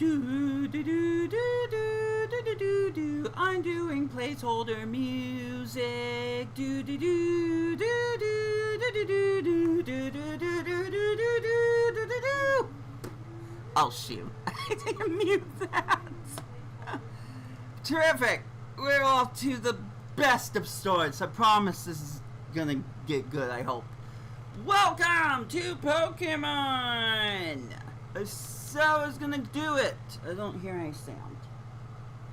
Do do do do do do do do do. I'm doing placeholder music. Do do do do do do do do do do do do do do do do. Oh shoot! I didn't mute that. Terrific. We're off to the best of starts. I promise this is gonna get good. I hope. Welcome to Pokemon. I said I was gonna do it. I don't hear any sound.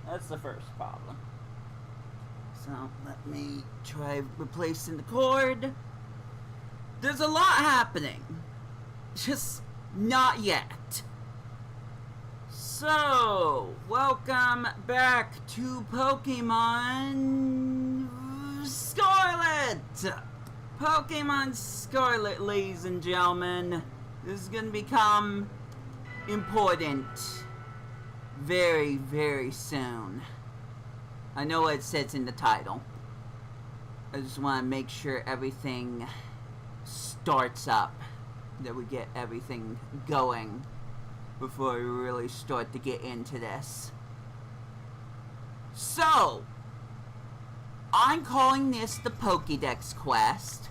That's the first problem. So let me try replacing the cord. There's a lot happening. Just not yet. So, welcome back to Pokemon Scarlet! Pokemon Scarlet, ladies and gentlemen. This is gonna become important very, very soon. I know what it says in the title. I just want to make sure everything starts up, that we get everything going before we really start to get into this. So, I'm calling this the POKeDEX quest.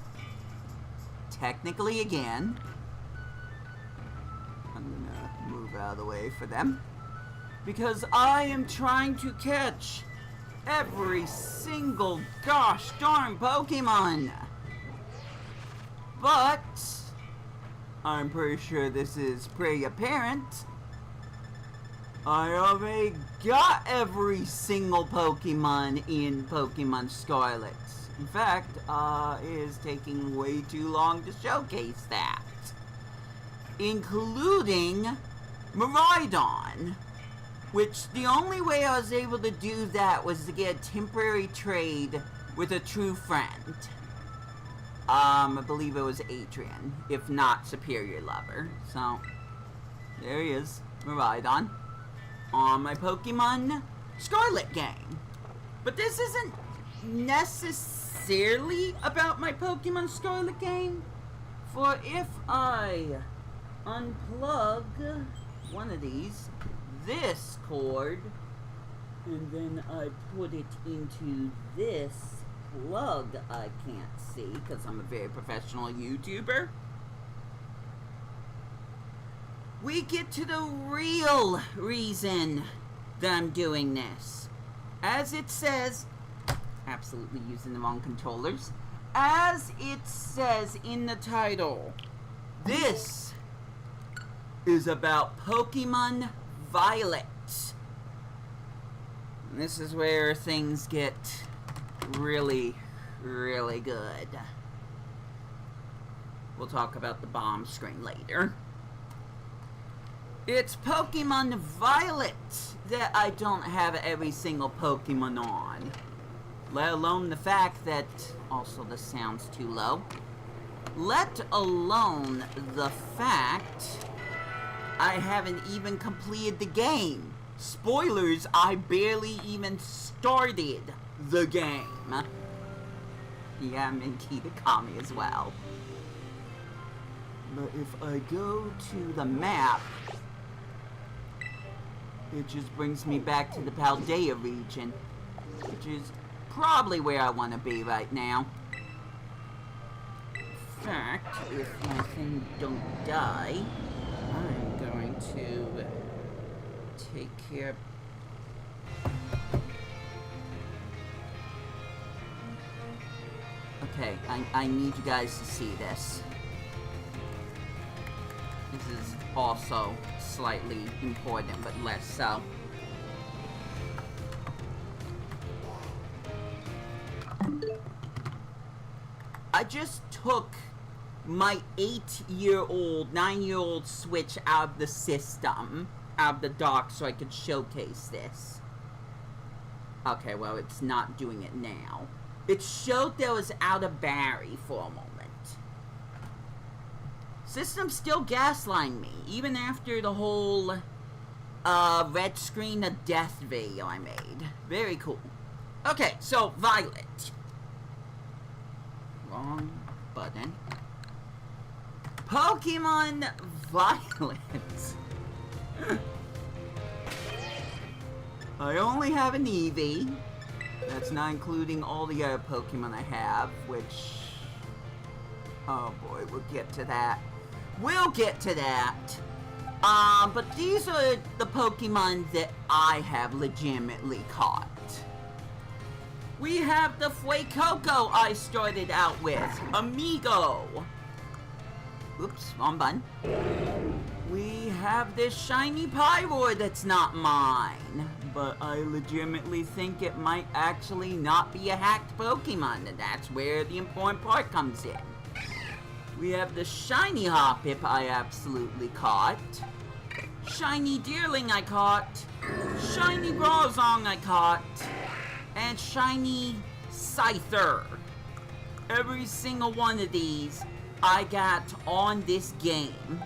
Technically again. I'm gonna move out of the way for them. Because I am trying to catch every single gosh darn Pokemon. But I'm pretty sure this is pretty apparent. I already got every single Pokemon in Pokemon Scarlet. In fact, it is taking way too long to showcase that. Including Miraidon. Which, the only way I was able to do that was to get a temporary trade with a true friend. I believe it was Adrian, if not Superior Lover. So, there he is, Miraidon, on my Pokemon Scarlet game. But this isn't necessarily about my Pokemon Scarlet game, for if I unplug one of these, this cord, and then I put it into this plug I can't see because I'm a very professional YouTuber, we get to the real reason that I'm doing this. As it says, absolutely using the wrong controllers, as it says in the title, this is about Pokemon Violet. And this is where things get really, really good. We'll talk about the bomb screen later. It's Pokemon Violet that I don't have every single Pokemon on. Let alone the fact that, also this sounds too low, let alone the fact I haven't even completed the game. Spoilers, I barely even started the game. Yeah, I'm in Kitakami as well. But if I go to the map, it just brings me back to the Paldea region, which is probably where I want to be right now. In fact, if my thing don't die, I'm going to take care of... Okay, I need you guys to see this. This is also slightly important, but less so. I just took my 8-year-old, 9-year-old Switch out of the system, out of the dock, so I could showcase this. Okay, well, it's not doing it now. It showed that it was out of battery for a moment. System's still gaslighting me, even after the whole, red screen of death video I made. Very cool. Okay, so, Violet. Wrong button. Pokemon Violet. I only have an Eevee. That's not including all the other Pokemon I have, which... Oh boy, we'll get to that. We'll get to that! But these are the Pokemon that I have legitimately caught. We have the Fuecoco I started out with, Amigo. Oops, wrong button. We have this shiny Pyroid that's not mine, but I legitimately think it might actually not be a hacked Pokemon, and that's where the important part comes in. We have the shiny Hoppip I absolutely caught, shiny Deerling I caught, shiny Brawlzong I caught, and shiny Scyther. Every single one of these I got on this game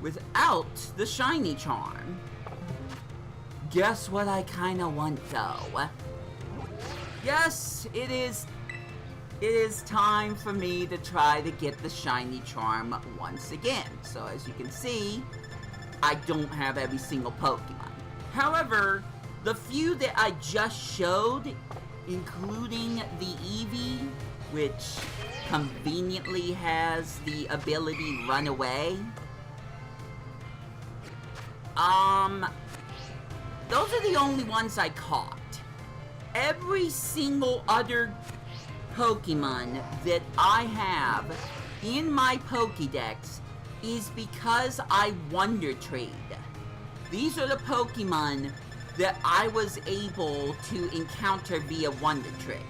without the shiny charm. Guess what I kinda want though? Yes, it is time for me to try to get the shiny charm once again. So as you can see, I don't have every single Pokemon. However, the few that I just showed, including the Eevee, which conveniently has the ability Run Away, those are the only ones I caught. Every single other Pokemon that I have in my Pokédex is because I Wonder Trade. These are the Pokemon that I was able to encounter via Wonder Trade.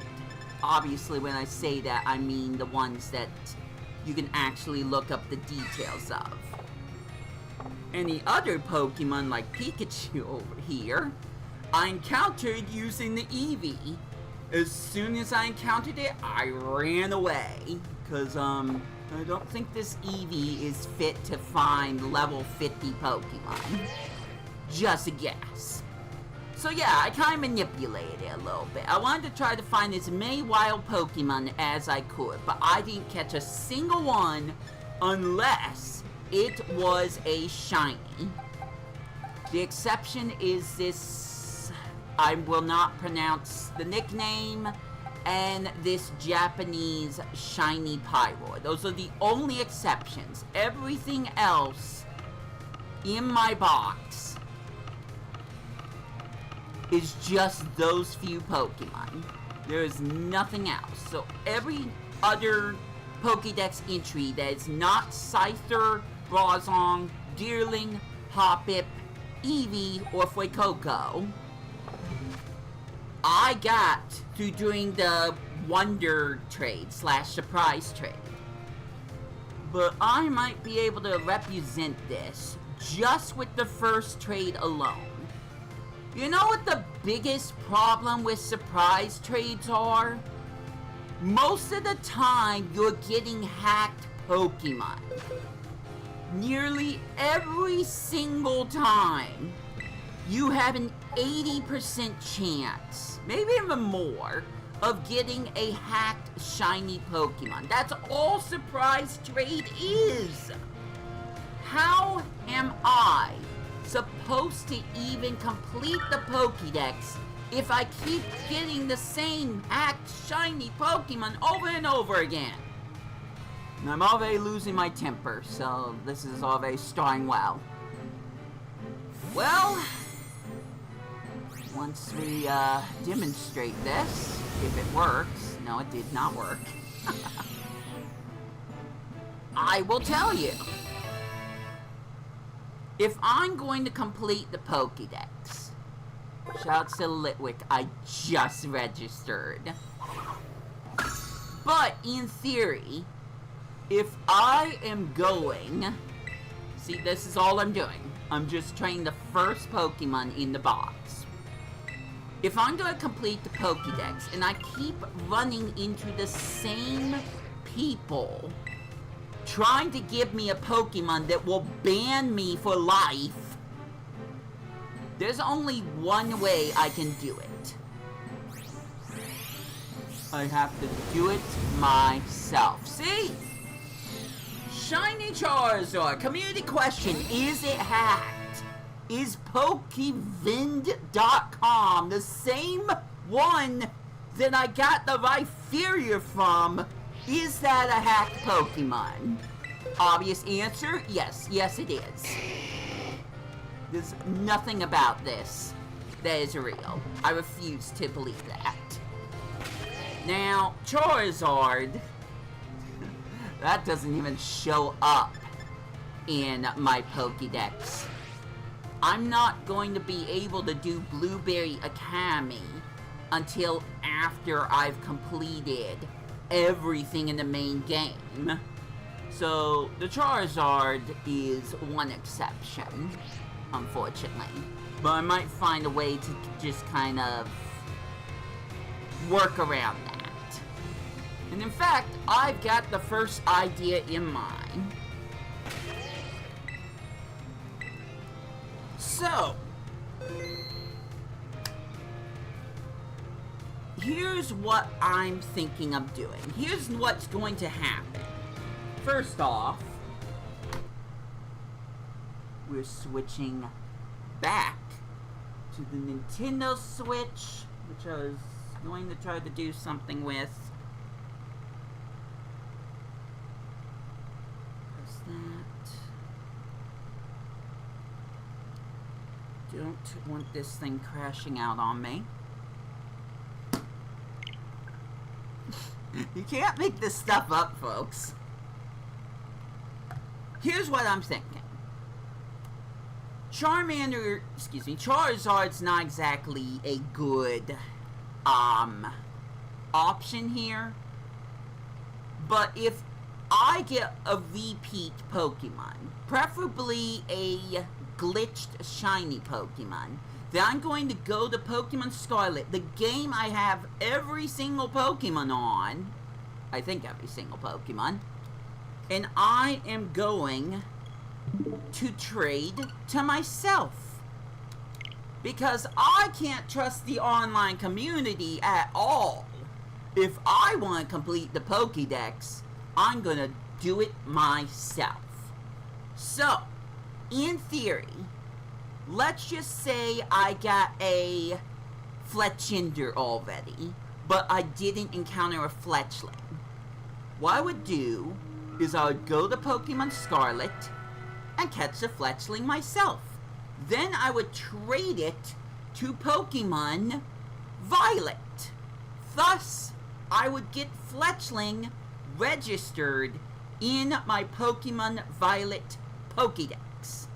Obviously, when I say that, I mean the ones that you can actually look up the details of. Any other Pokemon like Pikachu over here, I encountered using the Eevee. As soon as I encountered it, I ran away. Cause, I don't think this Eevee is fit to find level 50 Pokemon. Just a guess. So yeah, I kind of manipulated it a little bit. I wanted to try to find as many wild Pokemon as I could, but I didn't catch a single one unless it was a shiny. The exception is this, I will not pronounce the nickname, and this Japanese shiny Pyroid. Those are the only exceptions. Everything else in my box is just those few Pokemon. There is nothing else. So every other Pokédex entry that is not Scyther, Brawlzong, Deerling, Hoppip, Eevee, or Fuecoco, I got through doing the Wonder Trade / Surprise Trade. But I might be able to represent this just with the first trade alone. You know what the biggest problem with surprise trades are? Most of the time, you're getting hacked Pokemon. Nearly every single time, you have an 80% chance, maybe even more, of getting a hacked shiny Pokemon. That's all surprise trade is. How am I supposed to even complete the Pokédex if I keep getting the same hacked shiny Pokemon over and over again? And I'm already losing my temper, so this is already starting well. Well, once we demonstrate this, if it works, no, it did not work, I will tell you. If I'm going to complete the Pokédex, shouts to Litwick, I just registered. But in theory, if I am going, see, this is all I'm doing. I'm just trying the first Pokemon in the box. If I'm going to complete the Pokédex and I keep running into the same people trying to give me a Pokemon that will ban me for life, there's only one way I can do it. I have to do it myself. See? Shiny Charizard. Community question, is it hacked? is POKeVend.com, the same one that I got the Rhypheria from. Is that a hacked Pokemon? Obvious answer, yes. Yes, it is. There's nothing about this that is real. I refuse to believe that. Now, Charizard, that doesn't even show up in my POKeDEX. I'm not going to be able to do Blueberry Academy until after I've completed everything in the main game. So, the Charizard is one exception, unfortunately. But I might find a way to just kind of work around that. And in fact, I've got the first idea in mind. So, here's what I'm thinking of doing. Here's what's going to happen. First off, we're switching back to the Nintendo Switch, which I was going to try to do something with. Press that. Don't want this thing crashing out on me. You can't make this stuff up, folks. Here's what I'm thinking. Charizard's not exactly a good, option here. But if I get a repeat Pokemon, preferably a glitched shiny Pokemon, then I'm going to go to Pokemon Scarlet, the game I have every single Pokemon on. I think every single Pokemon. And I am going to trade to myself. Because I can't trust the online community at all. If I want to complete the POKeDEX, I'm going to do it myself. So, in theory, let's just say I got a Fletchinder already, but I didn't encounter a Fletchling. What I would do is I would go to Pokemon Scarlet and catch the Fletchling myself. Then I would trade it to Pokemon Violet. Thus, I would get Fletchling registered in my Pokemon Violet POKeDEX.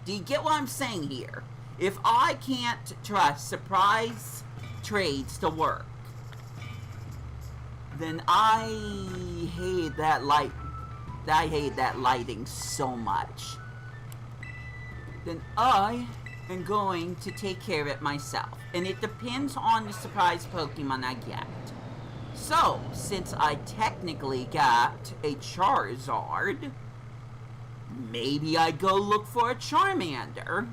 Do you get what I'm saying here? If I can't trust surprise trades to work, then I hate that lighting so much. Then I am going to take care of it myself. And it depends on the surprise Pokemon I get. So, since I technically got a Charizard, maybe I go look for a Charmander.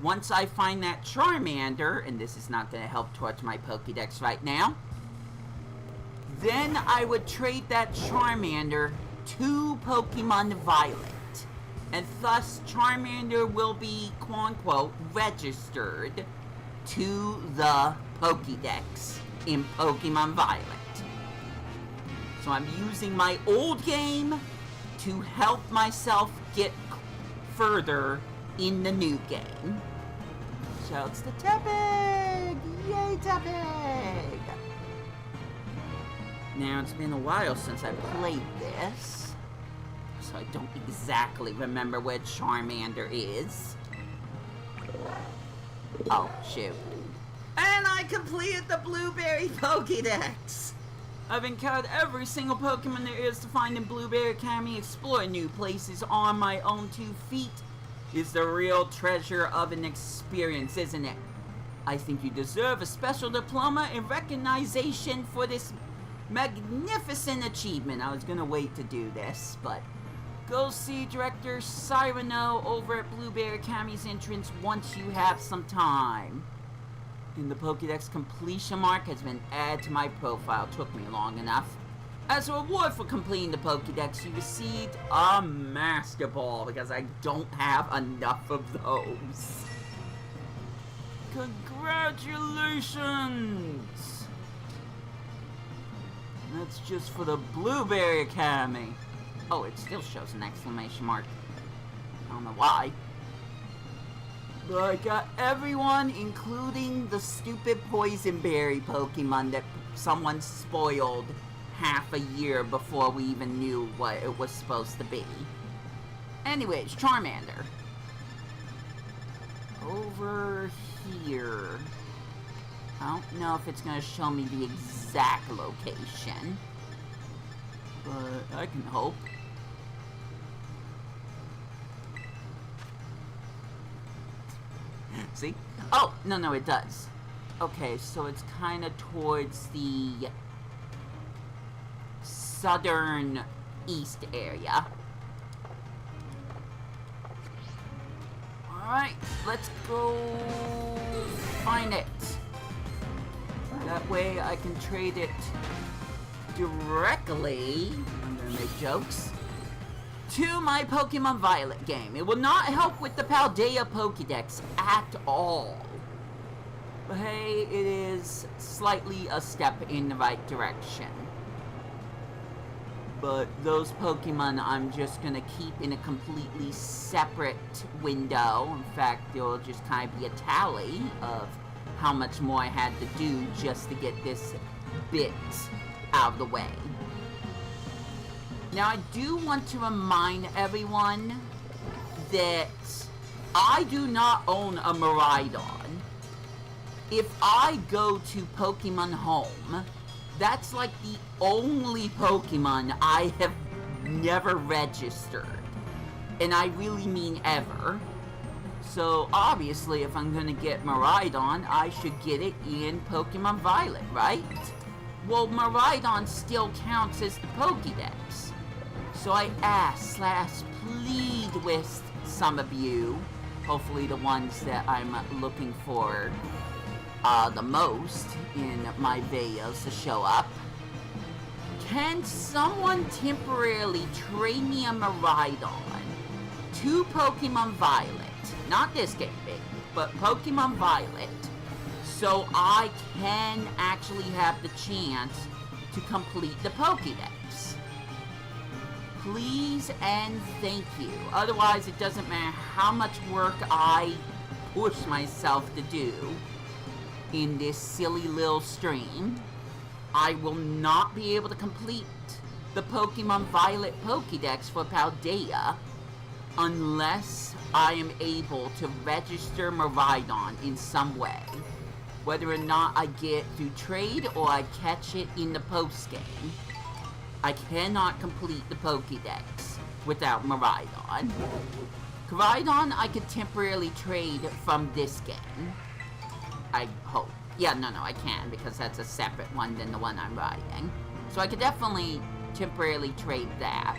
Once I find that Charmander, and this is not going to help towards my POKeDEX right now, then I would trade that Charmander to Pokemon Violet. And thus, Charmander will be, quote-unquote, registered to the POKeDEX in Pokemon Violet. So I'm using my old game to help myself get further in the new game. Shouts to Tepig! Yay, Tepig! Now, it's been a while since I played this, so I don't exactly remember where Charmander is. Oh, shoot. And I completed the Blueberry POKeDEX! I've encountered every single Pokemon there is to find in Blueberry Academy. Exploring new places on my own 2 feet is the real treasure of an experience, isn't it? I think you deserve a special diploma in recognition for this magnificent achievement. I was gonna wait to do this, but go see Director Cyrano over at Blueberry Academy's entrance once you have some time. And the POKeDEX completion mark has been added to my profile. Took me long enough. As a reward for completing the Pokédex, you received a Master Ball because I don't have enough of those. Congratulations! That's just for the Blueberry Academy. Oh, it still shows an exclamation mark. I don't know why. But I got everyone, including the stupid Poison Berry Pokemon that someone spoiled half a year before we even knew what it was supposed to be. Anyways, Charmander. Over here. I don't know if it's going to show me the exact location, but I can hope. See? Oh, no, it does. Okay, so it's kind of towards the southern east area. Alright, let's go find it. That way I can trade it directly, I'm gonna make jokes, to my Pokemon Violet game. It will not help with the Paldea Pokédex at all. But hey, it is slightly a step in the right direction. But those Pokemon I'm just gonna keep in a completely separate window. In fact, it'll just kind of be a tally of how much more I had to do just to get this bit out of the way. Now, I do want to remind everyone that I do not own a Miraidon. If I go to Pokemon Home, that's like the only Pokemon I have never registered. And I really mean ever. So, obviously, if I'm gonna get Miraidon, I should get it in Pokemon Violet, right? Well, Miraidon still counts as the Pokédex. So I ask/plead with some of you, hopefully the ones that I'm looking for the most in my videos to show up. Can someone temporarily trade me a Miraidon to Pokemon Violet? Not this game, baby, but Pokemon Violet, so I can actually have the chance to complete the Pokédex. Please and thank you. Otherwise, it doesn't matter how much work I push myself to do in this silly little stream, I will not be able to complete the Pokemon Violet Pokédex for Paldea unless I am able to register Miraidon in some way. Whether or not I get through trade or I catch it in the post-game, I cannot complete the Pokédex without Miraidon. Koraidon I could temporarily trade from this game. I hope. Yeah, no, I can, because that's a separate one than the one I'm riding. So I could definitely temporarily trade that.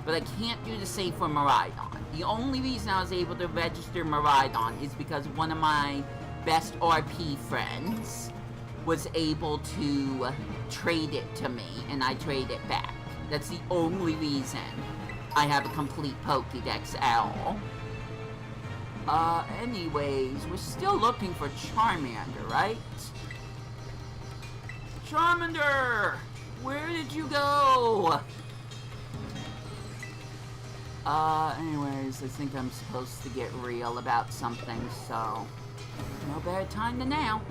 But I can't do the same for Miraidon. The only reason I was able to register Miraidon is because one of my best RP friends was able to trade it to me, and I trade it back. That's the only reason I have a complete Pokédex at all. Anyways, we're still looking for Charmander, right? Charmander! Where did you go? Anyways, I think I'm supposed to get real about something, so no better time than now.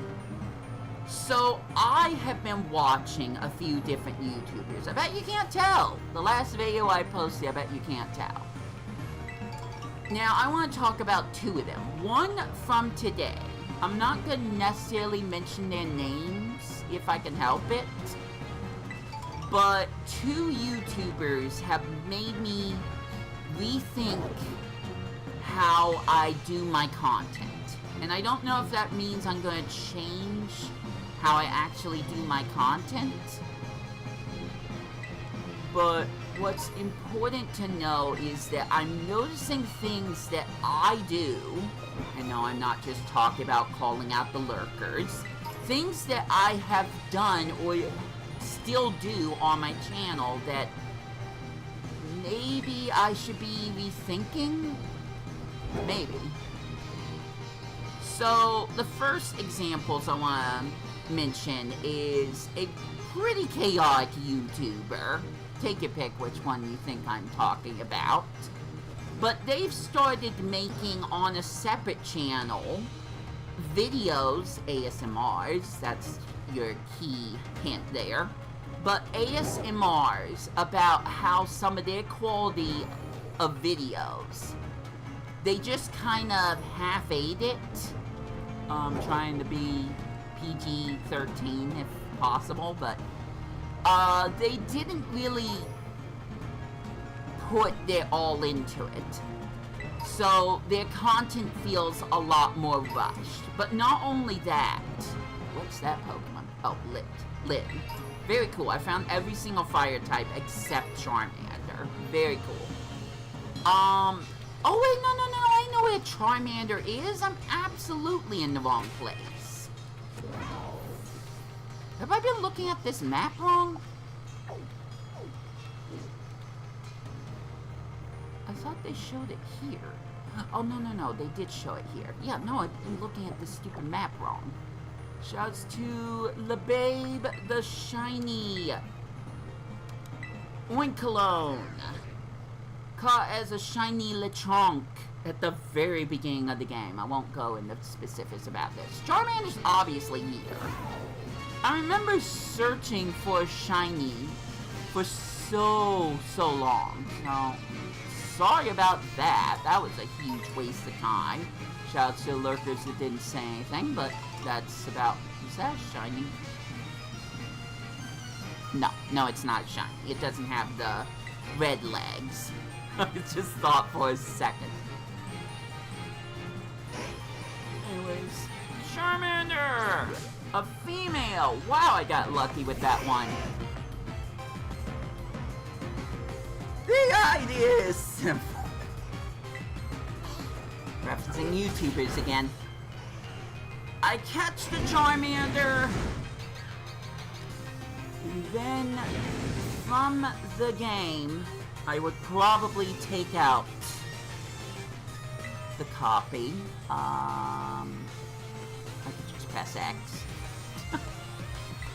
So, I have been watching a few different YouTubers. I bet you can't tell. The last video I posted, I bet you can't tell. Now, I want to talk about two of them. One from today. I'm not going to necessarily mention their names, if I can help it. But two YouTubers have made me rethink how I do my content. And I don't know if that means I'm going to change how I actually do my content. But what's important to know is that I'm noticing things that I do. I know I'm not just talking about calling out the lurkers. Things that I have done or still do on my channel that maybe I should be rethinking? Maybe. So, the first examples I want to mention is a pretty chaotic YouTuber. Take your pick which one you think I'm talking about. But they've started making on a separate channel videos, ASMRs, that's your key hint there, but ASMRs about how some of their quality of videos, they just kind of half-ate it, trying to be PG-13 if possible, but they didn't really put their all into it. So their content feels a lot more rushed. But not only that, what's that Pokemon? Oh, Lit. Very cool. I found every single fire type except Charmander. Very cool. Oh wait, no, I know where Charmander is. I'm absolutely in the wrong place. Have I been looking at this map wrong? I thought they showed it here. Oh, no, they did show it here. Yeah, no, I've been looking at this stupid map wrong. Shouts to LeBabe the Shiny. Oinkalone. Caught as a shiny Lechonk at the very beginning of the game. I won't go into specifics about this. Charmander's obviously here. I remember searching for a shiny for so long. So, sorry about that. That was a huge waste of time. Shout out to lurkers that didn't say anything, but that's about... Is that shiny? No, it's not shiny. It doesn't have the red legs. I just thought for a second. Anyways, Charmander! A female! Wow, I got lucky with that one. The idea is simple. Referencing YouTubers again. I catch the Charmander, and then from the game, I would probably take out the copy. I could just press X.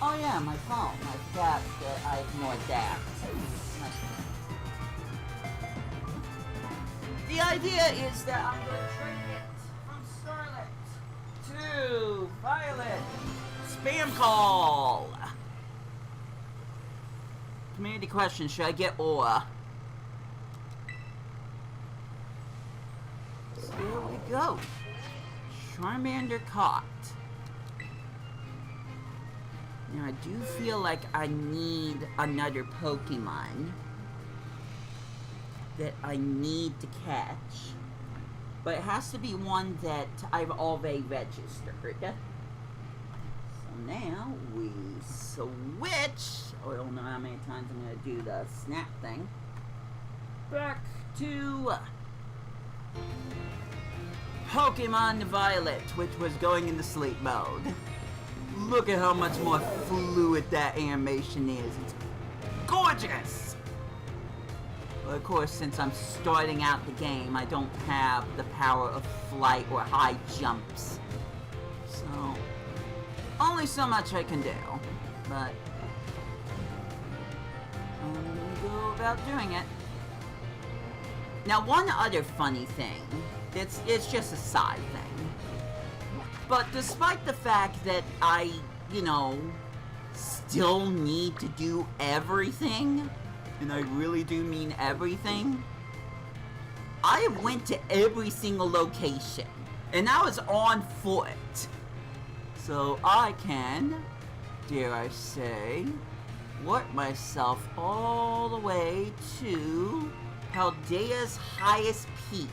Oh yeah, my phone. I forgot that I ignored that. The idea is that I'm going to trade it from Scarlet to Violet. Spam call! Community question, should I get Aura? So there we go. Charmander caught. Now I do feel like I need another Pokemon that I need to catch. But it has to be one that I've already registered. So now we switch. I don't know how many times I'm going to do the snap thing. Back to Pokemon Violet, which was going into sleep mode. Look at how much more fluid that animation is. It's gorgeous! Well, of course, since I'm starting out the game, I don't have the power of flight or high jumps. So, only so much I can do. But, I'm gonna go about doing it. Now, one other funny thing, it's just a side thing. But despite the fact that I, still need to do everything, and I really do mean everything, I went to every single location, and I was on foot. So I can, dare I say, work myself all the way to Paldea's highest peak.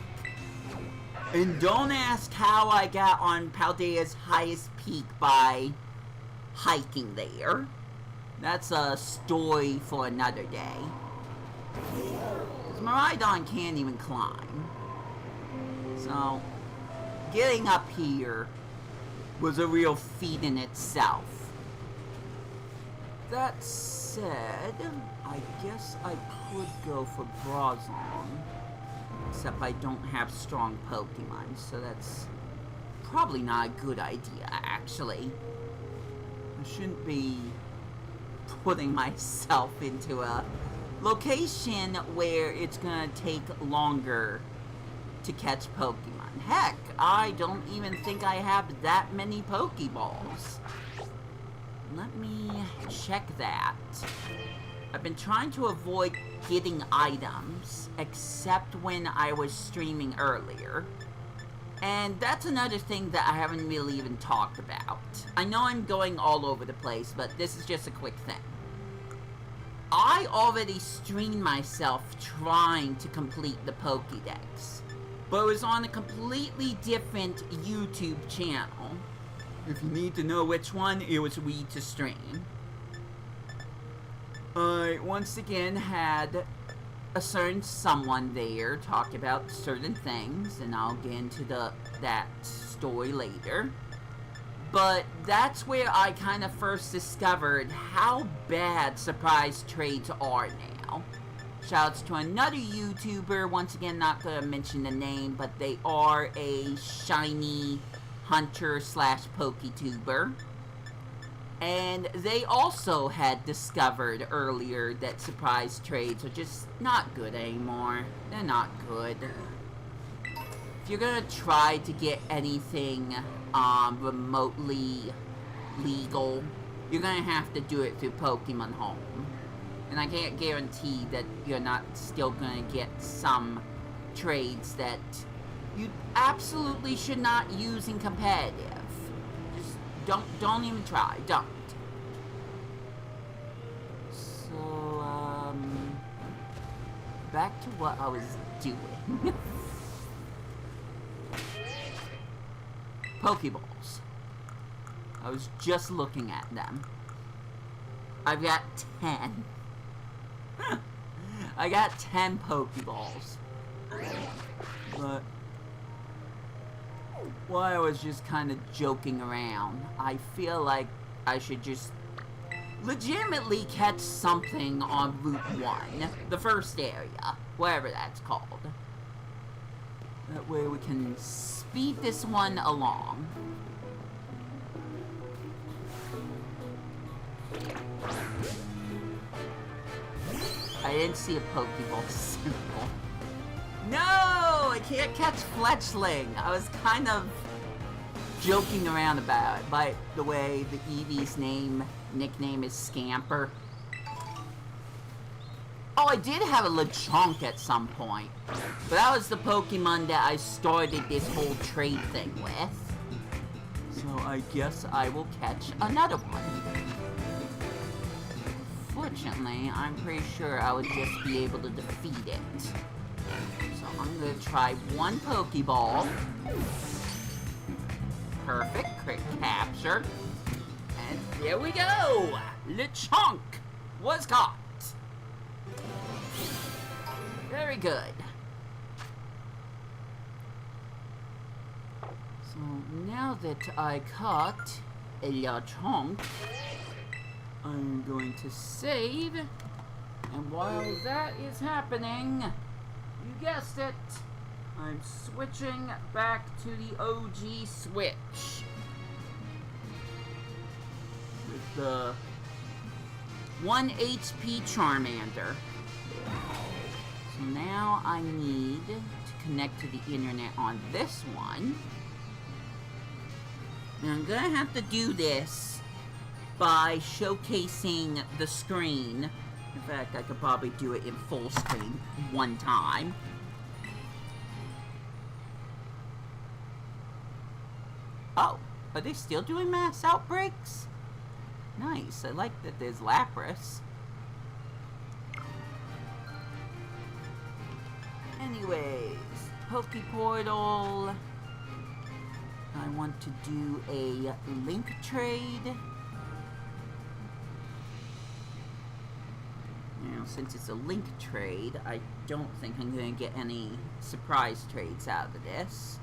And don't ask how I got on Paldea's highest peak by hiking there. That's a story for another day. Because Miraidon can't even climb. So, getting up here was a real feat in itself. that said, I guess I could go for Brazon. Except I don't have strong Pokemon, so that's probably not a good idea, actually. I shouldn't be putting myself into a location where it's gonna take longer to catch Pokemon. Heck, I don't even think I have that many Pokeballs. Let me check that. I've been trying to avoid getting items, except when I was streaming earlier. And that's another thing that I haven't really even talked about. I know I'm going all over the place, but this is just a quick thing. I already streamed myself trying to complete the POKeDEX, but it was on a completely different YouTube channel. If you need to know which one, it was Wii2PLAY. I once again had a certain someone there talk about certain things, and I'll get into that story later. But that's where I kind of first discovered how bad surprise trades are now. Shoutouts to another YouTuber, once again not gonna mention the name, but they are a shiny hunter slash PokeTuber. And they also had discovered earlier that surprise trades are just not good anymore. They're not good. If you're gonna try to get anything remotely legal, you're gonna have to do it through Pokemon Home. And I can't guarantee that you're not still gonna get some trades that you absolutely should not use in competitive. Don't even try. Don't. So, back to what I was doing. Pokeballs. I was just looking at them. I've got 10. I got 10 Pokeballs. But while I was just kind of joking around, I feel like I should just legitimately catch something on Route 1, the first area, whatever that's called. That way we can speed this one along. I didn't see a Pokeball symbol. No! I can't catch Fletchling! I was kind of joking around about it. By the way, the Eevee's nickname is Scamper. Oh, I did have a Lechonk at some point. But that was the Pokemon that I started this whole trade thing with. So I guess I will catch another one. Fortunately, I'm pretty sure I would just be able to defeat it. So I'm gonna try one Pokeball. Perfect, crit capture. And there we go! Lechonk was caught. Very good. So now that I caught a Lechonk, I'm going to save. And while that is happening, you guessed it, I'm switching back to the OG Switch. With the 1 HP Charmander. So now I need to connect to the internet on this one. And I'm gonna have to do this by showcasing the screen. In fact, I could probably do it in full screen one time. Oh, are they still doing mass outbreaks? Nice, I like that there's Lapras. Anyways, Pokeportal. I want to do a link trade. Now, since it's a link trade, I don't think I'm going to get any surprise trades out of this.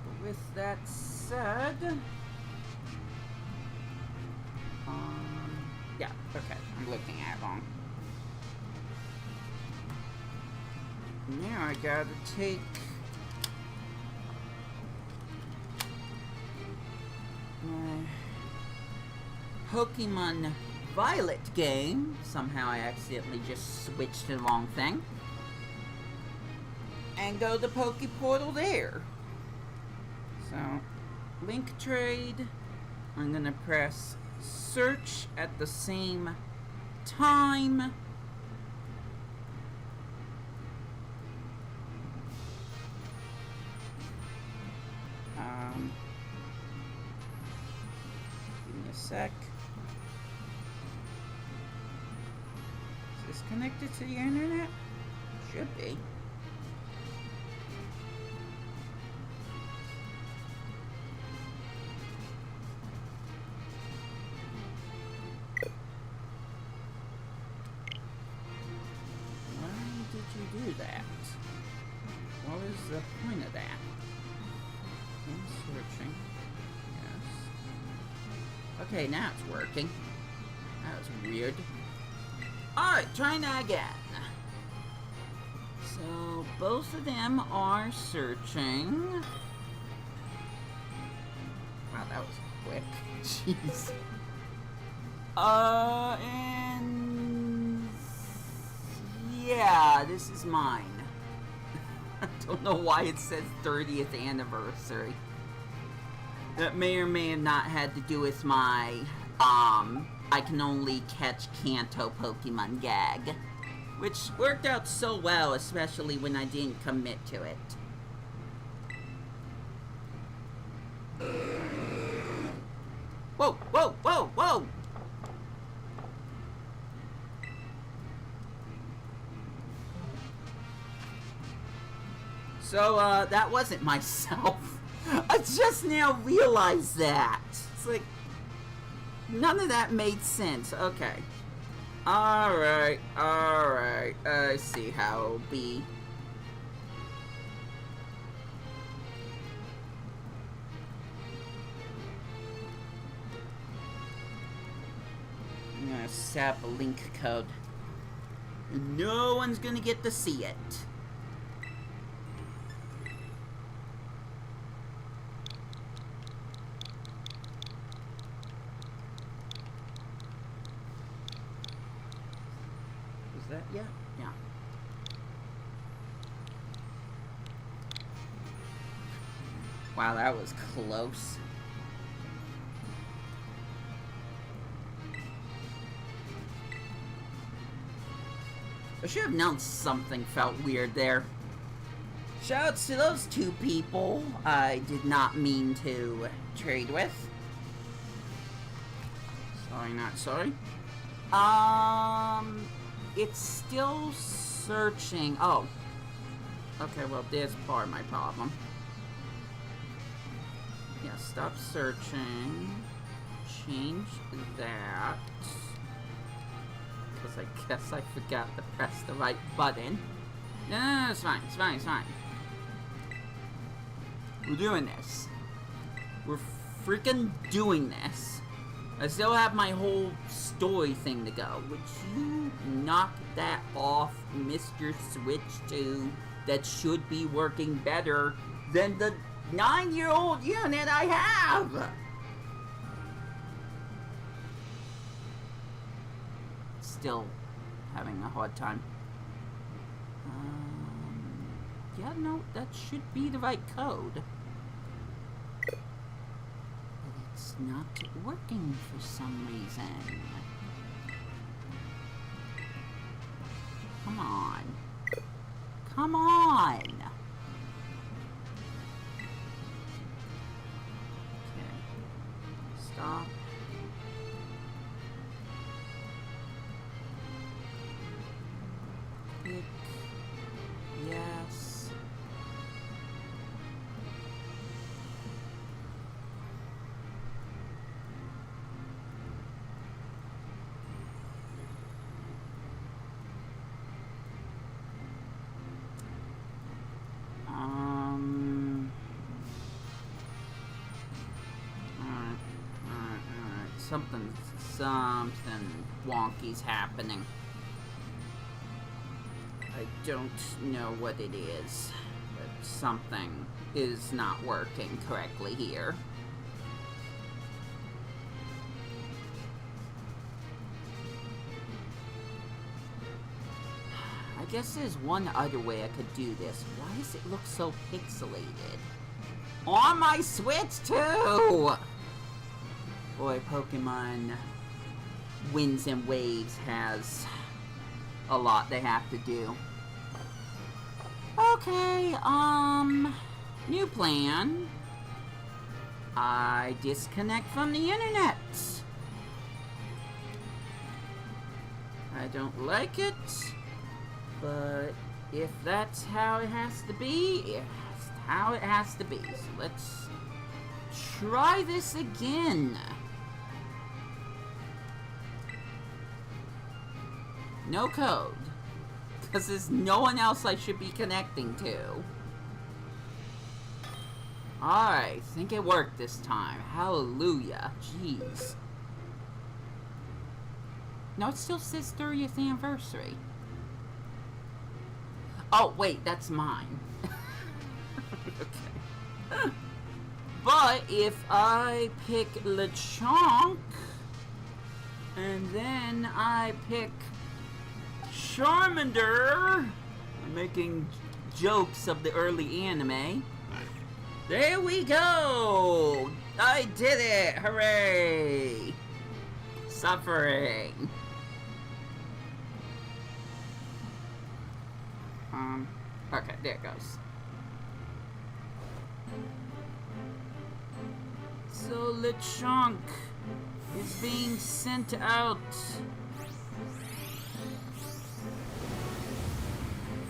But with that said, Yeah, okay, I'm looking at it wrong. Now I gotta take my Pokemon Violet game. Somehow I accidentally just switched to the wrong thing. And go to the Poke Portal there. So, link trade. I'm gonna press search at the same time. Give me a sec. Is this connected to the internet? Should be. Did you do that? What is the point of that? I'm searching. Yes. Okay, now it's working. That was weird. Alright, trying that again. So, both of them are searching. Wow, that was quick. Jeez. And... yeah, this is mine. I don't know why it says 30th anniversary. That may or may have not had to do with my, I can only catch Kanto Pokemon gag. Which worked out so well, especially when I didn't commit to it. Whoa, whoa, whoa, whoa! So, that wasn't myself. I just now realized that. It's like, none of that made sense. Okay. Alright, alright. I see how it'll be. I'm gonna sap a link code. No one's gonna get to see it. That, yeah. Wow, that was close. I should have known something felt weird there. Shoutouts to those two people I did not mean to trade with. Sorry, not sorry. It's still searching. Oh. Okay, well, there's part of my problem. Yeah, stop searching. Change that. Because I guess I forgot to press the right button. No, it's fine, it's fine, it's fine. We're doing this. We're freaking doing this. I still have my whole story thing to go. Would you knock that off, Mr. Switch 2? That should be working better than the 9-year-old unit I have! Still having a hard time. Yeah, no, that should be the right code. It's not working for some reason. Come on. Come on! Okay. Stop. Click. Yes. something wonky's happening. I don't know what it is, but something is not working correctly here. I guess there's one other way I could do this. Why does it look so pixelated? On my Switch too! Boy, Pokemon Winds and Waves has a lot they have to do. Okay, new plan. I disconnect from the internet. I don't like it, but if that's how it has to be, it's how it has to be. So let's try this again. No code. Because there's no one else I should be connecting to. Alright, I think it worked this time. Hallelujah. Jeez. No, it still says 30th anniversary. Oh, wait, that's mine. Okay. But if I pick Lechonk, and then I pick Charmander, I'm making jokes of the early anime. There we go! I did it! Hooray! Suffering. Okay, there it goes. So Lechonk is being sent out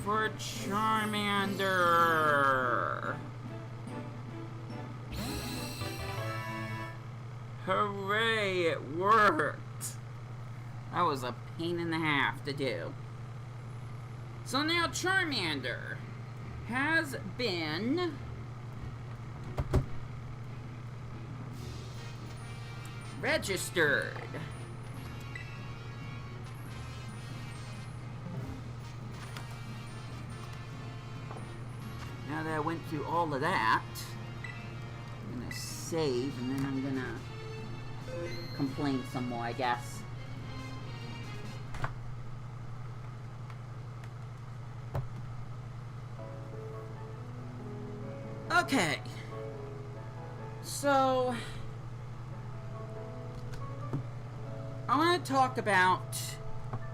for Charmander. Hooray, it worked. That was a pain and a half to do. So now Charmander has been registered. Now that I went through all of that, I'm gonna save and then I'm gonna complain some more, I guess. Okay. So I want to talk about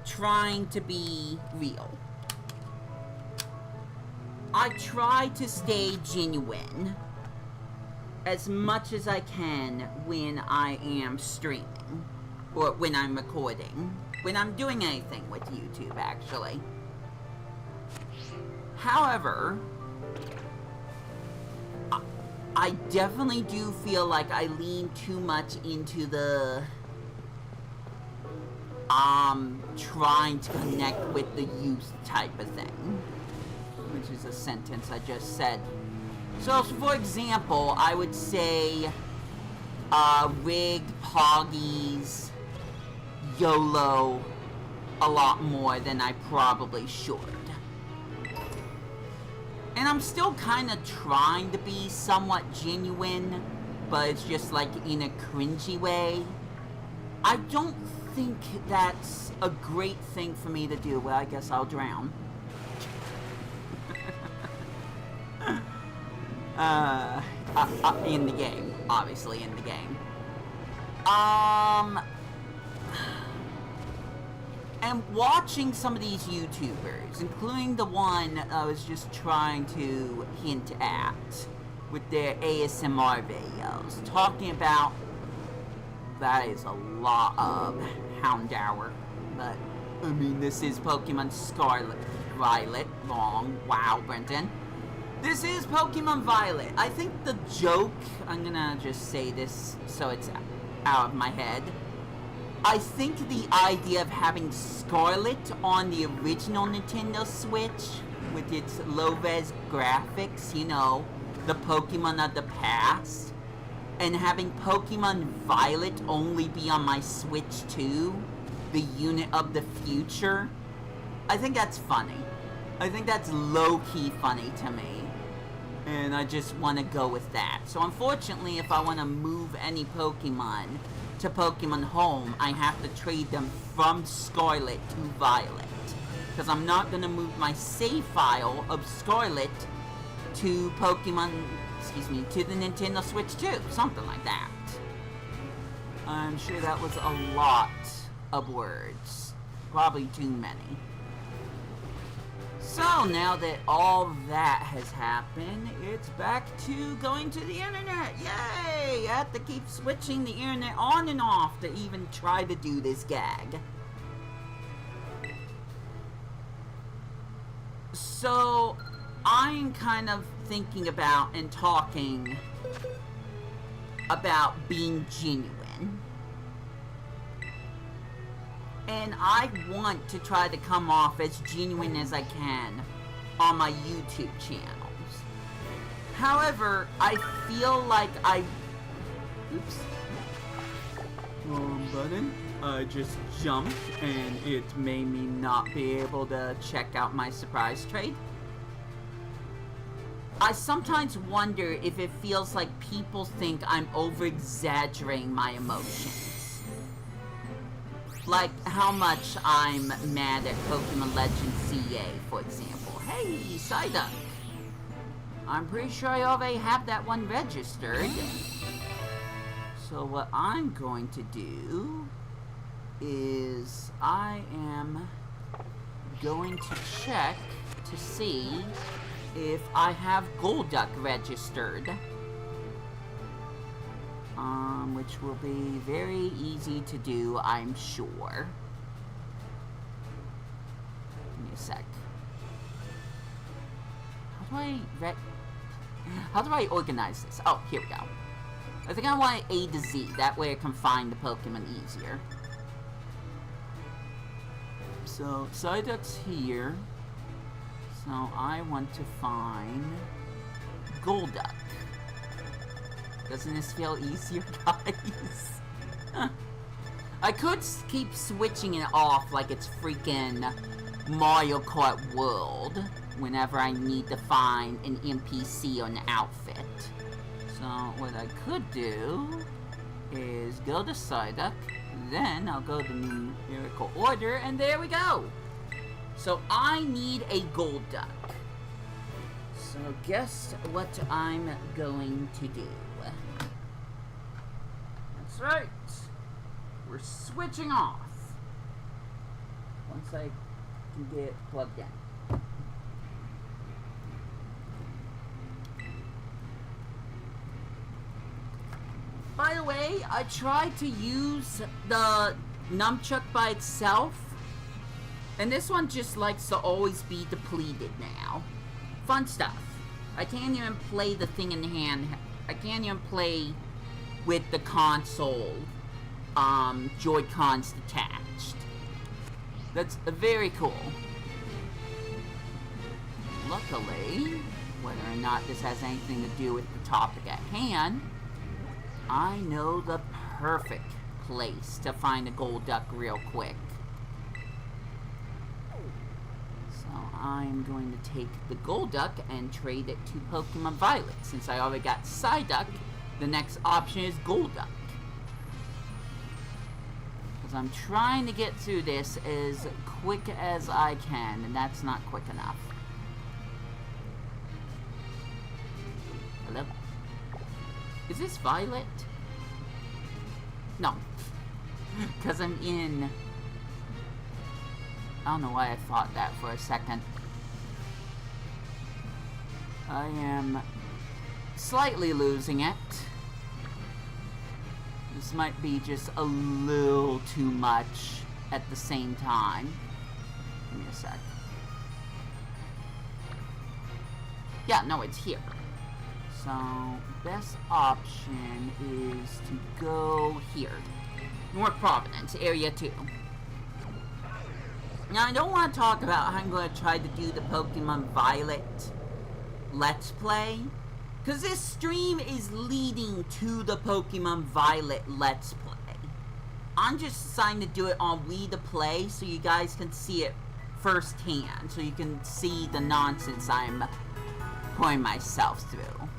trying to be real. I try to stay genuine as much as I can when I am streaming, or when I'm recording, when I'm doing anything with YouTube, actually. However, I definitely do feel like I lean too much into the trying to connect with the youth type of thing, which is a sentence I just said. So for example, I would say rigged, poggies, YOLO a lot more than I probably should. And I'm still kind of trying to be somewhat genuine, but it's just like in a cringy way. I don't think that's a great thing for me to do. Well, I guess I'll drown. In the game. Obviously in the game. And watching some of these YouTubers, including the one I was just trying to hint at with their ASMR videos, talking about that is a lot of Houndour, but I mean this is Pokemon Scarlet Violet. Wrong. Wow, Brenton. This is Pokemon Violet. I think the joke, I'm gonna just say this so it's out of my head. I think the idea of having Scarlet on the original Nintendo Switch with its low-res graphics, you know, the Pokemon of the past, and having Pokemon Violet only be on my Switch 2, the unit of the future, I think that's funny. I think that's low-key funny to me. And I just want to go with that. So unfortunately, if I want to move any Pokemon to Pokemon Home, I have to trade them from Scarlet to Violet. Because I'm not going to move my save file of Scarlet to Pokemon, to the Nintendo Switch 2. Something like that. I'm sure that was a lot of words. Probably too many. So, now that all that has happened, it's back to going to the internet. Yay! I have to keep switching the internet on and off to even try to do this gag. So, I'm kind of thinking about and talking about being genuine. And I want to try to come off as genuine as I can on my YouTube channels. However, I feel like oops. Wrong button. I just jumped and it made me not be able to check out my surprise trade. I sometimes wonder if it feels like people think I'm over-exaggerating my emotions. Like how much I'm mad at Pokemon Legends CA, for example. Hey, Psyduck! I'm pretty sure I already have that one registered. So what I'm going to do is I am going to check to see if I have Golduck registered. Which will be very easy to do, I'm sure. Give me a sec. How do I organize this? Oh, here we go. I think I want A to Z, that way I can find the Pokemon easier. So, Psyduck's here. So, I want to find Golduck. Doesn't this feel easier, guys? I could keep switching it off like it's freaking Mario Kart World whenever I need to find an NPC or an outfit. So what I could do is go to Psyduck, then I'll go to numerical order, and there we go! So I need a Golduck. So guess what I'm going to do. That's right. We're switching off. Once I can get it plugged in. By the way, I tried to use the nunchuck by itself, and this one just likes to always be depleted now. Fun stuff. I can't even play the thing in hand. I can't even play with the console Joy-Cons detached. That's very cool. Luckily, whether or not this has anything to do with the topic at hand, I know the perfect place to find a Golduck real quick. So I'm going to take the Golduck and trade it to Pokemon Violet. Since I already got Psyduck, the next option is Golduck. Because I'm trying to get through this as quick as I can, and that's not quick enough. Hello? Is this Violet? No. Because I'm in... I don't know why I thought that for a second. I am slightly losing it. This might be just a little too much at the same time. Give me a sec. Yeah, no, it's here. So, best option is to go here. North Providence, Area 2. Now, I don't want to talk about how I'm going to try to do the Pokemon Violet Let's Play, Because this stream is leading to the Pokemon Violet Let's Play. I'm just deciding to do it on Wii2PLAY so you guys can see it firsthand. So you can see the nonsense I'm putting myself through.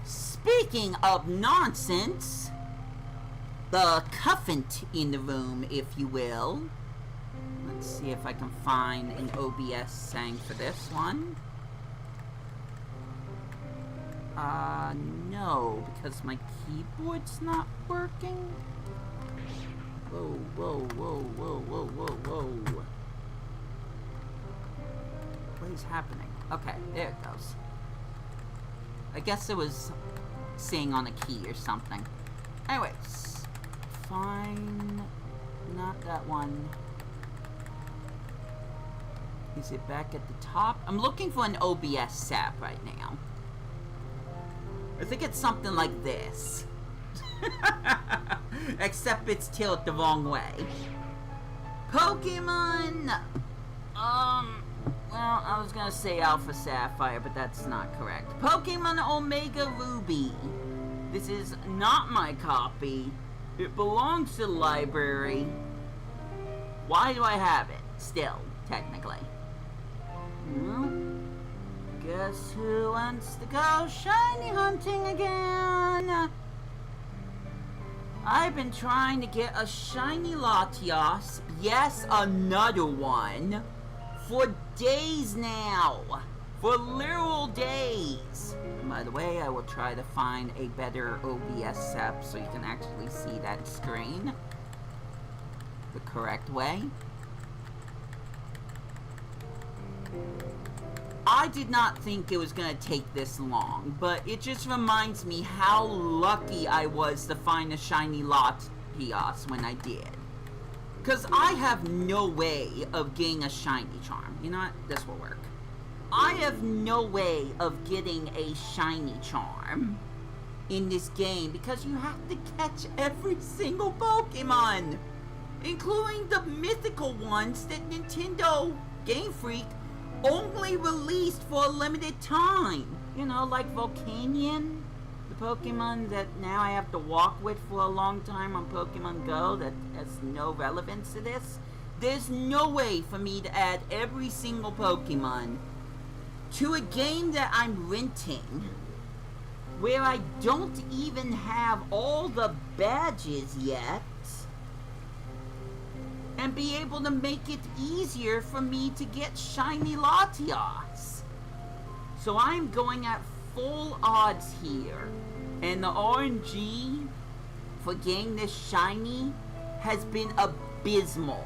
Speaking of nonsense, the cuffant in the room, if you will. Let's see if I can find an OBS saying for this one. No, because my keyboard's not working. Whoa, whoa, whoa, whoa, whoa, whoa, whoa. What is happening? Okay, there it goes. I guess it was saying on a key or something. Anyways, fine. Not that one. Is it back at the top? I'm looking for an OBS sap right now. I think it's something like this. Except it's tilted the wrong way. Pokemon! Well, I was gonna say Alpha Sapphire, but that's not correct. Pokemon Omega Ruby. This is not my copy. It belongs to the library. Why do I have it? Still, technically. Well, guess who wants to go shiny hunting again? I've been trying to get a shiny Latios, yes, another one, for days now. For literal days. And by the way, I will try to find a better OBS sap so you can actually see that screen the correct way. I did not think it was going to take this long, but it just reminds me how lucky I was to find a shiny Latios when I did. Because I have no way of getting a shiny charm. You know what? This will work. I have no way of getting a shiny charm in this game because you have to catch every single Pokemon, including the mythical ones that Nintendo Game Freak only released for a limited time. You know, like Volcanion, the Pokemon that now I have to walk with for a long time on Pokemon Go that has no relevance to this. There's no way for me to add every single Pokemon to a game that I'm renting where I don't even have all the badges yet, and be able to make it easier for me to get shiny Latios. So I'm going at full odds here, and the RNG for getting this shiny has been abysmal,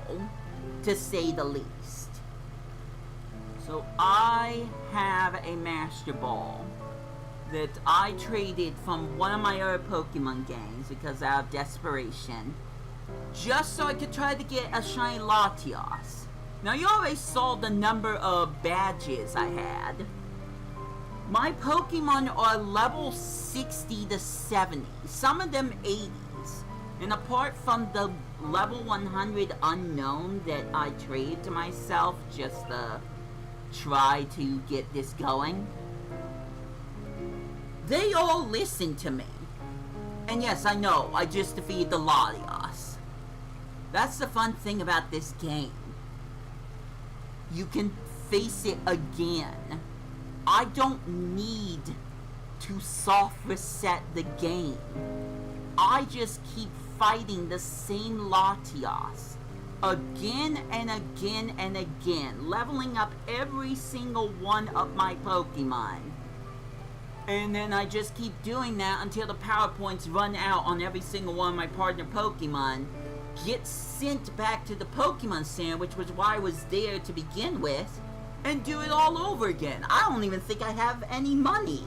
to say the least. So I have a Master Ball that I traded from one of my other Pokemon games because out of desperation, just so I could try to get a shiny Latios. Now you already saw the number of badges I had. My Pokemon are level 60 to 70, some of them 80s. And apart from the level 100 unknown that I traded to myself just to try to get this going, they all listen to me. And yes, I know, I just defeated the Latios. That's the fun thing about this game. You can face it again. I don't need to soft reset the game. I just keep fighting the same Latios again and again and again, leveling up every single one of my Pokemon. And then I just keep doing that until the power points run out on every single one of my partner Pokemon, get sent back to the Pokemon Center, which was why I was there to begin with, and do it all over again. I don't even think I have any money.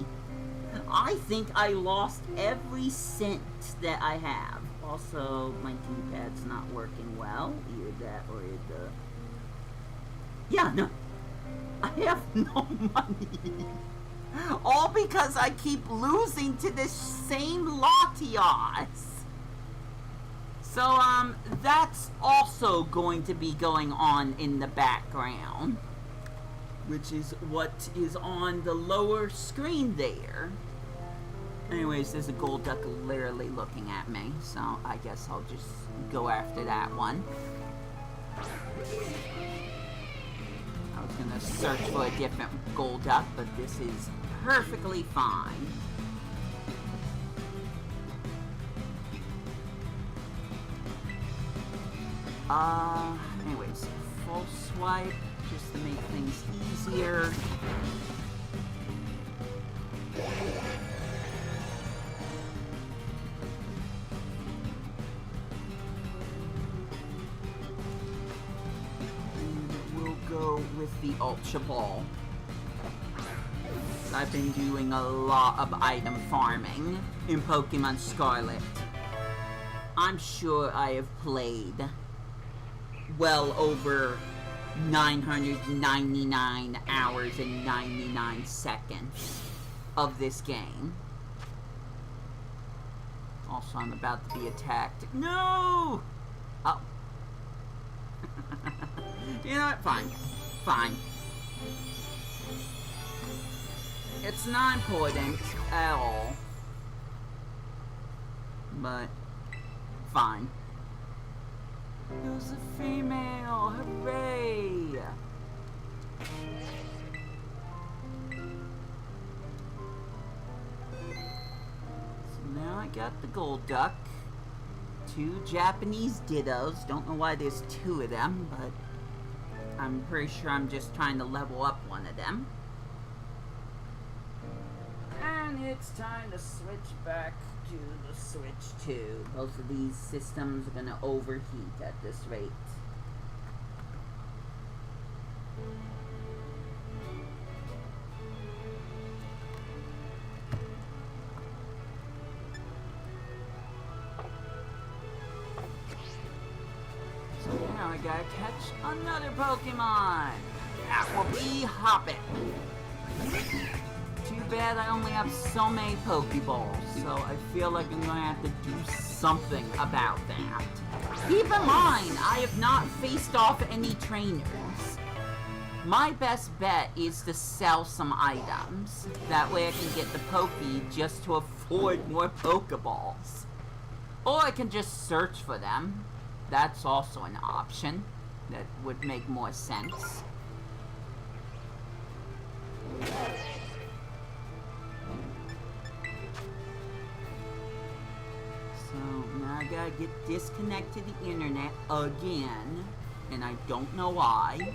I think I lost every cent that I have. Also, my D-pad's not working well. Either that or the... Yeah, no. I have no money. All because I keep losing to this same Latios. So, that's also going to be going on in the background, which is what is on the lower screen there. Anyways, there's a gold duck literally looking at me, so I guess I'll just go after that one. I was gonna search for a different gold duck, but this is perfectly fine. Anyways, full swipe, just to make things easier. With the Ultra Ball. I've been doing a lot of item farming in Pokemon Scarlet. I'm sure I have played well over 999 hours and 99 seconds of this game. Also, I'm about to be attacked. No! Oh. You know what? Fine. Fine. It's not important at all. But, fine. It was a female! Hooray! So now I got the gold duck. 2 Japanese dittos. Don't know why there's 2 of them, but I'm pretty sure I'm just trying to level up one of them. And it's time to switch back to the Switch 2. Both of these systems are gonna overheat at this rate. Now I gotta catch another Pokemon! That will be Hoppit! Too bad I only have so many Pokeballs, so I feel like I'm gonna have to do something about that. Keep in mind, I have not faced off any trainers. My best bet is to sell some items. That way I can get the Poke just to afford more Pokeballs. Or I can just search for them. That's also an option that would make more sense. So now I gotta get disconnected to the internet again, and I don't know why.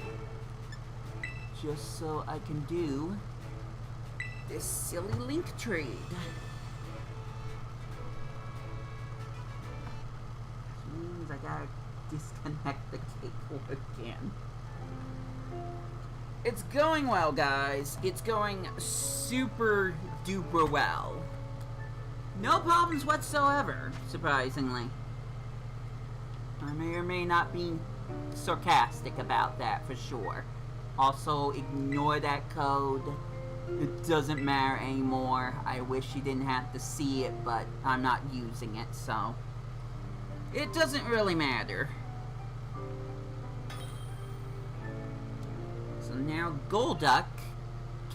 Just so I can do this silly link trade. I gotta disconnect the cable again. It's going well, guys. It's going super duper well. No problems whatsoever, surprisingly. I may or may not be sarcastic about that for sure. Also, ignore that code. It doesn't matter anymore. I wish you didn't have to see it, but I'm not using it, so it doesn't really matter. So now Golduck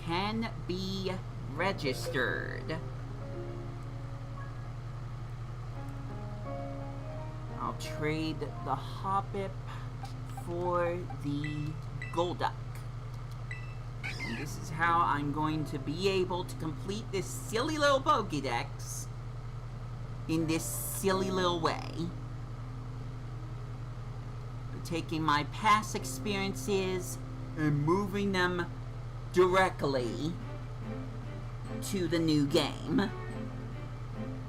can be registered. I'll trade the Hoppip for the Golduck. And this is how I'm going to be able to complete this silly little POKeDEX in this silly little way. Taking my past experiences and moving them directly to the new game.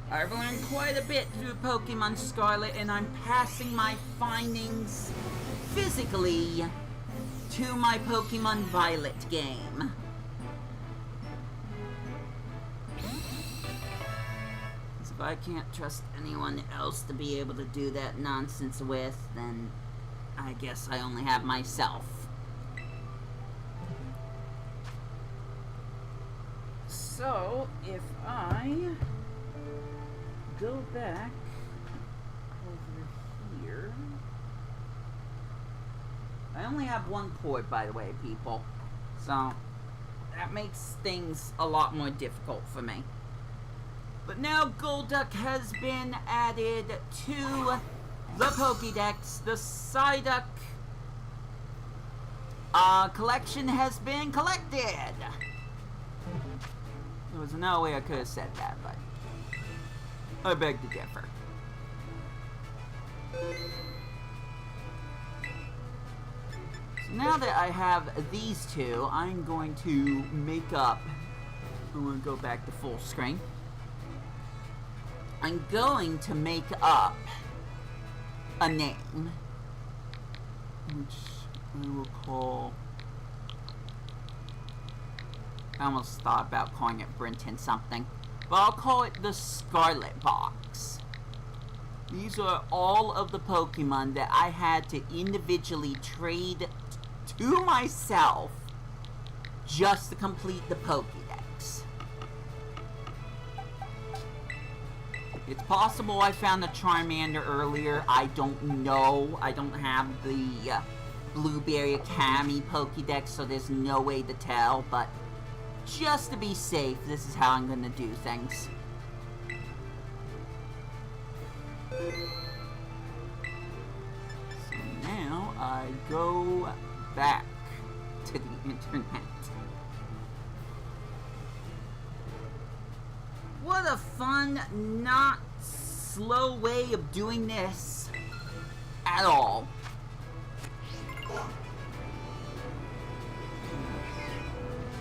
I've learned quite a bit through Pokemon Scarlet, and I'm passing my findings physically to my Pokemon Violet game. If I can't trust anyone else to be able to do that nonsense with, then I guess I only have myself. So, if I go back over here... I only have one port, by the way, people. So, that makes things a lot more difficult for me. But now Golduck has been added to the POKeDEX. The Psyduck collection has been collected. There was no way I could have said that, but I beg to differ. So now that I have these two, I'm going to make up. I'm going to go back to full screen. I'm going to make up a name, which I will call. I almost thought about calling it Brenton something, but I'll call it the Scarlet Box. These are all of the Pokemon that I had to individually trade to myself just to complete the POKeDEX. It's possible I found a Charmander earlier. I don't know. I don't have the Blueberry Academy POKeDEX, so there's no way to tell, but just to be safe, this is how I'm going to do things. So now I go back to the internet. What a fun, not slow way of doing this at all.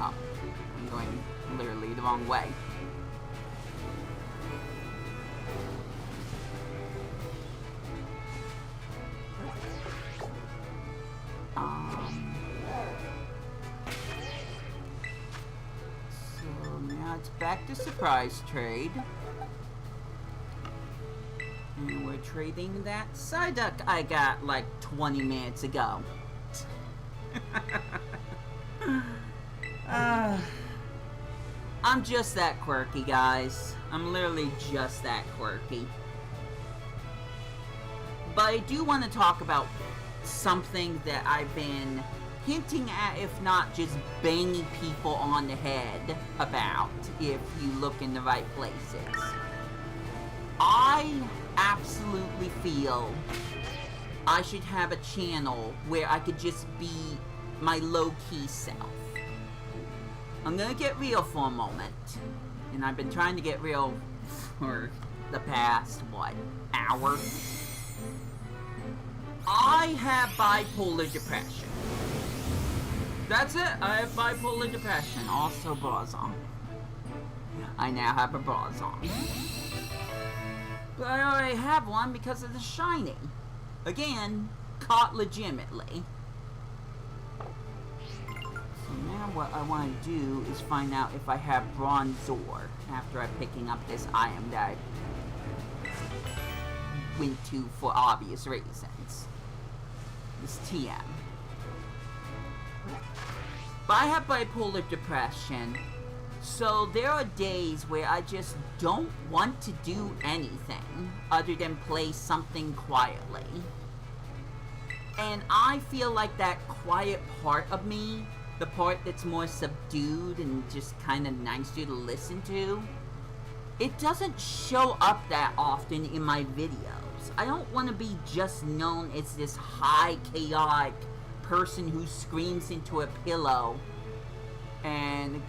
Oh, I'm going literally the wrong way. So now it's back to surprise trade. And we're trading that Psyduck I got like 20 minutes ago. I'm just that quirky, guys. I'm literally just that quirky. But I do want to talk about something that I've been hinting at, if not just banging people on the head about, if you look in the right places. I absolutely feel I should have a channel where I could just be my low-key self. I'm gonna get real for a moment. And I've been trying to get real for the past, what, hour? I have bipolar depression. That's it, I have bipolar depression. Also Brazon. I now have a Brazon. But I already have one because of the shiny. Again, caught legitimately. So now what I want to do is find out if I have Bronzor after I'm picking up this item that I went to for obvious reasons. This TM. But I have bipolar depression, so there are days where I just don't want to do anything other than play something quietly. And I feel like that quiet part of me, the part that's more subdued and just kind of nice to listen to, it doesn't show up that often in my videos. I don't want to be just known as this high, chaotic person who screams into a pillow and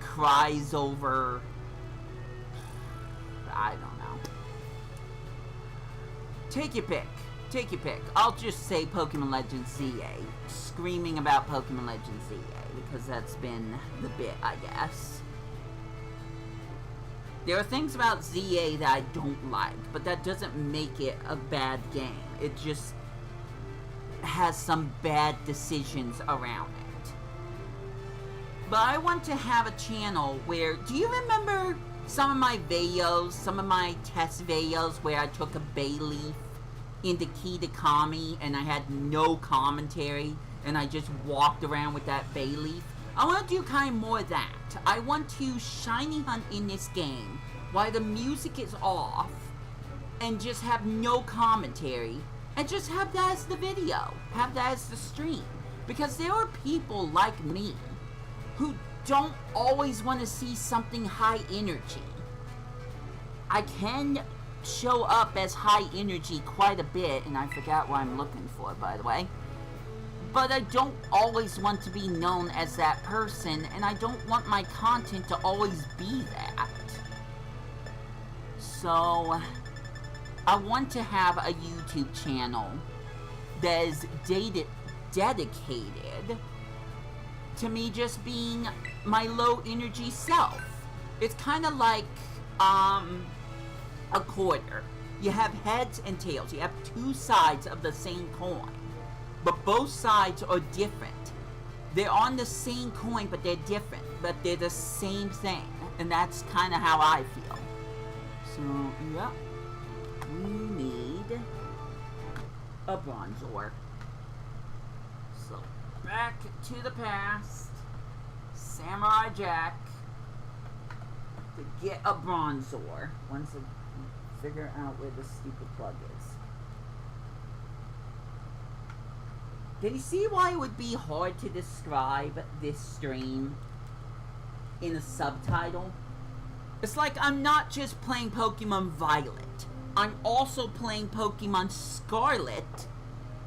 cries over, I don't know. Take your pick. Take your pick. I'll just say Pokemon Legends ZA. Screaming about Pokemon Legends ZA, because that's been the bit, I guess. There are things about ZA that I don't like, but that doesn't make it a bad game. It just has some bad decisions around it. But I want to have a channel where, do you remember some of my videos, some of my test videos where I took a bay leaf into Kitakami and I had no commentary and I just walked around with that bay leaf? I want to do kind of more of that. I want to shiny hunt in this game while the music is off and just have no commentary and just have that as the video, have that as the stream. Because there are people like me who don't always want to see something high energy. I can show up as high energy quite a bit, and I forgot what I'm looking for, by the way. But I don't always want to be known as that person, and I don't want my content to always be that. So, I want to have a YouTube channel that is dedicated to me just being my low energy self. It's kind of like a quarter. You have heads and tails. You have two sides of the same coin, but both sides are different. They're on the same coin, but they're different, but they're the same thing, and that's kind of how I feel. So, yeah, we need a bronze ore. So, back to the past, Samurai Jack, to get a bronze ore once I figure out where the stupid plug is. Can you see why it would be hard to describe this stream in a subtitle? It's like I'm not just playing Pokemon Violet. I'm also playing Pokemon Scarlet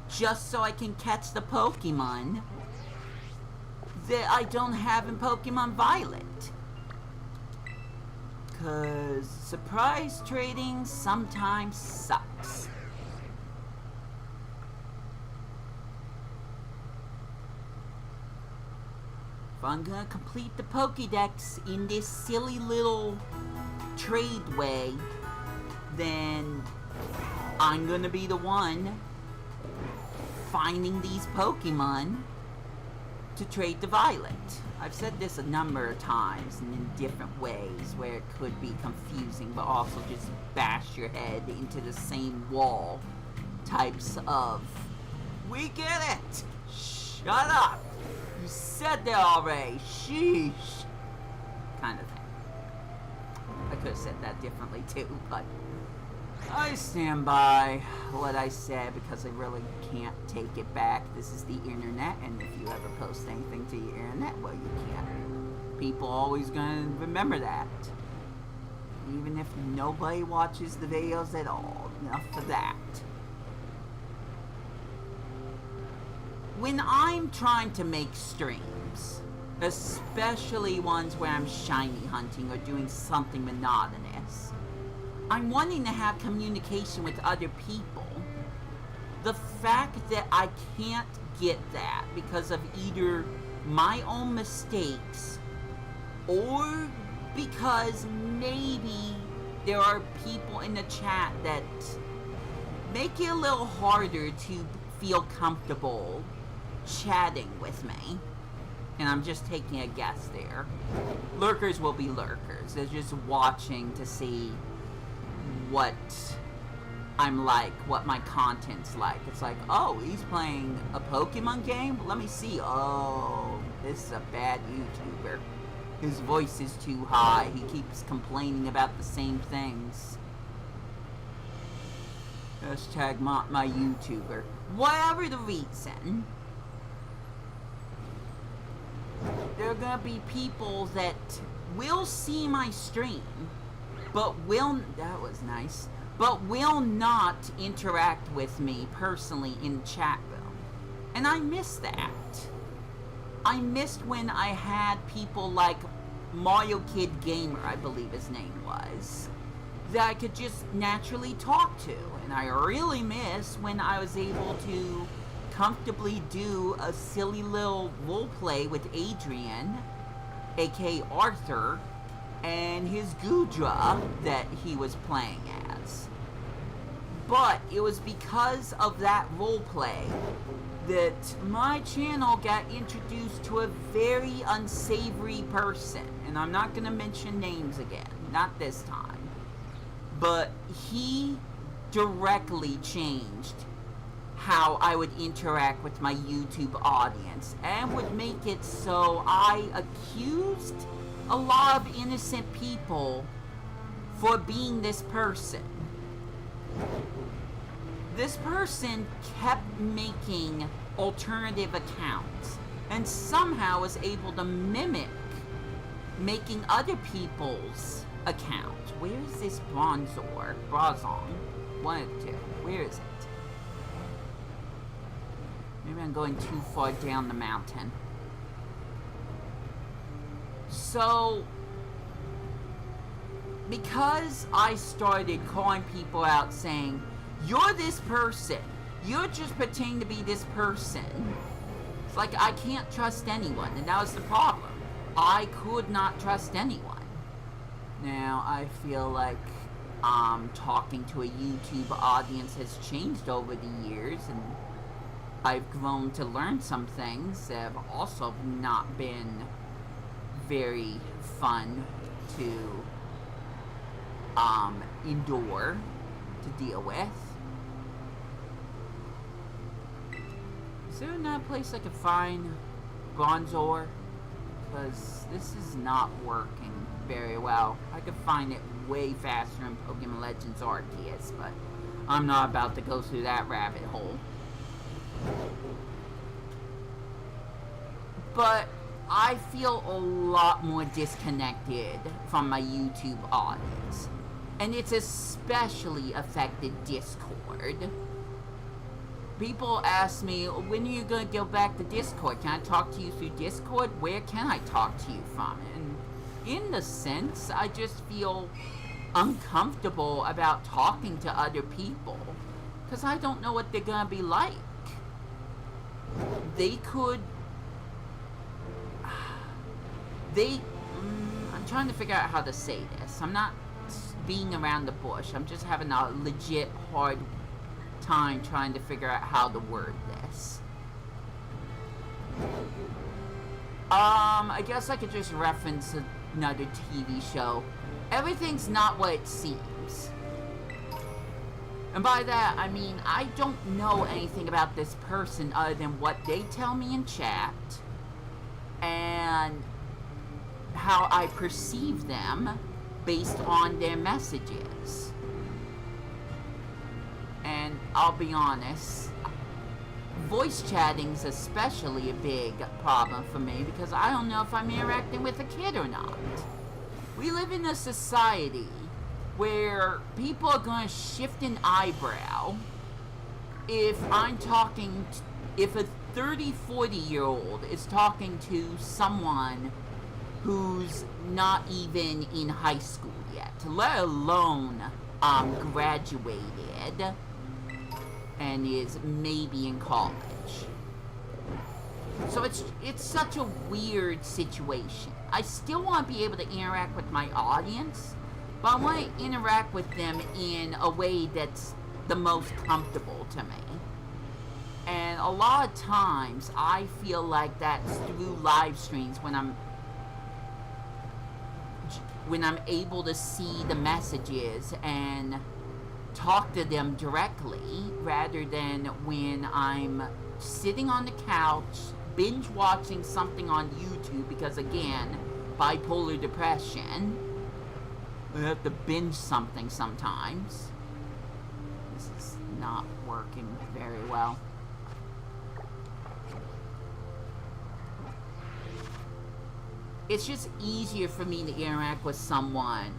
just so I can catch the Pokemon that I don't have in Pokemon Violet. Cause surprise trading sometimes sucks. If I'm gonna complete the POKeDEX in this silly little trade way, then I'm gonna be the one finding these Pokemon to trade the Violet. I've said this a number of times and in different ways where it could be confusing, but also just bash your head into the same wall types of, we get it! Shut up! You said that already, sheesh! Kind of thing. I could have said that differently too, but I stand by what I said because I really can't take it back. This is the internet, and if you ever post anything to the internet, well, you can't. People always gonna remember that. Even if nobody watches the videos at all. Enough for that. When I'm trying to make streams, especially ones where I'm shiny hunting or doing something monotonous, I'm wanting to have communication with other people. The fact that I can't get that because of either my own mistakes or because maybe there are people in the chat that make it a little harder to feel comfortable chatting with me. And I'm just taking a guess there. Lurkers will be lurkers. They're just watching to see what I'm like, what my content's like. It's like, oh, he's playing a Pokemon game? Let me see. Oh, this is a bad YouTuber. His voice is too high. He keeps complaining about the same things. Hashtag not my YouTuber. Whatever the reason, there are gonna be people that will see my stream, but that was nice, but will not interact with me personally in the chat room. And I miss that. I missed when I had people like Mario Kid Gamer, I believe his name was, that I could just naturally talk to. And I really miss when I was able to comfortably do a silly little roleplay with Adrian, aka Arthur, and his Gudra that he was playing as. But it was because of that roleplay that my channel got introduced to a very unsavory person. And I'm not going to mention names again, not this time. But he directly changed how I would interact with my YouTube audience and would make it so I accused a lot of innocent people for being this person. This person kept making alternative accounts and somehow was able to mimic making other people's account. Where is this Brazon? One of the two. Where is it? Maybe I'm going too far down the mountain. So, because I started calling people out saying, you're this person, you're just pretending to be this person, it's like I can't trust anyone, and that was the problem. I could not trust anyone. Now, I feel like talking to a YouTube audience has changed over the years, and I've grown to learn some things that have also not been very fun to endure, to deal with. Is there another place I could find bronze ore? Because this is not working very well. I could find it way faster in Pokemon Legends Arceus, but I'm not about to go through that rabbit hole. But I feel a lot more disconnected from my YouTube audience. And it's especially affected Discord. People ask me, when are you going to go back to Discord? Can I talk to you through Discord? Where can I talk to you from? And in the sense, I just feel uncomfortable about talking to other people. Because I don't know what they're going to be like. They could... I'm trying to figure out how to say this. I'm not being around the bush. I'm just having a legit hard time trying to figure out how to word this. I guess I could just reference another TV show. Everything's not what it seems. And by that, I mean, I don't know anything about this person other than what they tell me in chat. And how I perceive them based on their messages. And I'll be honest, voice chatting's especially a big problem for me because I don't know if I'm interacting with a kid or not. We live in a society where people are going to shift an eyebrow if I'm talking, if a 30, 40-year-old is talking to someone who's not even in high school yet, let alone graduated and is maybe in college. So it's such a weird situation. I still want to be able to interact with my audience, but I want to interact with them in a way that's the most comfortable to me. And a lot of times, I feel like that's through live streams when I'm able to see the messages and talk to them directly, rather than when I'm sitting on the couch, binge watching something on YouTube, because again, bipolar depression, I have to binge something sometimes. This is not working very well. It's just easier for me to interact with someone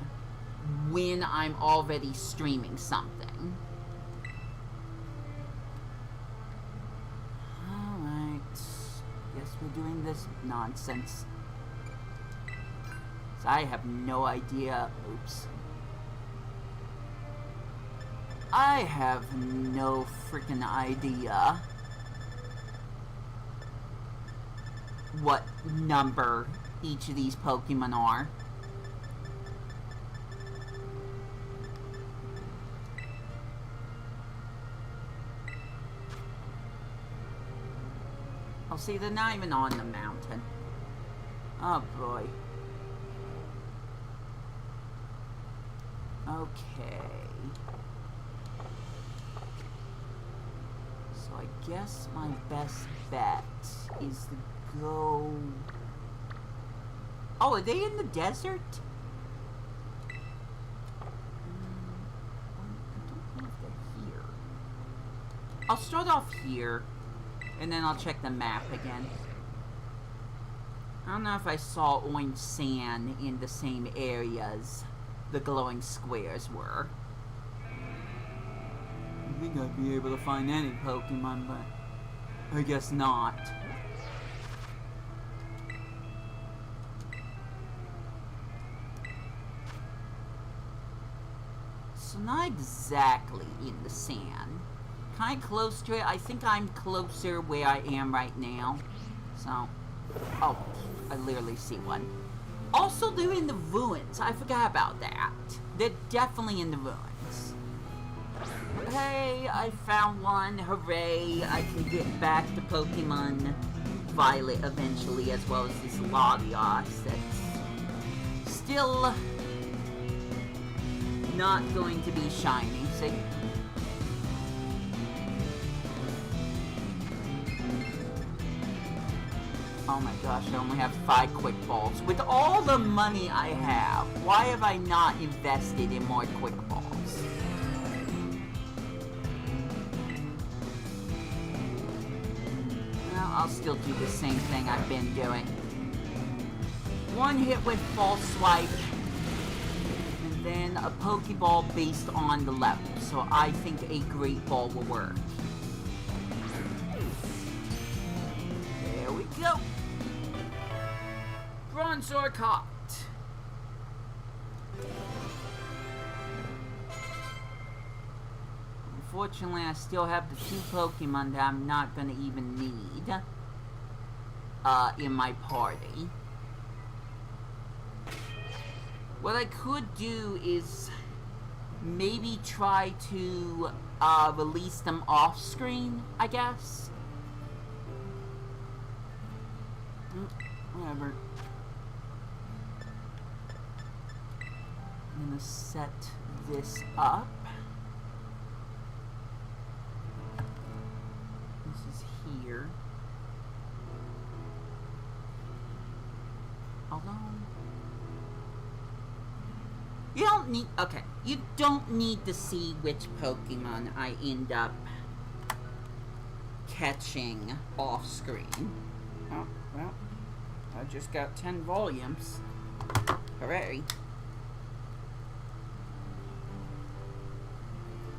when I'm already streaming something. Alright. Guess we're doing this nonsense. So I have no idea. Oops. I have no freaking idea what number each of these Pokemon are. Oh, see, they're not even on the mountain. Oh, boy. Okay. So I guess my best bet is to go... Oh, are they in the desert? I don't know if they're here. I'll start off here, and then I'll check the map again. I don't know if I saw orange sand in the same areas the glowing squares were. I think I'd be able to find any Pokemon, but I guess not. So not exactly in the sand. Kind of close to it. I think I'm closer where I am right now. So, oh, I literally see one. Also, they're in the ruins. I forgot about that. They're definitely in the ruins. Hey, I found one. Hooray. I can get back to Pokemon Violet eventually, as well as this Latios that's still not going to be shiny. See? Oh my gosh, I only have 5 quick balls. With all the money I have, why have I not invested in more quick balls? Well, I'll still do the same thing I've been doing. One hit with false swipe, and then a Pokeball based on the level. So I think a Great Ball will work. There we go. Bronzor caught. Unfortunately, I still have the 2 Pokemon that I'm not going to even need in my party. What I could do is maybe try to release them off screen, I guess. Whatever. I'm gonna set this up. This is here. Although you don't need, okay, you don't need to see which Pokemon I end up catching off screen. Oh, well, I just got 10 volumes. Hooray.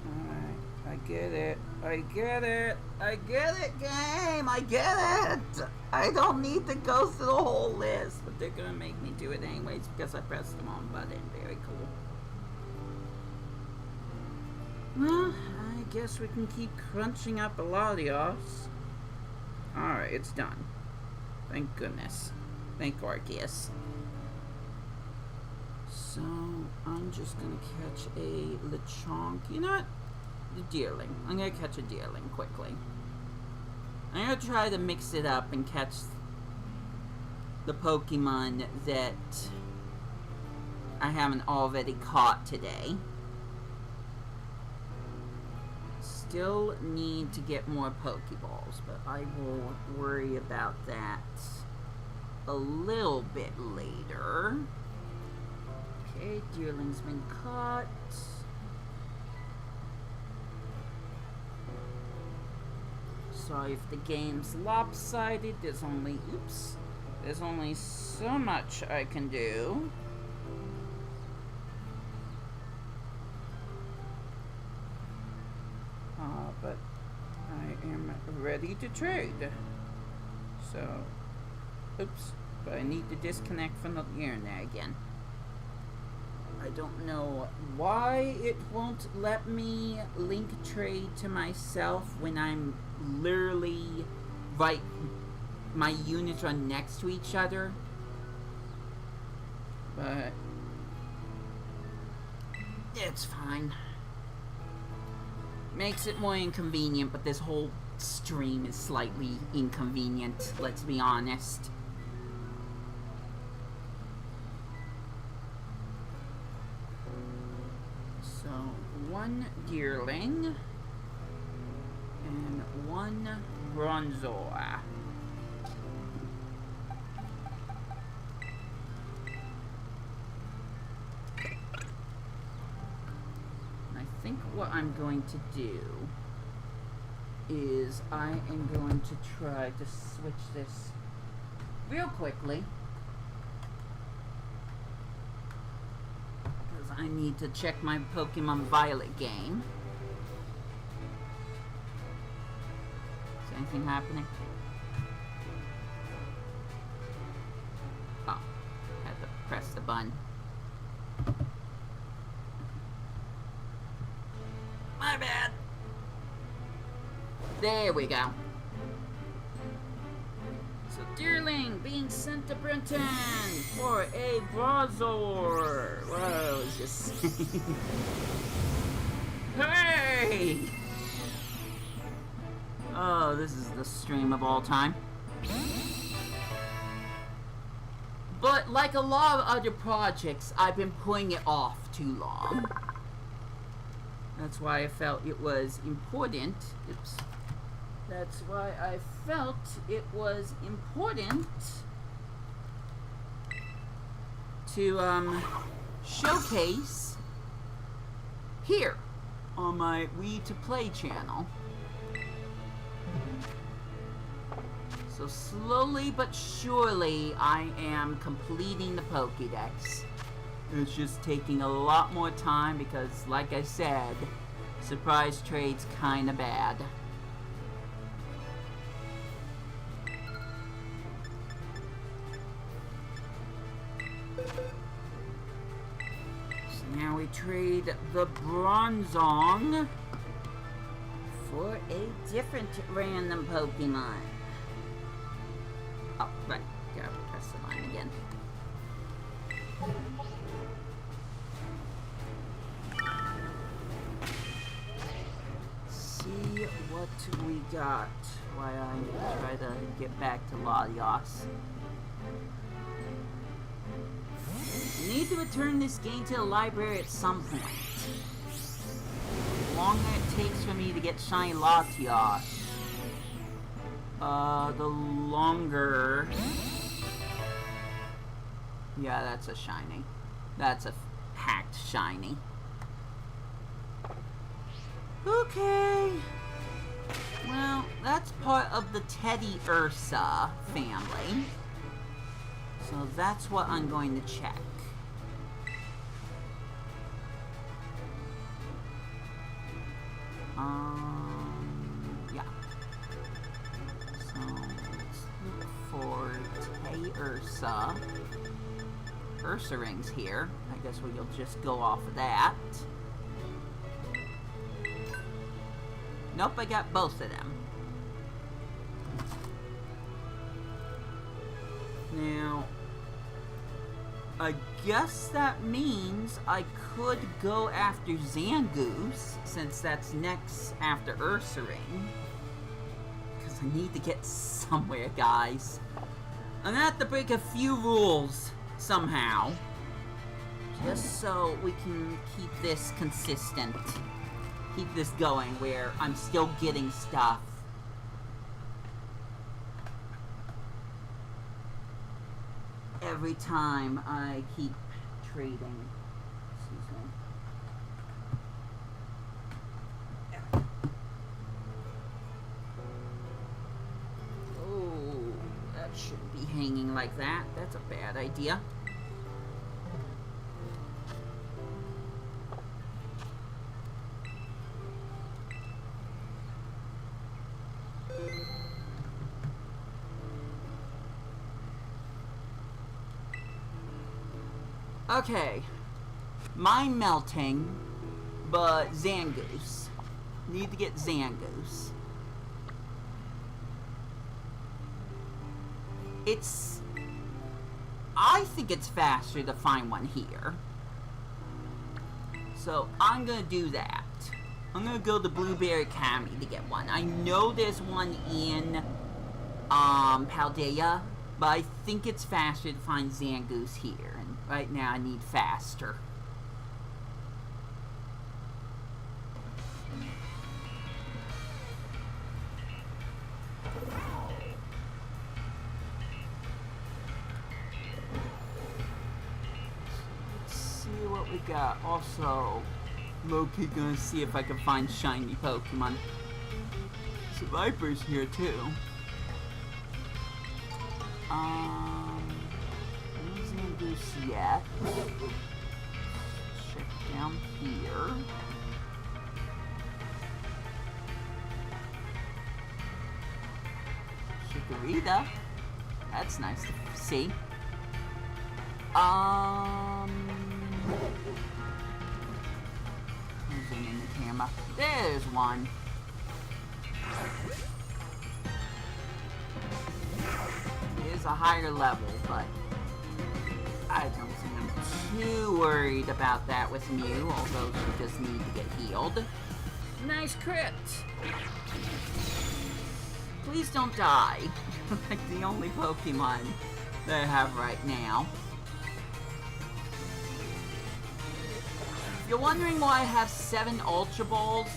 Alright, I get it. I get it. I get it, game. I get it. I don't need to go through the whole list, but they're gonna make me do it anyways because I pressed the wrong button. Very cool. Well, I guess we can keep crunching up a Latios. Alright, it's done. Thank goodness. Thank Arceus. So, I'm just gonna catch a Lechonk. You know what? The Deerling. I'm gonna catch a Deerling quickly. I'm gonna try to mix it up and catch the Pokemon that I haven't already caught today. Still need to get more Pokeballs, but I will worry about that a little bit later. Okay, Deerling's been caught. Sorry if the game's lopsided. There's only, oops, there's only so much I can do. But I am ready to trade. So, oops, but I need to disconnect from the internet again. I don't know why it won't let me link trade to myself when I'm literally right, my units are next to each other. But it's fine. Makes it more inconvenient, but this whole stream is slightly inconvenient, let's be honest. So, 1 Deerling and 1 Bronzor. I think what I'm going to do is I am going to try to switch this real quickly, because I need to check my Pokemon Violet game. Is anything happening? Oh, had to press the button. My bad. There we go. So, Deerling being sent to Brenton for a Brazor. Whoa, it's just... Hey! Oh, this is the stream of all time. But like a lot of other projects, I've been putting it off too long. That's why I felt it was important. Oops. That's why I felt it was important to showcase here on my Wii2PLAY channel. So slowly but surely I am completing the POKeDEX. It's just taking a lot more time because, like I said, surprise trade's kinda bad. So now we trade the Bronzong for a different random Pokemon. Oh, right. Gotta press the line again. See what we got while I try to get back to Latios. I need to return this game to the library at some point. The longer it takes for me to get shiny Latios, the longer... Yeah, that's a shiny. That's a hacked shiny. Okay. Well, that's part of the Teddy Ursa family. So that's what I'm going to check. Yeah. So let's look for Teddy Ursa. Ursa rings here. I guess we'll just go off of that. Nope, I got both of them. Now, I guess that means I could go after Zangoose, since that's next after Ursaring. Because I need to get somewhere, guys. I'm gonna have to break a few rules somehow. Just so we can keep this consistent. Keep this going where I'm still getting stuff. Every time I keep trading. Excuse me. Oh, that shouldn't be hanging like that. That's a bad idea. Okay, mind melting, but Zangoose. Need to get Zangoose. I think it's faster to find one here. So I'm gonna do that. I'm gonna go to Blueberry Academy to get one. I know there's one in Paldea, but I think it's faster to find Zangoose here. Right now, I need faster. Let's see what we got. Also, low-key gonna see if I can find shiny Pokemon. Viper's here too. Yet. Check down here. Chikorita. That's nice to see. Zoom in the camera. There's one. It is a higher level, but I don't think I'm too worried about that with Mew, although she does need to get healed. Nice crit! Please don't die. Like the only Pokemon that I have right now. If you're wondering why I have 7 Ultra Balls,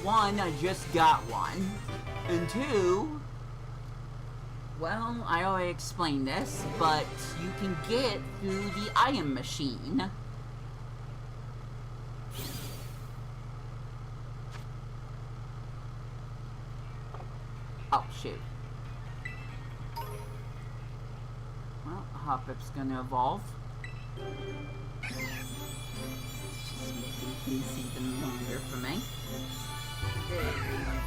1, I just got one. And 2, well, I already explained this, but you can get through the item machine. Oh, shoot. Well, Hoppip's gonna evolve. Just making things even longer for me.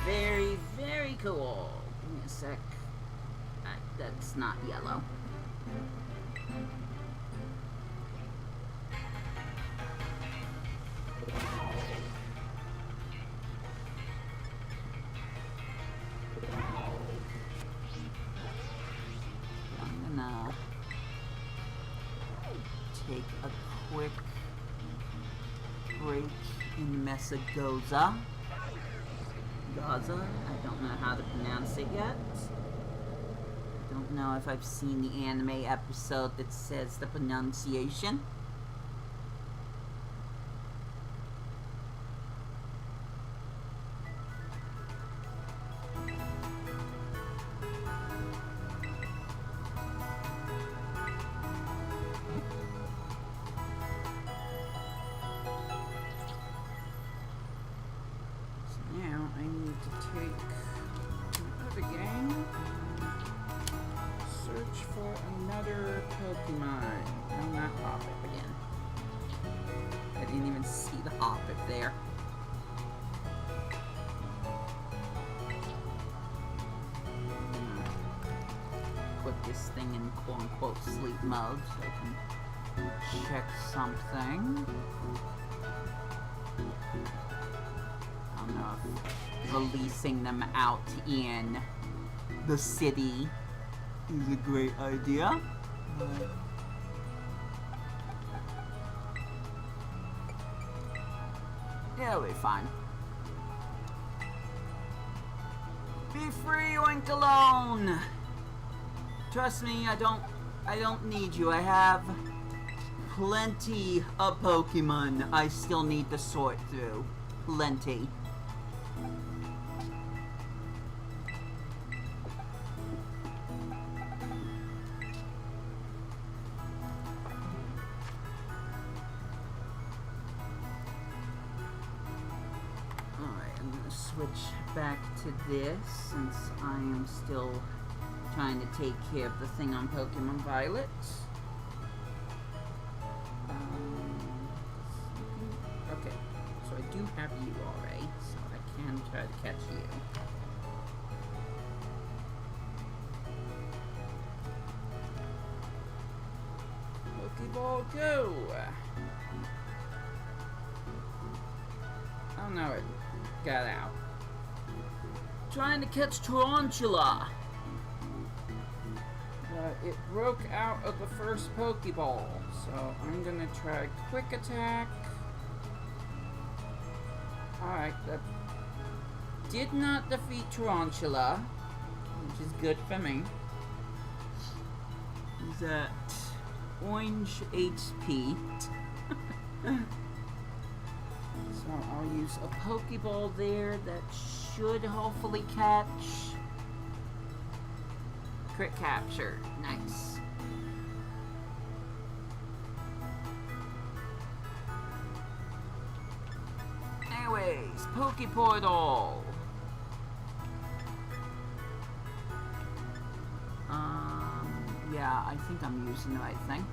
Very, very cool. Give me a sec. That's not yellow. I'm gonna take a quick break in Messagoza. Gaza, I don't know how to pronounce it yet. Don't know if I've seen the anime episode that says the pronunciation. So now I need to take another game. Search for another Pokemon. No, not Hoppip again. I didn't even see the Hoppip there. Put this thing in quote-unquote sleep mode so I can check something. I don't know if releasing them out in the city is a great idea. Yeah, it'll be fine. Be free, Oink alone! Trust me, I don't need you. I have plenty of Pokemon I still need to sort through. Plenty. Switch back to this since I am still trying to take care of the thing on Pokemon Violet. Okay, so I do have you already, so I can try to catch you. Pokeball, go! Oh no, it got out. Trying to catch Tarantula. It broke out of the first Pokeball, so I'm gonna try Quick Attack. Alright, that did not defeat Tarantula, which is good for me. He's at orange HP. So I'll use a Pokeball there that should hopefully catch. Crit capture. Nice. Anyways, Pokeportal. Yeah, I think I'm using the right thing.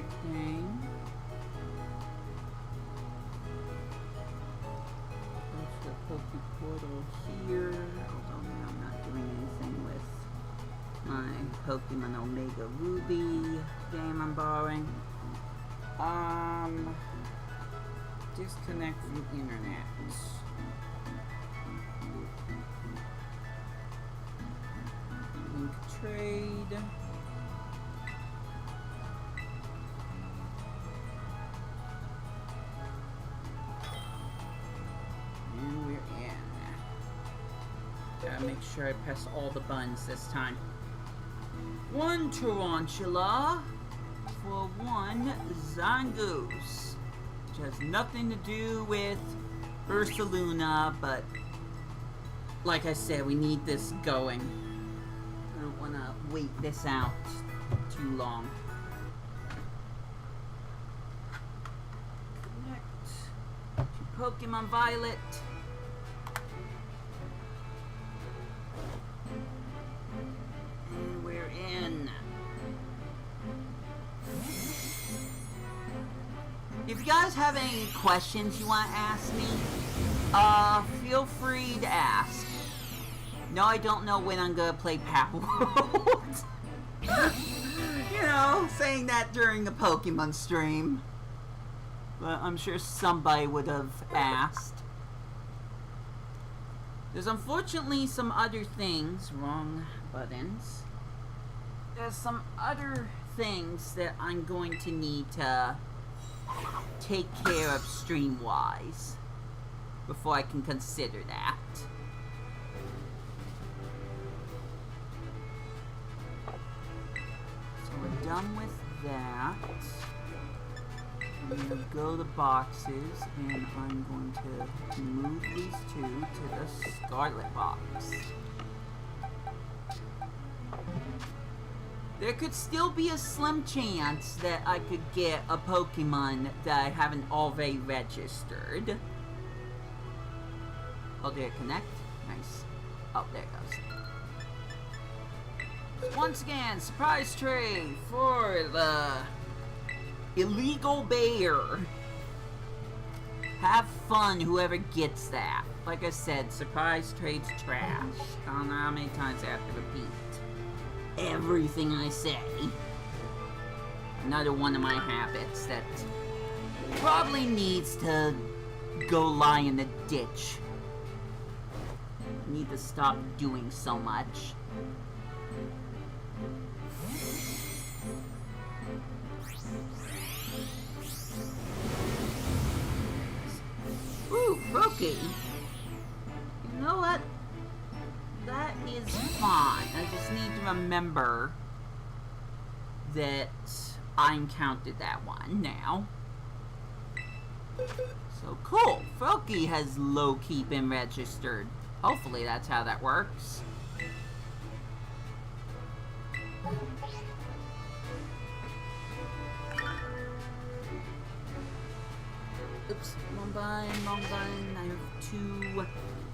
Okay. There's the Poke Portal here. Although now I'm not doing anything with my Pokemon Omega Ruby game I'm borrowing. Disconnect from internet. Link trade. And we're in. Gotta make sure I press all the buttons this time. One Tarantula for one Zangoose, which has nothing to do with Ursaluna, but like I said, we need this going. I don't want to wait this out too long. Connect to Pokemon Violet. And we're in. If you guys have any questions you want to ask me, feel free to ask. No, I don't know when I'm gonna play Power World. You know, saying that during the Pokemon stream. But I'm sure somebody would have asked. There's unfortunately some other things, wrong buttons. There's some other things that I'm going to need to take care of stream-wise before I can consider that. So we're done with that. I'm going to go to boxes, and I'm going to move these two to the Scarlet box. There could still be a slim chance that I could get a Pokemon that I haven't already registered. Oh, did it connect? Nice. Oh, there it goes. Once again, surprise trade for the illegal bear. Have fun, whoever gets that. Like I said, surprise trade's trash. I don't know how many times I have to repeat everything I say. Another one of my habits that probably needs to go lie in the ditch. I need to stop doing so much. Ooh, Brokey. You know what? That is fine. I just need to remember that I encountered that one now. So cool. Brokey has low-key been registered. Hopefully that's how that works. Oops, wrong button. I have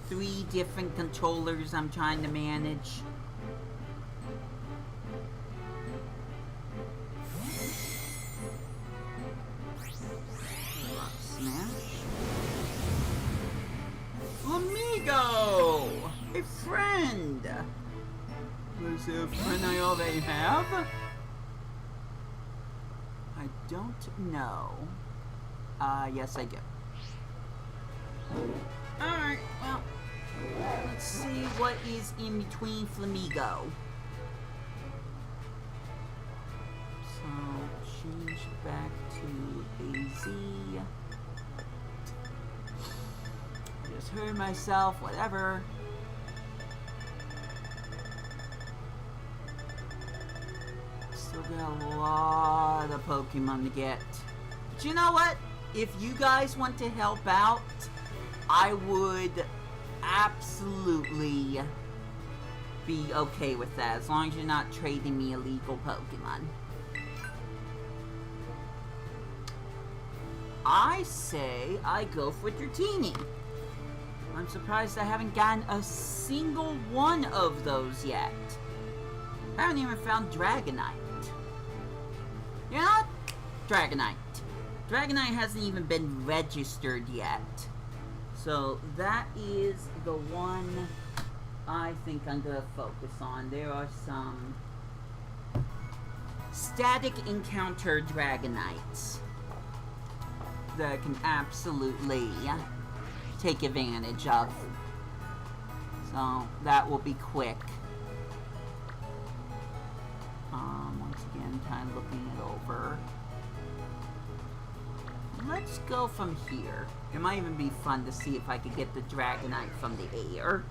3 different controllers I'm trying to manage. Smash. Amigo! A friend! Was it a friend I already have? I don't know. Yes I do. Alright, well, let's see what is in between Flamigo. So, change back to AZ. Just heard myself, whatever. Still got a lot of Pokemon to get. But you know what? If you guys want to help out, I would absolutely be okay with that, as long as you're not trading me illegal Pokemon. I say I go for Dratini. I'm surprised I haven't gotten a single one of those yet. I haven't even found Dragonite. You know what? Dragonite. Dragonite hasn't even been registered yet. So that is the one I think I'm going to focus on. There are some static encounter Dragonites that I can absolutely take advantage of. So that will be quick. Once again, kind of looking it over. Let's go from here. It might even be fun to see if I could get the Dragonite from the air.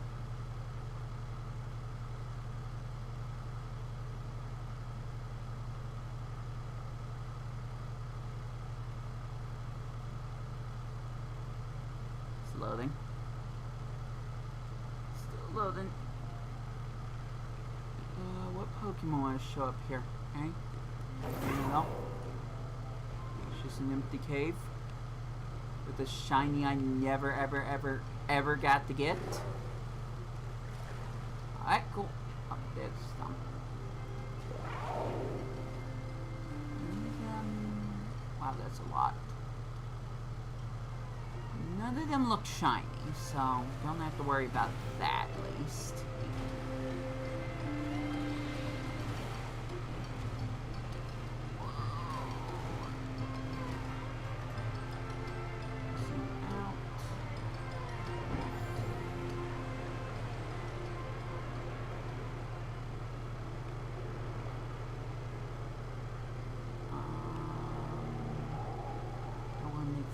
It's loading. Still loading. What Pokemon want to show up here? Okay. There we go. It's just an empty cave with a shiny I never, ever got to get. Alright, cool. Oh, there's some. Wow, that's a lot. None of them look shiny, so don't have to worry about that at least.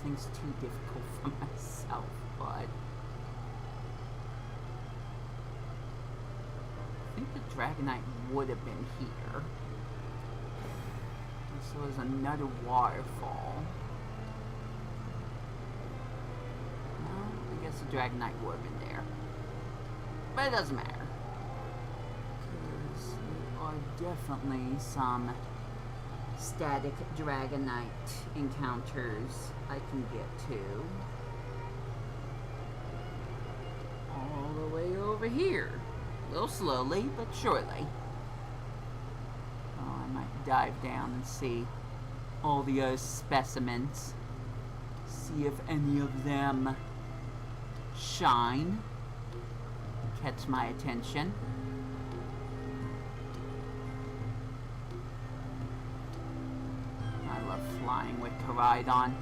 Things too difficult for myself, but I think the Dragonite would have been here. This was another waterfall. No, I guess the Dragonite would have been there, but it doesn't matter because there are definitely some static Dragonite encounters I can get to. All the way over here. A little slowly, but surely. Oh, I might dive down and see all the other specimens. See if any of them shine. Catch my attention. Flying with Koraidon,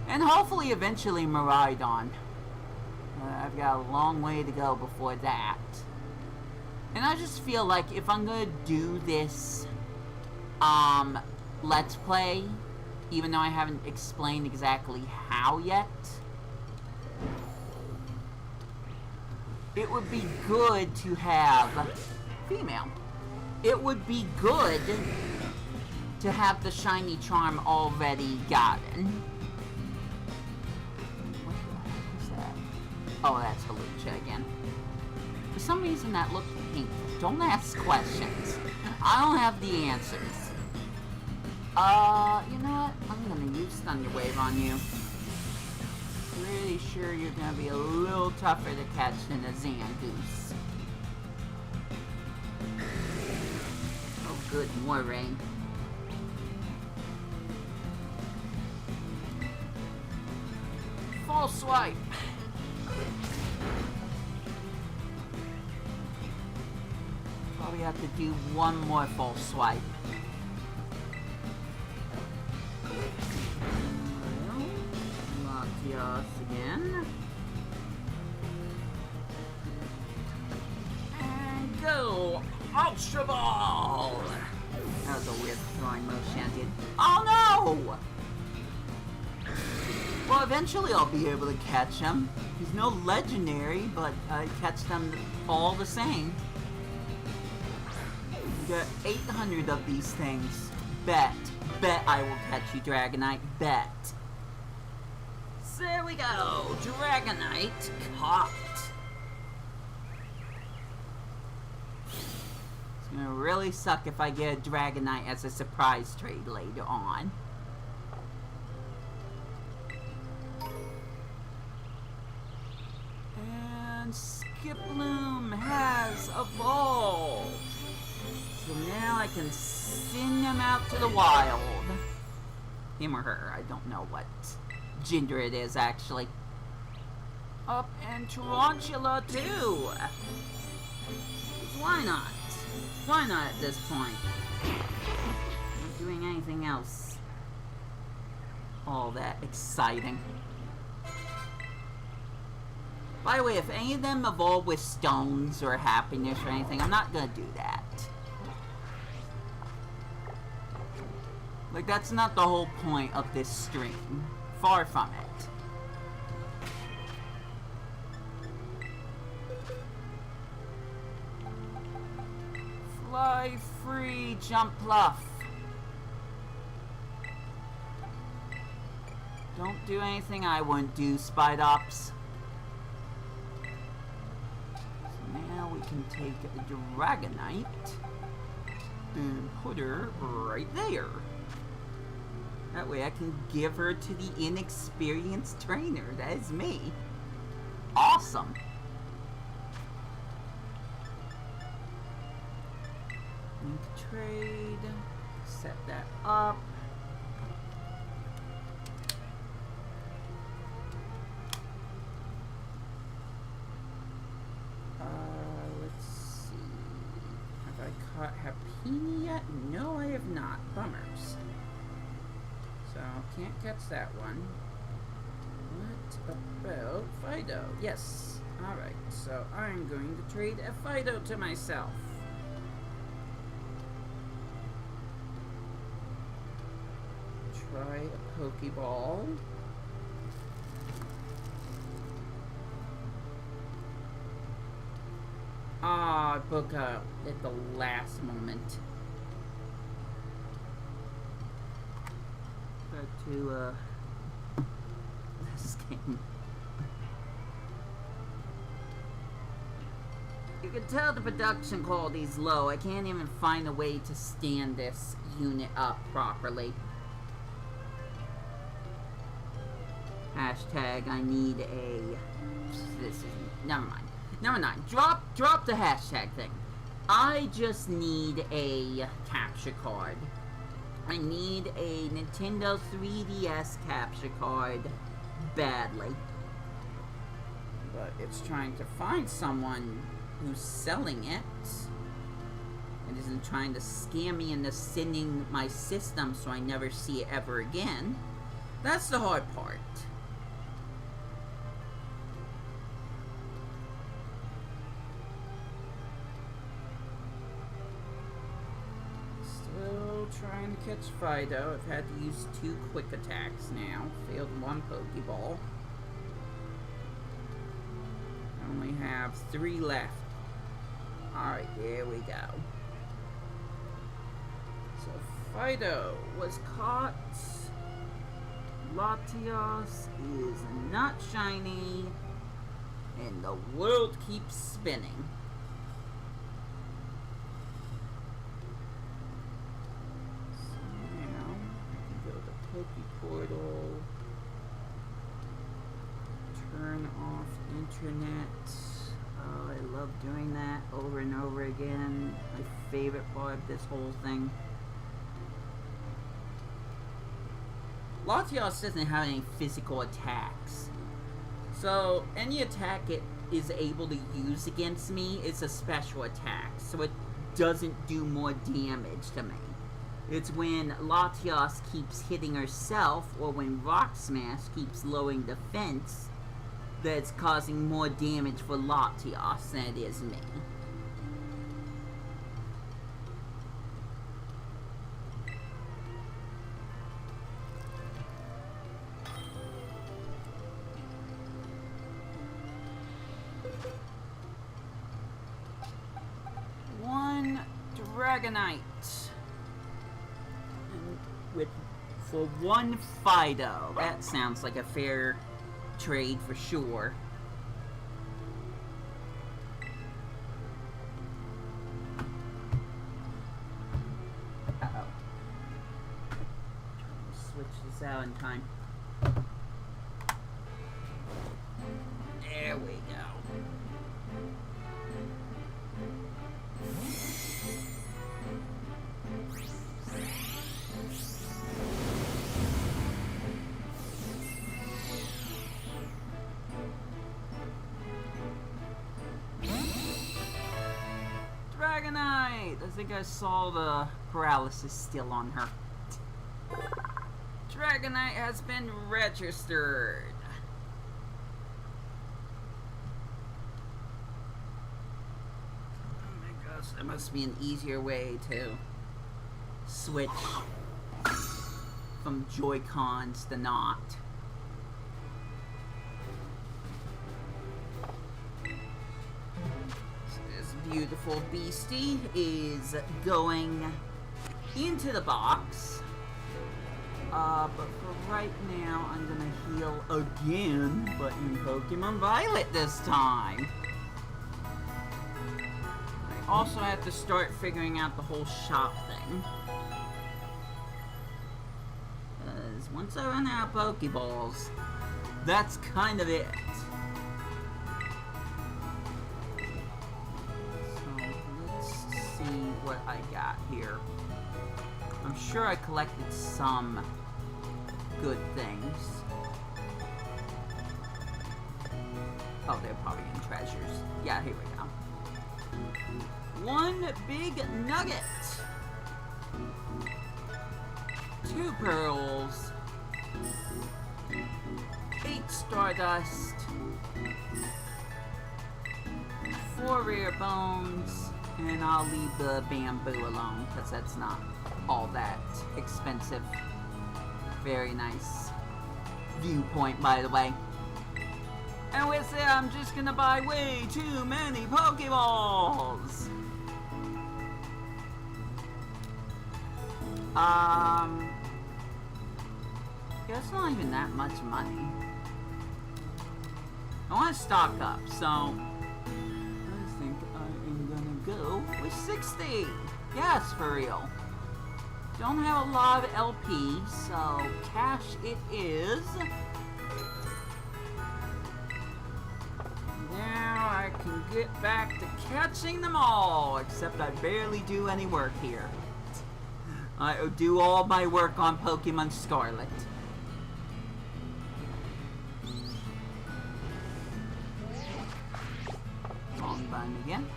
and hopefully eventually Miraidon. I've got a long way to go before that, and I just feel like if I'm gonna do this Let's Play, even though I haven't explained exactly how yet, it would be good to have female. It would be good to have the shiny charm already gotten. What the heck is that? Oh, that's Halucha again. For some reason that looked pink. Don't ask questions. I don't have the answers. You know what? I'm gonna use Thunder Wave on you. Pretty sure you're gonna be a little tougher to catch than a Zangoose. Oh, good, more rain. Full swipe. Probably have to do one more full swipe. Latios again. And go! Ultra Ball! That was a weird throwing motion I did. Oh no! Well, eventually I'll be able to catch him. He's no legendary, but I catch them all the same. You got 800 of these things. Bet I will catch you, Dragonite. Bet. So there we go. Dragonite caught. It's gonna really suck if I get a Dragonite as a surprise trade later on. And Skiploom has evolved. So now I can send him out to the wild. Him or her. I don't know what gender it is, actually. Up, and Tarantula, too! Why not? Why not at this point? Not doing anything else all that exciting. By the way, if any of them evolve with stones or happiness or anything, I'm not gonna do that. Like, that's not the whole point of this stream. Far from it. Fly free, jump pluff. Don't do anything I wouldn't do, Spidops. So now we can take a Dragonite and put her right there. That way I can give her to the inexperienced trainer. That is me. Awesome. Link trade. Set that up. Let's see. Have I caught Happini yet? No, I have not. Bummers. So, can't catch that one. What about Fido? Yes. Alright, so I'm going to trade a Fido to myself. Try a Pokeball. Ah, I broke up at the last moment. To this game. You can tell the production quality is low. I can't even find a way to stand this unit up properly. Hashtag I need a... This is... Never mind. Never mind. Drop the hashtag thing. I just need a capture card. I need a Nintendo 3DS capture card badly. But it's trying to find someone who's selling it. It isn't trying to scam me into sending my system so I never see it ever again. That's the hard part. Trying to catch Fido. I've had to use 2 quick attacks now. Failed 1 Pokeball. I only have 3 left. Alright, here we go. So Fido was caught. Latios is not shiny. And the world keeps spinning. Portal. Turn off internet. Oh, I love doing that over and over again. My favorite part of this whole thing. Latios doesn't have any physical attacks. So, any attack it is able to use against me is a special attack. So it doesn't do more damage to me. It's when Latios keeps hitting herself, or when Rock Smash keeps lowering defense, that's causing more damage for Latios than it is me. One Dragonite. For 1 Fido. That sounds like a fair trade for sure. Uh-oh. Switch this out in time. There we go. Dragonite! I think I saw the paralysis still on her. Dragonite has been registered. Oh my gosh, there must be an easier way to switch from Joy-Cons to not. Beautiful beastie is going into the box. But for right now, I'm gonna heal again, but in Pokemon Violet this time. I also have to start figuring out the whole shop thing. Because once I run out of Pokeballs, that's kind of it. What I got here. I'm sure I collected some good things. Oh, they're probably in treasures. Yeah, here we go. One big nugget. 2 pearls. 8 stardust. 4 rare bones. And I'll leave the bamboo alone, because that's not all that expensive. Very nice viewpoint, by the way. And with that, I'm just gonna buy way too many Pokeballs! It's not even that much money. I want to stock up, so go with 60. Yes, for real. Don't have a lot of LP, so cash it is. Now I can get back to catching them all, except I barely do any work here. I do all my work on Pokemon Scarlet. Wrong button again.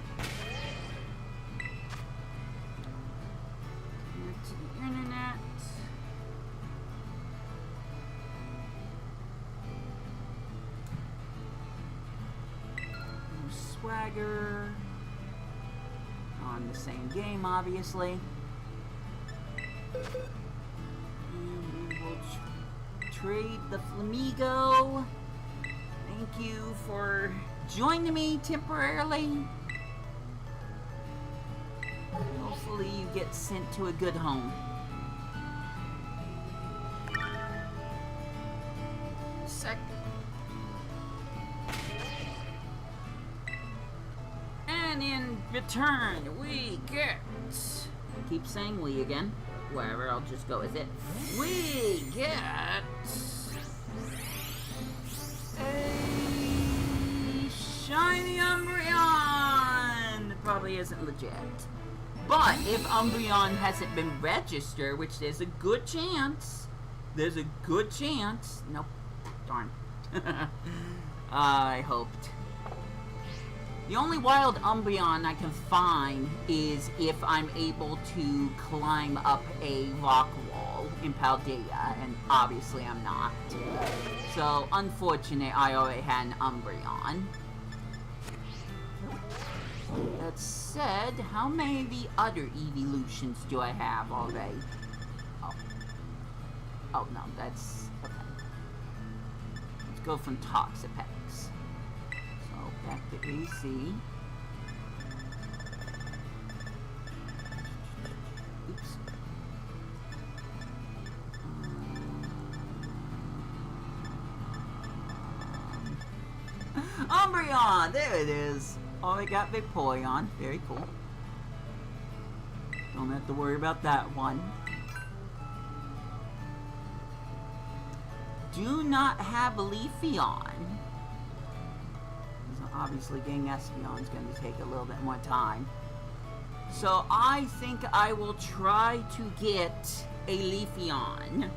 Internet. Swagger. On the same game, obviously. And we will trade the Flamigo. Thank you for joining me temporarily. Hopefully you get sent to a good home. And in return, we get... I keep saying we again. Whatever, I'll just go with it. We get... a... shiny Umbreon! It probably isn't legit. But if Umbreon hasn't been registered, which there's a good chance... Nope. Darn. I hoped. The only wild Umbreon I can find is if I'm able to climb up a rock wall in Paldea, and obviously I'm not. So, unfortunate, I already had an Umbreon. That said, how many of the other evolutions do I have already? Oh no, that's... okay. Let's go from Toxapex. Back to AC. Oops. Umbreon! There it is! Oh, I got Vaporeon. Very cool. Don't have to worry about that one. Do not have a Leafeon. Obviously, getting Espeon is going to take a little bit more time. So, I think I will try to get a Leafeon.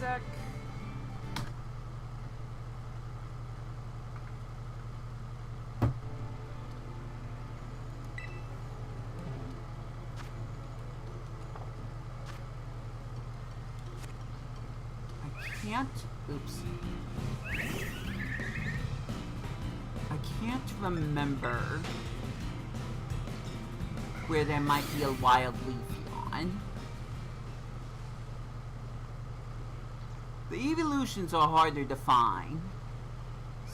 sec. Oops. I can't remember where there might be a wild Leafeon. The evolutions are harder to find,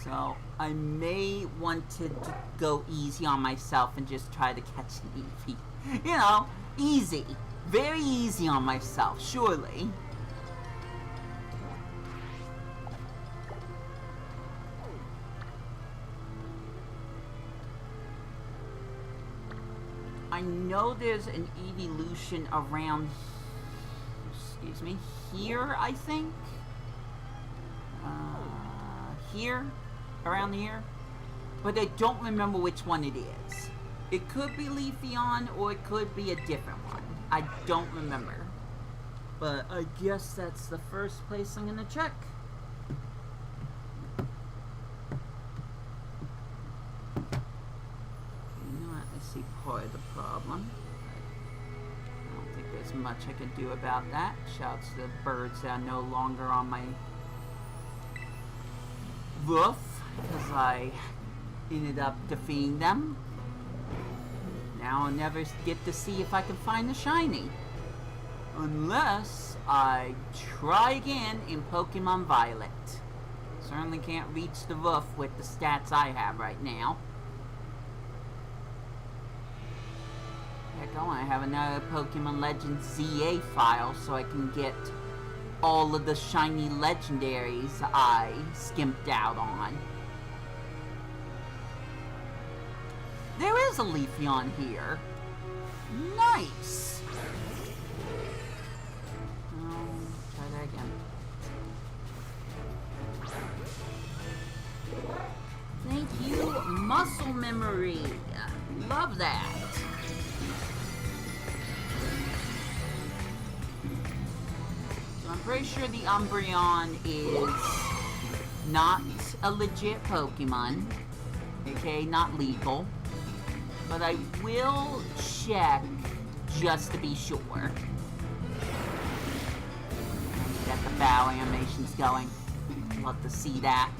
so I may want to go easy on myself and just try to catch an Eevee. You know, easy. Very easy on myself, surely. I know there's an evolution around, excuse me, here, I think? Here? Around here? But I don't remember which one it is. It could be Leafeon, or it could be a different one. I don't remember. But I guess that's the first place I'm gonna check. See part of the problem. I don't think there's much I can do about that. Shouts to the birds that are no longer on my roof because I ended up defeating them. Now I'll never get to see if I can find a shiny. Unless I try again in Pokemon Violet. Certainly can't reach the roof with the stats I have right now. I have another Pokemon Legends ZA file so I can get all of the shiny legendaries I skimped out on. There is a Leafeon here. Nice! Try that again. Thank you, Muscle Memory. Love that. I'm pretty sure the Umbreon is not a legit Pokemon, okay, not legal, but I will check just to be sure. Got the bow animations going. Love to see that.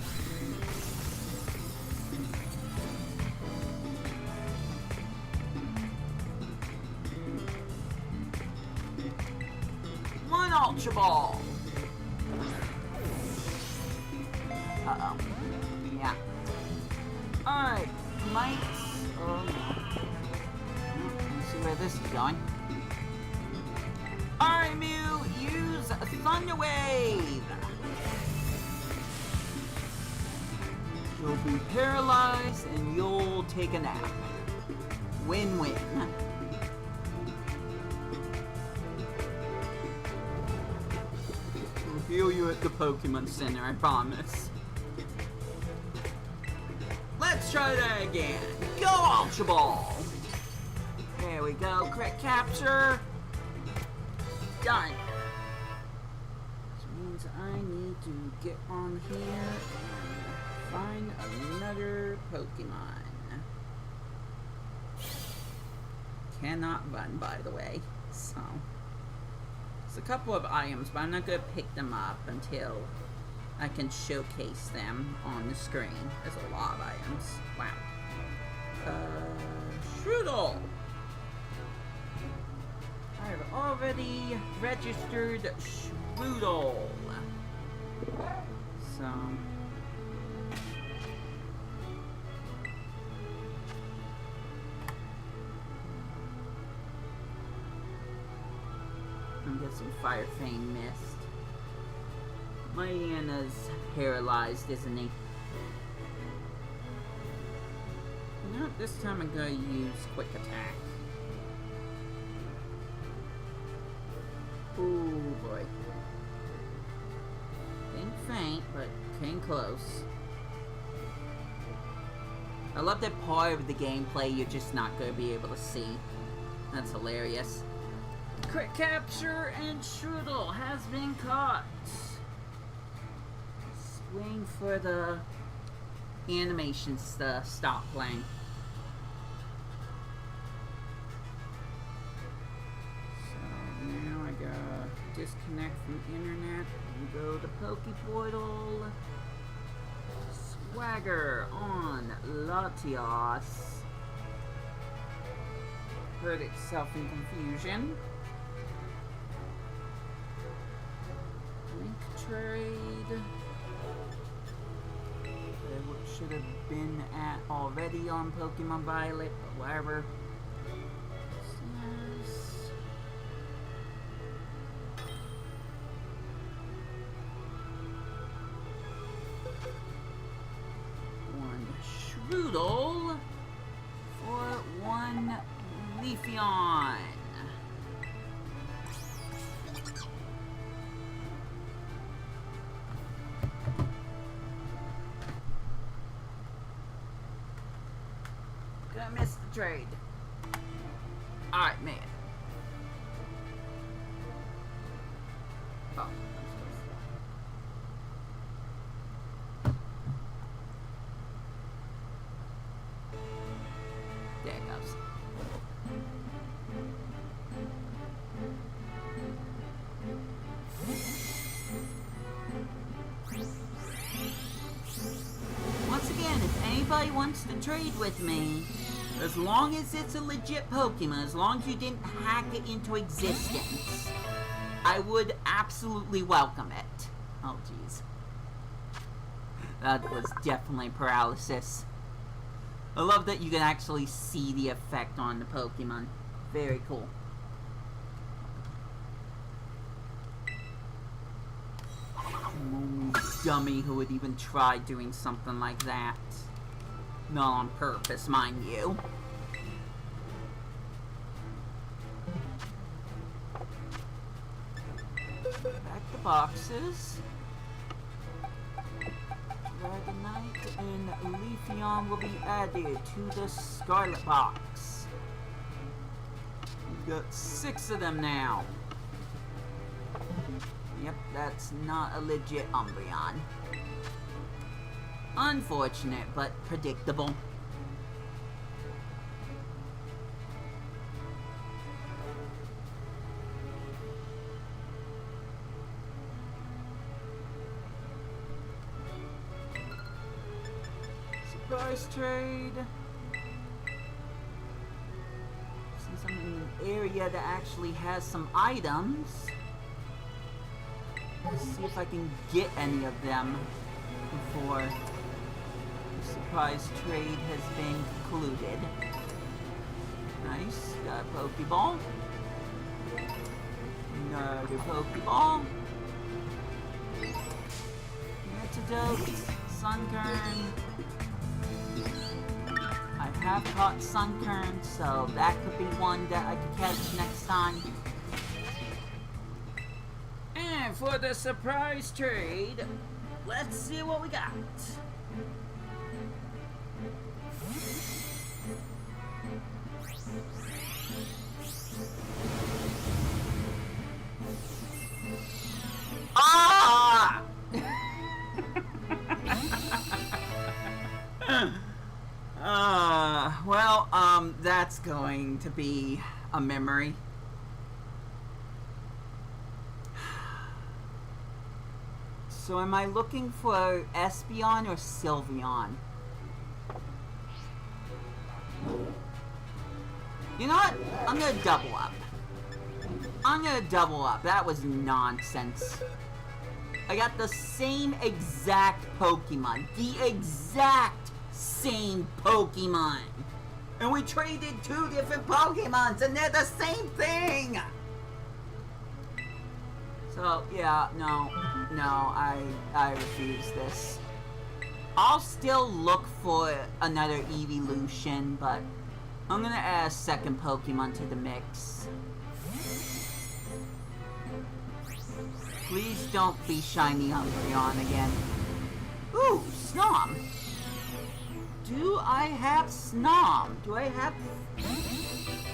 Ultra Ball! Uh-oh. Yeah. Alright. Might... Oh, no. Let's see where this is going. Alright, Mew! Use Thunder Wave! You'll be paralyzed and you'll take a nap. Win-win. Heal you at the Pokemon Center, I promise. Let's try that again. Go Ultra Ball! There we go. Crit capture. Done. Which means I need to get on here and find another Pokemon. Cannot run, by the way. So... There's a couple of items, but I'm not going to pick them up until I can showcase them on the screen. There's a lot of items. Wow. Strudel! I've already registered Strudel. So... I'm guessing Fire Fang missed. Mariana's paralyzed, isn't he? You know, this time I'm gonna use Quick Attack. Ooh boy. Didn't faint, but came close. I love that part of the gameplay you're just not gonna be able to see. That's hilarious. Crit capture and Strudel has been caught. waiting for the animations to stop playing. So now I gotta disconnect from internet and go to PokePortal. Swagger on Latios. Hurt itself in confusion. Link trade. What should have been at already on Pokemon Violet, but whatever. Says one Shroodle for one Leafeon. Gonna miss the trade. Alright, man. Oh, I'm supposed to. There it goes. Once again, if anybody wants to trade with me, as long as it's a legit Pokemon, as long as you didn't hack it into existence, I would absolutely welcome it. Oh, jeez. That was definitely paralysis. I love that you can actually see the effect on the Pokemon. Very cool. I'm only dummy who would even try doing something like that. Not on purpose, mind you. Back to boxes. Dragonite and Leafeon will be added to the Scarlet box. We've got 6 of them now. Yep, that's not a legit Umbreon. Unfortunate, but predictable. Surprise trade. Since I'm in an area that actually has some items, let's see if I can get any of them before the surprise trade has been concluded. Nice, got a Pokeball. Another Pokeball. Antidote, Sunkern. I have caught Sunkern, so that could be one that I could catch next time. And for the surprise trade, let's see what we got. Ah! That's going to be a memory. So am I looking for Espeon or Sylveon? You know what? I'm gonna double up. That was nonsense. I got the same exact Pokemon. The exact same Pokemon. And we traded 2 different Pokemons and they're the same thing! So, yeah, no, I refuse this. I'll still look for another evolution, but I'm gonna add a second Pokemon to the mix. Please don't be shiny Umbreon again. Ooh, Snom! Do I have Snom? Do I have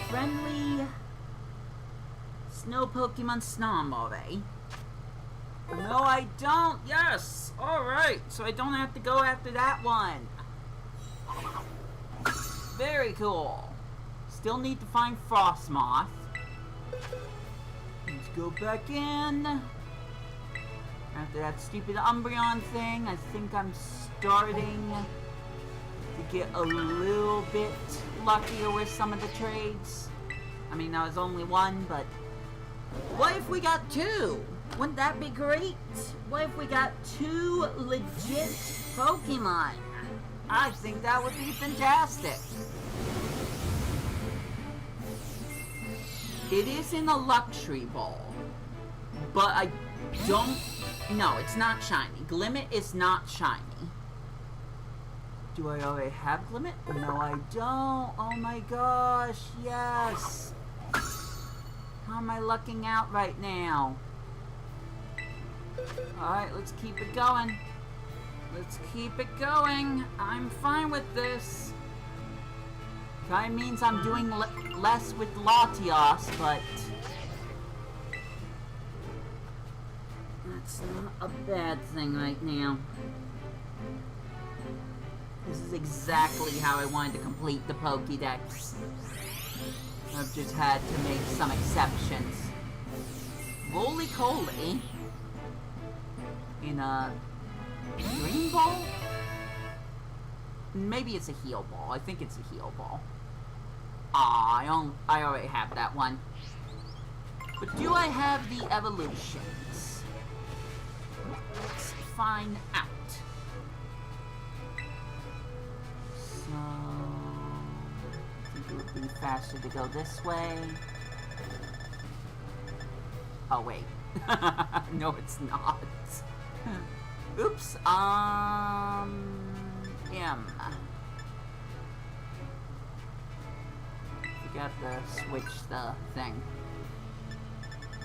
friendly snow Pokemon Snom already? No, I don't. Yes. All right. So I don't have to go after that one. Very cool. Still need to find Frostmoth. Let's go back in. After that stupid Umbreon thing, I think I'm starting to get a little bit luckier with some of the trades. I mean, that was only one, but what if we got two? Wouldn't that be great? What if we got two legit Pokemon? I think that would be fantastic. It is in a luxury ball, but I don't... No, it's not shiny. Glimmet is not shiny. Do I already have Glimmet? No, I don't. Oh my gosh, yes. How am I lucking out right now? Alright, let's keep it going. Let's keep it going. I'm fine with this. Kinda means I'm doing less with Latios, but that's not a bad thing right now. This is exactly how I wanted to complete the POKeDEX. I've just had to make some exceptions. Roly-Coly in a green ball? Maybe it's a heal ball. I think it's a heal ball. Ah, I already have that one. But do I have the evolutions? Let's find out. So, I think it would be faster to go this way. Oh, wait. No, it's not. Oops, M. Forgot to switch the thing.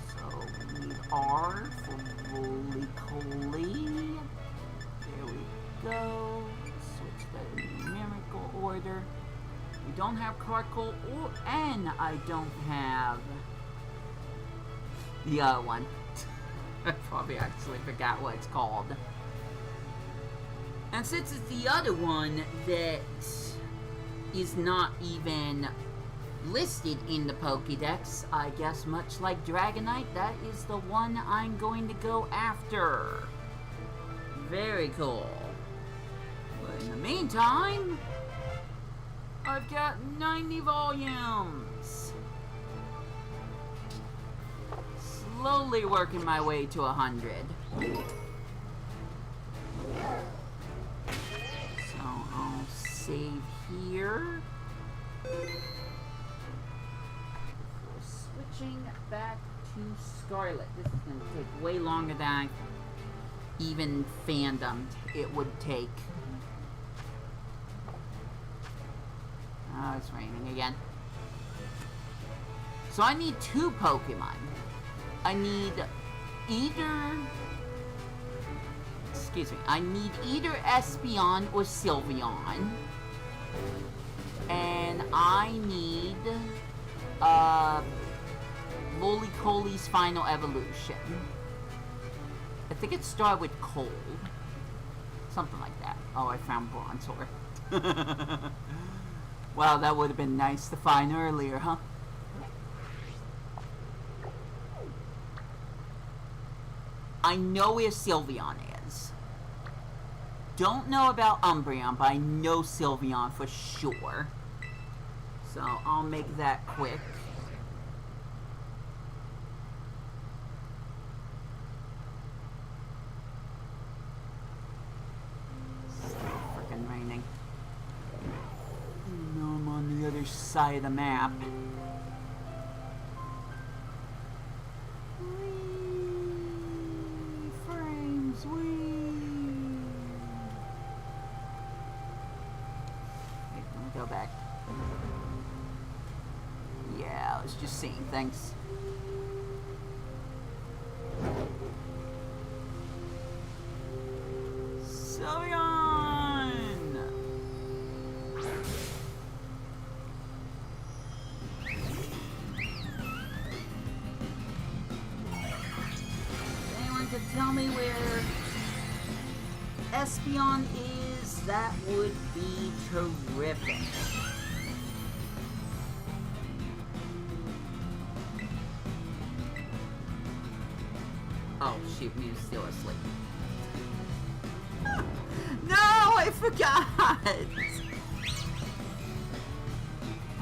So, we need R for Roly-Coly. There we go. Switch the numerical order. We don't have Carkle, and I don't have the other one. I probably actually forgot what it's called. And since it's the other one that is not even listed in the POKeDEX, I guess much like Dragonite, that is the one I'm going to go after. Very cool. But in the meantime, I've got 90 volumes. Slowly working my way to 100. So I'll save here. Switching back to Scarlet. This is going to take way longer than I even fandomed it would take. Oh, it's raining again. So I need two Pokemon. I need either... Excuse me. I need either Espeon or Sylveon. And I need... Roly-Coly's final evolution. I think it started with cold. Something like that. Oh, I found Bronzor. Wow, that would have been nice to find earlier, huh? I know where Sylveon is. Don't know about Umbreon, but I know Sylveon for sure. So, I'll make that quick. Freaking raining. I know I'm on the other side of the map. Go back. Yeah, I was just seeing things. Sylveon! Anyone can tell me Espeon is, that would be terrific. Oh, shoot, Mew's still asleep. No, I forgot!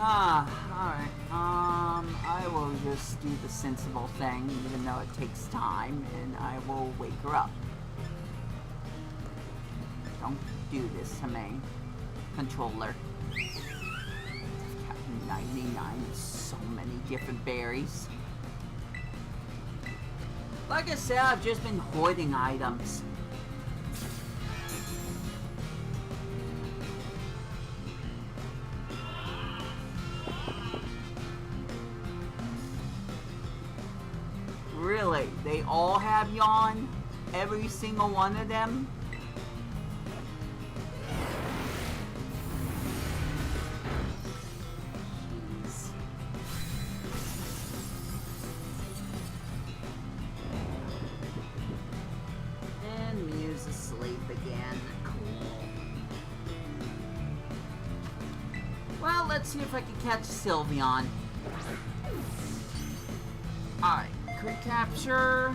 Alright. I will just do the sensible thing, even though it takes time, and I will wake her up. Don't do this to me, controller. I've got 99, so many different berries. Like I said, I've just been hoarding items. Really? They all have yawn? Every single one of them? Jeez. And Mew's asleep again. Cool. Well, let's see if I can catch Sylveon. Alright. Quick capture.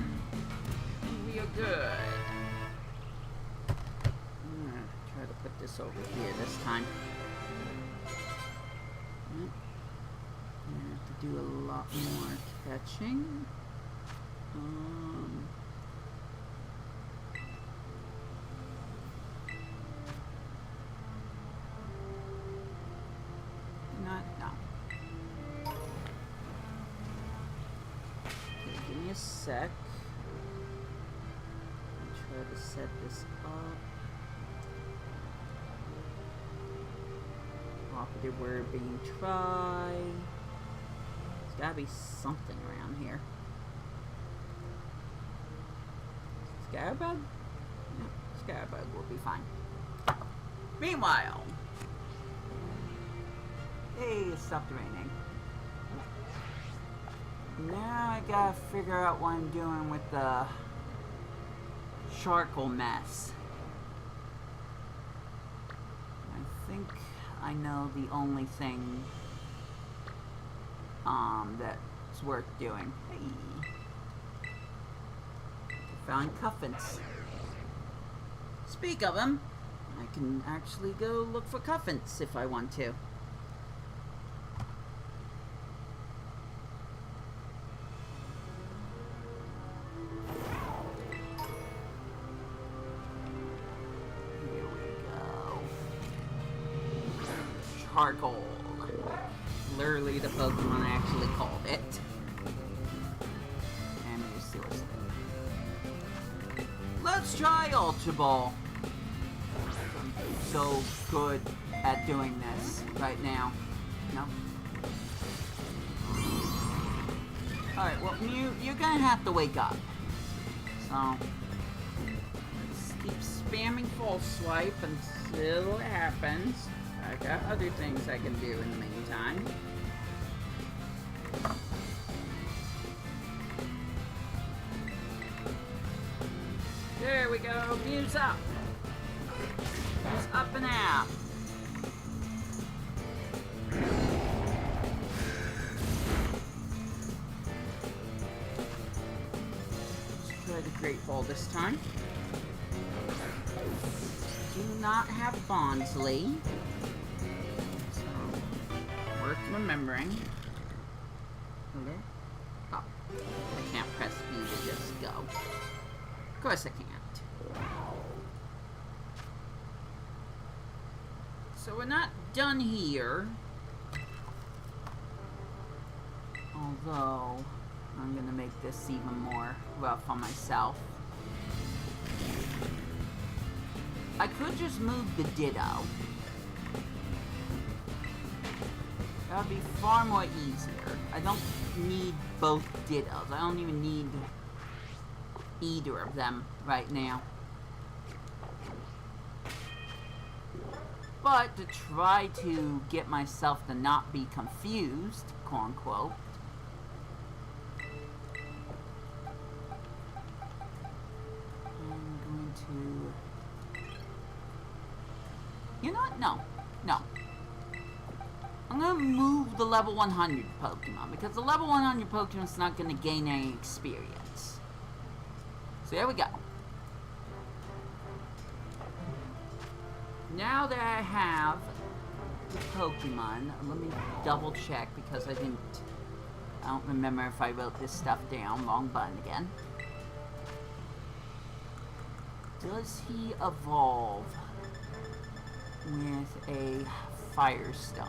We are good. I'm gonna try to put this over here this time. Yep. I have to do a lot more catching. No. Give me a sec. I'll try to set this up. Operative word being try. There's gotta be something around here. Scarbug? No, Scarbug will be fine. Meanwhile, hey, it stopped raining. Now I gotta figure out what I'm doing with the charcoal mess. I think I know the only thing that's worth doing. Hey. I found Cuffins. Speak of them, I can actually go look for Cuffins if I want to. Charcoal. Literally the Pokemon I actually called it. And you see what's there. Let's try Ultra Ball. I'm so good at doing this right now. No. Alright, well, Mew, you're gonna have to wake up. So, let's keep spamming full swipe until it happens. I got other things I can do in the meantime. There we go, Mew's up. Mew's up and out. Let's try the Great Ball this time. Do not have Bondsley. Worth remembering. Hello? Oh, I can't press B to just go. Of course I can't. So we're not done here. Although, I'm gonna make this even more rough on myself. I could just move the Ditto. That would be far more easier. I don't need both Dittos. I don't even need either of them right now. But to try to get myself to not be confused, quote unquote, I'm going to No. No. I'm gonna move the level 100 Pokemon, because the level 100 Pokemon's not gonna gain any experience. So there we go. Now that I have the Pokemon, let me double check, because I don't remember if I wrote this stuff down. Wrong button again. Does he evolve with a Firestone?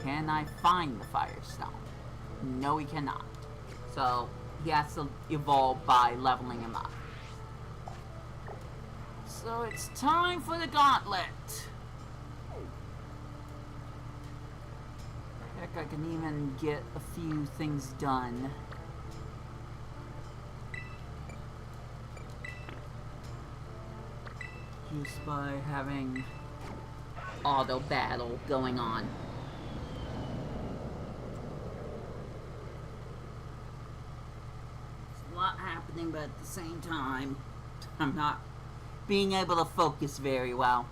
Can I find the Firestone? No, he cannot. So, he has to evolve by leveling him up. So, it's time for the Gauntlet! Heck, I can even get a few things done. Just by having auto battle going on. There's a lot happening, but at the same time, I'm not being able to focus very well.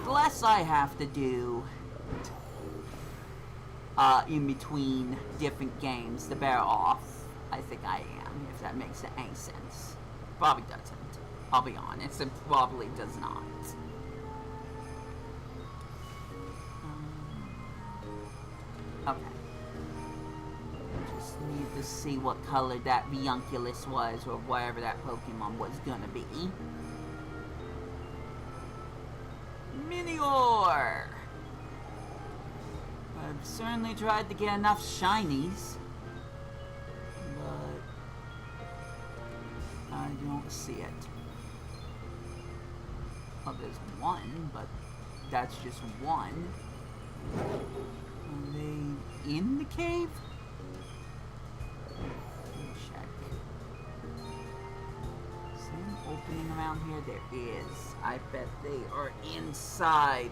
The less I have to do in between different games, the better off I think I am, if that makes any sense. Probably doesn't. I'll be honest, it probably does not. Okay. Just need to see what color that Viunculus was, or whatever that Pokemon was gonna be. Minior! I've certainly tried to get enough shinies, but I don't see it. Oh, there's one, but that's just one. Are they in the cave? Check. Same opening around here? There is. I bet they are inside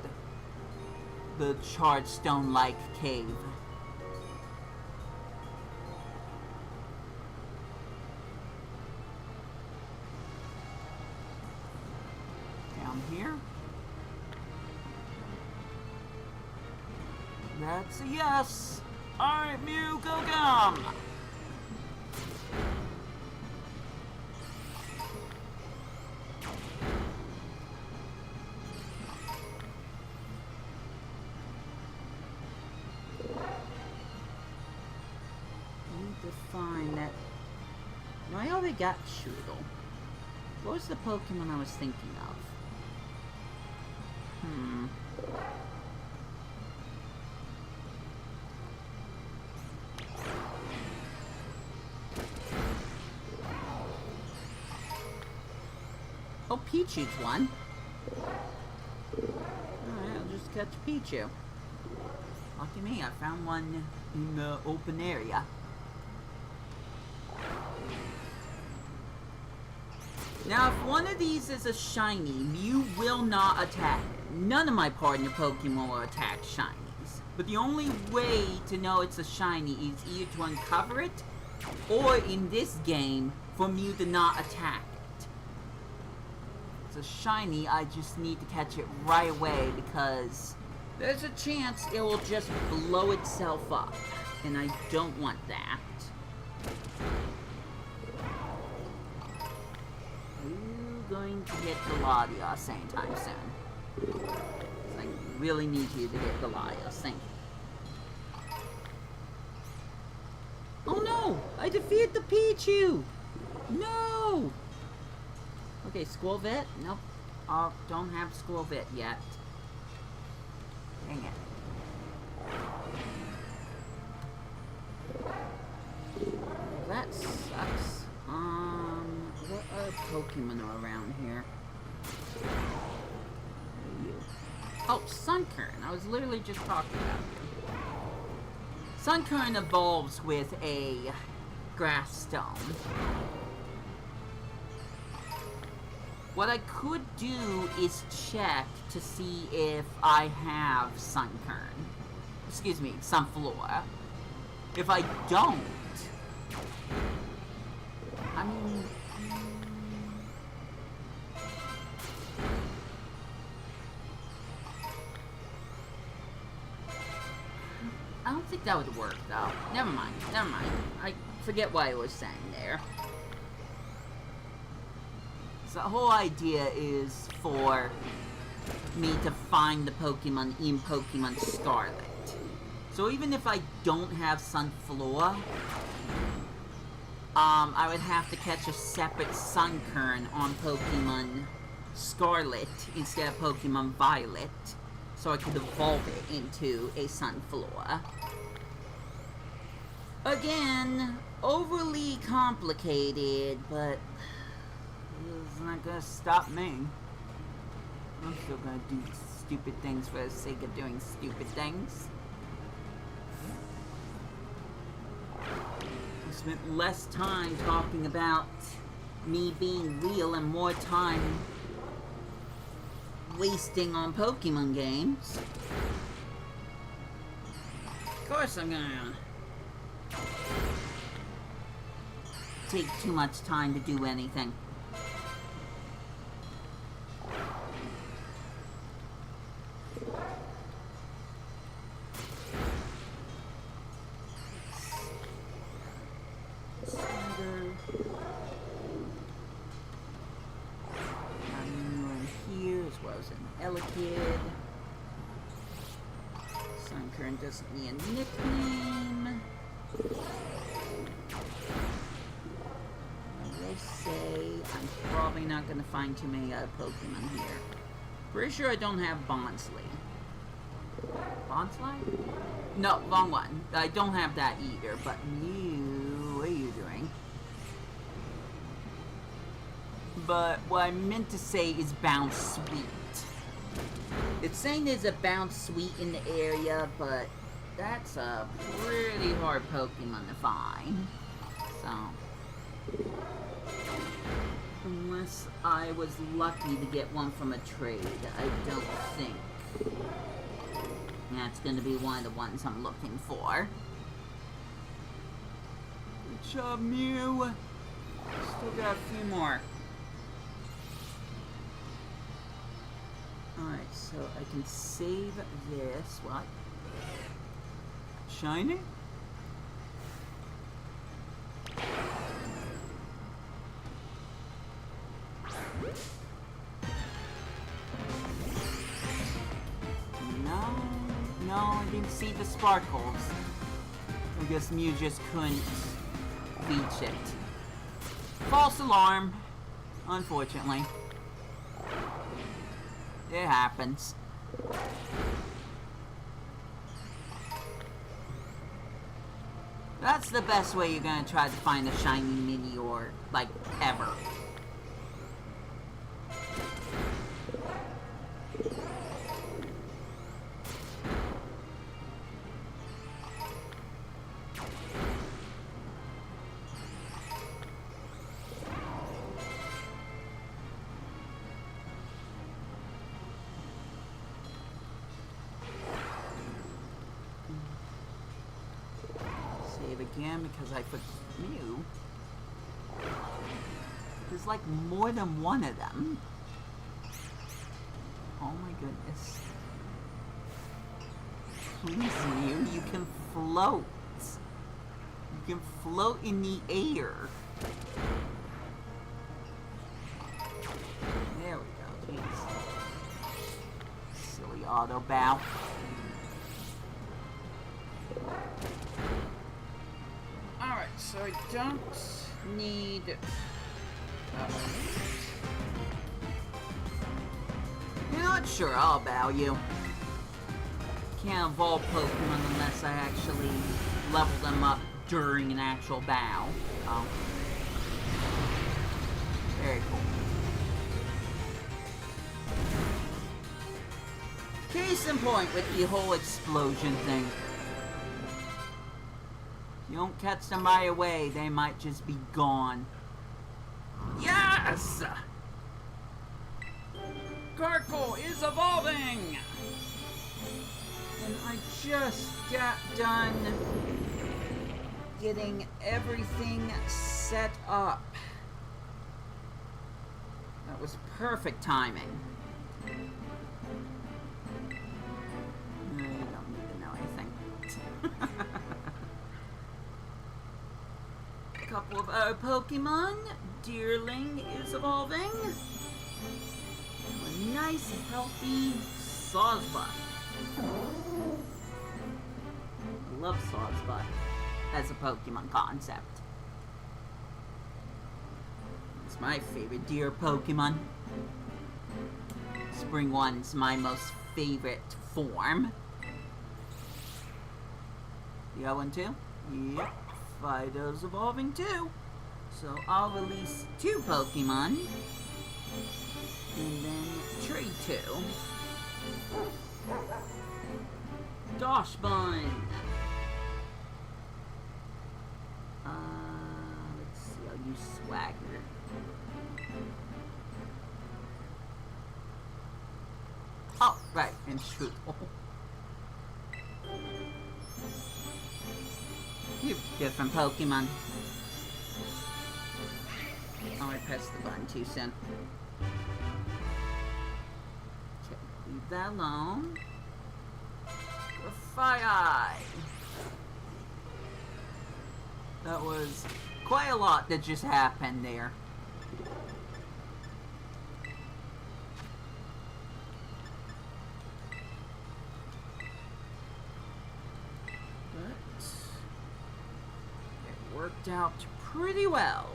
the charred stone-like cave. Down here? That's a yes! Alright, Mew, go gum! Find that. No, I already got Strudel. What was the Pokemon I was thinking of? Oh, Pichu's one. Alright, I'll just catch Pichu. Lucky me, I found one in the open area. Now, if one of these is a shiny, Mew will not attack it. None of my partner Pokemon will attack shinies. But the only way to know it's a shiny is either to uncover it, or in this game, for Mew to not attack it. If it's a shiny, I just need to catch it right away, because there's a chance it will just blow itself up. And I don't want that. Going to hit Galadios anytime soon. I really need you to hit Galadios, thank you. Oh no! I defeated the Pichu! No! Okay, Squirvet? Nope. Oh, don't have Squirvet yet. Dang it. That sucks. What other Pokemon are around here? Oh, Sunkern. I was literally just talking about you. Sunkern evolves with a Grass Stone. What I could do is check to see if I have Sunkern. Excuse me, Sunflora. If I don't, I don't think that would work, though. Never mind. Never mind. I forget what I was saying there. So the whole idea is for me to find the Pokemon in Pokemon Scarlet. So even if I don't have Sunflora, I would have to catch a separate Sunkern on Pokemon Scarlet instead of Pokemon Violet, so I could evolve it into a Sunflora. Again, overly complicated, but it's not gonna stop me. I'm still gonna do stupid things for the sake of doing stupid things. I spent less time talking about me being real and more time wasting on Pokemon games. Of course I'm gonna take too much time to do anything. Elekid. Sunkern doesn't need a nickname. I will say I'm probably not going to find too many other Pokemon here. Pretty sure I don't have Bonsly. Bonsly? No, wrong one. I don't have that either, but you... what are you doing? But what I meant to say is Bounce Sweet. It's saying there's a Bounce Sweet in the area, but that's a pretty hard Pokemon to find. So, unless I was lucky to get one from a trade, I don't think that's going to be one of the ones I'm looking for. Good job, Mew. Still got a few more. Alright, so I can save this. What? Shiny? No, I didn't see the sparkles. I guess Mew just couldn't reach it. False alarm, unfortunately. It happens. That's the best way you're gonna try to find a shiny Meteor, like, ever. Again because I put Mew. There's like more than one of them. Oh my goodness. Please, Mew, you can float. You can float in the air. There we go, jeez. Silly auto bow. Alright, so I don't need... You're not sure, I'll bow you. Can't evolve Pokemon unless I actually level them up during an actual bow. Oh. Very cool. Case in point with the whole explosion thing. You don't catch them right away, they might just be gone. Yes! Garkle is evolving! And I just got done getting everything set up. That was perfect timing. You don't need to know anything. our Pokemon, Deerling, is evolving. A nice, healthy Sawsbutt. I love Sawsbutt as a Pokemon concept. It's my favorite deer Pokemon. Spring One's my most favorite form. The other one too? Yep. Fido's evolving too. So I'll release 2 Pokemon. And then trade 2. Doshbun. Let's see, I'll use Swagger. Oh, right, and Strudel. You different Pokemon. Oh, I pressed the button too soon. Okay, leave that alone. Fire! That was quite a lot that just happened there. But it worked out pretty well.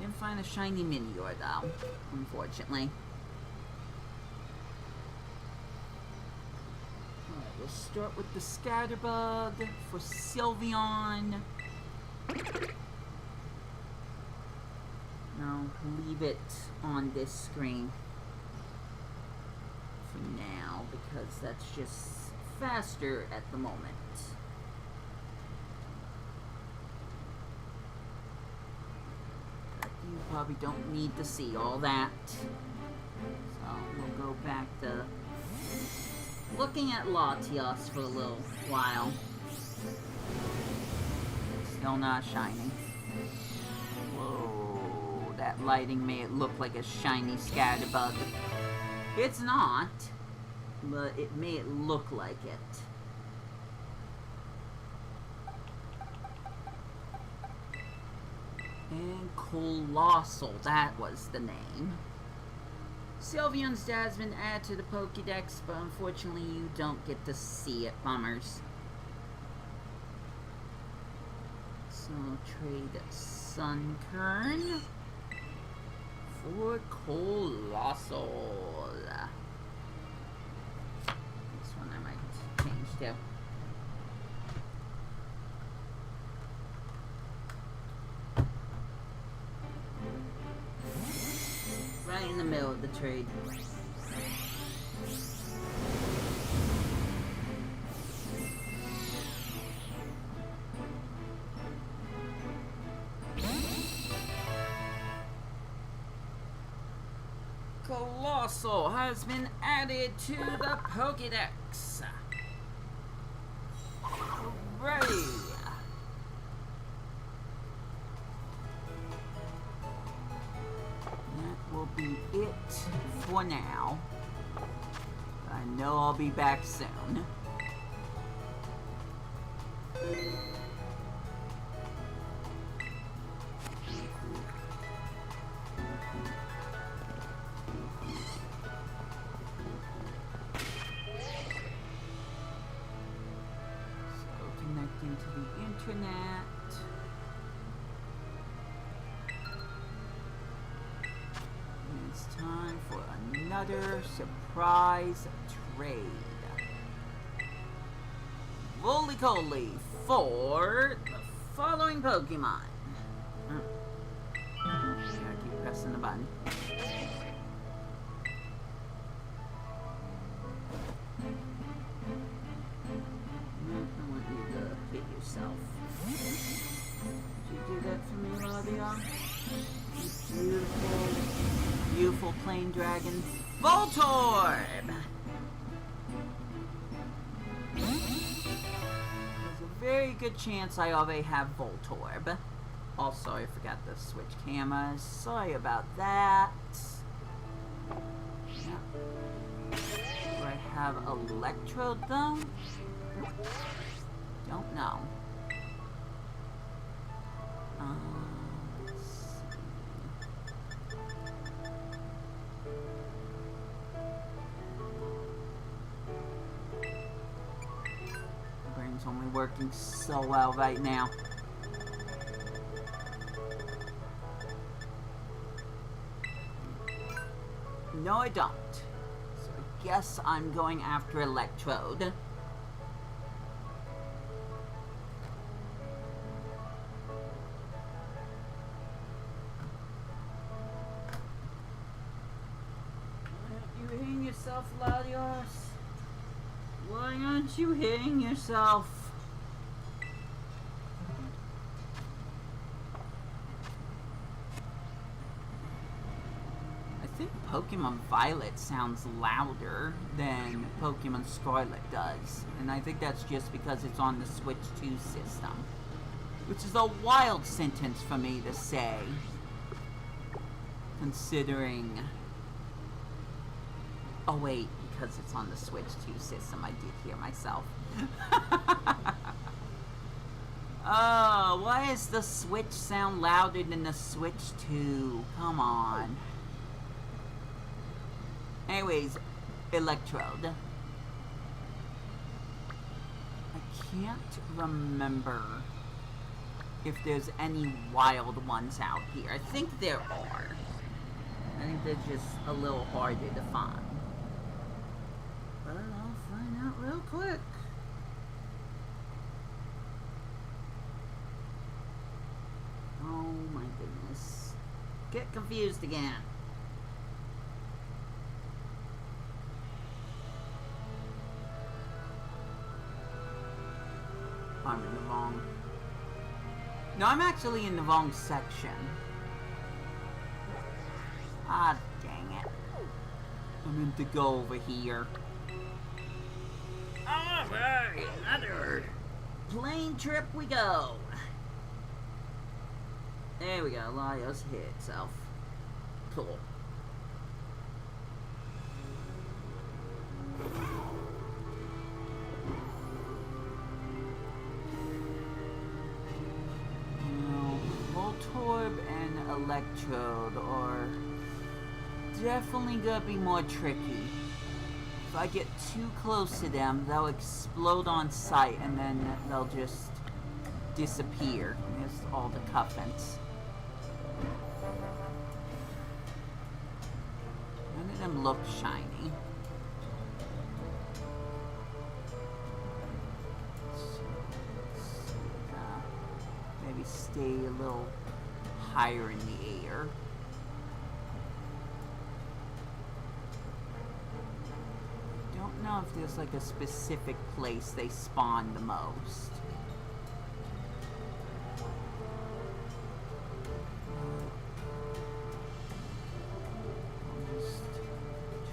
Didn't find a shiny Minior though, unfortunately. Alright, we'll start with the Scatterbug for Sylveon. Now leave it on this screen for now because that's just faster at the moment. You probably don't need to see all that. So we'll go back to looking at Latios for a little while. Still not shining. Whoa, that lighting made it look like a shiny Scatterbug. It's not, but it made it look like it. And Colossal, that was the name. Sylveon's dad's been added to the POKeDEX, but unfortunately you don't get to see it, bummers. So trade Sunkern for Colossal. This one I might change to. Right in the middle of the trade. Colossal has been added to the POKeDEX. Hooray! Will be it for now. I know I'll be back soon. So connecting to the internet. It's time for another surprise trade. Roly-Coly for the following Pokemon. Gotta keep pressing the button. I want you to hit yourself. Did you do that for me, Rabia? Beautiful, beautiful plain dragon. Voltorb! There's a very good chance I already have Voltorb. Also, I forgot to switch cameras. Sorry about that. Yeah. Do I have Electrode though? Don't know. Let's see. My brain's only working so well right now. No, I don't. So I guess I'm going after Electrode. Latios? Why aren't you hitting yourself? I think Pokemon Violet sounds louder than Pokemon Scarlet does. And I think that's just because it's on the Switch 2 system. Which is a wild sentence for me to say. Considering... Oh wait, because it's on the Switch 2 system, I did hear myself. Oh, why does the Switch sound louder than the Switch 2? Come on. Anyways, Electrode. I can't remember if there's any wild ones out here. I think there are. I think they're just a little harder to find. But I'll find out real quick. Oh my goodness. Get confused again. I'm in the wrong... No, I'm actually in the wrong section. Ah, dang it. I meant to go over here. Alright, another plane trip we go. There we go, Latios hit itself. Cool. Now, Voltorb and Electrode are definitely gonna be more tricky. If I get too close to them, they'll explode on sight and then they'll just disappear. There's all the cuffins. None of them look shiny. Maybe stay a little higher in the air. I don't know if there's like a specific place they spawn the most. I'll just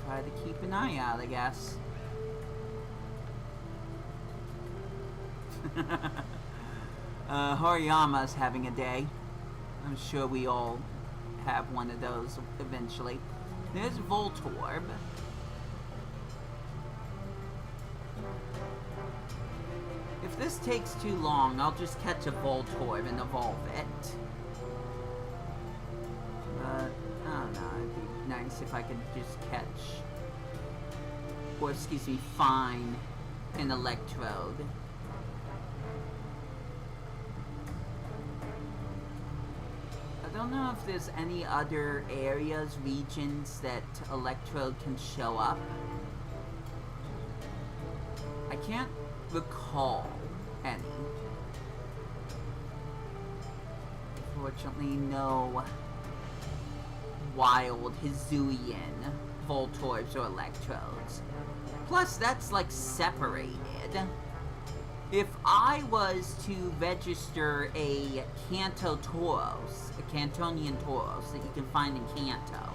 try to keep an eye out, I guess. Horiyama's having a day. I'm sure we all have one of those eventually. There's Voltorb. If this takes too long, I'll just catch a Voltorb and evolve it. But, I don't know, it'd be nice if I could just catch, or excuse me, find an Electrode. I don't know if there's any other areas, regions that Electrode can show up. I can't recall any. Unfortunately, no wild Hisuian Voltorbs or Electrodes. Plus, that's like separated. If I was to register a Kanto Tauros, a Cantonian Tauros that you can find in Kanto,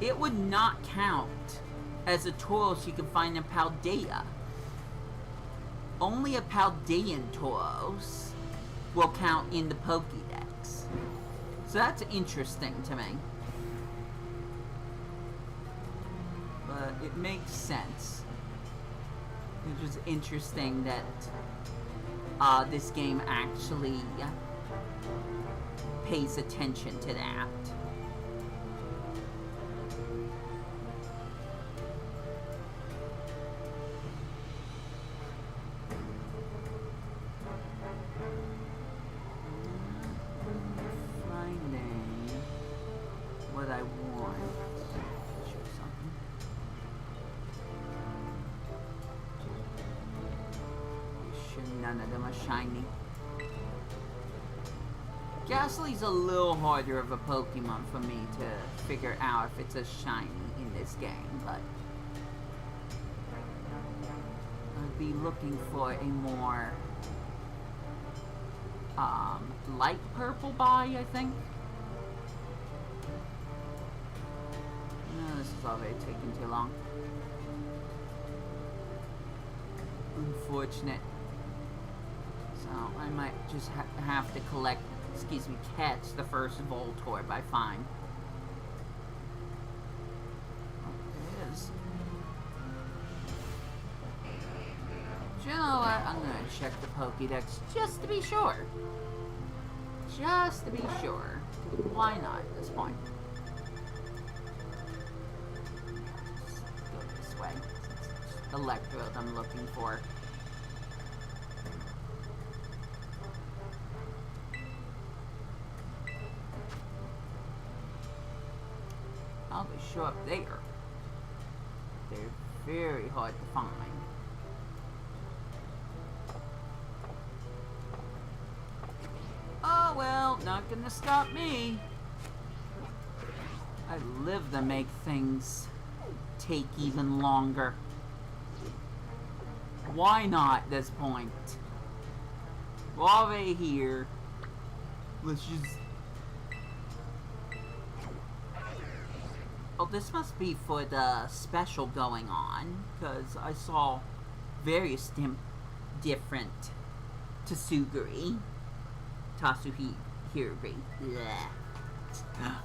it would not count as a Tauros you can find in Paldea. Only a Paldean Tauros will count in the POKeDEX. So that's interesting to me. But it makes sense. It's just interesting that this game actually pays attention to that. Finding what I want. Show something. Sure, none of them are shiny. Ghastly's a little harder of a Pokemon for me to figure out if it's a shiny in this game, but I'd be looking for a more light purple body, I think. No, this is already taking too long. Unfortunate. So I might just have to collect, catch the first Voltorb I find. Oh, there it is. You know what? I'm gonna check the Pokédex just to be sure. Just to be sure. Why not at this point? Just go this way. It's Electrode I'm looking for. Oh, they show up there. They're very hard to find. Oh well, not gonna stop me. I live to make things take even longer. Why not at this point? We're already here. Let's just... Oh, this must be for the special going on, because I saw various different Tasugiri. Tasuhiri.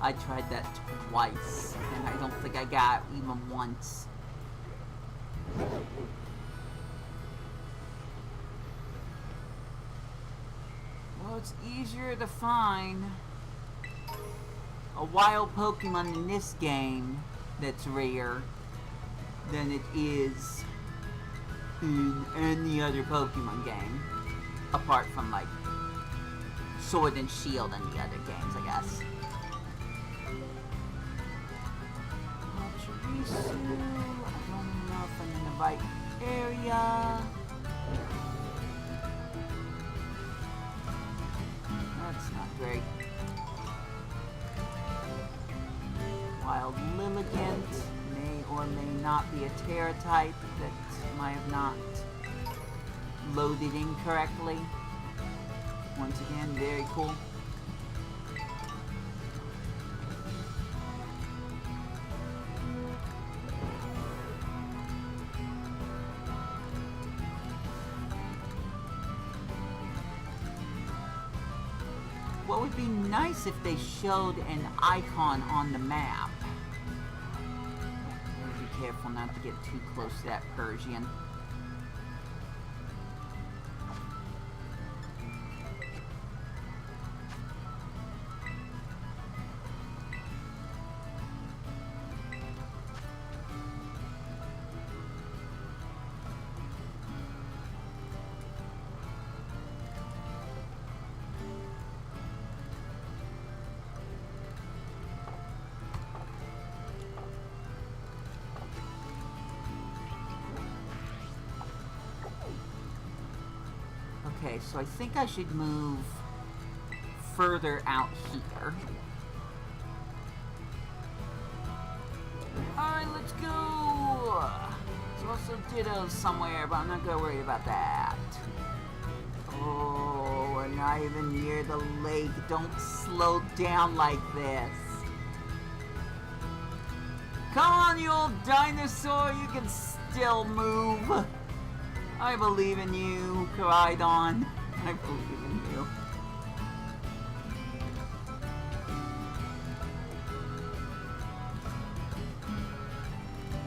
I tried that twice, and I don't think I got it even once. Well, it's easier to find a wild Pokemon in this game that's rare than it is in any other Pokemon game, apart from like Sword and Shield and the other games, I guess. Chorizo, I don't know if I'm in the right area. That's not great. Wild Lilligant may or may not be a Terra type that might have not loaded incorrectly. Once again, very cool. What would be nice if they showed an icon on the map. Be careful not to get too close to that Persian. Okay, so I think I should move further out here. Alright, let's go! There's also Dittos somewhere, but I'm not gonna worry about that. Oh, we're not even near the lake. Don't slow down like this. Come on, you old dinosaur, you can still move. I believe in you, Koraidon. I believe in you.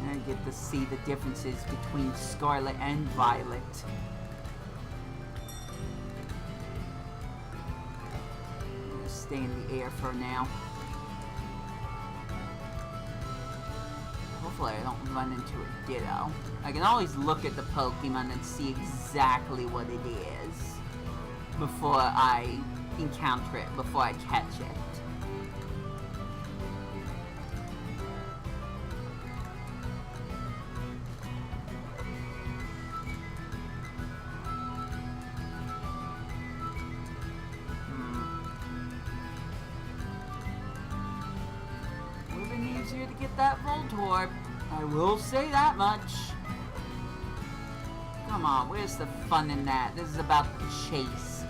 I get to see the differences between Scarlet and Violet. There's stay in the air for now. Hopefully I don't run into a Ditto. I can always look at the Pokemon and see exactly what it is before I encounter it, before I catch it. Would have been easier to get that Voltorb. I will say that much. Come on, where's the fun in that? This is about the chase.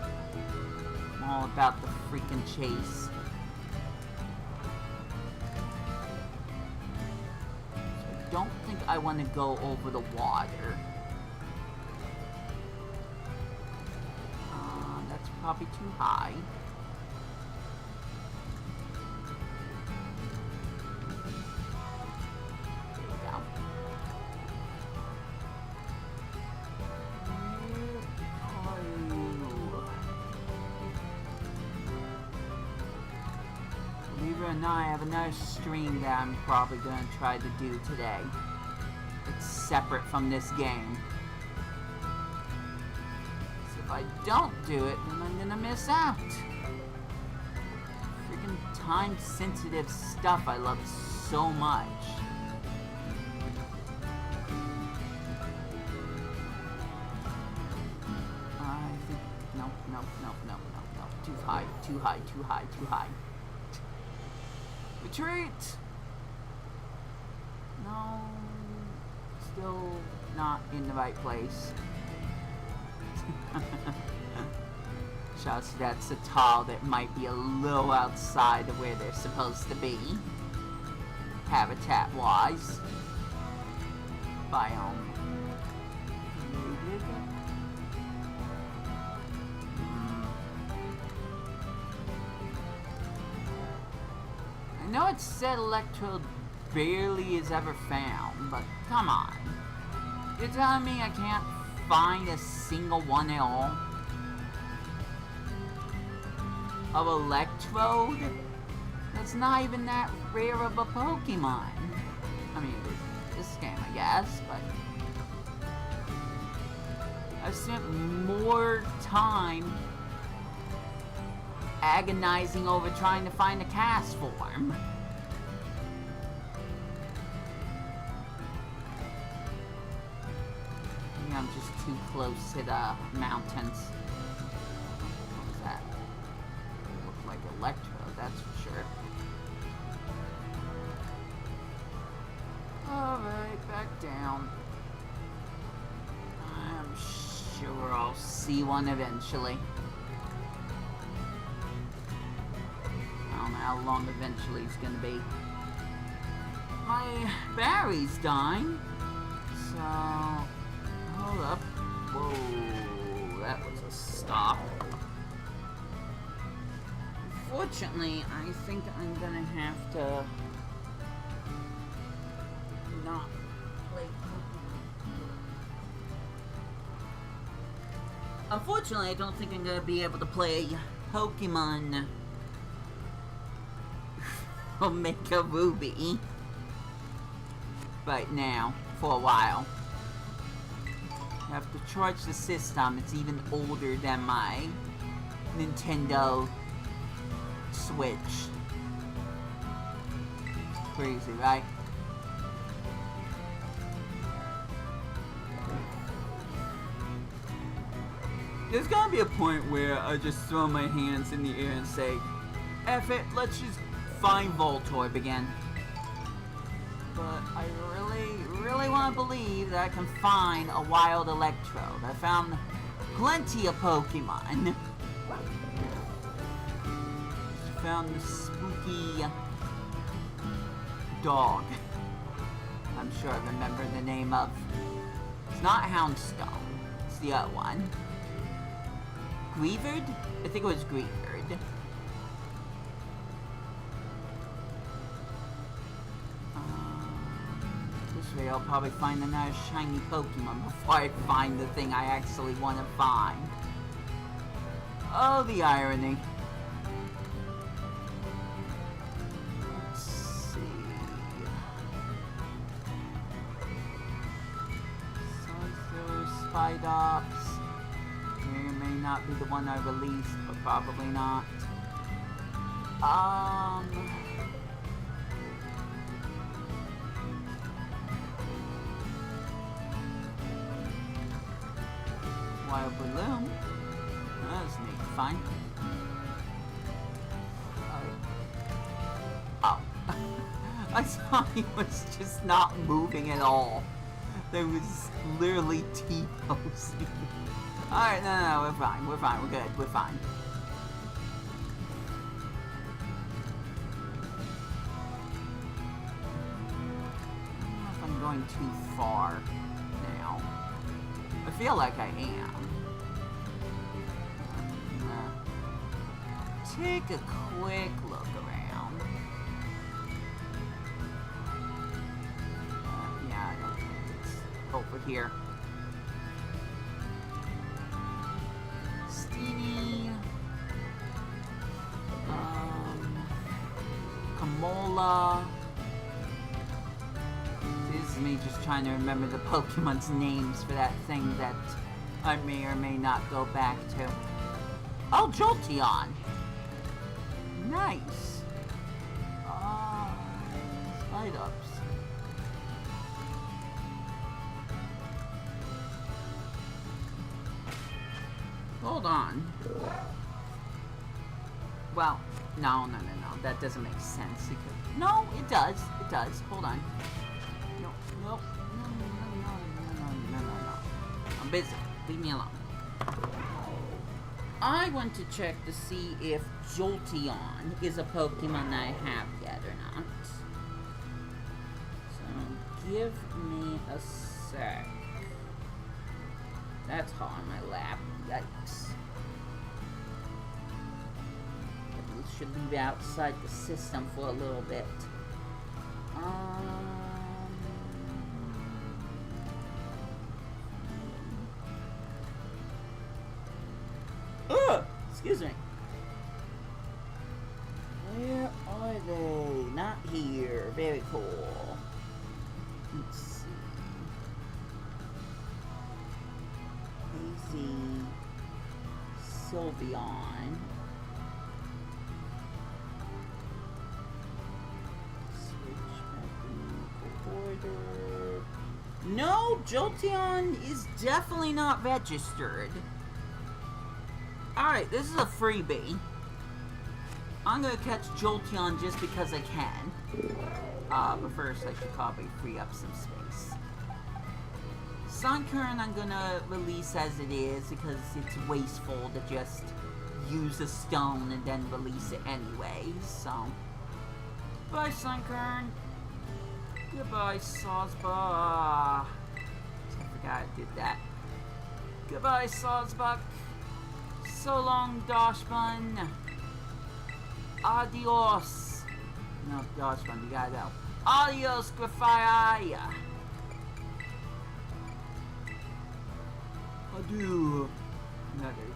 I'm all about the freaking chase. So I don't think I want to go over the water. That's probably too high. Believe it or not, I have another stream that I'm probably going to try to do today. It's separate from this game. So if I don't do it, then I'm going to miss out. Freaking time-sensitive stuff I love so much. I think... No. Too high. Retreat! No, still not in the right place. Shouts to that Satal that might be a little outside of where they're supposed to be, habitat-wise. Biome. I know it said Electrode barely is ever found, but come on. You're telling me I can't find a single one at all? Of Electrode? That's not even that rare of a Pokemon. I mean, this game, I guess, but... I've spent more time agonizing over trying to find a cast form. I think I'm just too close to the mountains. What was that? It looked like Electrode, that's for sure. Alright, back down. I'm sure I'll see one eventually. I don't know how long eventually it's gonna be. My battery's dying, so hold up. Whoa, that was a stop. Unfortunately, I think I'm gonna have to not play Pokemon. Unfortunately, I don't think I'm gonna be able to play Pokemon Omega Ruby right now for a while. I have to charge the system. It's even older than my Nintendo Switch. Crazy, right? There's gonna be a point where I just throw my hands in the air and say, F it, let's just find Voltorb again. But I really want to believe that I can find a wild Electrode. I found plenty of Pokemon. Found the spooky dog. I'm sure I remember the name of. It's not Houndstone. It's the other one. Greavard? I think it was Greavard. This way I'll probably find another shiny Pokemon before I find the thing I actually want to find. Oh, the irony. Spidops. May or may not be the one I released, but probably not. Wild Balloon. That's neat. Fine. Oh. I saw he was just not moving at all. There was literally T-posing. Alright, no, we're fine. We're fine. We're good. We're fine. I don't know if I'm going too far now. I feel like I am. Take a quick look around. Yeah, I don't think it's over here. Steenie. Kamola. This is me just trying to remember the Pokemon's names for that thing that I may or may not go back to. Oh, Jolteon! Nice! Spidops. Hold on. Well, no. That doesn't make sense. No, it does. It does. Hold on. No. I'm busy. Leave me alone. I want to check to see if Jolteon is a Pokemon I have yet or not. So, give me a sec. That's hot on my lap. Yikes. We should leave it outside the system for a little bit. Excuse me. Where are they? Not here. Very cool. Let's see. Hazy Sylveon. Switch back in the order. No, Jolteon is definitely not registered. Alright, this is a freebie. I'm gonna catch Jolteon just because I can. But first I should probably free up some space. Sunkern I'm gonna release as it is because it's wasteful to just use a stone and then release it anyway, so. Bye, Sunkern. Goodbye, Sawsbuck. I forgot I did that. Goodbye, Sawsbuck. So long, Dashbun. Adios. No, Dashbun, you gotta go. Adios, Grafire. Adieu. Another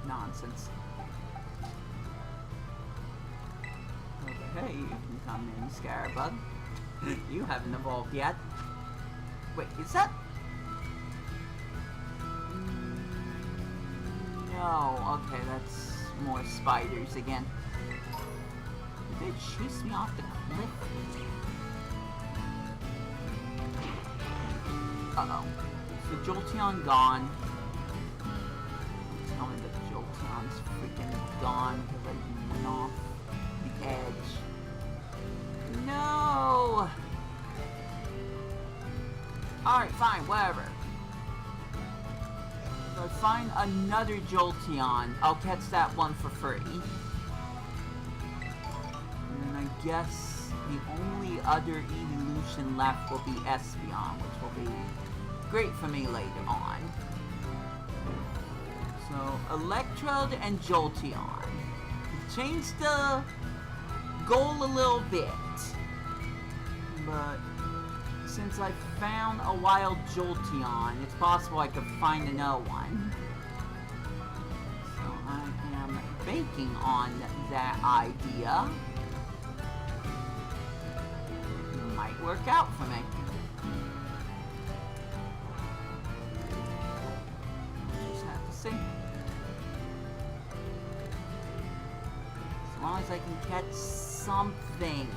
nonsense. Okay, you can come in, Scarabug. You haven't evolved yet. Wait, is that... No, okay, that's more spiders again. Did they chase me off the cliff? Uh-oh. So Jolteon gone. Tell me that Jolteon's freaking gone because I went off the edge. No! Alright, fine, whatever. If I find another Jolteon, I'll catch that one for free. And then I guess the only other evolution left will be Espeon, which will be great for me later on. So, Electrode and Jolteon. Changed the goal a little bit. But since I found a wild Jolteon, it's possible I could find another one. So I am banking on that idea. Might work out for me. long as I can catch something.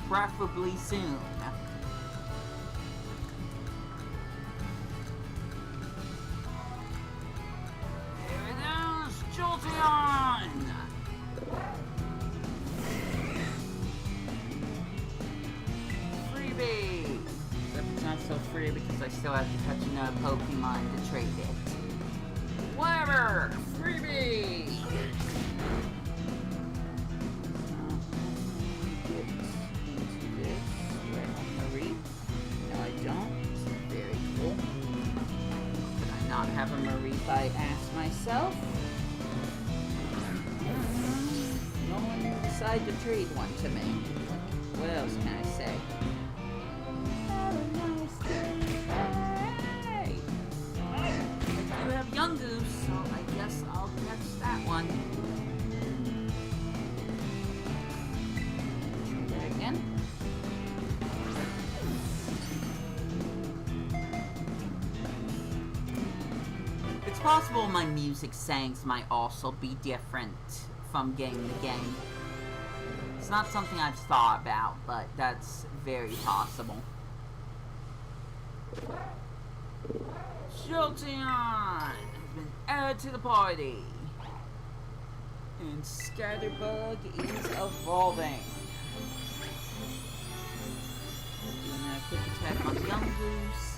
Preferably soon. There it is! Jolteon! Freebie! Except it's not so free because I still have to catch another Pokemon to trade it. Whatever! Freebie! Have a Marie if I ask myself. No one decided to trade one to me. What else can I say? Have a nice day. I do have Young Goose, so I guess I'll catch that one. There again. It's possible my music settings might also be different from game to game. It's not something I've thought about, but that's very possible. Jolteon has been added to the party. And Scatterbug is evolving. Doing a quick attack on Young Goose.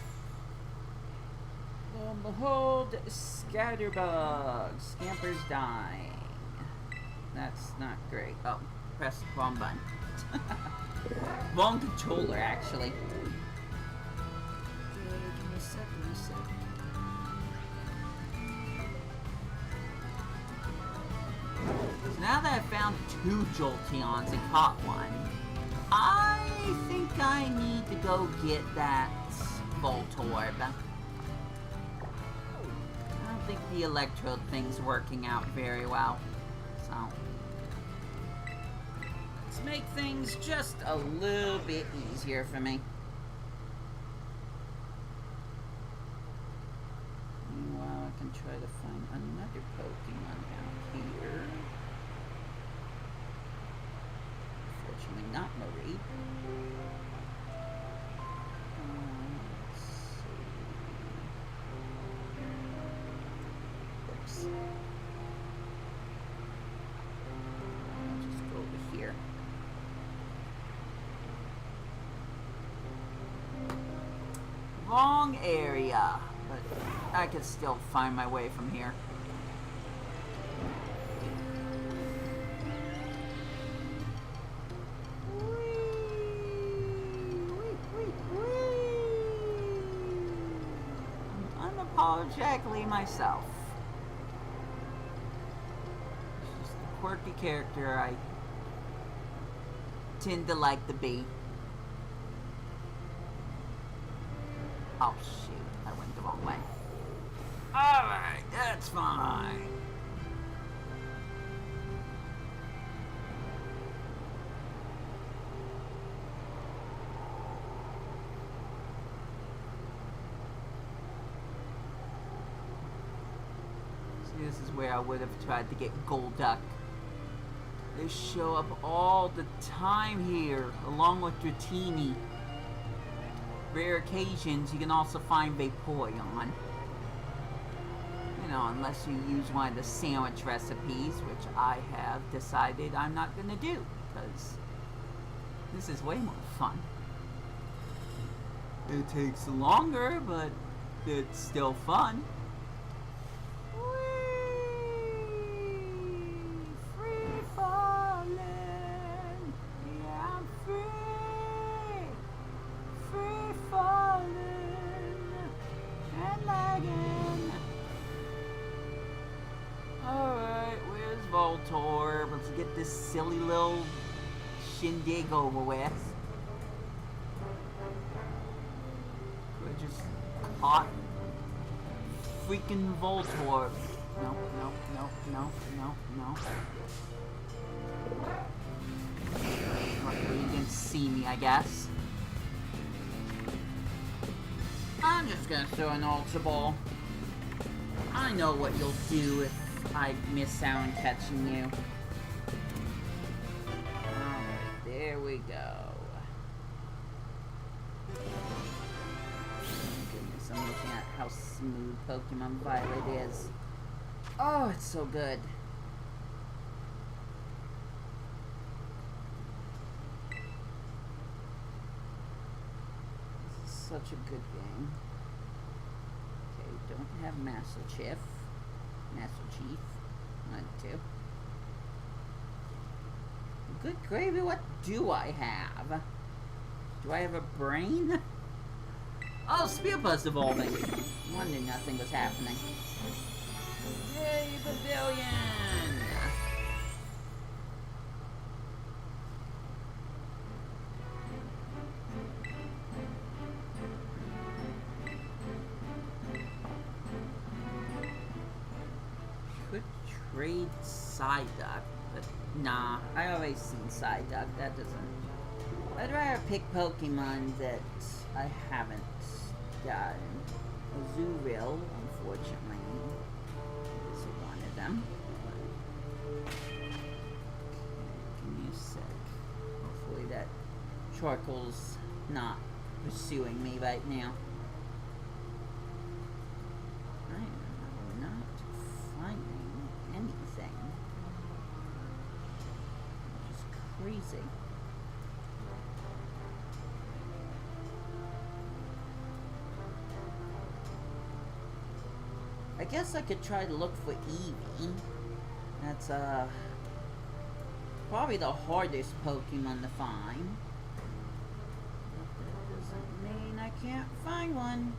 Lo and behold, Scatterbug. Scamper's dying. That's not great. Oh, press the wrong button. Wrong controller, actually. Okay, give me a sec, So now that I've found 2 Jolteons and caught one, I think I need to go get that Voltorb. I don't think the electrode thing's working out very well, so let's make things just a little bit easier for me. Meanwhile, I can try to find another Pokemon out here. Unfortunately, not Marie. I'll just go over here. Wrong area, but I could still find my way from here. I'm unapologetically myself. Quirky character I tend to like to be. Oh shoot, I went the wrong way. Alright, that's fine. See, this is where I would have tried to get Golduck. They show up all the time here, along with Dratini. Rare occasions, you can also find Vaporeon. You know, unless you use one of the sandwich recipes, which I have decided I'm not going to do, because this is way more fun. It takes longer, but it's still fun. Voltorb, let's get this silly little shindig over with. I just caught freaking Voltorb. No. Luckily, you didn't see me, I guess. I'm just gonna throw an Ultra Ball. I know what you'll do if I miss out on catching you. Goodness, I'm looking at how smooth Pokemon Violet is. Oh, it's so good. This is such a good game. Okay, don't have Master Chief. 1, 2. Good gravy, what do I have? Do I have a brain? Oh, Spear Buzz evolving. No wonder nothing was happening. Yay, Pavilion! Could trade Psyduck, but nah, I always seen Psyduck. That doesn't. I'd rather pick Pokemon that I haven't gotten. Azurill, unfortunately, is one of them. Give me a sec. Hopefully that Charcoal's not pursuing me right now. I am not finding anything. Which is crazy. I guess I could try to look for Eevee. That's, probably the hardest Pokemon to find. But that doesn't mean I can't find one.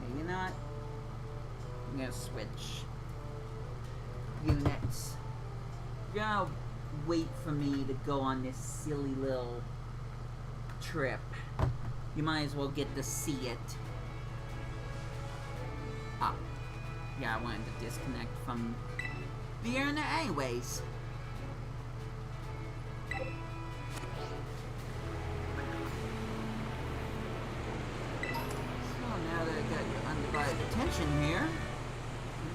Okay, you know what? I'm gonna switch units. You're gonna wait for me to go on this silly little trip. You might as well get to see it. Ah. Yeah, I wanted to disconnect from the internet anyways. So now that I got your undivided attention here, I'm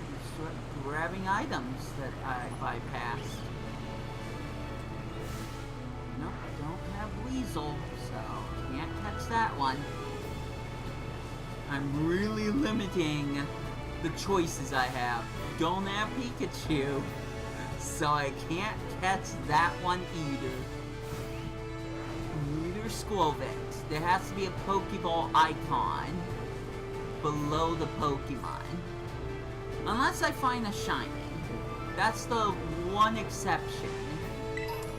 gonna start grabbing items that I bypassed. Nope, don't have Weasel, so can't catch that one. I'm really limiting the choices I have. Don't have Pikachu, so I can't catch that one either. Neither Squirvix. There has to be a Pokeball icon below the Pokemon. Unless I find a shiny. That's the one exception.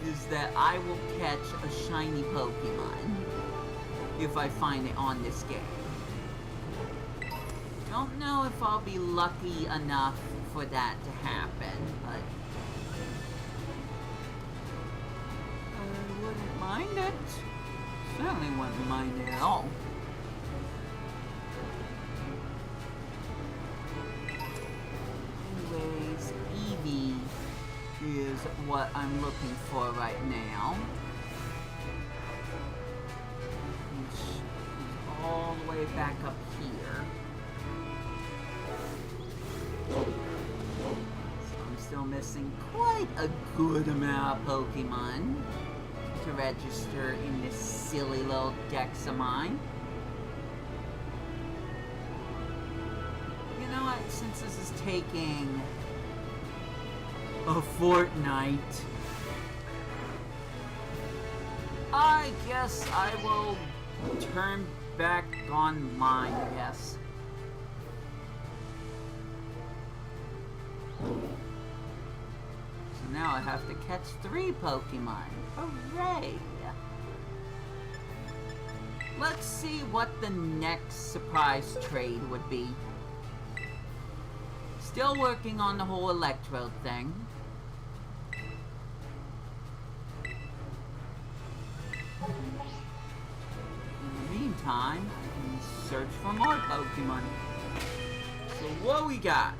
Is that I will catch a shiny Pokemon if I find it on this game. Don't know if I'll be lucky enough for that to happen, but I wouldn't mind it. Certainly wouldn't mind it at all. Anyways, Eevee is what I'm looking for right now. Which is all the way back up here. So I'm still missing quite a good amount of Pokemon to register in this silly little dex of mine. You know what, since this is taking a fortnight, I guess I will turn back on mine, I guess. So now I have to catch 3 Pokemon. Hooray! Let's see what the next surprise trade would be. Still working on the whole Electrode thing. In the meantime, I can search for more Pokemon. So what we got?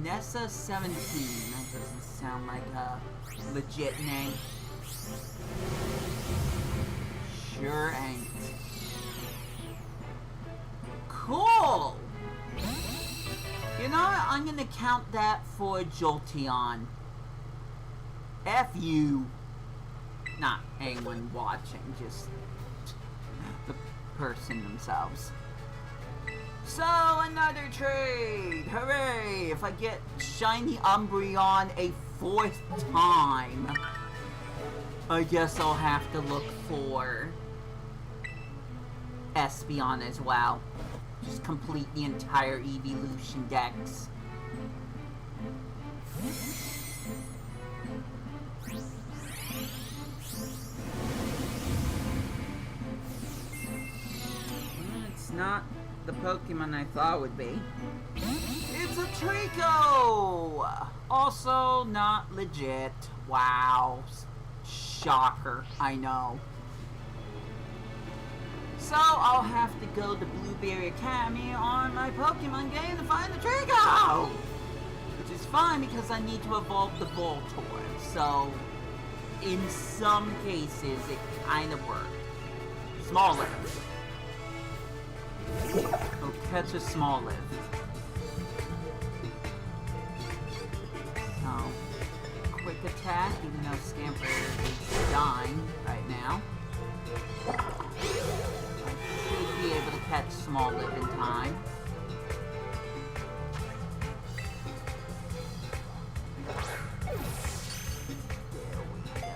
Nessa 17. That doesn't sound like a legit name. Sure ain't. Cool! You know what? I'm gonna count that for Jolteon. F you. Not anyone watching, just the person themselves. So, another trade! Hooray! If I get Shiny Umbreon a 4th time, I guess I'll have to look for Espeon as well. Just complete the entire evolution dex. It's not the Pokemon I thought it would be. It's a Trico! Also not legit. Wow. Shocker, I know. So I'll have to go to Blueberry Academy on my Pokemon game to find the Trico! Which is fine because I need to evolve the Voltorb. So, in some cases, it kind of worked. Smoliv. I'll catch a Smoliv. So, quick attack, even though Scamper is dying right now. Should be able to catch Smoliv in time. There we go.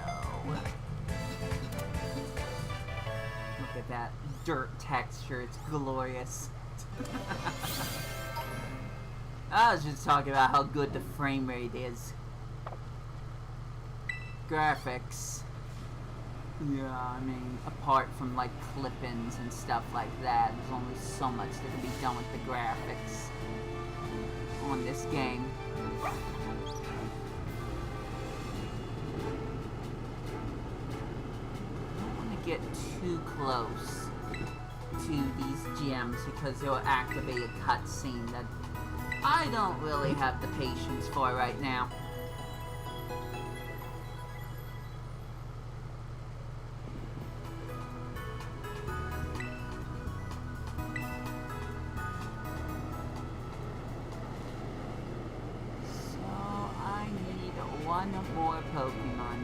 Look at that dirt texture, it's glorious. I was just talking about how good the frame rate is. Graphics. Yeah, I mean, apart from like clip-ins and stuff like that, there's only so much that can be done with the graphics on this game. I don't want to get too close to these gems because they'll activate a cutscene that I don't really have the patience for right now. One more Pokemon.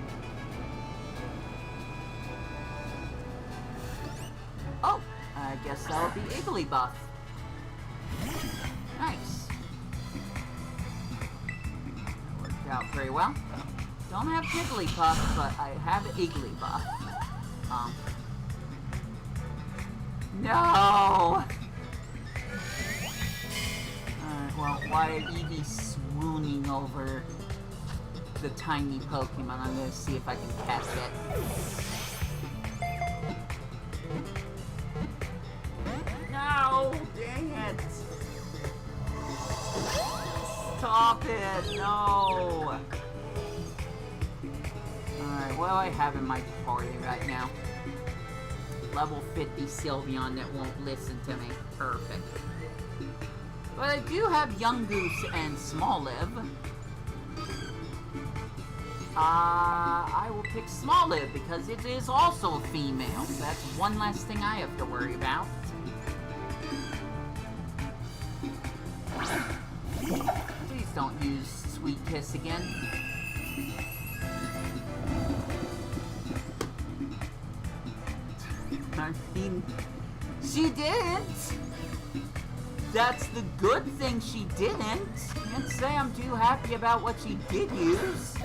Oh, I guess that'll be Igglybuff. Nice. That worked out very well. Don't have Jigglypuff, but I have Igglybuff. No! Alright, well, why are Eevee swooning over the tiny Pokemon? I'm gonna see if I can catch it. No! Dang it! Stop it! No! Alright, what do I have in my party right now? Level 50 Sylveon that won't listen to me. Perfect. But I do have Yungoos and Smoliv. I will pick Smoliv because it is also a female. So that's one less thing I have to worry about. Please don't use Sweet Kiss again. I mean, she didn't! That's the good thing she didn't. Can't say I'm too happy about what she did use.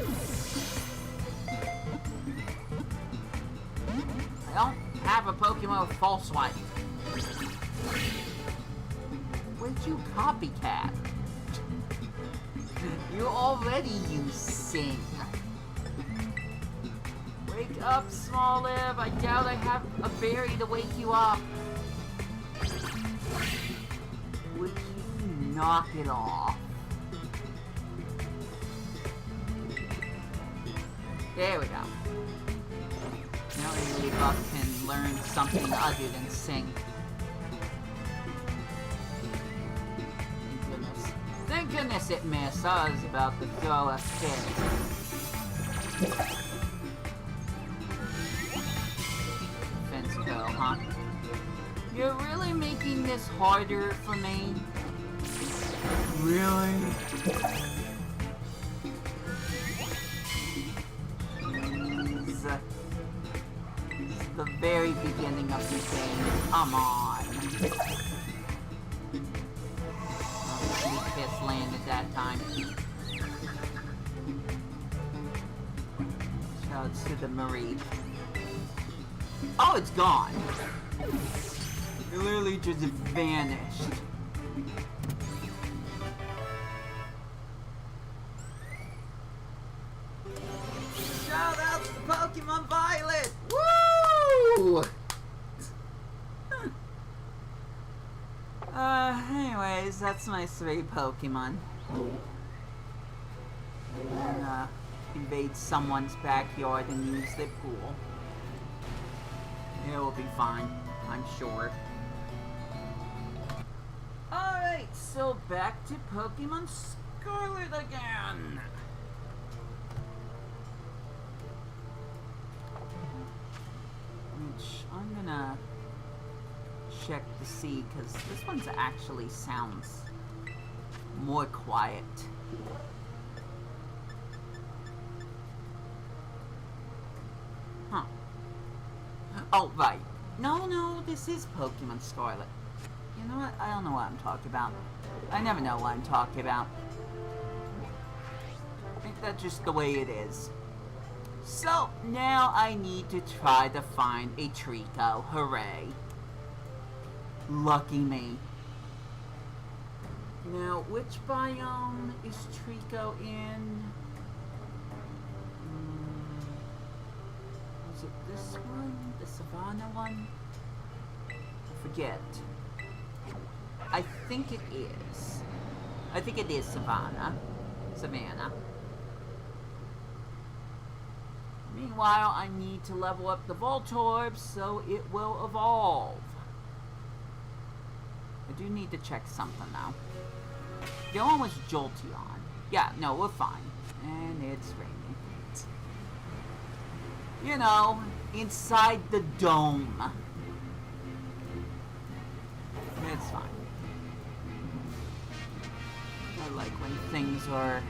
I don't have a Pokemon with False Swipe. Where'd you copycat? You already use Sing. Wake up, Smoliv. I doubt I have a berry to wake you up. Would you knock it off? There we go. Now Igglybuff can learn something other than Sing. Thank goodness. Thank goodness it missed. I was about to throw a fit. huh? You're really making this harder for me? Really? This is the very beginning of the game. Come on. Oh, kiss landed that time. Shouts to the Marie. Oh, it's gone. It literally just vanished. Shout out to Pokemon Violet! Woo! Anyways, that's my 3 Pokemon. And, invade someone's backyard and use their pool. It will be fine, I'm sure. Alright, so back to Pokemon Scarlet again! Which I'm gonna check to see, because this one actually sounds more quiet. Huh. Oh, right. No, this is Pokemon Scarlet. You know what? I don't know what I'm talking about. I never know what I'm talking about. I think that's just the way it is. So, now I need to try to find a Trico. Hooray. Lucky me. Now, which biome is Trico in? Is it this one? The Savannah one? I forget. I think it is. I think it is Savannah. Meanwhile, I need to level up the Voltorb so it will evolve. I do need to check something now. The other one was Jolteon. Yeah, no, we're fine. And it's raining. You know, inside the dome. It's fine. I like when things are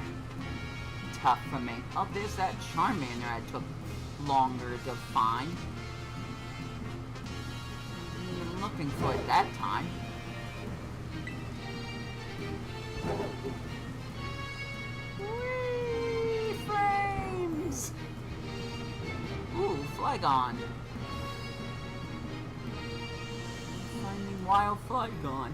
tough for me. Oh, there's that Charmander I took longer to find. Wasn't even looking for it that time. Whee! Frames! Ooh, Flygon. Finding wild Flygon.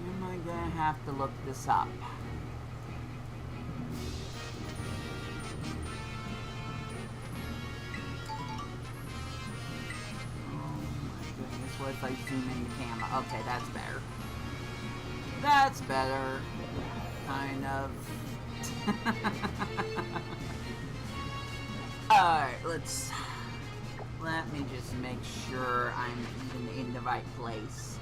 Am I gonna have to look this up? What if I zoom in the camera? Okay, that's better. That's better. Kind of. Alright, let me just make sure I'm even in the right place.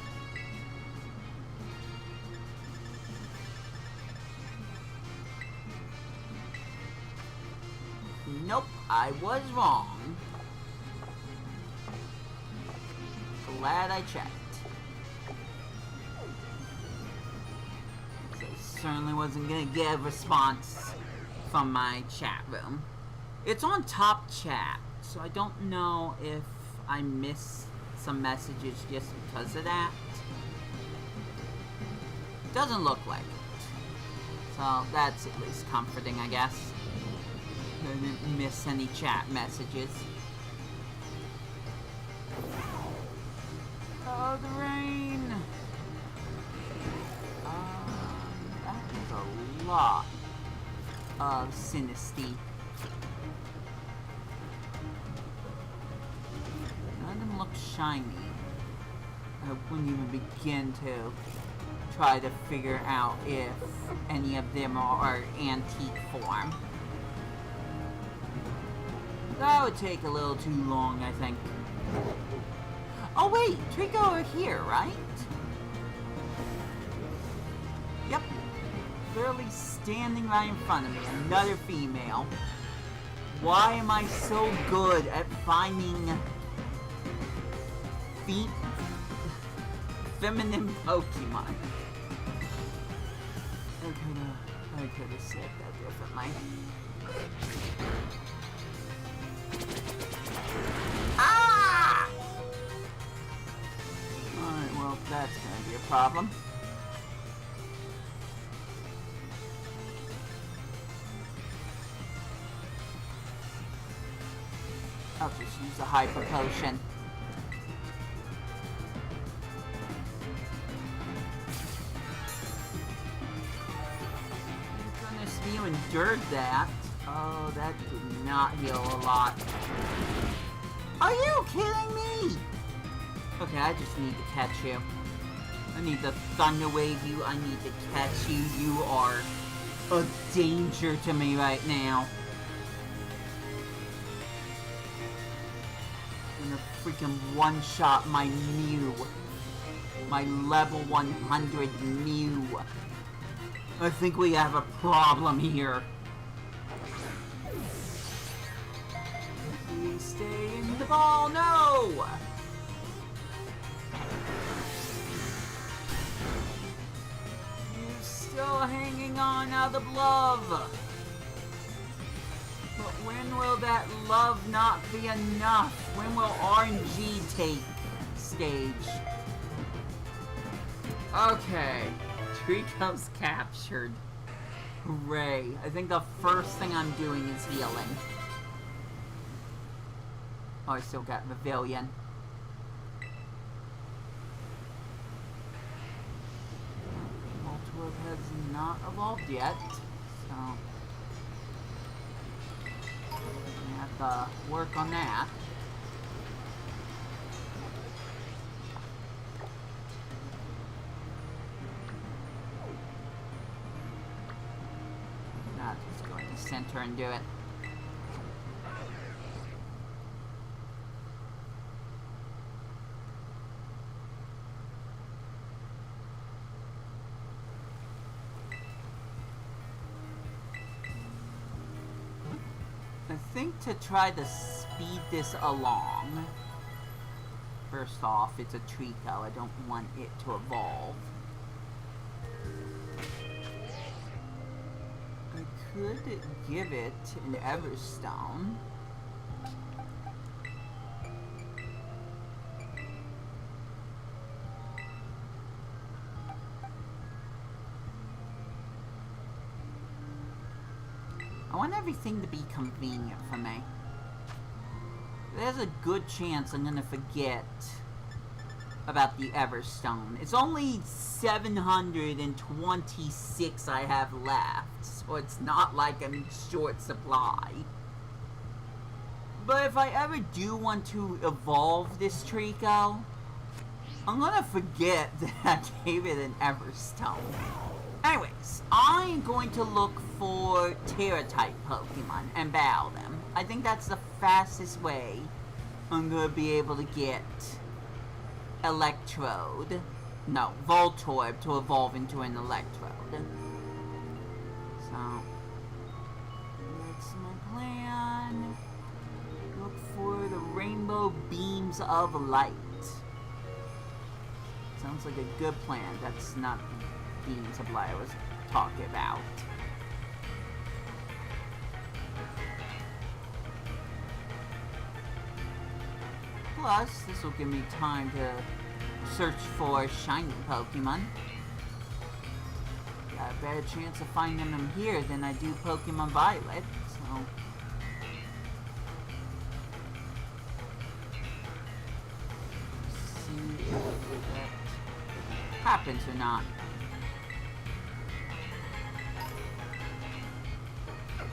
Nope, I was wrong. Glad I checked. I certainly wasn't gonna get a response from my chat room. It's on top chat, so I don't know if I missed some messages just because of that. Doesn't look like it. So that's at least comforting, I guess. I didn't miss any chat messages. Oh, the rain! That is a lot of Sinistea. None of them look shiny. I wouldn't even begin to try to figure out if any of them are antique form. That would take a little too long, I think. Oh wait, Trico are here, right? Yep. literally standing right in front of me. Another female. Why am I so good at finding feminine Pokemon? I could have said that differently. Ah! Alright, well, that's gonna be a problem. I'll just use the Hyper Potion. Goodness, you endured that. Oh, that did not heal a lot. Are you kidding me? Okay, I just need to catch you. I need to Thunder Wave you. I need to catch you. You are a danger to me right now. I'm gonna freaking one-shot my Mew. My level 100 Mew. I think we have a problem here. Please stay in the ball. No! You're still hanging on out of love. But when will that love not be enough? When will RNG take stage? Okay. Trico's captured. Hooray. I think the first thing I'm doing is healing. Oh, I still got Pavilion. Voltorb has not evolved yet, so I have to work on that. Not just going to center and do it. I think to try to speed this along, first off, it's a Trico. I don't want it to evolve. I could give it an Everstone. I want everything to be convenient for me. There's a good chance I'm gonna forget about the Everstone. It's only 726 I have left, so it's not like I'm in short supply. But if I ever do want to evolve this Trico, I'm gonna forget that I gave it an Everstone. Anyways, I'm going to look for Terra-type Pokemon and battle them. I think that's the fastest way I'm going to be able to get Voltorb to evolve into an Electrode. So, that's my plan. Look for the Rainbow Beams of Light. Sounds like a good plan. That's not the Beams of Light I was talking about. Plus, this will give me time to search for shiny Pokemon. Got a better chance of finding them here than I do Pokemon Violet, so... see if that happens or not.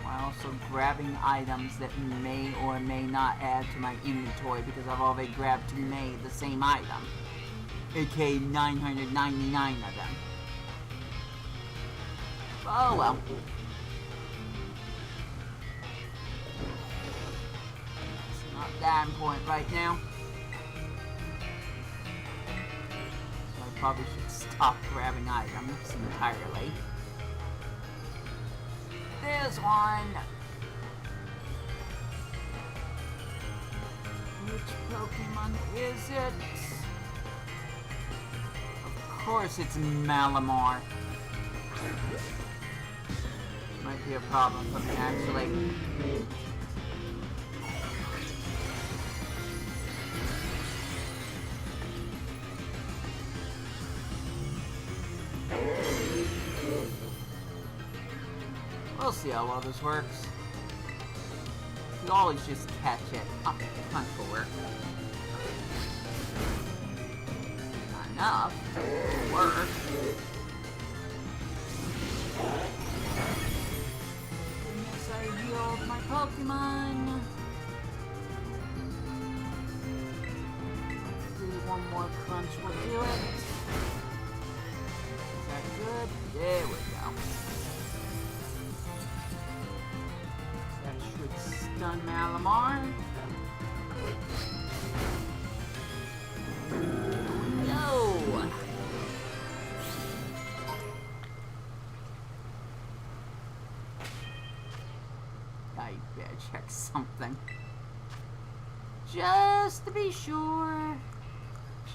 While also grabbing items that may or may not add to my inventory because I've already grabbed the same item. aka 999 of them. Oh well. It's not that important right now. So I probably should stop grabbing items entirely. There's one. Which Pokemon is it? Of course it's Malamar. Might be a problem for me, actually. We'll see how well this works. You always just catch it. Oh, punch will work. Not enough. It'll work. Yes, I healed my Pokemon. Let's do one more crunch. We'll do it. Is that good? There we go. Stun Malamar. No! I better check something. Just to be sure.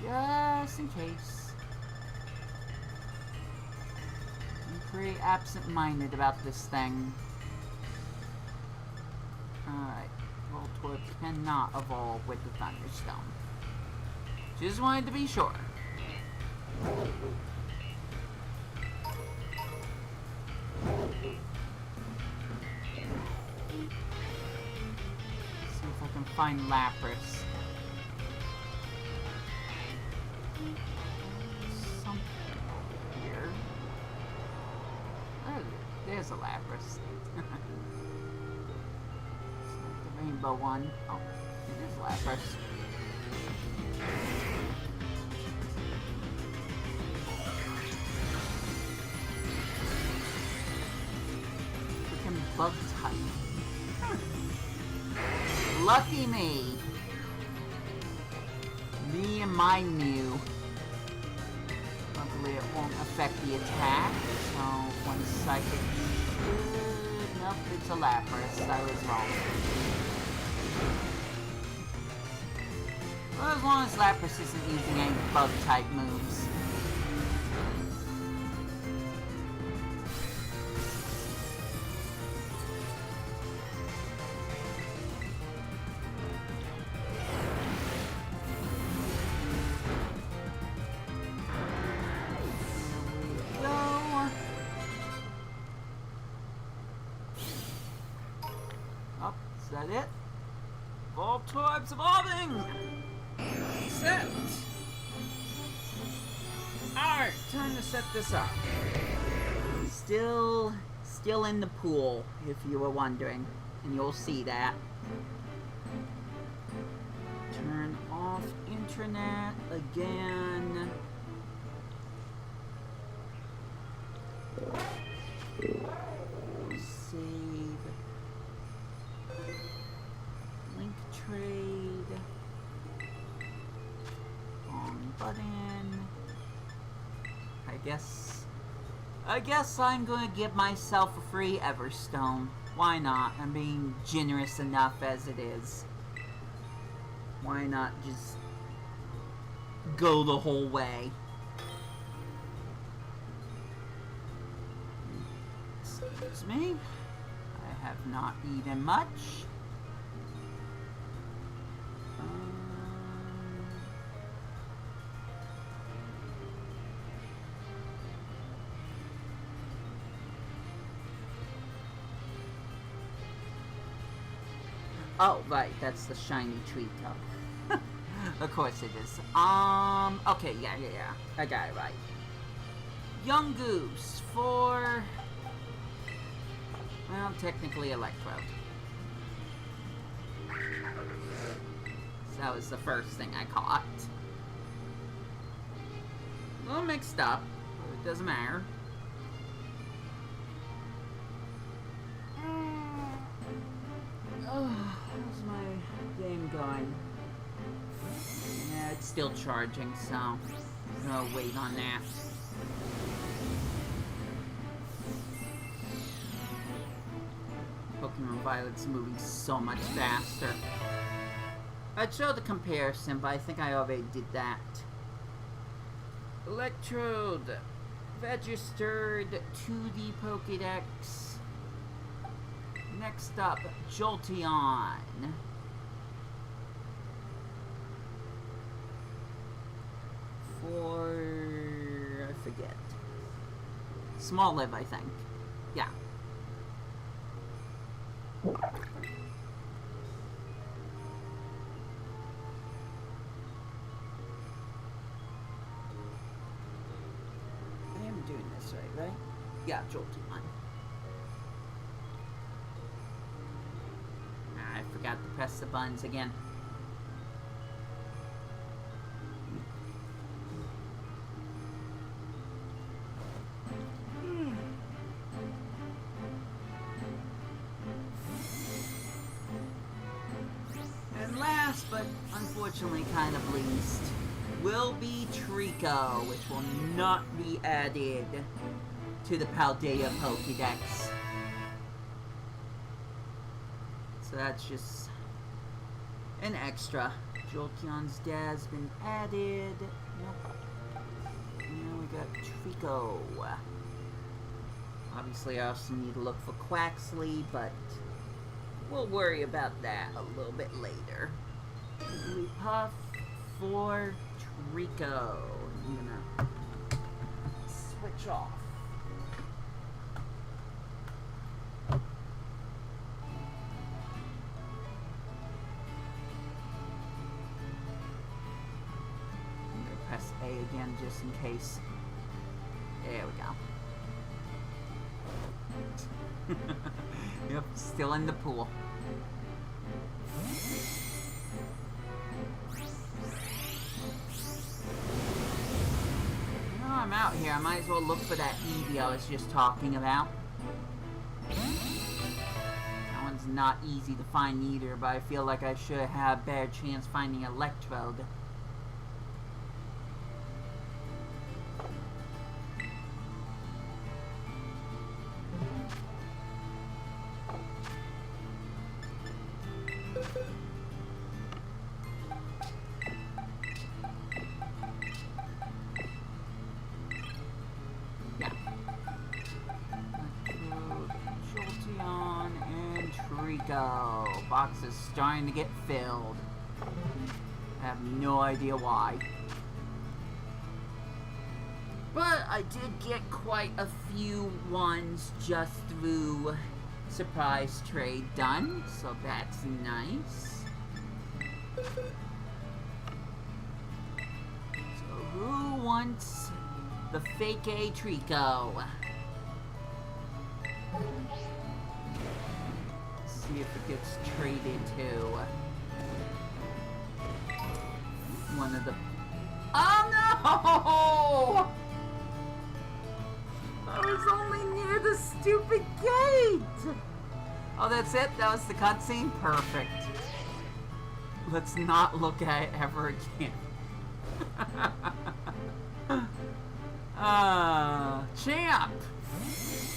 Just in case. I'm pretty absent-minded about this thing. Alright, Voltorb cannot evolve with the Thunderstone. Just wanted to be sure. See if I can find Lapras. Something here. Oh, there's a Lapras. Rainbow one. Oh, it is Lapras. Freaking bug type. Lucky me. Me and my new. Luckily it won't affect the attack. So one psychic should... Nope, it's a Lapras. I was wrong. Well, as long as Lapras isn't using any bug-type moves. There we go. Oh, is that it? Voltorb's evolving! Set! Alright, time to set this up. Still in the pool, if you were wondering. And you'll see that. Turn off internet again. Save. Link trade. Wrong button. I guess I'm gonna give myself a free Everstone. Why not? I'm being generous enough as it is. Why not just go the whole way? Excuse me. I have not eaten much. Oh, right, that's the shiny tree top. Of course it is. Okay, yeah. I got it right. Young Goose for... Well, technically Electrode. So that was the first thing I caught. A little mixed up, but it doesn't matter. How's my game going? Yeah, it's still charging, so I'll wait on that. Pokemon Violet's moving so much faster. I'd show the comparison, but I think I already did that. Electrode registered to the POKeDEX. Next up, Jolteon. For... I forget. Small Live, I think. Yeah. I am doing this right? Yeah, Jolteon. I forgot to press the buttons again. And last, but unfortunately kind of least, will be Trico, which will not be added to the Paldea POKeDEX. So that's just an extra. Jolteon's dad's been added. Yep. Now we got Trico. Obviously I also need to look for Quaxley, but we'll worry about that a little bit later. Wigglypuff for Trico. I'm gonna switch off. I'm gonna press A again just in case. There we go. Yep, still in the pool. Now I'm out here, I might as well look for that Eevee I was just talking about. That one's not easy to find either, but I feel like I should have a better chance finding Electrode. Jolteon and Trico. Box is starting to get filled. I have no idea why. But I did get quite a few ones just through surprise trade done, so that's nice. So who wants the fake A Trico? See if it gets traded to one of the... Oh no! I was only near the stupid gate! Oh, that's it? That was the cutscene? Perfect. Let's not look at it ever again. Champ!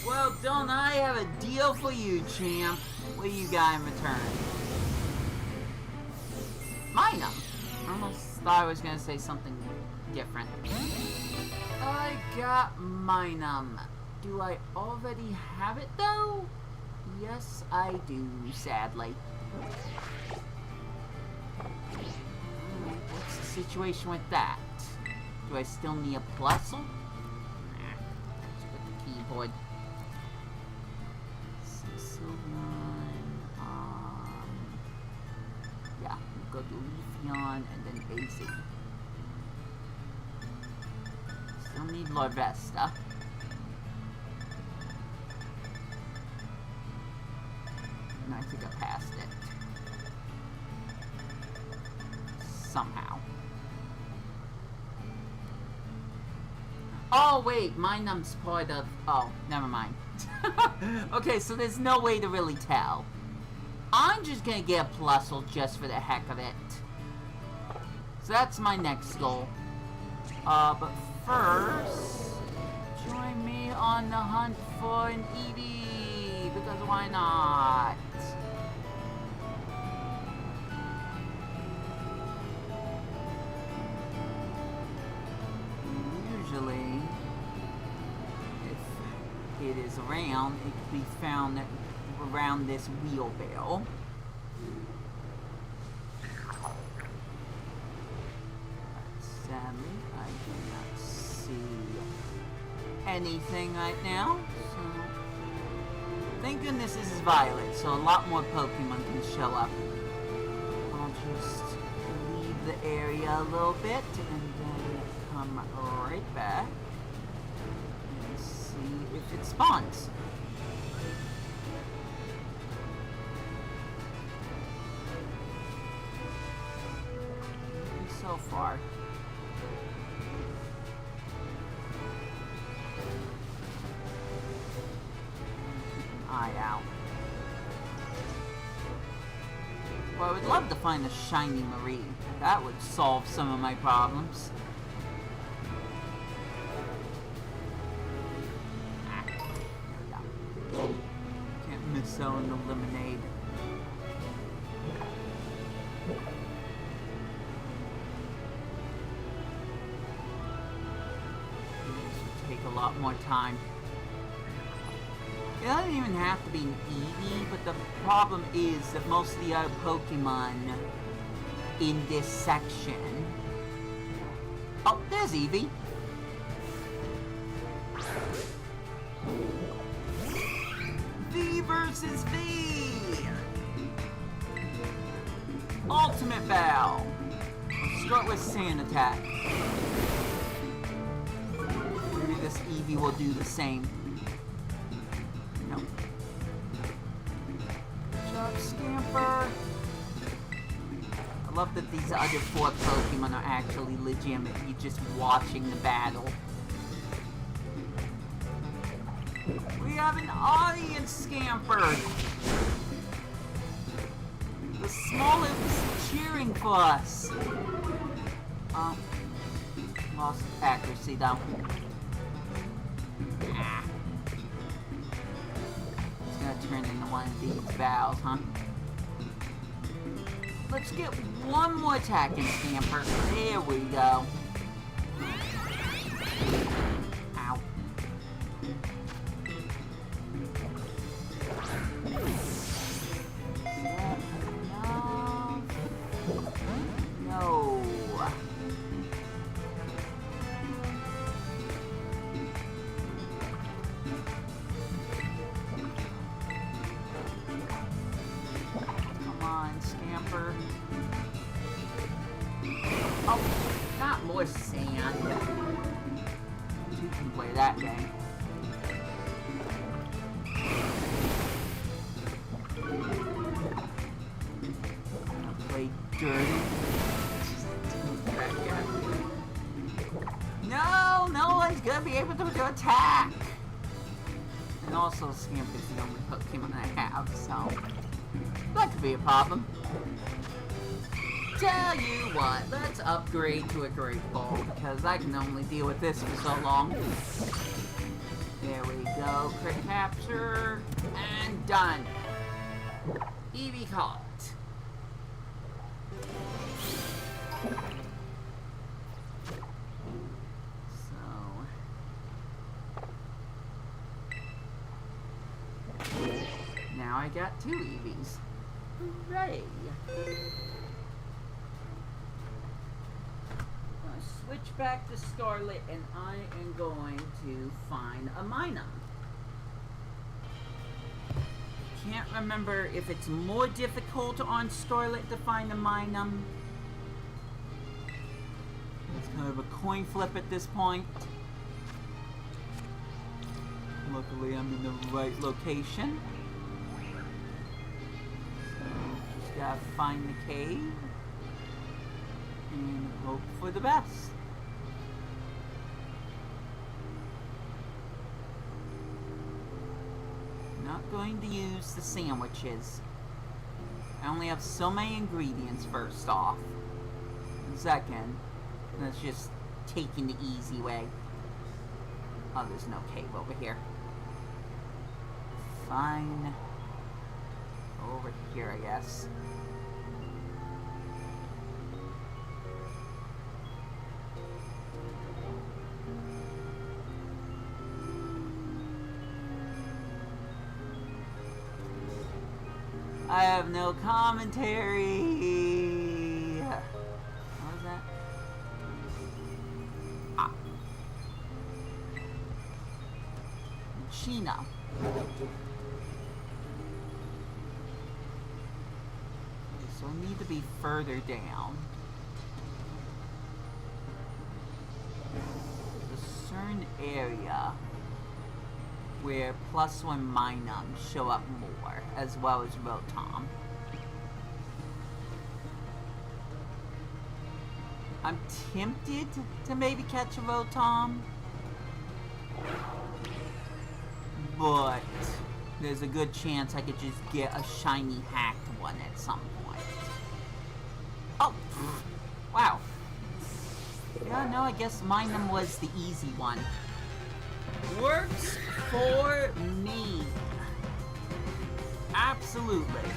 Well, don't I have a deal for you, champ? What do you got in return? Minum! I almost thought I was gonna say something different. I got Minum. Do I already have it, though? Yes, I do, sadly. What's the situation with that? Do I still need a Plusle? Nah, just put the keyboard. 601. Yeah, we'll go to Leafeon and then Basic. Still need Larvesta. And I think I passed it. Somehow. Oh wait, Minum's part of... Oh, never mind. Okay, so there's no way to really tell. I'm just gonna get a Plusle just for the heck of it. So that's my next goal. But first... Join me on the hunt for an Eevee! because why not? Usually, if it is around, it can be found around this wheelbarrow. Sadly, I cannot see anything right now, so thank goodness this is Violet, so a lot more Pokemon can show up. I'll just leave the area a little bit and then come right back and see if it spawns. So far. Eye out. Well, I would love to find a shiny Marie. That would solve some of my problems. There we go. Can't miss out on the lemonade. This would take a lot more time. It doesn't even have to be an Eevee, but the problem is that most of the other Pokemon in this section... Oh, there's Eevee! V versus V! Ultimate Bow! Start with Sand Attack. Maybe this Eevee will do the same. No. Good job, Scamper. I love that these other 4 Pokemon are actually legitimate. You're just watching the battle. We have an audience, Scamper. The Smollett was cheering for us. Lost accuracy though. Ah. Turn into one of these bows, huh? Let's get one more attack in, Scamper. There we go. Ow. No. Scamper. Oh, not more sand. You can play that game. Play dirty. No, no one's gonna be able to attack. And also, Scamper's the only Pokemon I have, so that could be a problem. Tell you what, let's upgrade to a Great Ball, because I can only deal with this for so long. There we go, crit capture, and done. Eevee caught. So, now I got 2 Eevees. Hooray! Switch back to Scarlet, and I am going to find a Minun. Can't remember if it's more difficult on Scarlet to find a Minun. It's kind of a coin flip at this point. Luckily, I'm in the right location. So, just gotta find the cave and hope for the best. Not going to use the sandwiches. I only have so many ingredients, first off. And second, that's just taking the easy way. Oh, there's no cave over here. fine. Over here, I guess. I have no commentary. What was that? Ah. Chino. So I need to be further down. There's a certain area where +1 Minums show up more, as well as Rotom. I'm tempted to maybe catch a Rotom, but there's a good chance I could just get a shiny hacked one at some point. Oh! Wow. Yeah, no, I guess Minum was the easy one. Works for me. Absolutely.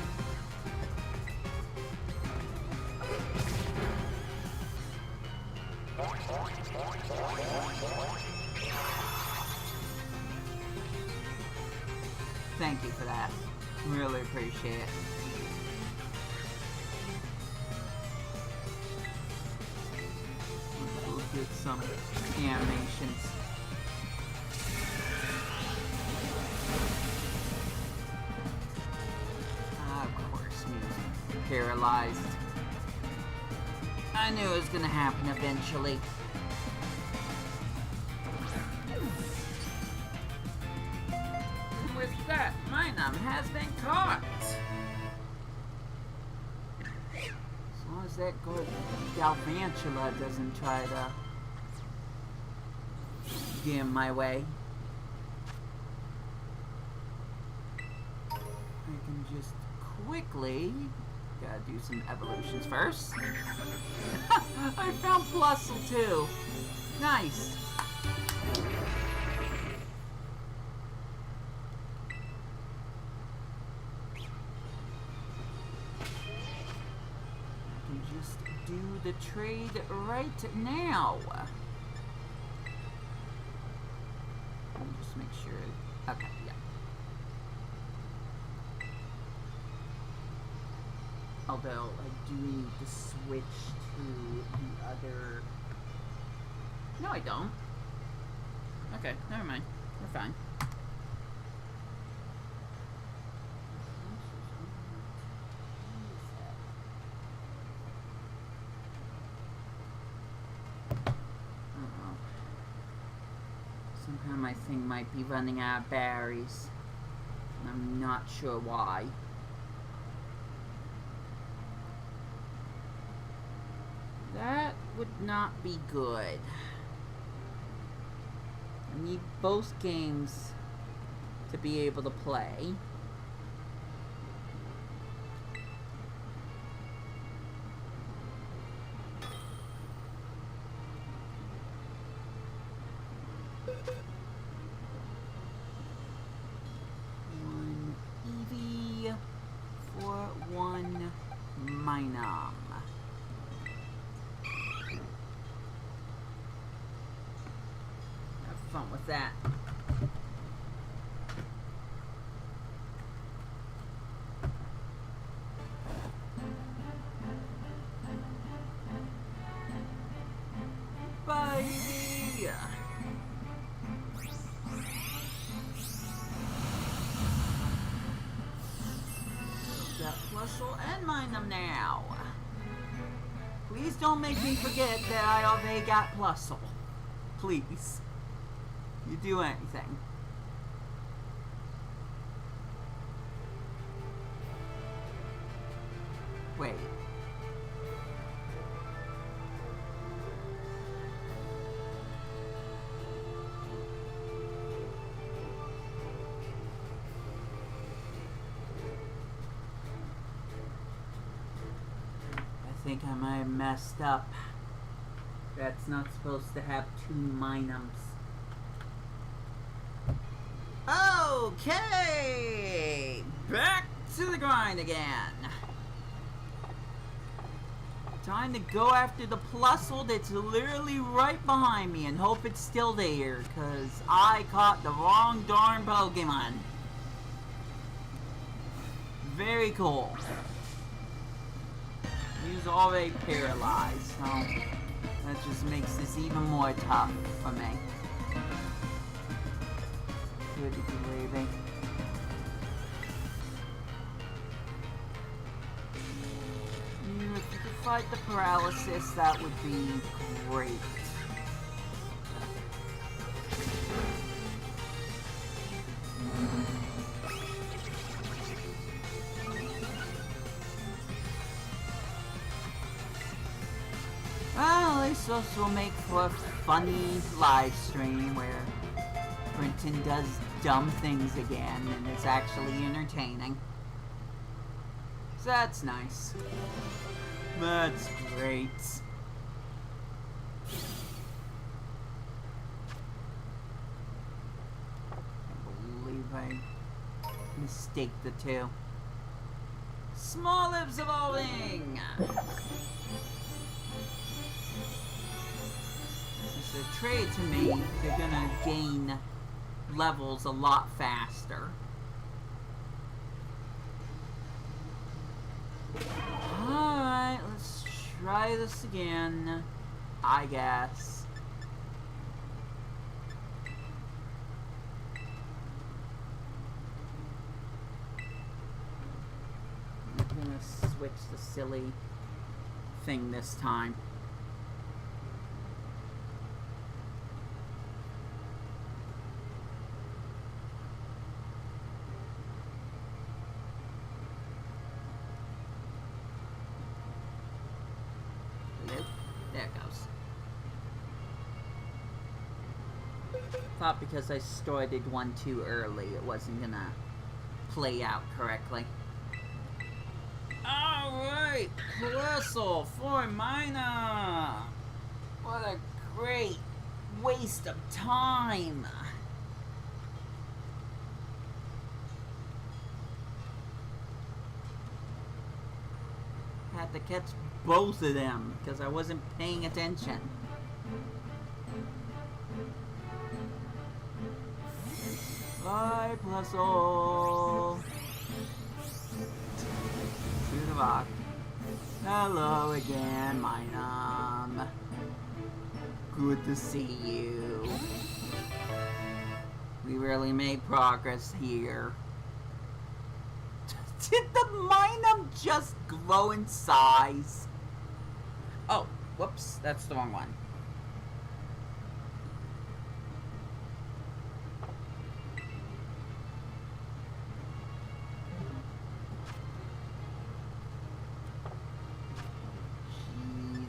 Thank you for that. Really appreciate it. We'll get some animations. Of course, music. Paralyzed. I knew it was gonna happen eventually. With that, Minum has been caught. As long as that good Galvantula doesn't try to get in my way. I can just quickly... Gotta do some evolutions first. I found Plusle too. Nice. I can just do the trade right now. Let me just make sure. Okay, yeah. Although, I do need to switch to the other... No, I don't. Okay, never mind. We're fine. Uh-oh. Somehow my thing might be running out of batteries. And I'm not sure why. That would not be good. I need both games to be able to play. One Eevee for one Minum. Fun with that. Baby! Got Plusle and Minum now. Please don't make me forget that I already got Plusle. Please. You do anything. Wait. I think I might have messed up. That's not supposed to have two Minums. Oh, Okay, back to the grind again. Time to go after the plusle that's literally right behind me and hope it's still there, because I caught the wrong darn Pokemon. Very cool. He's already paralyzed, so that just makes this even more tough for me. Good gravy. If you could fight the paralysis, that would be great. Well, at least this will make for a funny live stream where Brenton does dumb things again and it's actually entertaining. So that's nice. That's great. I believe I mistaked the two. Small Lips evolving! It's a trade to me. They're gonna gain levels a lot faster. Alright, let's try this again, I guess. I'm gonna switch the silly thing this time. There it goes. Thought because I started one too early, it wasn't gonna play out correctly. Alright, Colossal for Mina! What a great waste of time! Had to catch both of them because I wasn't paying attention. Bye, Plusle. To the rock. Hello again, Minum. Good to see you. We really made progress here. Did the Minum just grow in size? Oh, whoops, that's the wrong one.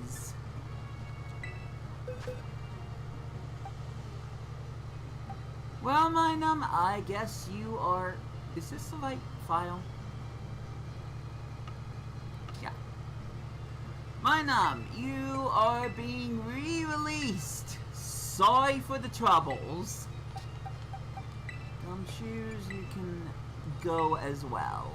Jeez. Well, Minum, I guess you are... Is this the right file? Minum, you are being re-released. Sorry for the troubles. Gumshoes, you can go as well.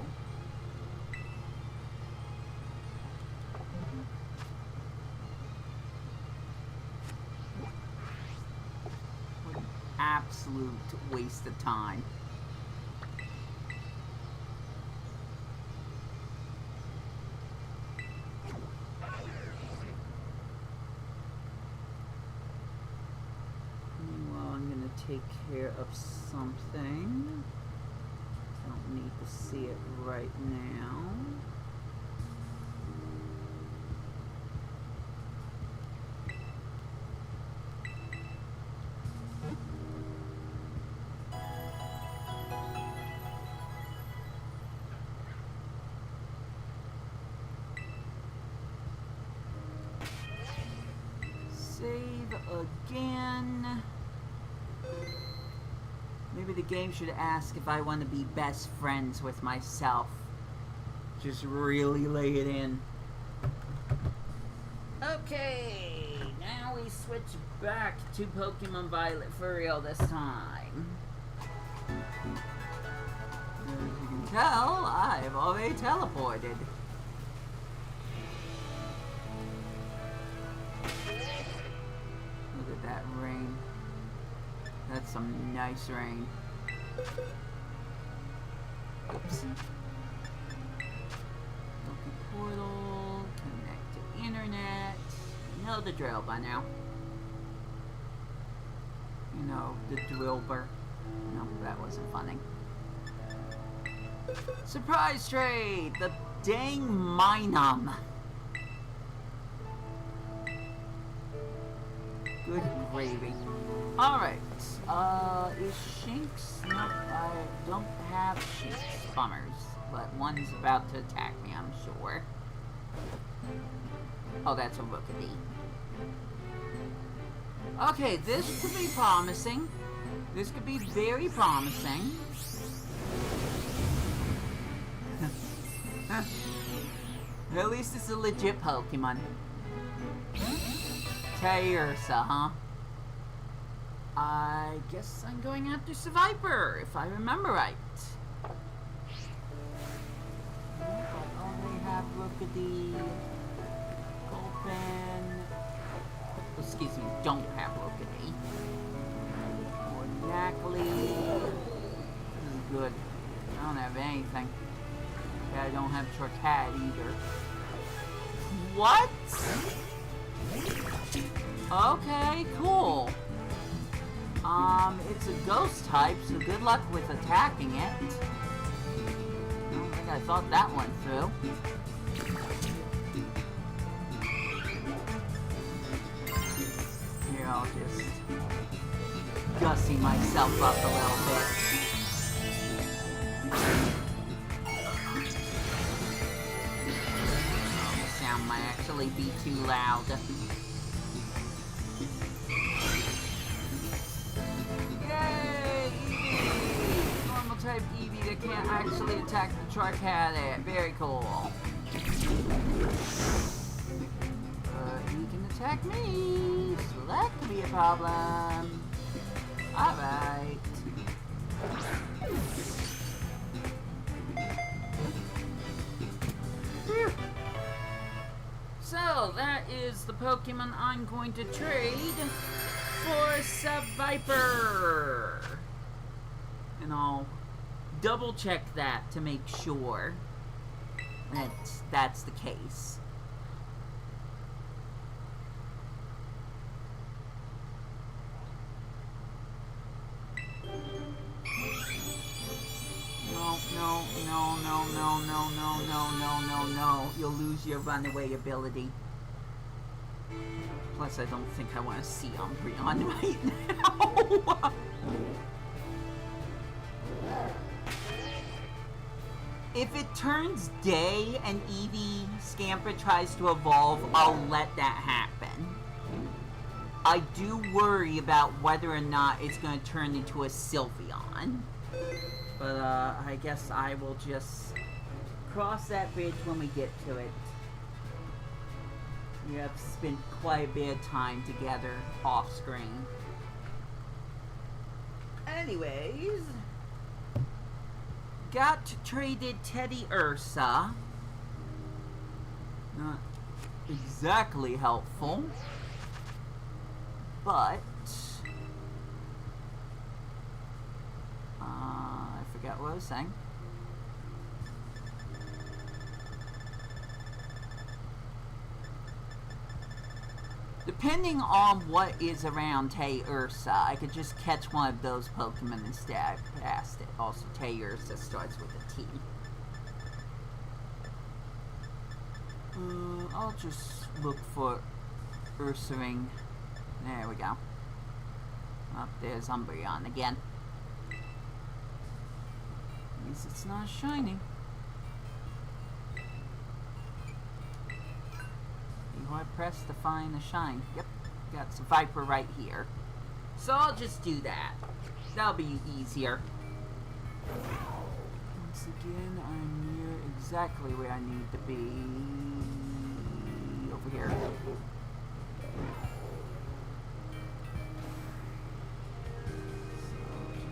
What an absolute waste of time. Take care of something. Don't need to see it right now. Save again. Maybe the game should ask if I want to be best friends with myself. Just really lay it in. Okay, now we switch back to Pokemon Violet for real this time. As you can tell, I've already teleported. Look at that rain. That's some nice rain. Oops. Open portal, connect to internet. You know the drill by now. You know, the drillber. No, that wasn't funny. Surprise trade! The dang Minum. Good gravy. Alright. Is Shinx? Nope, I don't have Shinx. Bummers. But one's about to attack me, I'm sure. Oh, that's a Rookity. Okay, this could be promising. This could be very promising. At least it's a legit Pokemon. Ursa, huh? I guess I'm going after Survivor, if I remember right. I only have Rookity, Gulpin. Excuse me, don't have Rookity. Or Nackley. This is good. I don't have anything. Yeah, I don't have Charcat either. What? Okay, cool. It's a ghost type, so good luck with attacking it. I don't think I thought that one through. Here, I'll just gussy myself up a little bit. The sound might actually be too loud. Yay! Eevee! Normal type Eevee that can't actually attack the Charcadet. Very cool. He can attack me, so that could be a problem. Alright. So, that is the Pokemon I'm going to trade for Survivor. And I'll double check that to make sure that that's the case. No. You'll lose your runaway ability. Plus, I don't think I want to see Umbreon right now. If it turns day and Eevee Scamper tries to evolve, I'll let that happen. I do worry about whether or not it's going to turn into a Sylveon. But, I guess I will just cross that bridge when we get to it. We have spent quite a bit of time together off screen. Anyways, got traded Teddy Ursa. Not exactly helpful, but I forgot what I was saying. Depending on what is around Teddy Ursa, I could just catch one of those Pokemon and stab past it. Also, Teddy Ursa starts with a T. I'll just look for Ursaring. There we go. Up there's Umbreon again. At least it's not shiny. I press to find the shine. Yep, got some Viper right here. So I'll just do that. That'll be easier. Once again, I'm near exactly where I need to be. Over here. So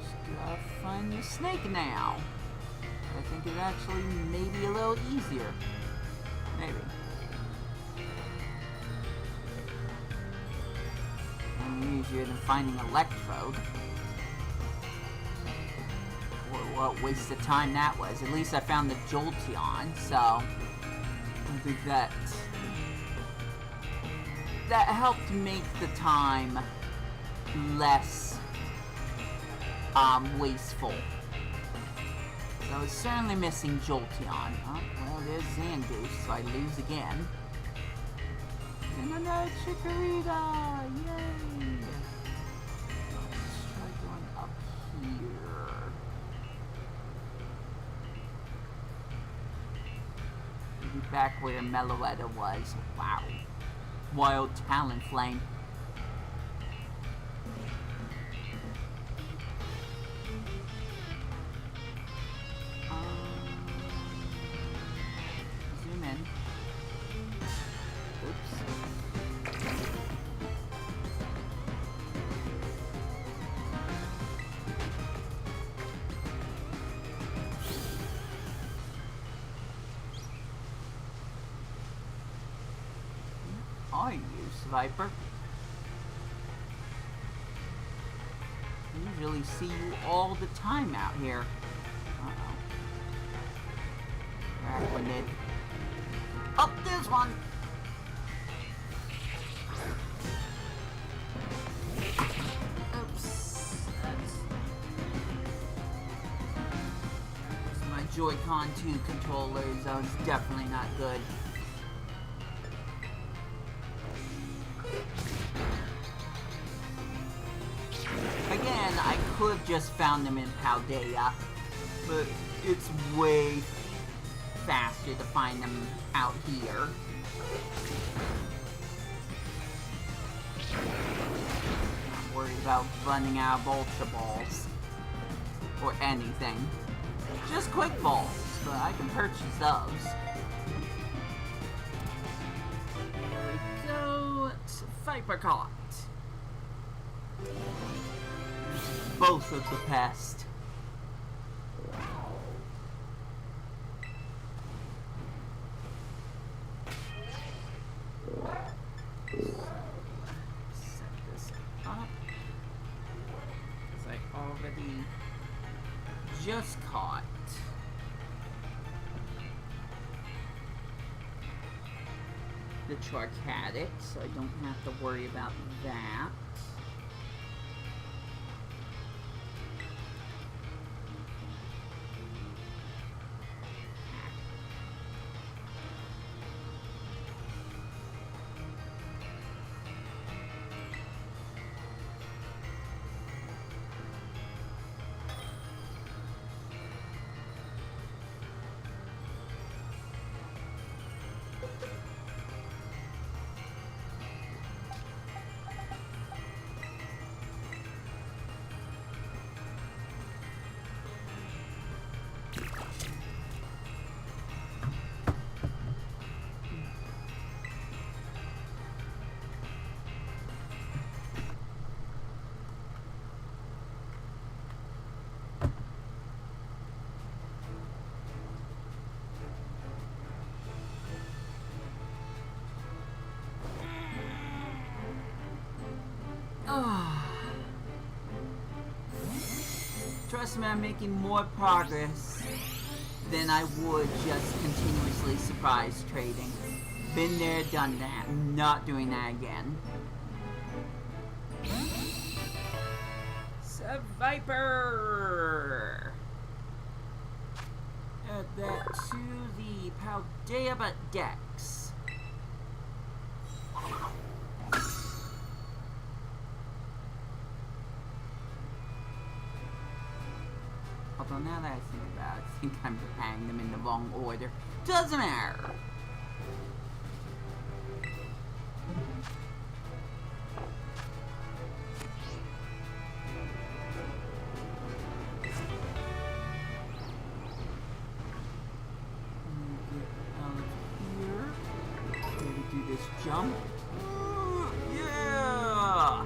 just gotta find the a snake now. I think it's actually maybe a little easier. Maybe. And easier than finding electrode. What waste of time that was. At least I found the Jolteon, so I think that helped make the time less wasteful. So I was certainly missing Jolteon. Oh, well, there's Zangoose, so I lose again. And another Chikorita! Yay! Let's try going up here. Maybe back where Meloetta was. Wow. Wild Talonflame. Zoom in. Oops. Are you, Viper? I usually see you all the time out here. Uh-oh. Arachnid. Oh, there's one! Oops. That's my Joy-Con 2 controllers. That was definitely not good. Again, I could have just found them in Paldea, but it's way faster to find them out here. Not worried about running out of Ultra Balls. Or anything. Just Quick Balls, but I can purchase those. There we go. It's Viper caught. Both of the pest. Set this up. Because I already just caught the Charcatic, so I don't have to worry about that. Trust me, I'm making more progress than I would just continuously surprise trading. Been there, done that. I'm not doing that again. Viper! Add that to the POKeDEX. Although now that I think about it, I think I'm preparing them in the wrong order. Doesn't matter! Jump. Yeah!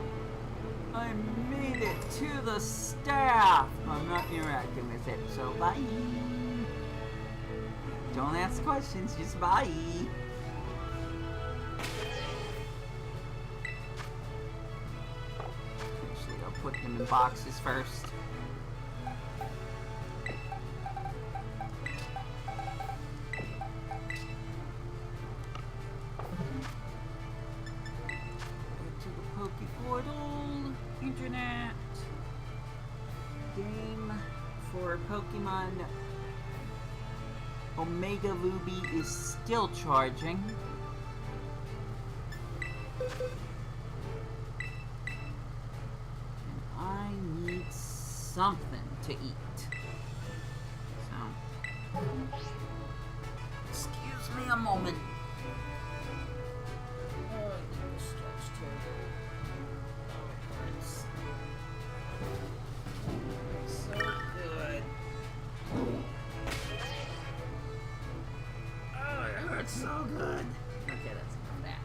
I made it to the staff. I'm not interacting with it, so bye. Don't ask questions, just bye. Actually, I'll put them in boxes first. Portal, internet, game for Pokemon Omega Ruby is still charging. And I need something to eat. So, excuse me a moment. Oh, I need to stretch too. So good. Oh, it hurts so good. Okay, that's enough of that.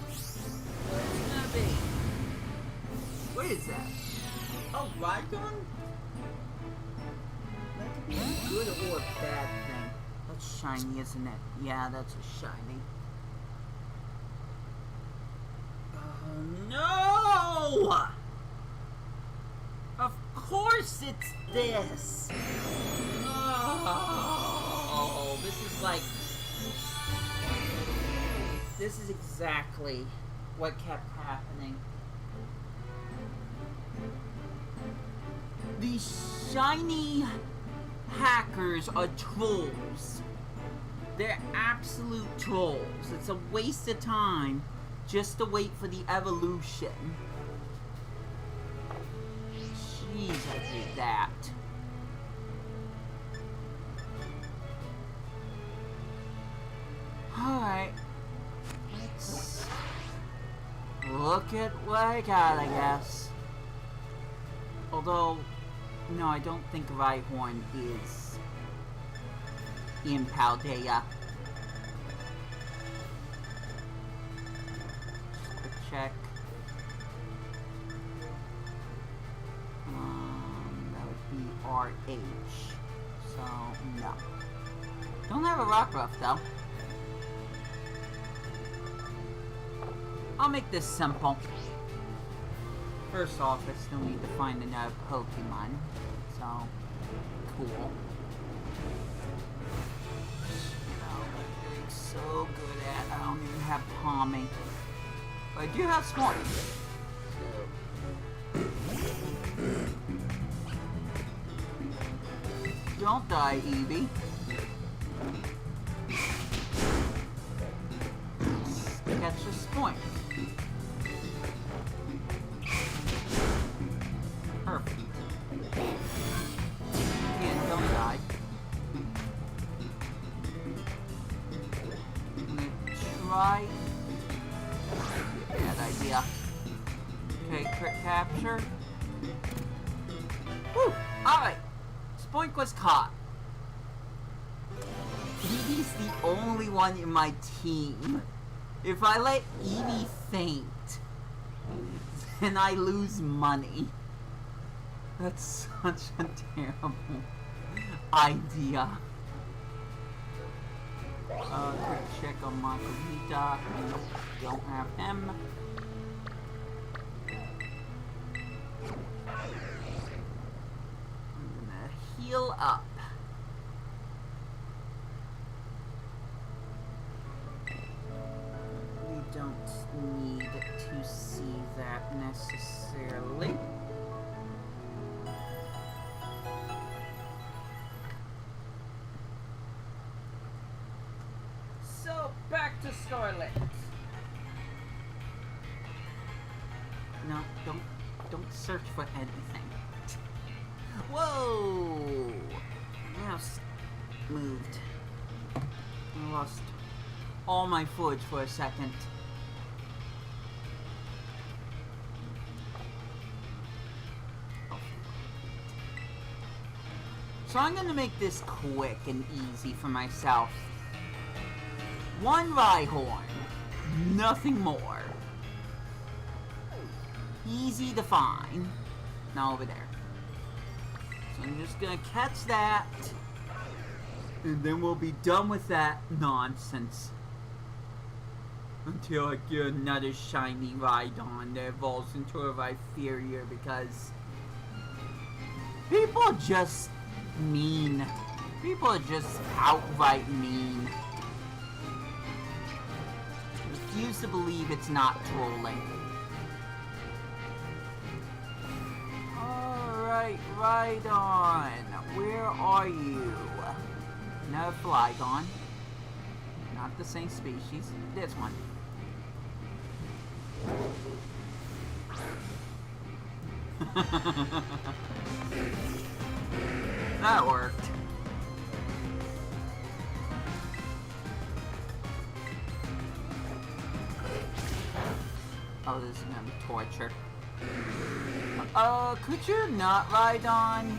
What's it gonna be? What is that? Oh, Rhydon? That could be a good or a bad thing. That's shiny, isn't it? Yeah, that's a shiny. Oh, no! Of course it's this! Oh, this is like... This is exactly what kept happening. These shiny hackers are trolls. They're absolute trolls. It's a waste of time just to wait for the evolution. Jeez, I hate that. Alright. Let's look at what I got, I guess. Although, no, I don't think Rhyhorn is in Paldea. Just quick check. That would be RH. So, no. Don't have a Rockruff, though. I'll make this simple. First off, I still need to find another Pokemon. So, cool. So good at. I don't even have Palmy. But I do have Smart. Don't die, Eevee. Catch this point. Perfect. Again, don't die. Right. Bad idea. Okay, crit capture. Woo! Alright. Spoink was caught. Eevee's the only one in my team. If I let Eevee faint, then I lose money. That's such a terrible idea. Quick check on Margarita. Nope, don't have him. I'm gonna heal up. We don't need to see that necessarily. Back to Scarlet. No, don't search for anything. Whoa! Mouse moved. I lost all my footage for a second. So I'm gonna make this quick and easy for myself. One Rhyhorn, nothing more. Easy to find. Now over there. So I'm just gonna catch that, and then we'll be done with that nonsense. Until I get another shiny Rhydon that evolves into a Rhyperior, because people are just mean. People are just outright mean. Refuse to believe it's not trolling. Alright, Rhydon, where are you? No Flygon. Not the same species. This one. That worked. Oh, this is gonna be torture. Could you not ride on?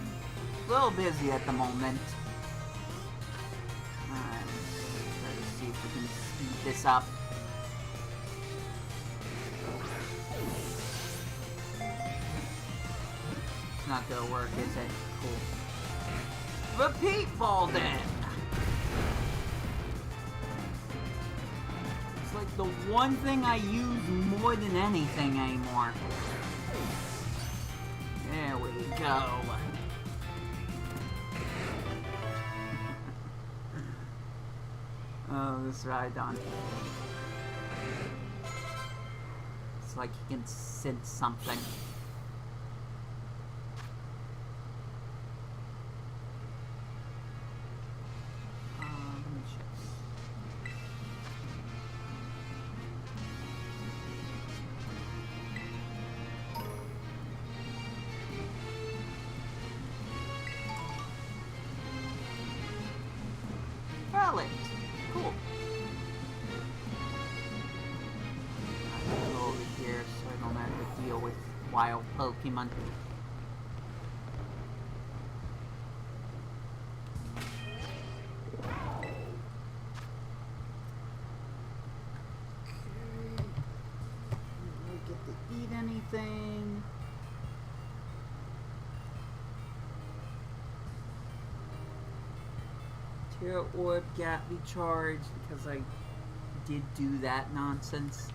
A little busy at the moment. Alright, let's see if we can speed this up. It's not gonna work, is it? Cool. Repeat ball then! It's like the one thing I use more than anything anymore. There we go. Oh, this Rhydon. It's like he can sense something. Let me check. Relic. Cool. I'll go over here so I don't have to deal with wild Pokemon. Get to eat anything. Terra Orb got recharged because I did do that nonsense.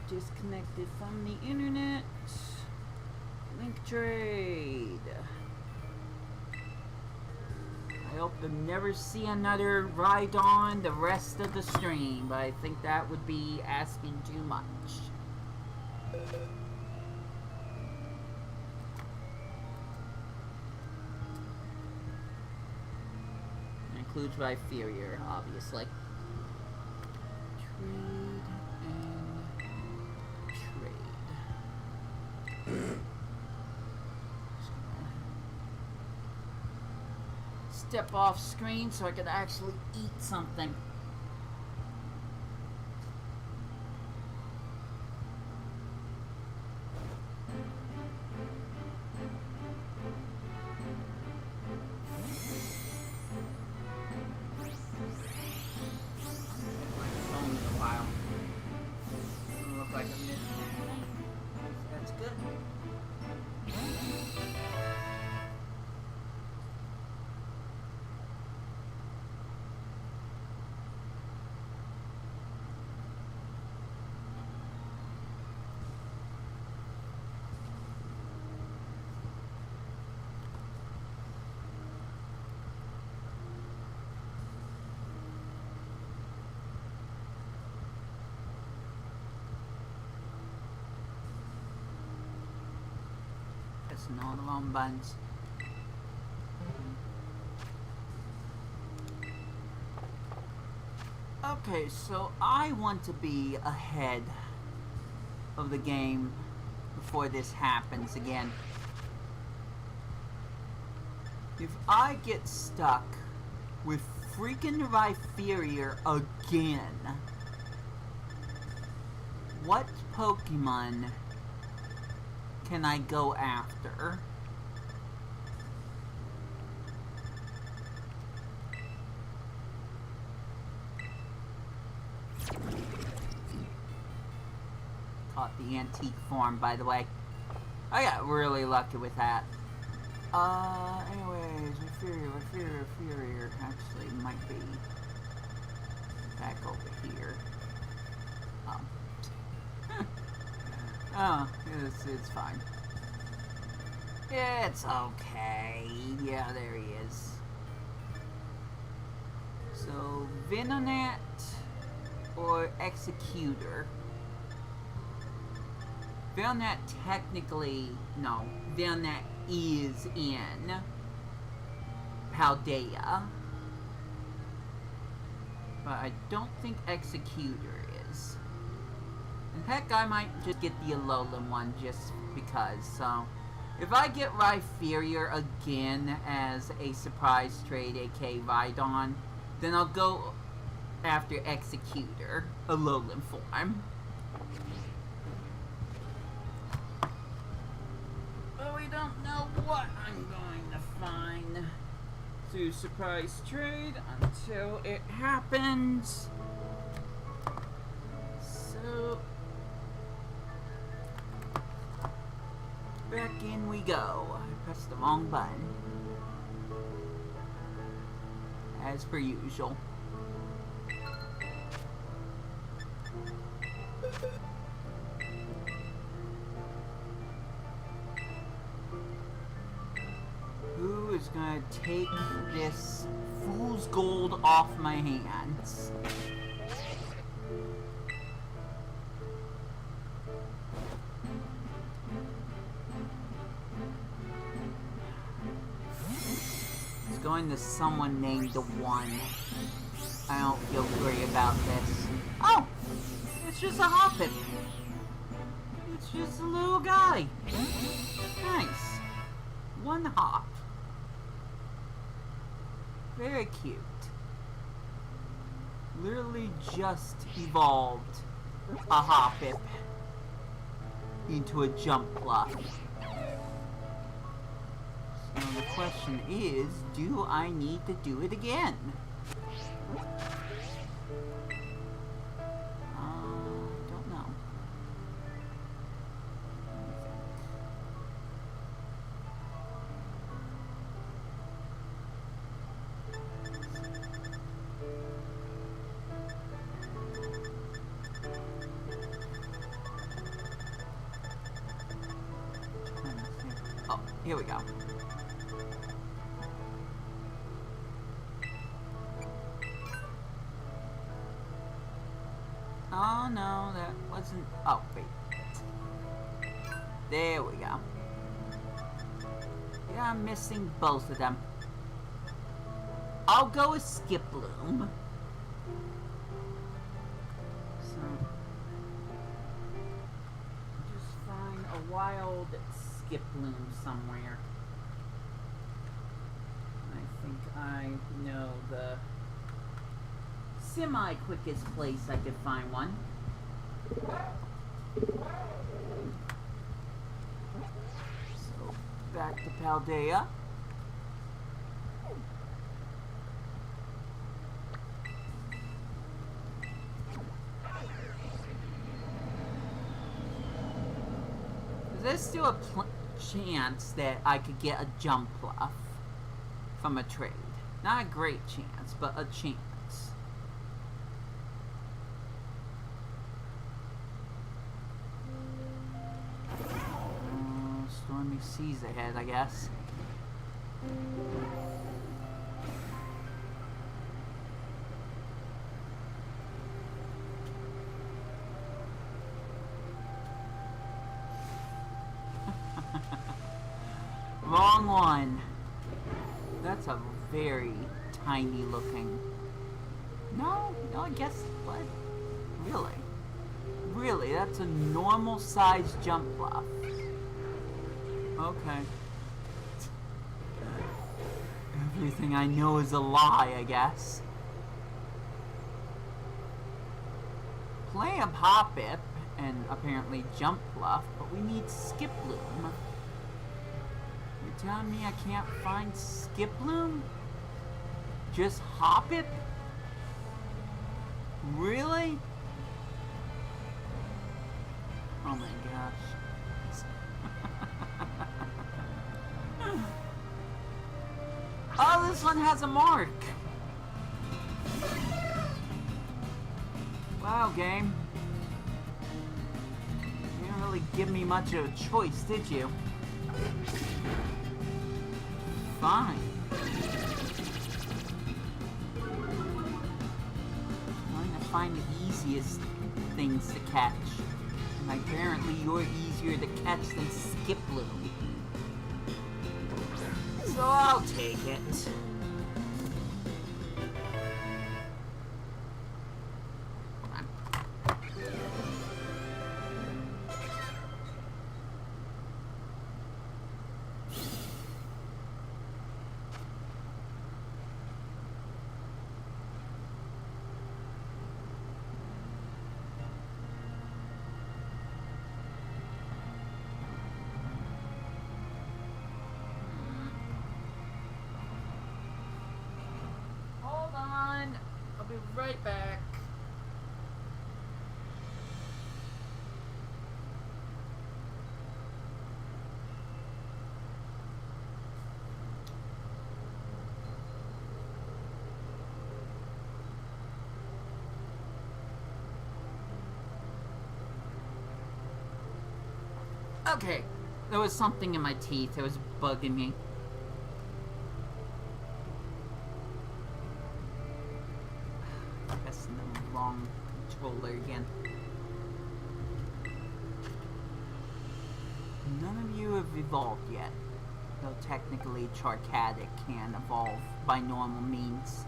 Disconnected from the internet. Link trade. I hope to never see another Rhydon the rest of the stream, but I think that would be asking too much. Includes Rhyperior, obviously. Trade and trade. Step off screen so I can actually eat something. All the wrong buttons. Okay, so I want to be ahead of the game before this happens again. If I get stuck with freaking Rhyperior again, what Pokemon can I go after? Caught the antique form, by the way. I got really lucky with that. Anyways, inferior. Actually, might be back over here. Oh, it's fine. It's okay. Yeah, there he is. So, Venonet or Executor? Venonet technically, no, Venonet is in Paldea. But I don't think Executor is. In fact, I might just get the Alolan one just because. So, if I get Rhyperior again as a surprise trade, aka Rhydon, then I'll go after Executor, Alolan form. But we don't know what I'm going to find through surprise trade until it happens. So, back in we go. I pressed the wrong button. As per usual. Who is gonna take this fool's gold off my hands? It's going to someone named the One. I don't feel great about this. Oh! It's just a Hoppip. It's just a little guy. Nice. One hop. Very cute. Literally just evolved a Hoppip into a jump bluff. So the question is, do I need to do it again? Don't know. Oh, here we go. Oh no, that wasn't... Oh, wait. There we go. Yeah, I'm missing both of them. I'll go with Skiploom. So... just find a wild Skiploom somewhere. I think I know the semi-quickest place I could find one. So, back to Paldea. There's still a chance that I could get a jump bluff from a trade. Not a great chance, but a chance. Stormy seas ahead, I guess. Wrong one. That's a very tiny looking. No, I guess what? Really? Really, that's a normal size jump bluff. Okay. Everything I know is a lie, I guess. Play a Hoppip and apparently Jump Bluff, but we need Skip Loom. You're telling me I can't find Skip Loom? Just hop it? Really? Oh my gosh. Oh, this one has a mark. Wow, game. You didn't really give me much of a choice, did you? Fine. Trying to find the easiest things to catch. And apparently you're easier to catch than Skip Loom. So I'll take it. I'll be right back. Okay, there was something in my teeth. It was bugging me. Pressing the wrong controller again. None of you have evolved yet, though technically Charcatic can evolve by normal means.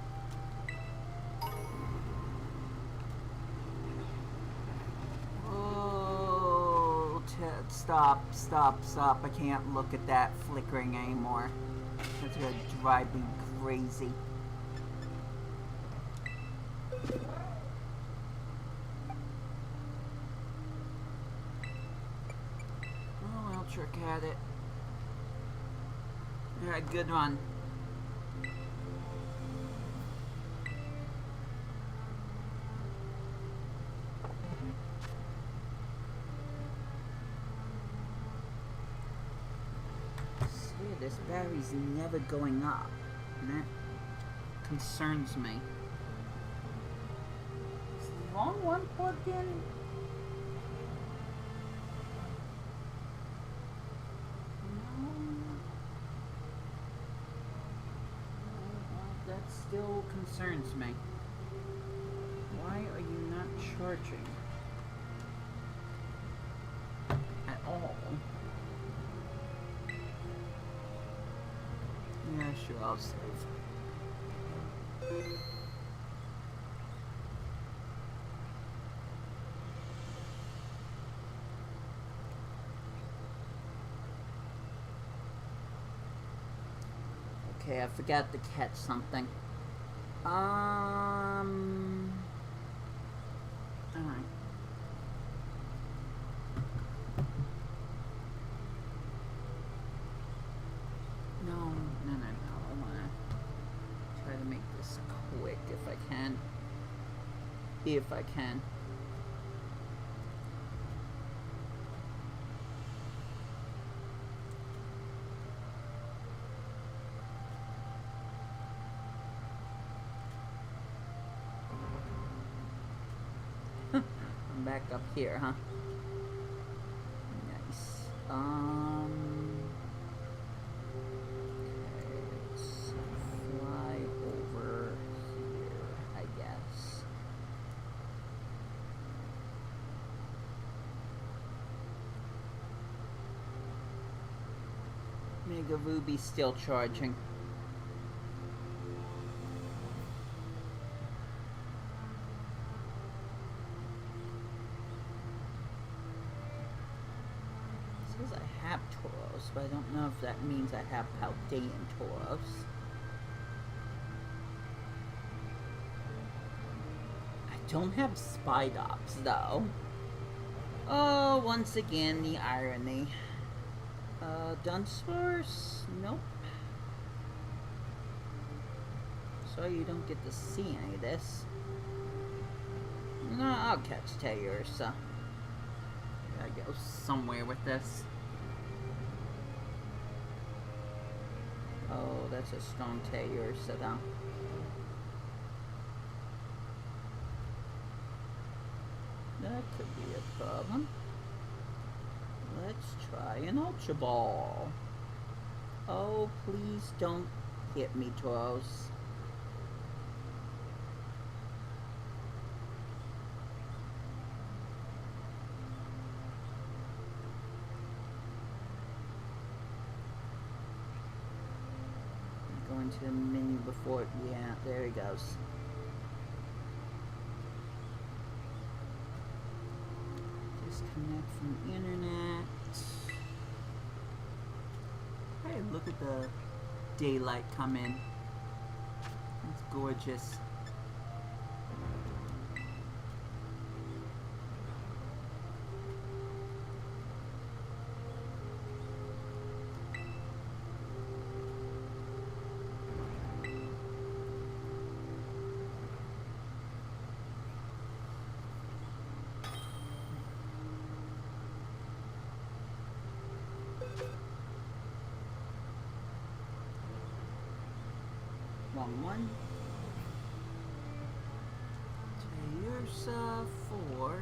Stop. I can't look at that flickering anymore. That's gonna drive me crazy. Oh, I'll trick at it. Alright, good run. This battery's never going up, and that concerns me. Is the wrong one plugged in? No. That still concerns me. Why are you not charging? At all? Yeah, sure, I'll save. Okay, I forgot to catch something. Alright. No. I wanna try to make this quick if I can. If I can. I'm back up here, huh? Nice. Mega Ruby's still charging. It says I have Tauros, but I don't know if that means I have Paldean Tauros. I don't have Spidops, though. Oh, once again, the irony. Dunsparce? Nope. So you don't get to see any of this. No, I'll catch Tayursa. Gotta go somewhere with this. Oh, that's a strong Tayursa, though. That could be a problem. Let's try an Ultra Ball. Oh, please don't hit me, Tauros. Going to the menu before it. Yeah, there he goes. Disconnect from the internet. Hey, look at the daylight come in. It's gorgeous. One. Tayursa for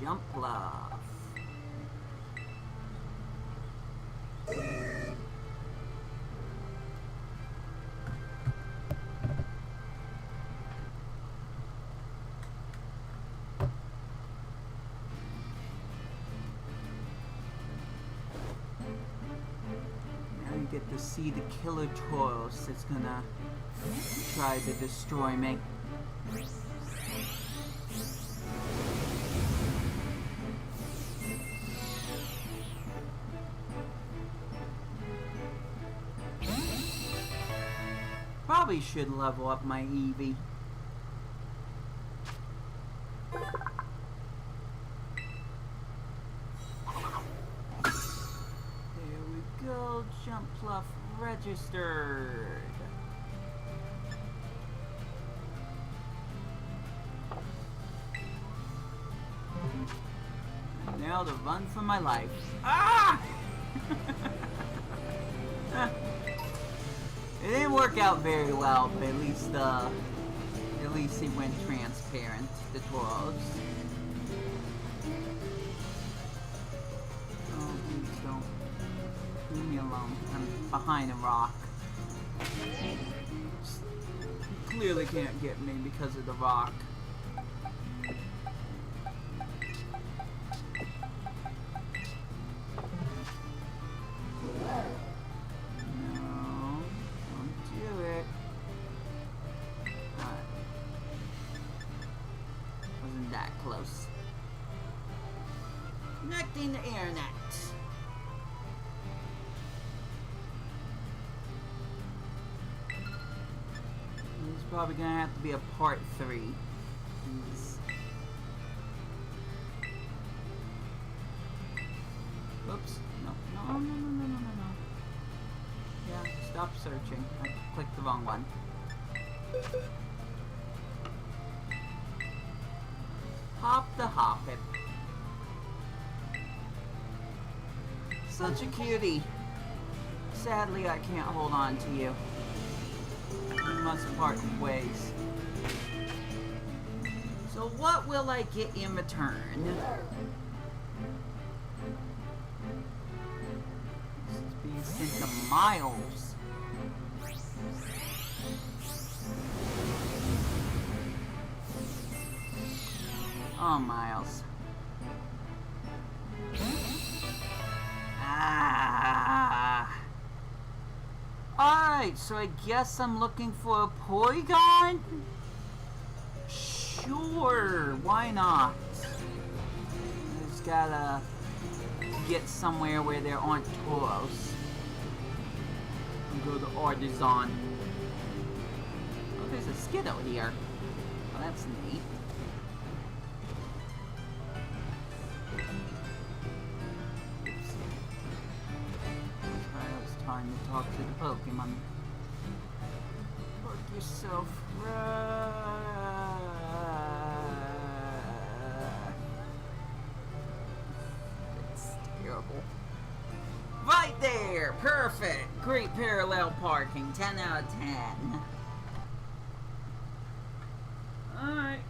Jump Bluff. Now you get to see the killer Tauros that's gonna try to destroy me. Probably should level up my Eevee. There we go, Jump Bluff registered. Now to run for my life. Ah! It didn't work out very well, but at least he went transparent, the Tauros. Oh, please don't. Leave me alone. I'm behind a rock. You clearly can't get me because of the rock. Close. Connecting the internet. It's probably gonna have to be a part 3. Oops. No. Yeah, stop searching. I clicked the wrong one. Hop the Hoppip. Such a cutie. Sadly, I can't hold on to you. We must part ways. So what will I get in return? This is being sent to Miles. Oh, Miles. Alright, so I guess I'm looking for a Porygon? Sure, why not? I just gotta get somewhere where there aren't Tauros. And go to Artisan. Oh, there's a Skiddo here. Oh, that's neat. time to talk to the Pokemon. Park yourself It's terrible. Right there! Perfect! Great parallel parking. 10 out of 10. Alright.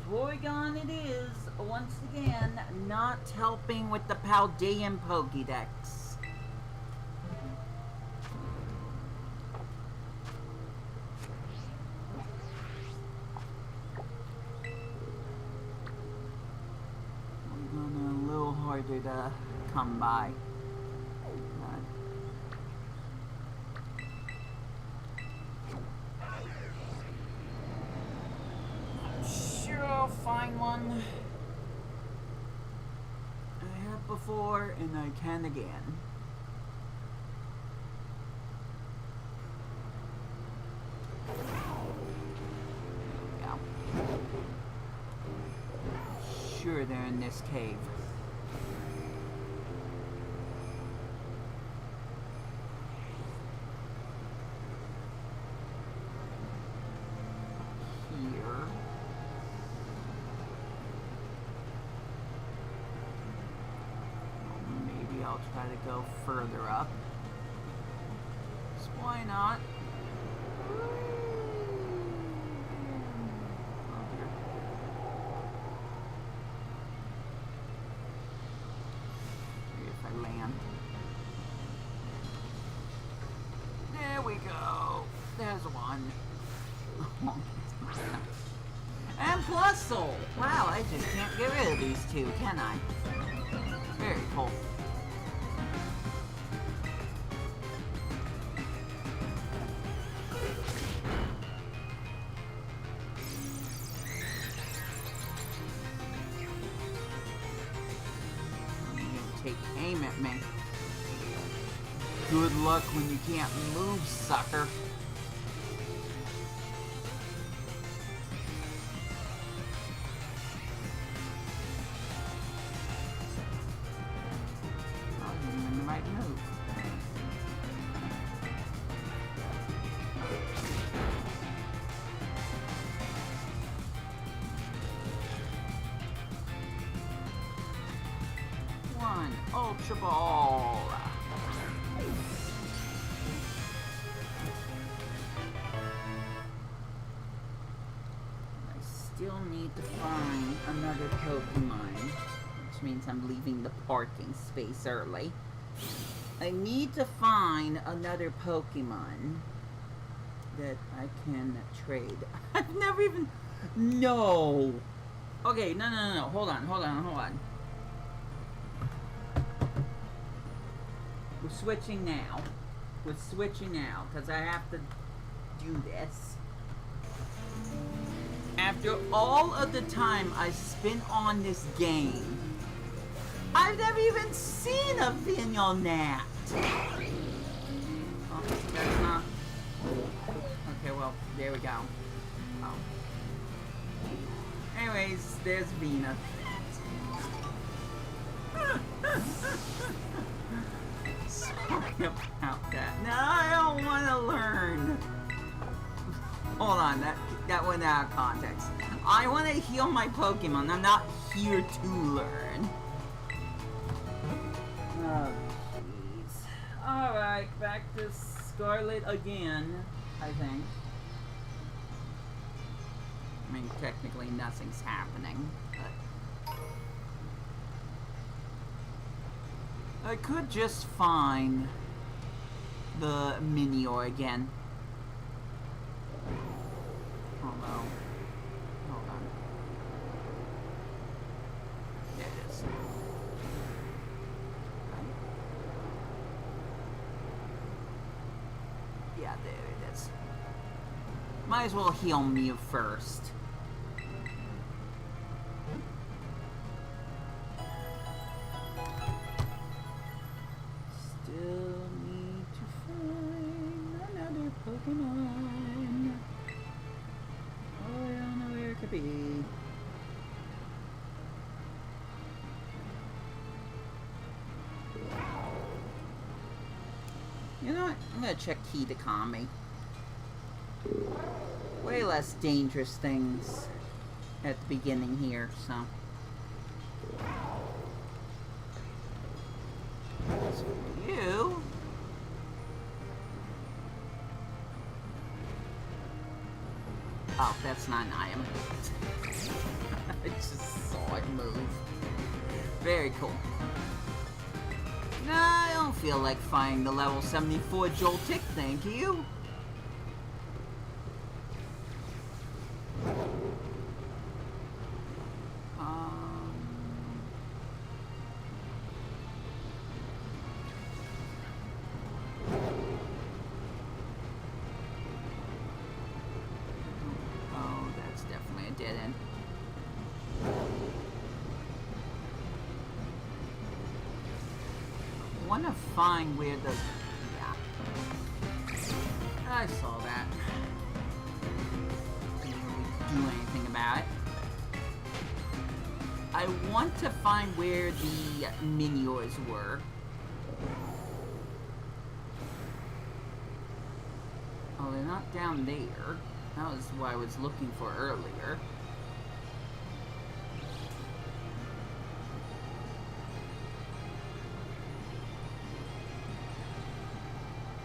Porygon it is. Once again, not helping with the Paldean POKeDEX. Porygon a little harder to come by. I'll find one. I have before and I can again. Yeah. Sure, they're in this cave. I'll try to go further up. So why not? Oh dear. Maybe if I land. There we go. There's one. And plus soul. Wow, I just can't get rid of these two, can I? Very cool. Take aim at me. Good luck when you can't move, sucker. Oh, you're in the right move. Ultra Ball. I still need to find another Pokemon, which means I'm leaving the parking space early. I need to find another Pokemon that I can trade. I've never even... No! Okay, no. Hold on. We're switching now, because I have to do this. After all of the time I spent on this game, I've never even seen a Vignonat. Oh, that's not... Okay, well, there we go. Oh. Anyways, there's Vina. Sorry about that. No, I don't want to learn. Hold on, that went out of context. I want to heal my Pokemon. I'm not here to learn. Oh, jeez. Alright, back to Scarlet again, I think. I mean, technically nothing's happening, but... I could just find the Minior again. Although, hold on. There it is. Right. Yeah, there it is. Might as well heal me first. Pokemon. Oh, I don't know where it could be. You know what? I'm gonna check Key to Kami. Way less dangerous things at the beginning here, so. As for you... Oh, that's not an item. I just saw it move. Very cool. Nah, I don't feel like fighting the level 74 Joltik, thank you. Oh, that's definitely a dead end. I want to find where the... Yeah. I saw that. Didn't really do anything about it. I want to find where the Miniors were. Oh, they're not down there. That was what I was looking for earlier.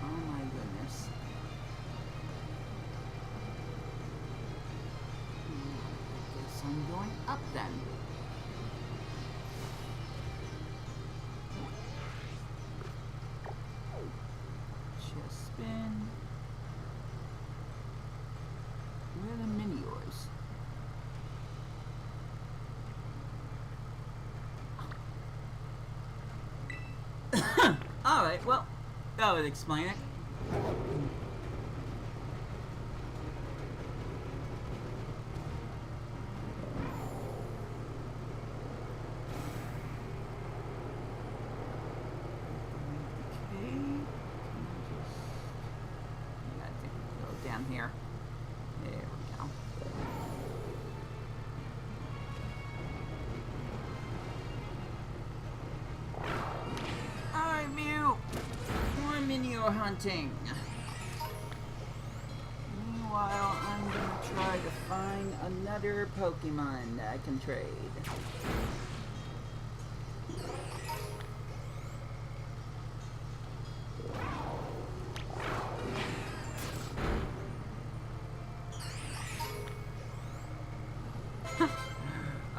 Oh my goodness. I guess I'm going up then. Chest spin. Where are the Miniors? Alright, well, that would explain it. Here. There we go. Alright, Mew! More Minior hunting. Meanwhile, I'm gonna try to find another Pokemon that I can trade.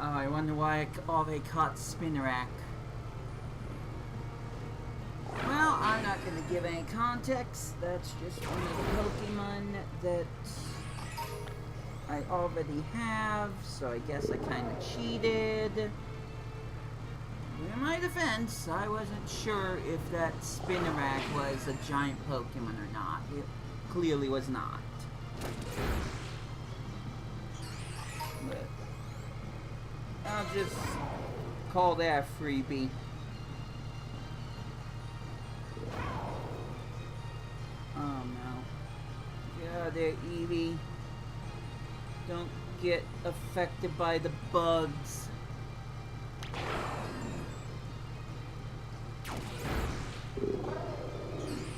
Oh, I wonder why they caught Spinarak. Well, I'm not going to give any context. That's just one of the Pokemon that I already have, so I guess I kind of cheated. In my defense, I wasn't sure if that Spinarak was a giant Pokemon or not. It clearly was not. But I'll just call that a freebie. Oh no. Yeah, there, Eevee. Don't get affected by the bugs.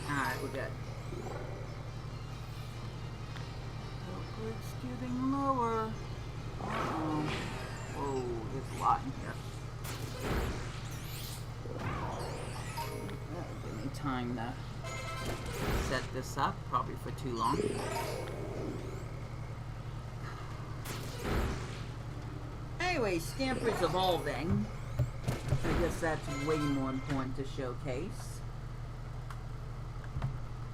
Alright, we're good. Oh, it's getting lower. Uh-oh. Whoa, there's a lot in here. That'll give me time to set this up, probably for too long. Anyway, Scamper's evolving. I guess that's way more important to showcase.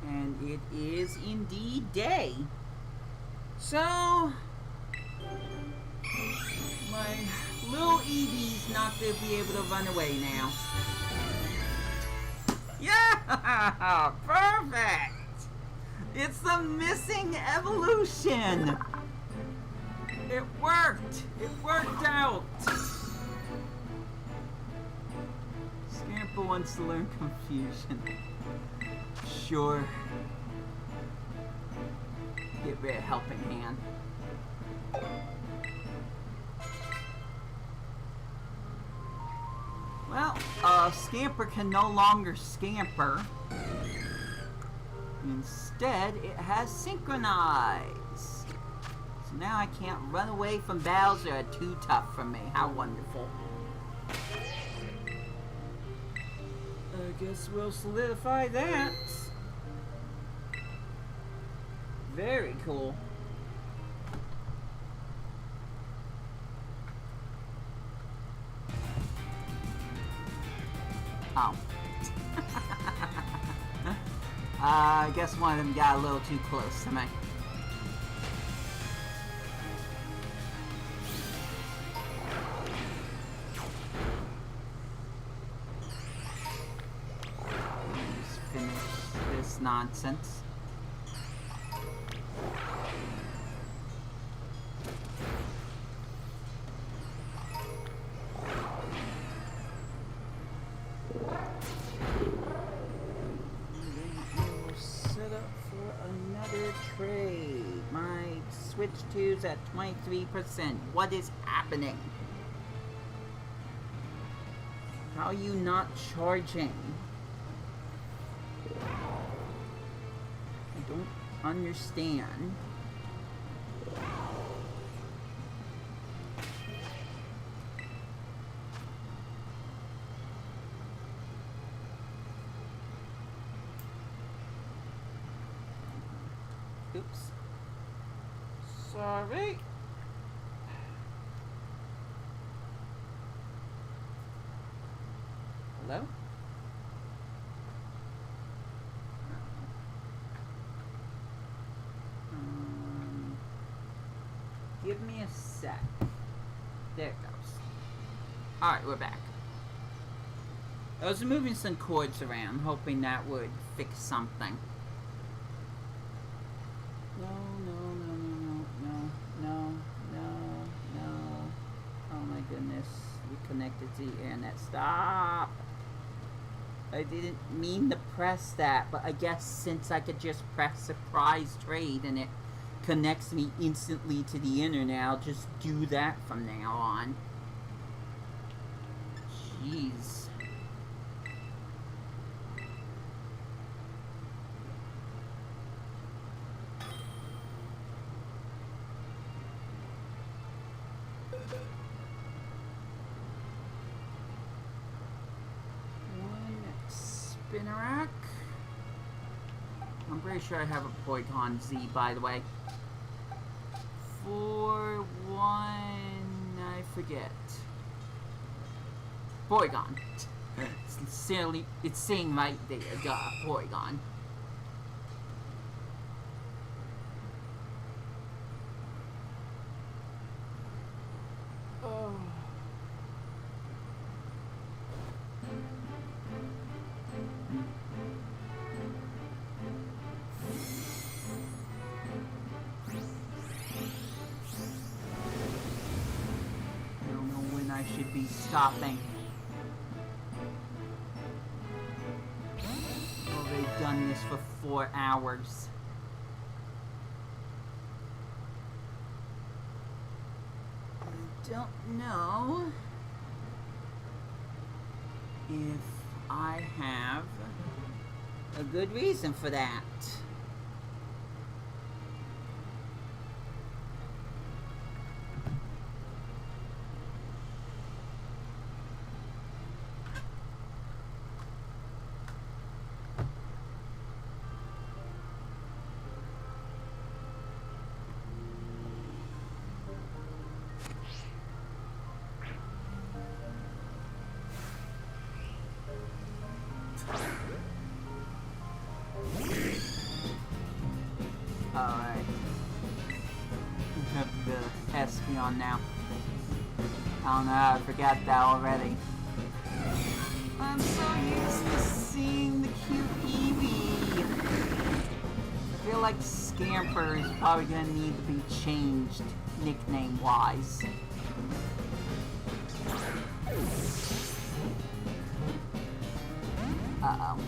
And it is indeed day. So, my little Eevee's not going to be able to run away now. Yeah! Perfect! It's the missing evolution! It worked! It worked out! Scamper wants to learn confusion. Sure. Get rid of helping hand. Well, Scamper can no longer scamper. Instead, it has synchronized. So now I can't run away from Bowser. Too tough for me. How wonderful. I guess we'll solidify that. Very cool. Oh. I guess one of them got a little too close to me. Let's finish this nonsense. Trade. My Switch 2's at 23%. What is happening? How are you not charging? I don't understand. Oops. Sorry. Hello? Give me a sec. There it goes. Alright, we're back. I was moving some cords around, hoping that would fix something. No. Oh my goodness. We connected to the internet. Stop! I didn't mean to press that, but I guess since I could just press surprise trade and it connects me instantly to the internet, I'll just do that from now on. Jeez. Spinnerack. I'm pretty sure I have a Porygon Z, by the way. 4-1... I forget. Porygon. It's saying right there, duh, Porygon. Oh. I should be stopping. Oh, they've done this for 4 hours. I don't know if I have a good reason for that. Alright. We have the Espeon now. I don't know, I forgot that already. I'm so used to seeing the cute Eevee. I feel like Scamper is probably gonna need to be changed nickname-wise. Uh-oh.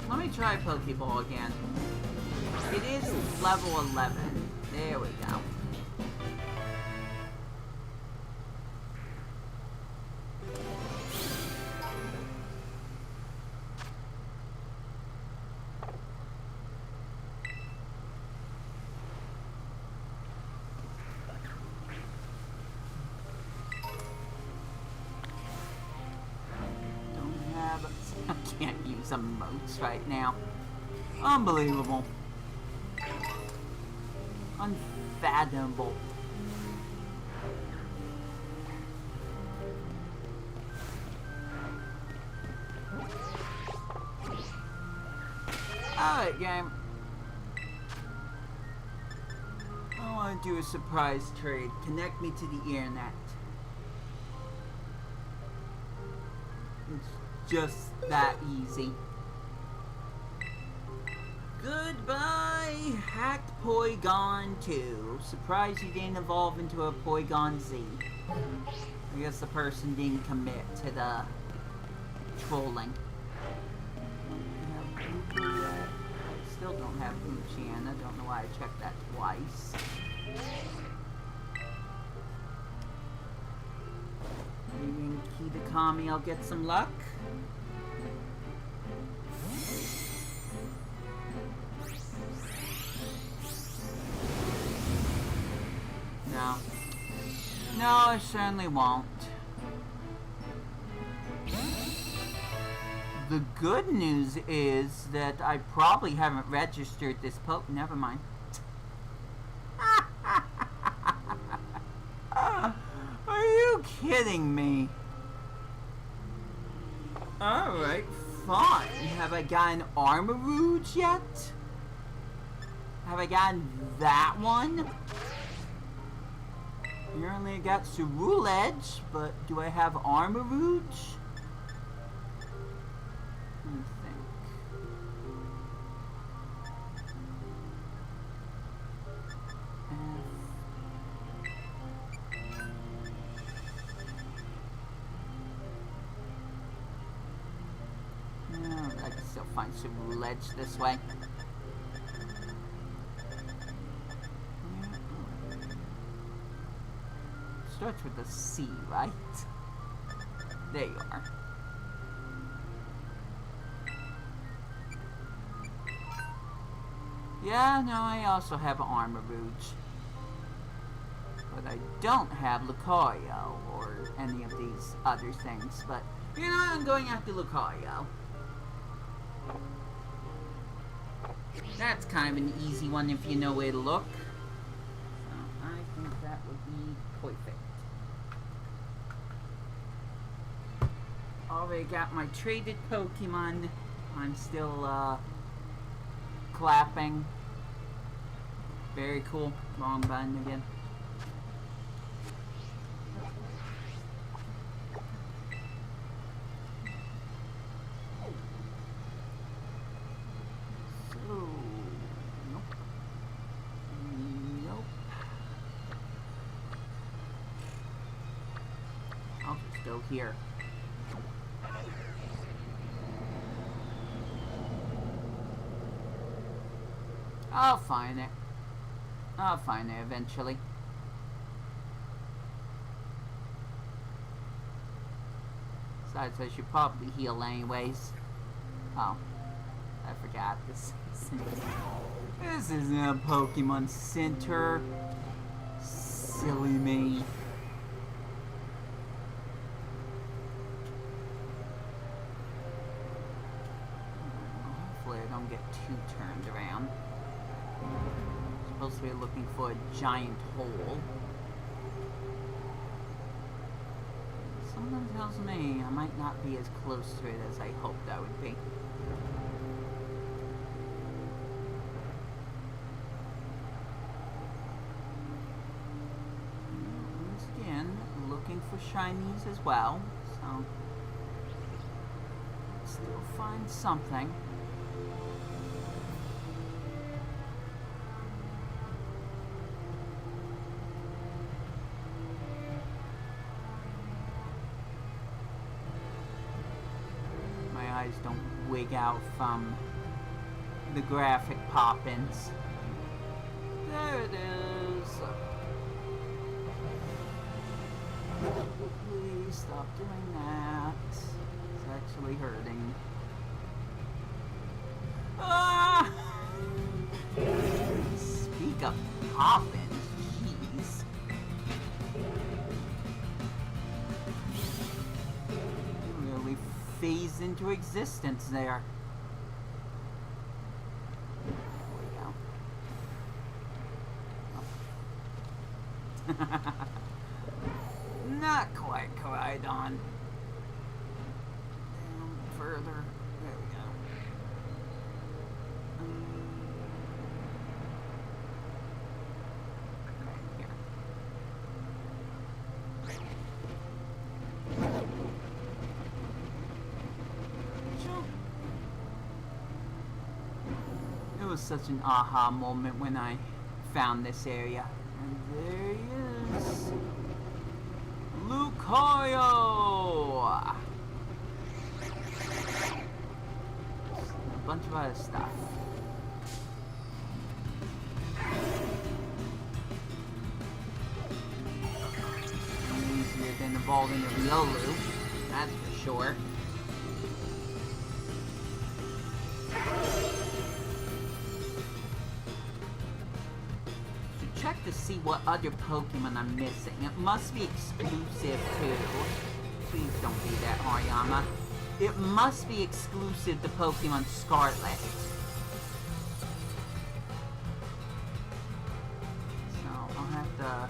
Let me try Pokeball again. It is level 11. There we go. some emotes right now. Unbelievable. Unfathomable. Alright, game. I want to do a surprise trade. Connect me to the internet. It's just that easy. Goodbye, hacked Polygon 2. Surprised you didn't evolve into a Polygon Z. I guess the person didn't commit to the trolling. I still don't have Uchan. I don't know why I checked that twice. Maybe in Key I'll get some luck. No. No, I certainly won't. The good news is that I probably haven't registered this never mind. Are you kidding me? Alright, fine. Have I gotten Armor Rouge yet? Have I gotten that one? Apparently I got Cerule Edge, but do I have Armor Rouge? Let me think. No, I can still find Cerule Edge this way. Starts with a C, right? There you are. Yeah, no, I also have Armor Rouge. But I don't have Lucario or any of these other things. But, you know, I'm going after Lucario. That's kind of an easy one if you know where to look. So, I think that would be perfect. Already got my traded Pokemon. I'm still, clapping. Very cool. Wrong button again. So, nope. Nope. I'll just go here. I'll find it. I'll find it eventually. Besides, I should probably heal anyways. Oh, I forgot this. This isn't a Pokemon Center. Silly me. Hopefully I don't get too turned around. Supposed to be looking for a giant hole. Something tells me I might not be as close to it as I hoped I would be. Once again, looking for shinies as well, so still find something. Eyes don't wig out from the graphic pop-ins. There it is. Please stop doing that. It's actually hurting. Ah! Speak of pop-ins, jeez. Phased into existence there. Not quite on. Down further. There we go. Right here. It was such an aha moment when I found this area. And there he is. Lucario! A bunch of other stuff. Easier than evolving a Riolu, that's for sure. Check to see what other Pokemon I'm missing. It must be exclusive to... Please don't be that, Hariyama. It must be exclusive to Pokemon Scarlet. So, I'll have to...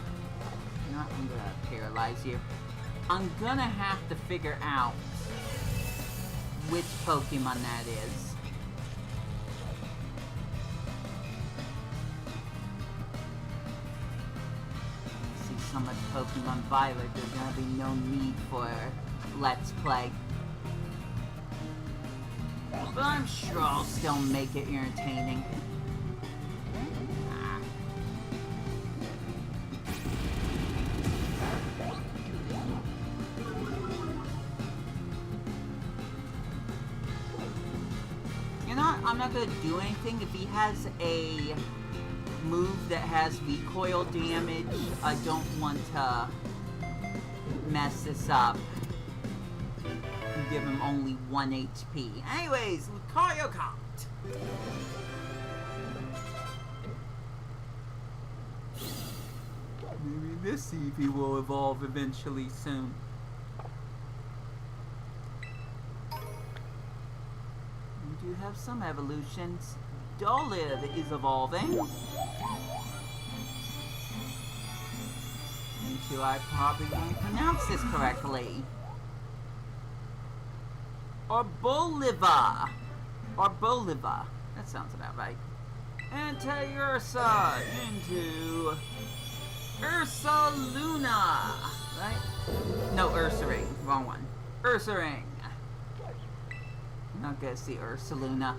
I'm gonna paralyze you. I'm gonna have to figure out which Pokemon that is. So much Pokemon Violet, there's gonna be no need for Let's Play. But I'm sure I'll still make it entertaining. You know what? I'm not gonna do anything if he has a move that has recoil damage. I don't want to mess this up and give him only 1 HP. Anyways, Lucario caught. Maybe this Eevee will evolve eventually soon. We do have some evolutions. Dolliv is evolving. Into I probably won't pronounce this correctly. Arboliva. Arboliva. That sounds about right. Anti-Ursa into Ursaluna. Right? No, Ursaring. Wrong one. Ursaring. I'm not gonna see Ursaluna.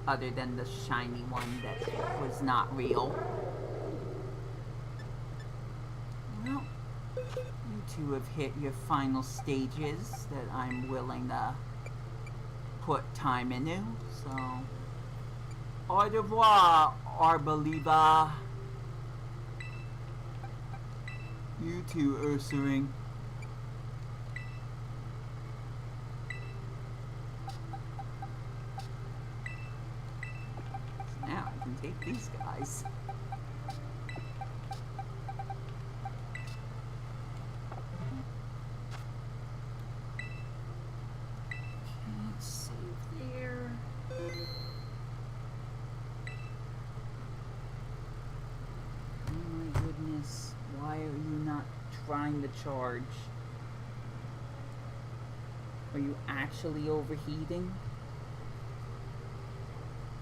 Other than the shiny one that was not real. Well, you two have hit your final stages that I'm willing to put time into, so... Au revoir, Arboliva. You too, Ursaring. Now I can take these guys. Can't save there. Oh my goodness. Why are you not trying to charge? Are you actually overheating?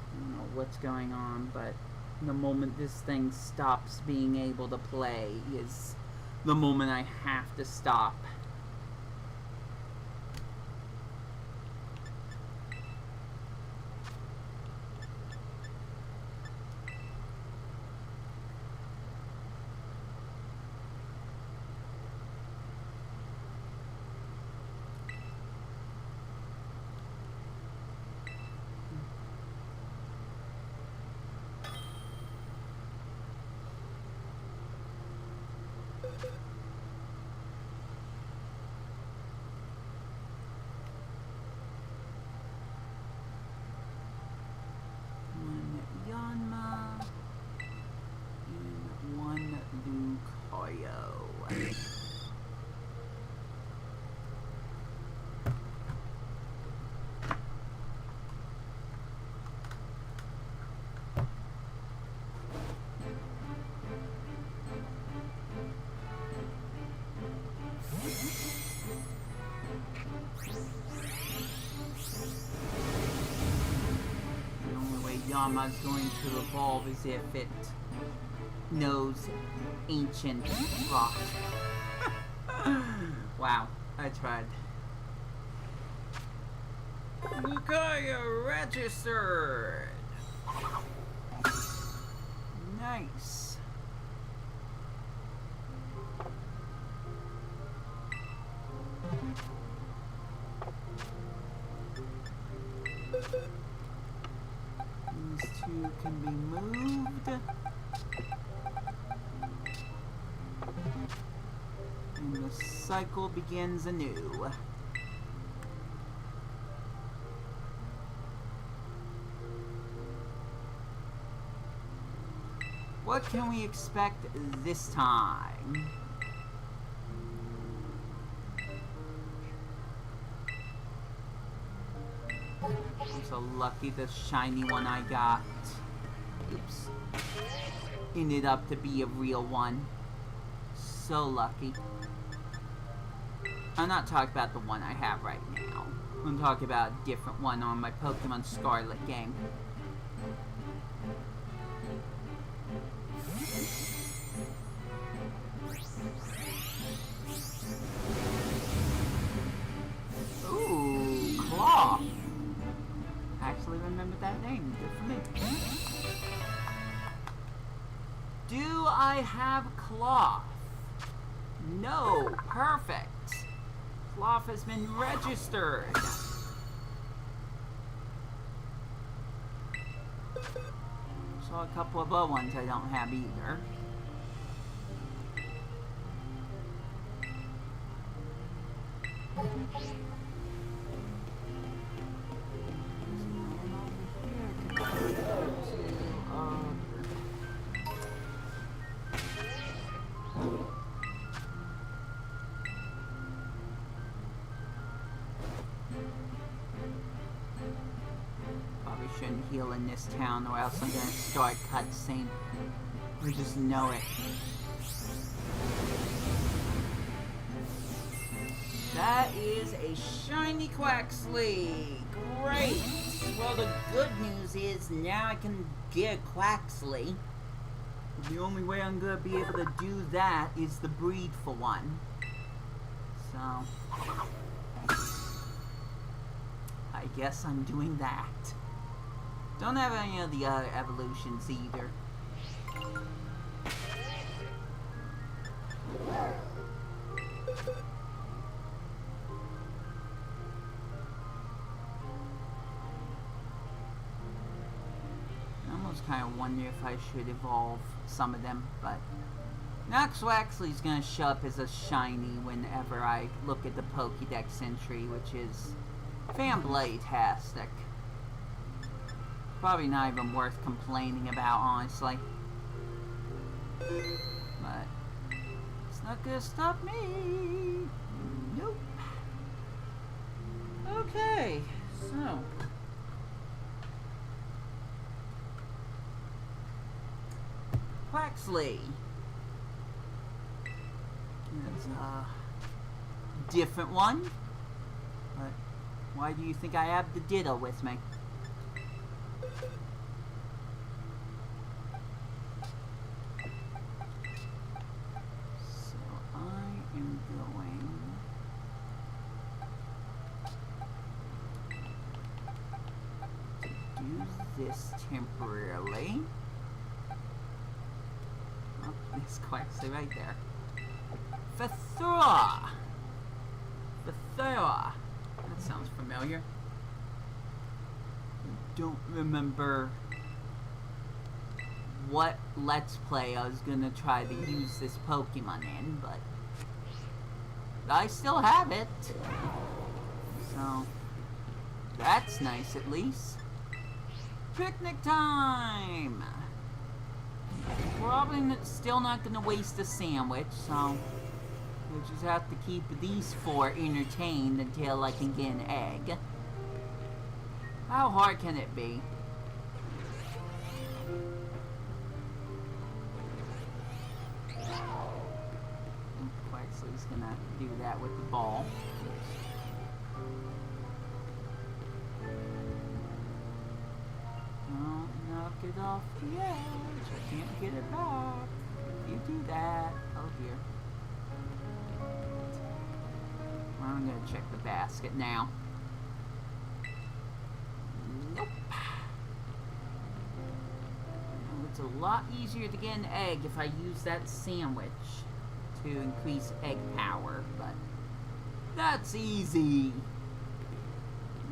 I don't know what's going on, but the moment this thing stops being able to play is the moment I have to stop. armor is going to evolve as if it knows ancient rock. Wow, I tried. Lucario registered! Nice. These two can be moved. And the cycle begins anew. What can we expect this time? I'm so lucky the shiny one I got. Oops. Ended up to be a real one. So lucky. I'm not talking about the one I have right now. I'm talking about a different one on my Pokemon Scarlet game. Ooh, Claw. I actually remember that name. Good for me. Do I have Cloth? No. Perfect. Cloth has been registered. Saw a couple of other ones I don't have either. Probably shouldn't heal in this town or else I'm gonna start cutscene. I just know it. That is a shiny Quaxley! Great! Well, the good news is now I can get a Quaxley. The only way I'm gonna be able to do that is the breed for one. So I guess I'm doing that. Don't have any of the other evolutions either. I almost kind of wonder if I should evolve some of them, but Quaxley's gonna show up as a shiny whenever I look at the POKeDEX entry, which is fanblade-tastic. Probably not even worth complaining about, honestly. But it's not gonna stop me. Nope. Okay, so Quaxley. It's a different one. But why do you think I have the Ditto with me? So I am going to do this temporarily. Oh, there's Quaxley right there. Fathura! Fathura! That sounds familiar. I don't remember what Let's Play I was gonna try to use this Pokemon in, but I still have it. So that's nice at least. Picnic time! Probably still not gonna waste a sandwich, so we'll just have to keep these four entertained until I can get an egg. How hard can it be? Quaxley's gonna do that with the ball. Oh, off the edge. I can't get it back. You do that. Oh dear. I'm gonna check the basket now. Nope. It's a lot easier to get an egg if I use that sandwich to increase egg power, but that's easy.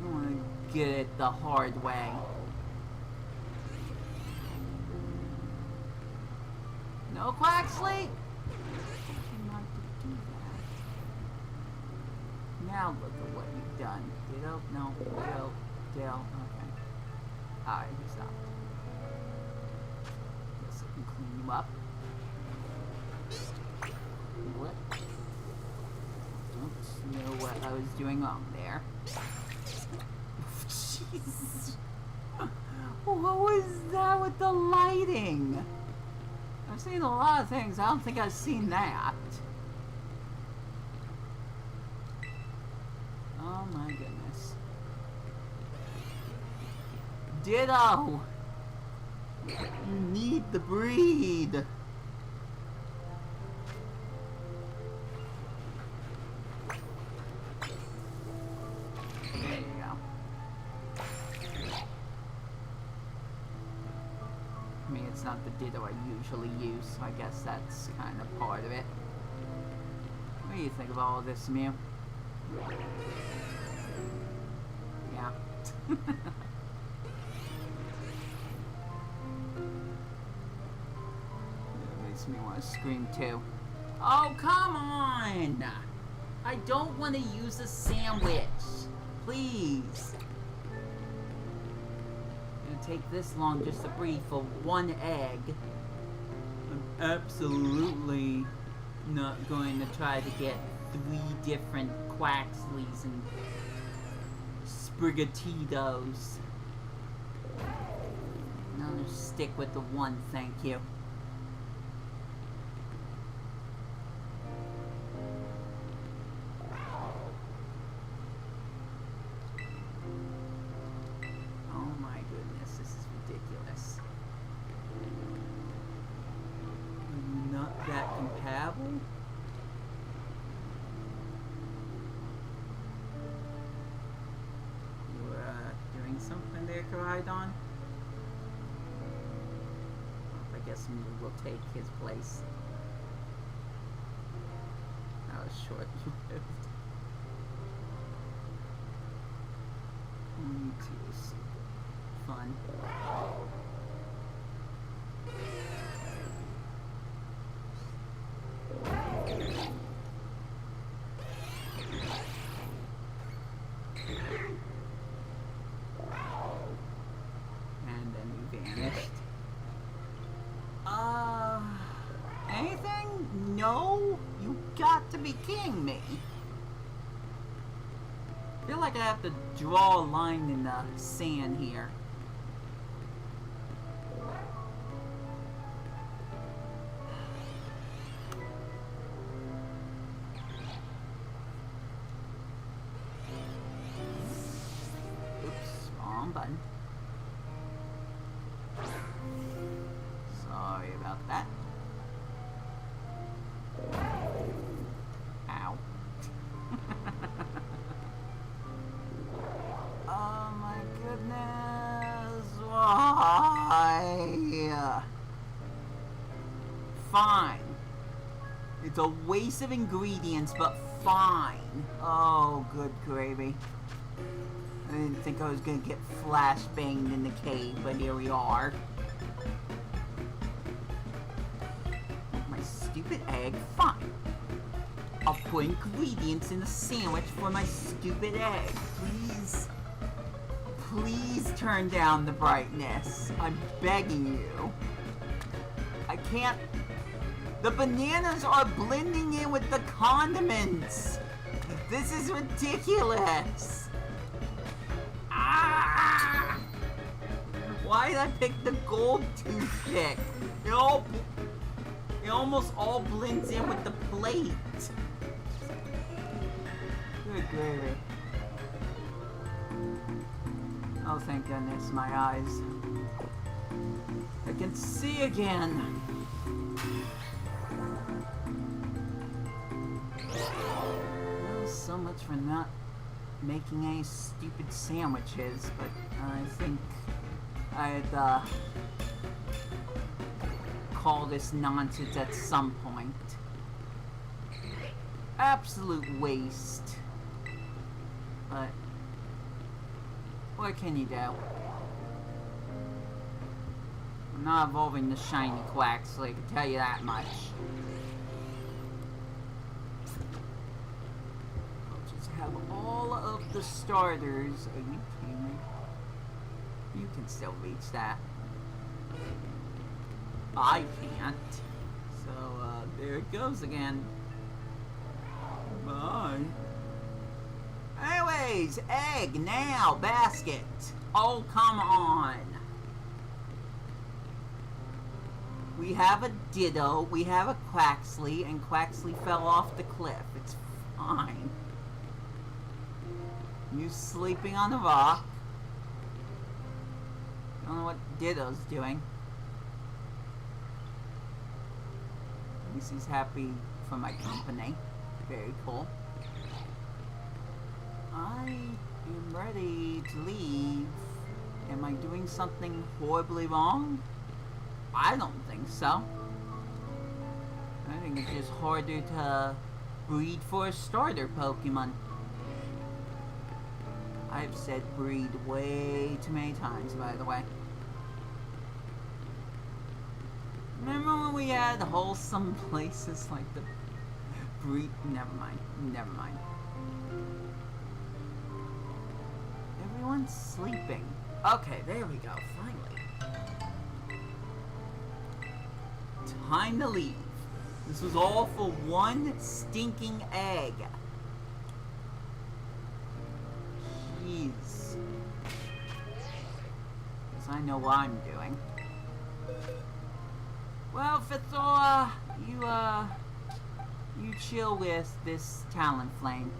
I want to get it the hard way. No Quaxley! Now look at what you've done. Ditto? No. Ditto. Ditto. Okay. Alright, you stopped. Guess I can clean you up. What? Don't know what I was doing wrong there. Jeez. What was that with the lighting? I've seen a lot of things. I don't think I've seen that. Oh my goodness. Ditto! You need the breed! There you go. I mean, it's not the ditto I usually use, so I guess that's kind of part of it. What do you think of all of this, Mew? Yeah. It makes me want to scream too. Oh, come on! I don't want to use a sandwich. Please. It'll take this long just to breed for one egg. I'm absolutely not going to try to get 3 different Quaxleys and Sprigatitos. No, just stick with the one, thank you. Oh my goodness, this is ridiculous. Are you not that compatible? Something there to ride on? I guess we'll take his place. That was short-lived. Me too. Fun. Anything? No? You got to be kidding me. I feel like I have to draw a line in the sand here. Oops, wrong button. Sorry about that. Ow. Oh my goodness. Why? Fine. It's a waste of ingredients, but fine. Oh, good gravy. I didn't think I was gonna get flashbanged in the cave, but here we are. My stupid egg? Fine. I'll put ingredients in a sandwich for my stupid egg. Please. Please turn down the brightness. I'm begging you. I can't. The bananas are blending in with the condiments. This is ridiculous. Ah! Why did I pick the gold toothpick? It almost all blends in with the plate. Good gravy. Oh, thank goodness, my eyes. I can see again. Well, so much for not making any stupid sandwiches, but I think I'd call this nonsense at some point. Absolute waste. But what can you do? I'm not evolving the shiny Quaxley, I can tell you that much. I'll just have all of the starters. Are you kidding me? You can still reach that. I can't. So, there it goes again. Bye. Anyways, egg now, basket. Oh, come on. We have a Ditto, we have a Quaxley, and Quaxley fell off the cliff. It's fine. You sleeping on the rock. I don't know what Ditto's doing. At least he's happy for my company. Very cool. I am ready to leave. Am I doing something horribly wrong? I don't think so. I think it's just harder to breed for a starter Pokemon. I've said breed way too many times, by the way. Remember when we had wholesome places like the breed? Never mind. Never mind. Everyone's sleeping. Okay, there we go. Finally. Time to leave. This was all for one stinking egg. Jeez. Guess I know what I'm doing. Well, Fithora, you chill with this Talonflame.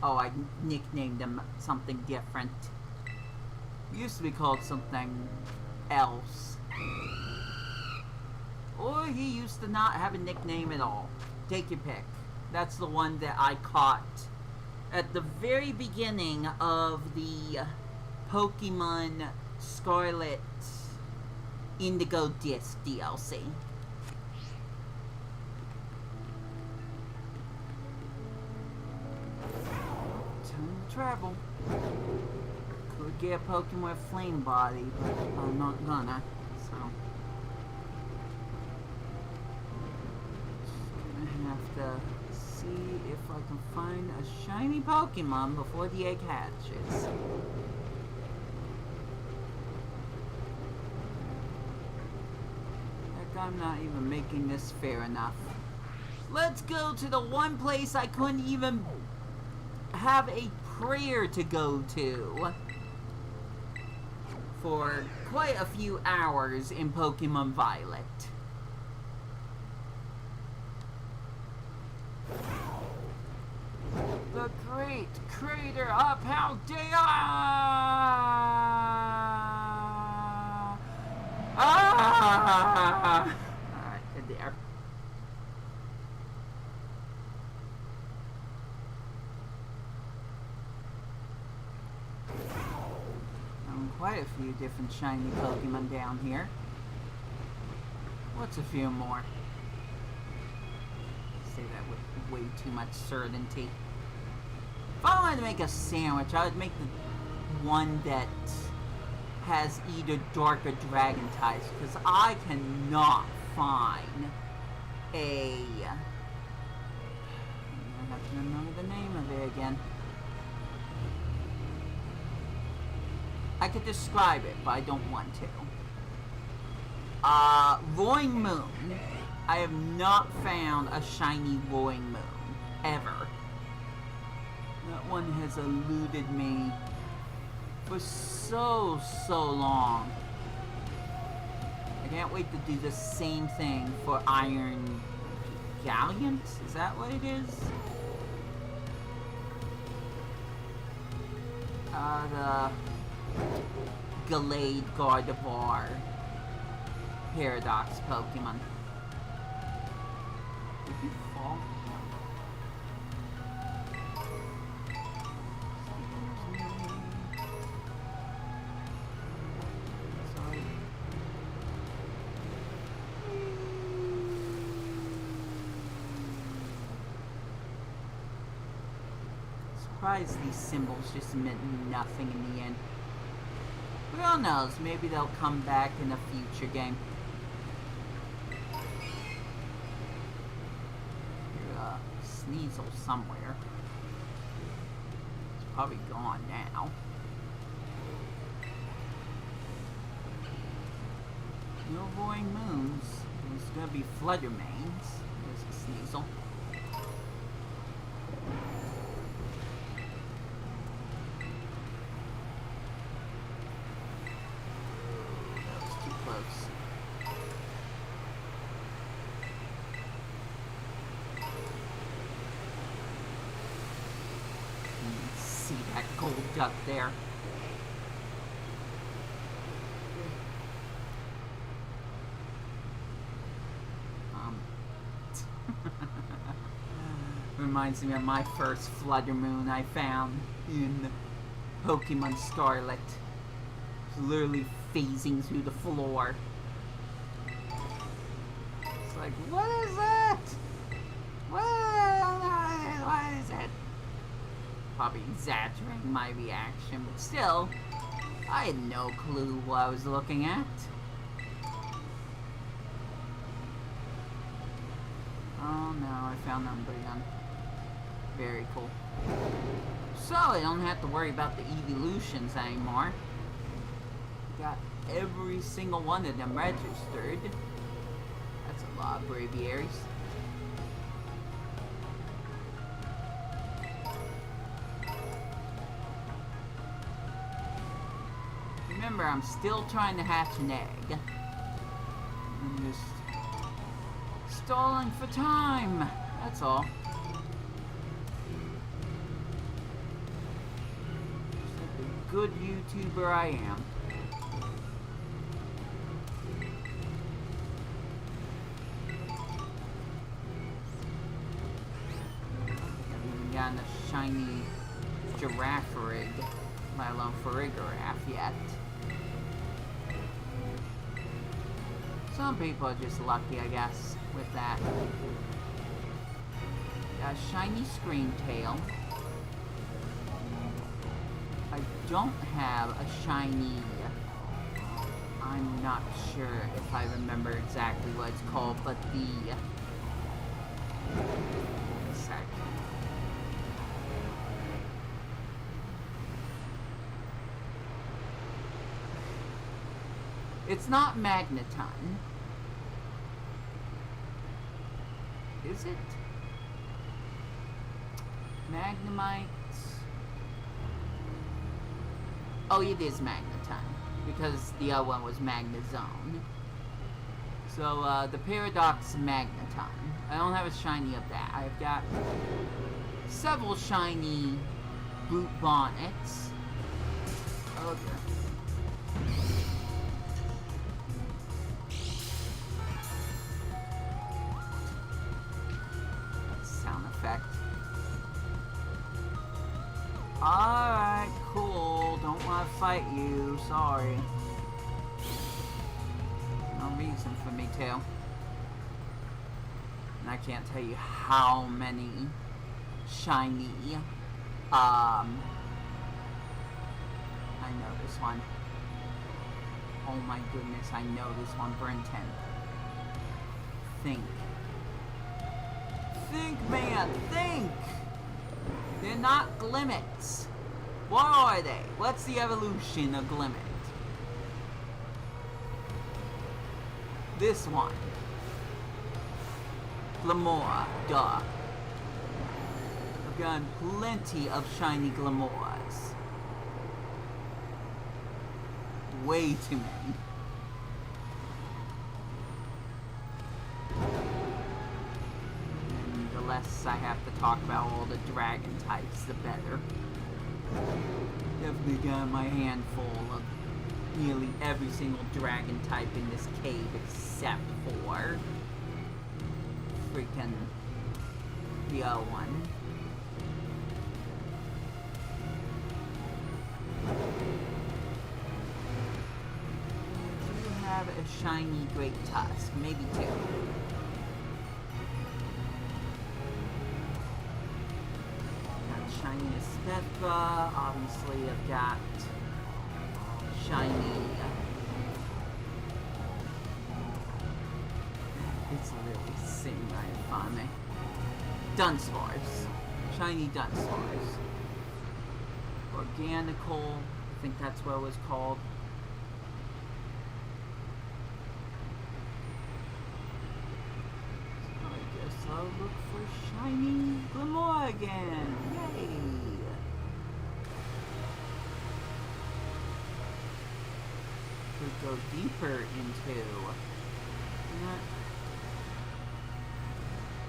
Oh, I nicknamed him something different. He used to be called something else. Or he used to not have a nickname at all. Take your pick. That's the one that I caught at the very beginning of the Pokemon Scarlet Indigo Disc DLC. Time to travel. Could get a Pokemon with Flame Body, but I'm not gonna, so. Have to see if I can find a shiny Pokemon before the egg hatches. Heck, I'm not even making this fair enough. Let's go to the one place I couldn't even have a prayer to go to for quite a few hours in Pokemon Violet. The Great Crater of Paldea! Ah! Alright, there. Quite a few different shiny Pokemon down here. What's a few more? Say that with way too much certainty. If I wanted to make a sandwich, I would make the one that has either dark or dragon types, because I cannot find a... I have to remember the name of it again. I could describe it, but I don't want to. Roaring Moon. I have not found a shiny Roaring Moon, ever. That one has eluded me for so long. I can't wait to do the same thing for Iron Galleon? Is that what it is? Gallade Gardevoir Paradox Pokemon. Did you fall? Sorry. Surprised these symbols just meant nothing in the end. But who knows, maybe they'll come back in a future game. Sneasel somewhere. It's probably gone now. No Roaring Moons. There's gonna be Fluttermanes. There's a Sneasel. That was too close. See that gold duck there. Reminds me of my first Fluttermoon I found in Pokemon Scarlet. It's literally phasing through the floor. It's like, what is that? What is it? Probably exaggerating my reaction, but still, I had no clue what I was looking at. Oh no, I found Umbreon. Very cool. So I don't have to worry about the evolutions anymore. Got every single one of them registered. That's a lot of braviaries. Remember, I'm still trying to hatch an egg. I'm just stalling for time. That's all. Just like the good YouTuber I am. Haven't even gotten a shiny Girafarig, let alone Farigiraf yet. Some people are just lucky, I guess, with that. Got a shiny Screamtail. I don't have a shiny... I'm not sure if I remember exactly what it's called, but the... It's not Magneton. Is it? Magnemite? Oh, it is Magneton. Because the other one was Magnezone. So, the Paradox Magneton. I don't have a shiny of that. I've got several shiny Boot Bonnets. Oh dear. Alright, cool. Don't want to fight you. Sorry. No reason for me to. And I can't tell you how many shiny, I know this one. Oh my goodness, I know this one, Brenton. Think. Think, man, think! They're not Glimmets. What are they? What's the evolution of Glimmet? This one. Glamour, duh. I've gotten plenty of shiny Glamours. Way too many. And the less I have to talk about all the dragon types, the better. Definitely got my handful of nearly every single dragon type in this cave except for freaking the other one. Do you have a shiny Great Tusk? Maybe two. Got shiny Espetra. Obviously, I've got shiny. It's really sitting right in front of me. Dunsparce. Shiny Dunsparce. Organical. I think that's what it was called. So I guess I'll look for shiny Glimmer again. Yay! Could go deeper into.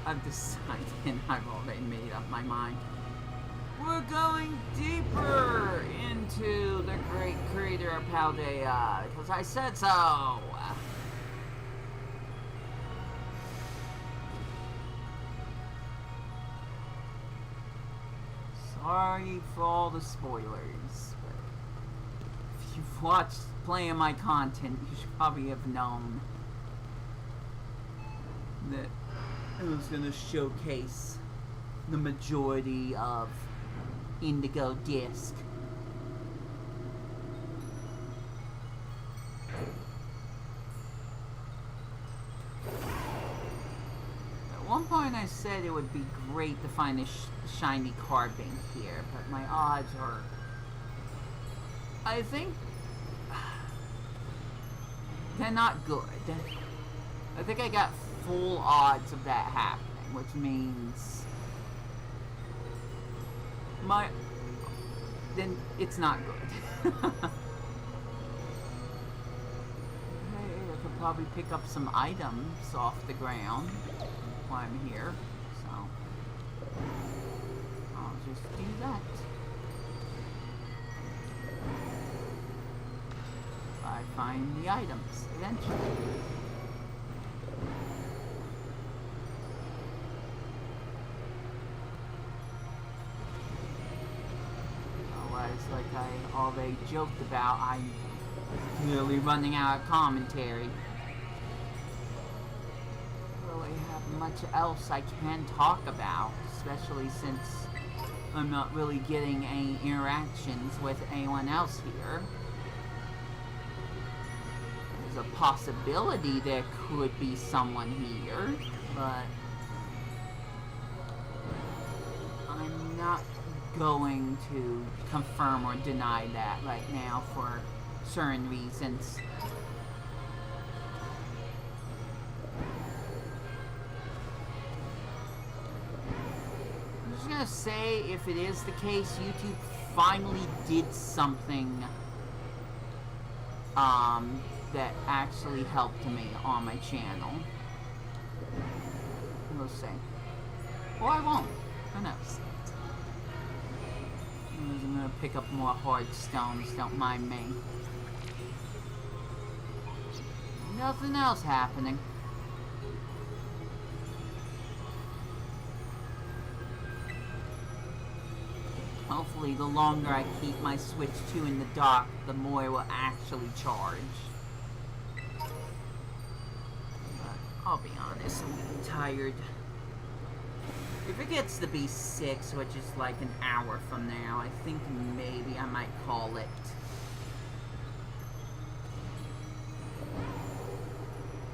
I've decided, I've already made up my mind. We're going deeper into the great crater of Paldea, because I said so! Sorry for all the spoilers, but if you've watched playing my content, you should probably have known that it was going to showcase the majority of Indigo Disc. At one point I said it would be great to find a shiny Carbink here, but my odds are... I think... they're not good. I think I got full odds of that happening, which means... then it's not good. Hey, I could probably pick up some items off the ground while I'm here, so I'll just do that. I find the items eventually. Like I already joked about, I'm nearly running out of commentary. I don't really have much else I can talk about, especially since I'm not really getting any interactions with anyone else here. There's a possibility there could be someone here, but I'm not going to confirm or deny that right now for certain reasons. I'm just gonna say, if it is the case, YouTube finally did something that actually helped me on my channel. We'll see. Or I won't. Who knows? I'm gonna pick up more hard stones, don't mind me. Nothing else happening. Hopefully the longer I keep my Switch 2 in the dock, the more it will actually charge. But I'll be honest, I'm getting tired. If it gets to be 6, which is like an hour from now, I think maybe I might call it.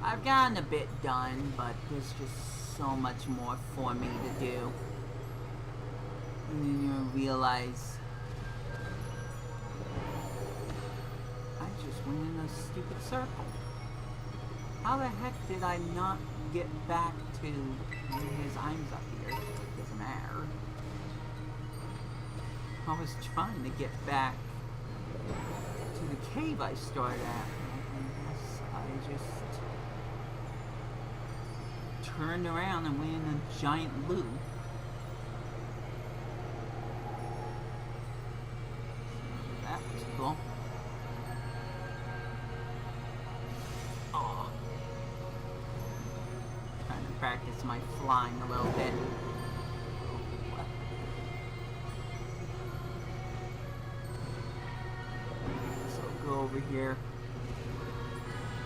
I've gotten a bit done, but there's just so much more for me to do. And then you realize I just went in a stupid circle. How the heck did I not get back to his arms up here? It doesn't matter. I was trying to get back to the cave I started at. I guess I just turned around and went in a giant loop. That was cool. practice my flying a little bit. So I'll go over here.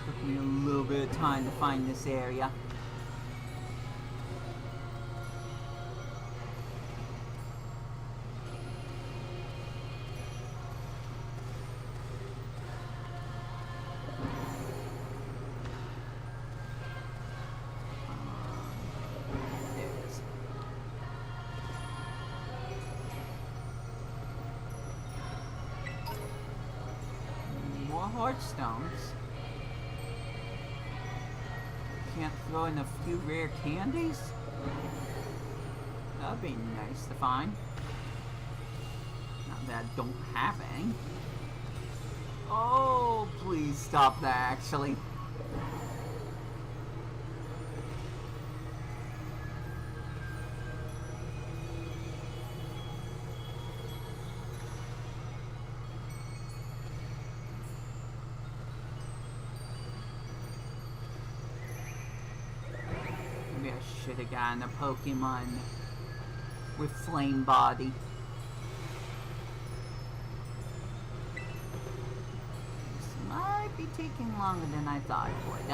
Took me a little bit of time to find this area. Heartstones. Can't throw in a few rare candies? That'd be nice to find. Not that I don't have any. Oh, please stop that, actually. Should have gotten a Pokemon with Flame Body. This might be taking longer than I thought it would.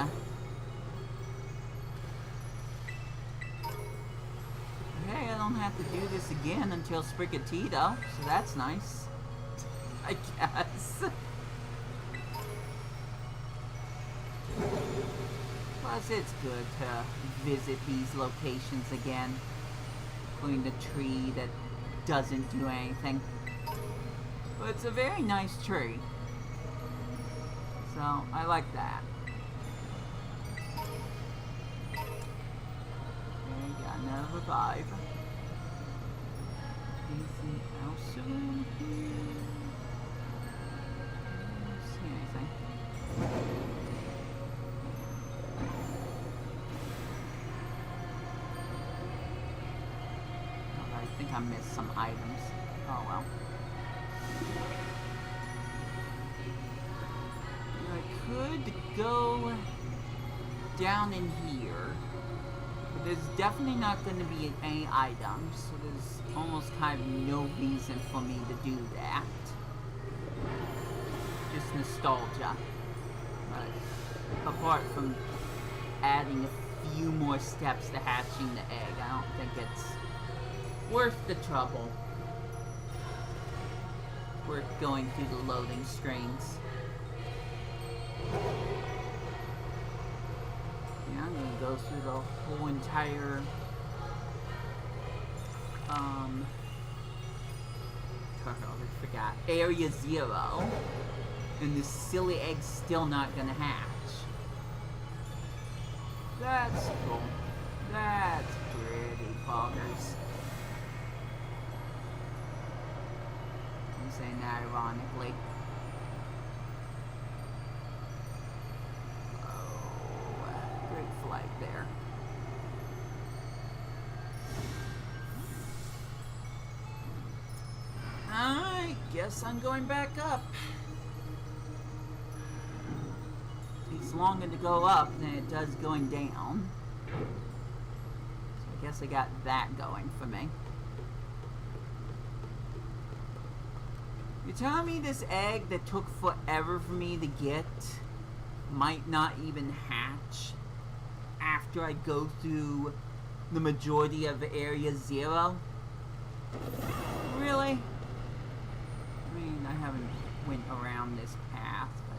Okay, I don't have to do this again until Sprigatito, so that's nice. I guess. Plus, it's good to visit these locations again, including the tree that doesn't do anything. But it's a very nice tree, so I like that. Okay, got another revive. Anything else around here? I don't see anything. I think I missed some items. Oh well. I could go down in here, but there's definitely not going to be any items, so there's almost kind of no reason for me to do that. Just nostalgia. But apart from adding a few more steps to hatching the egg, I don't think it's worth the trouble. Worth going through the loading screens. Yeah, I'm gonna go through the whole entire I forgot. Area 0. And this silly egg's still not gonna hatch. That's cool. That's pretty poggers. I'm saying that ironically. Oh, great flight there. I guess I'm going back up. Takes longer to go up than it does going down. So I guess I got that going for me. You're telling me this egg that took forever for me to get might not even hatch after I go through the majority of Area 0? Really? I mean, I haven't went around this path, but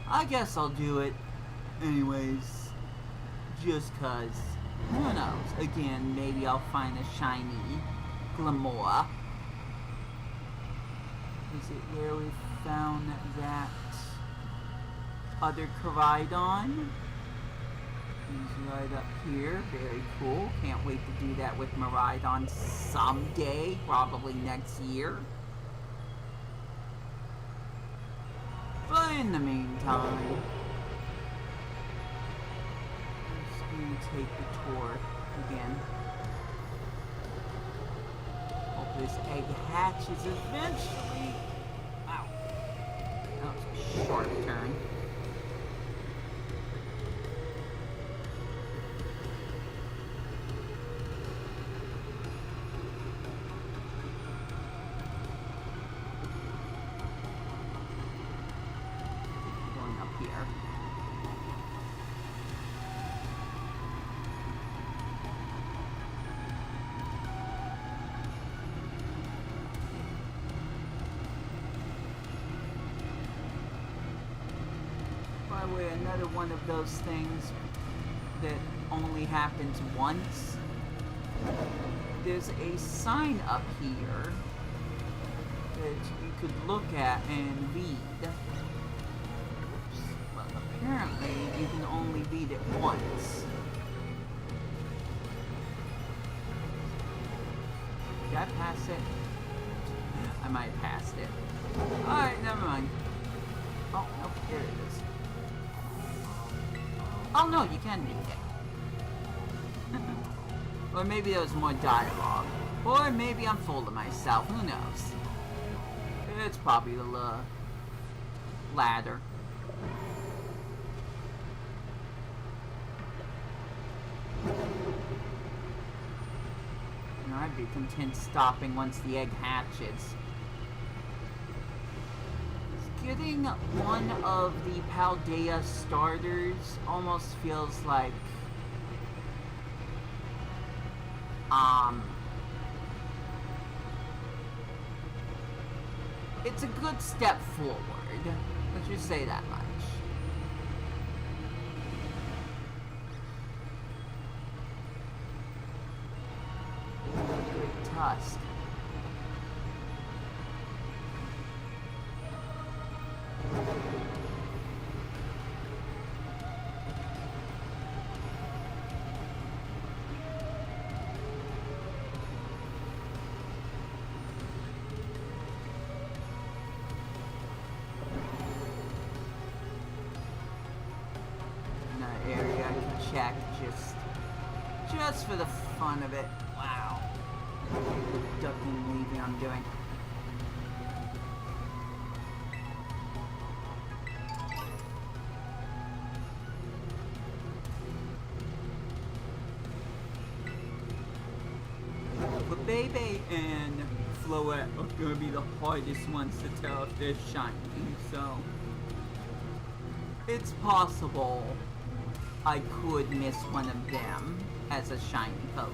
I guess I'll do it anyways, just cause, who knows, again, maybe I'll find a shiny Glamour. Is it where we found that other Koridon? He's right up here. Very cool. Can't wait to do that with Miraidon someday. Probably next year. But in the meantime, I'm just going to take the tour again. Hope this egg hatches eventually. Ow. That was a sharp turn. way, another one of those things that only happens once. There's a sign up here that you could look at and read. Oops. But apparently you can only read it once. Did I pass it? I might have passed it. Alright, never mind. Oh, nope, there it is. Oh no, you can read it. Or maybe there was more dialogue. Or maybe I'm full of myself, who knows? It's probably the ladder. You know, I'd be content stopping once the egg hatches. Getting one of the Paldea starters almost feels like it's a good step forward. Let's just say that much. Great tusk. Check just for the fun of it. Wow. Ducking and weaving I'm doing. But Bebe and Floette are gonna be the hardest ones to tell if they're shiny, so it's possible I could miss one of them as a shiny Pokemon.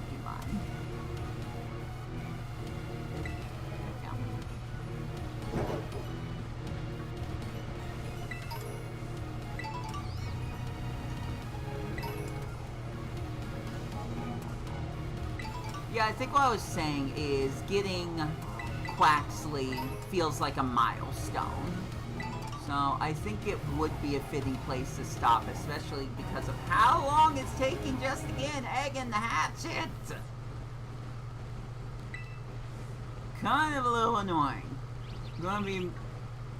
Yeah, I think what I was saying is getting Quaxley feels like a milestone. So I think it would be a fitting place to stop, especially because of how long it's taking just to get an egg in the hatchet. Kind of a little annoying. I'm gonna be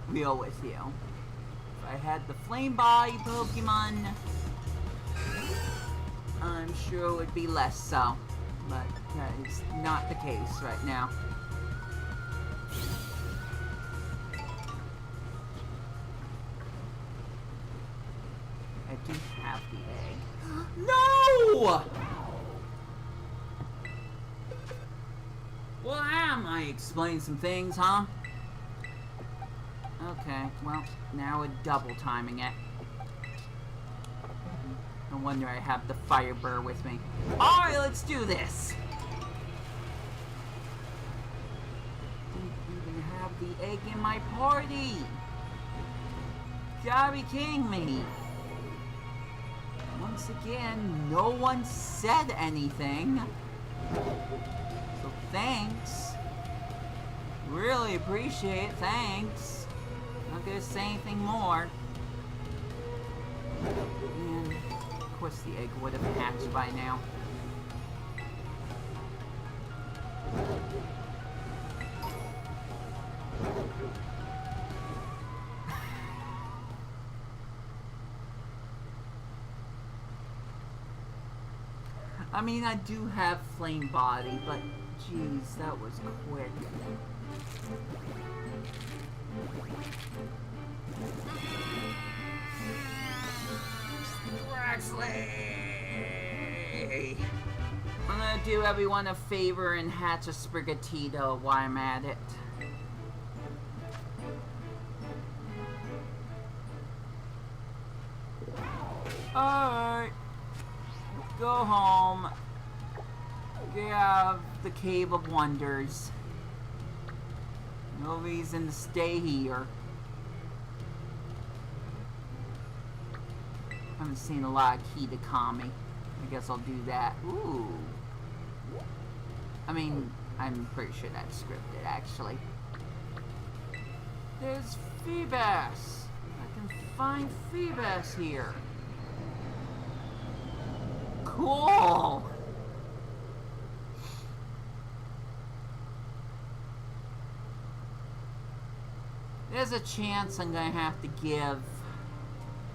real with you. If I had the Flame Body Pokemon, I'm sure it would be less so. But that is not the case right now. I do have the egg. No! Well, I might explain some things, huh? Okay, well, now we're double timing it. No wonder I have the Fire Burr with me. Alright, let's do this! Didn't even have the egg in my party! Gotta be kidding me! Once again, no one said anything. So thanks. Really appreciate it, thanks. Not gonna say anything more. And of course the egg would have hatched by now. I mean, I do have Flame Body, but jeez, that was quick. Quaxley! I'm gonna do everyone a favor and hatch a Sprigatito while I'm at it. Alright. Go home. Get out of the Cave of Wonders. No reason to stay here. haven't seen a lot of Kitakami. I guess I'll do that. Ooh. I mean, I'm pretty sure that's scripted, actually. There's Phoebus! I can find Phoebus here. Cool! There's a chance I'm gonna have to give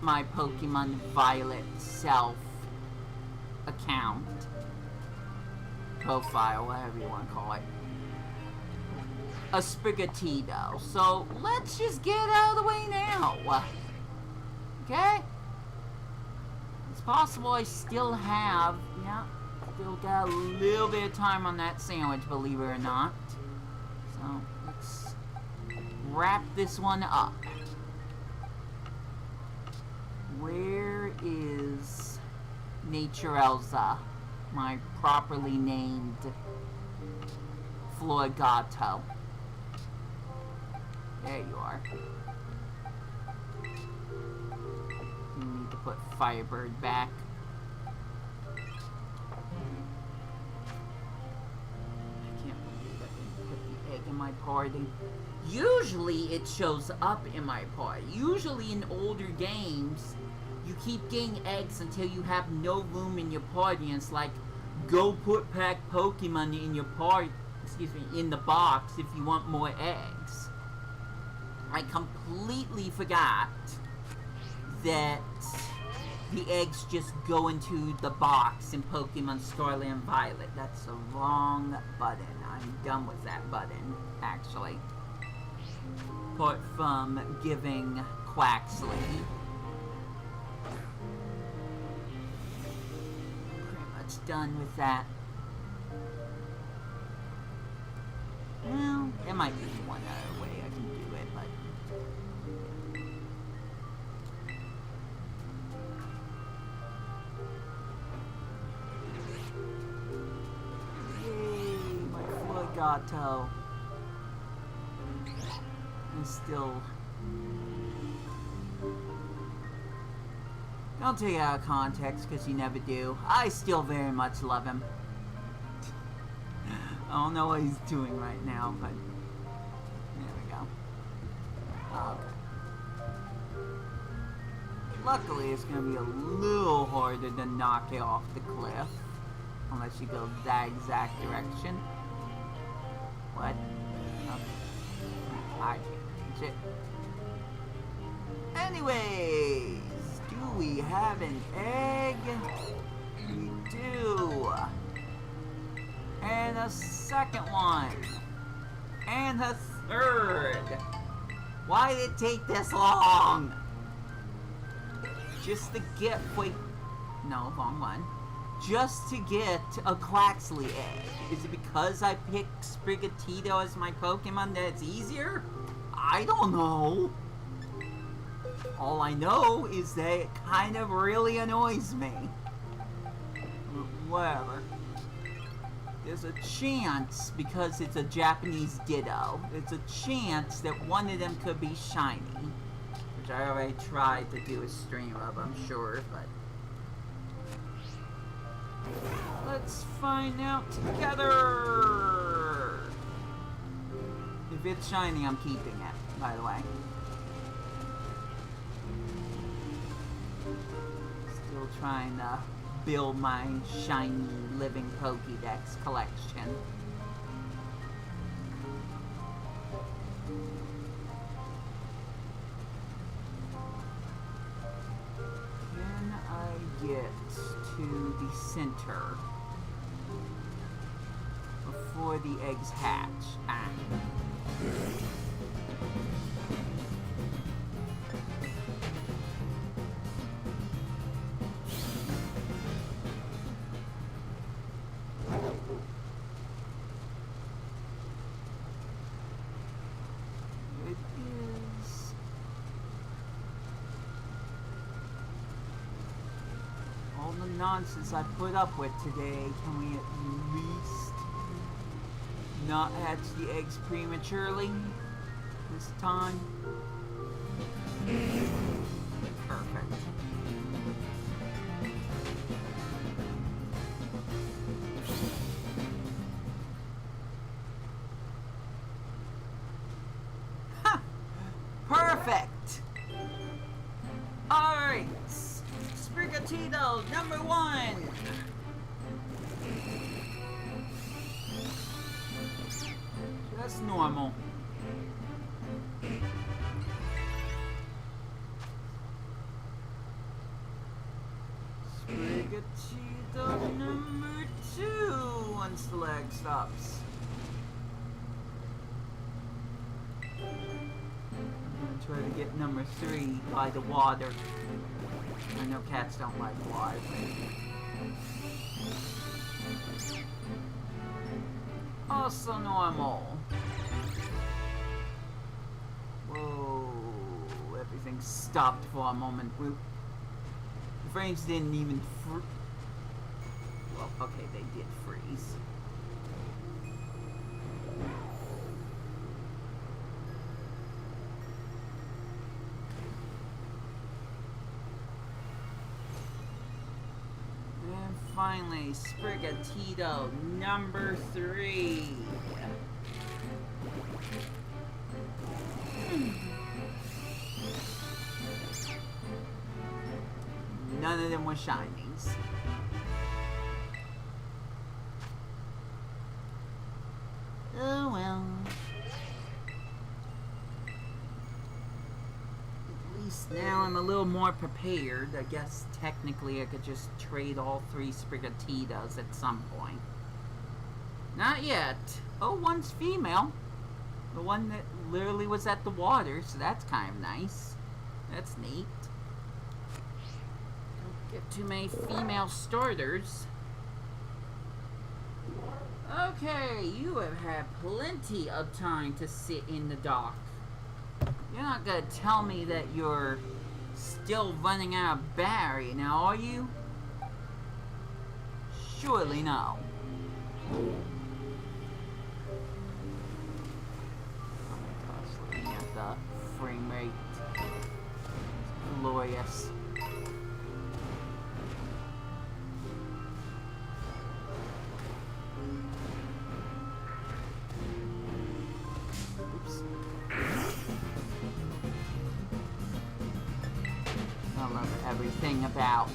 my Pokemon Violet self account, profile, whatever you want to call it, a Sprigatito. So let's just get it out of the way now. Okay? It's possible I still have, yeah, still got a little bit of time on that sandwich, believe it or not. So let's wrap this one up. Where is Naturelza, my properly named Florgato? There you are. You need to put Firebird back. I can't believe I didn't put the egg in my party. Usually it shows up in my party. Usually in older games, you keep getting eggs until you have no room in your party, and it's like, go put pack Pokemon in your party, in the box if you want more eggs. I completely forgot that the eggs just go into the box in Pokemon Scarlet and Violet. That's the wrong button. I'm done with that button, actually. Apart from giving Quaxley. Pretty much done with that. Well, there might be one other way I can do it, but... Yay, my Florgato. And still... Don't take it out of context, because you never do. I still very much love him. I don't know what he's doing right now, but... There we go. Okay. Luckily, it's going to be a little harder to knock it off the cliff. Unless you go that exact direction. What? Okay. I can't reach it. Anyways, do we have an egg? We do. And a second one. And a third. Why did it take this long? Just to get, wait, no, wrong one. Just to get a Quaxley egg. Is it because I picked Sprigatito as my Pokemon that it's easier? I don't know. All I know is that it kind of really annoys me. Whatever. There's a chance, because it's a Japanese Ditto, it's a chance that one of them could be shiny. Which I already tried to do a stream of, I'm sure, but... Let's find out together! If it's shiny, I'm keeping it, by the way. Still trying to build my shiny living POKeDEX collection. Can I get to the center before the eggs hatch? Ah. Nonsense I put up with today. Can we at least not hatch the eggs prematurely this time? Perfect. Perfect! Alright! Sprigatito number 1! That's normal. Sprigatito number 2 once the lag stops. I'm gonna try to get number 3 by the water. I know cats don't like water. Also normal. Whoa, everything stopped for a moment. The frames didn't even well, okay, they did freeze. And finally, Sprigatito number 3. None of them were shinings. Oh well. At least now I'm a little more prepared. I guess technically I could just trade all 3 Sprigatitos at some point. Not yet. Oh, one's female. The one that literally was at the water, so that's kind of nice. That's neat. Don't get too many female starters. Okay, you have had plenty of time to sit in the dock. You're not gonna tell me that you're still running out of battery now, are you? Surely no. Looking at the frame rate. It's glorious. Oops. I love everything about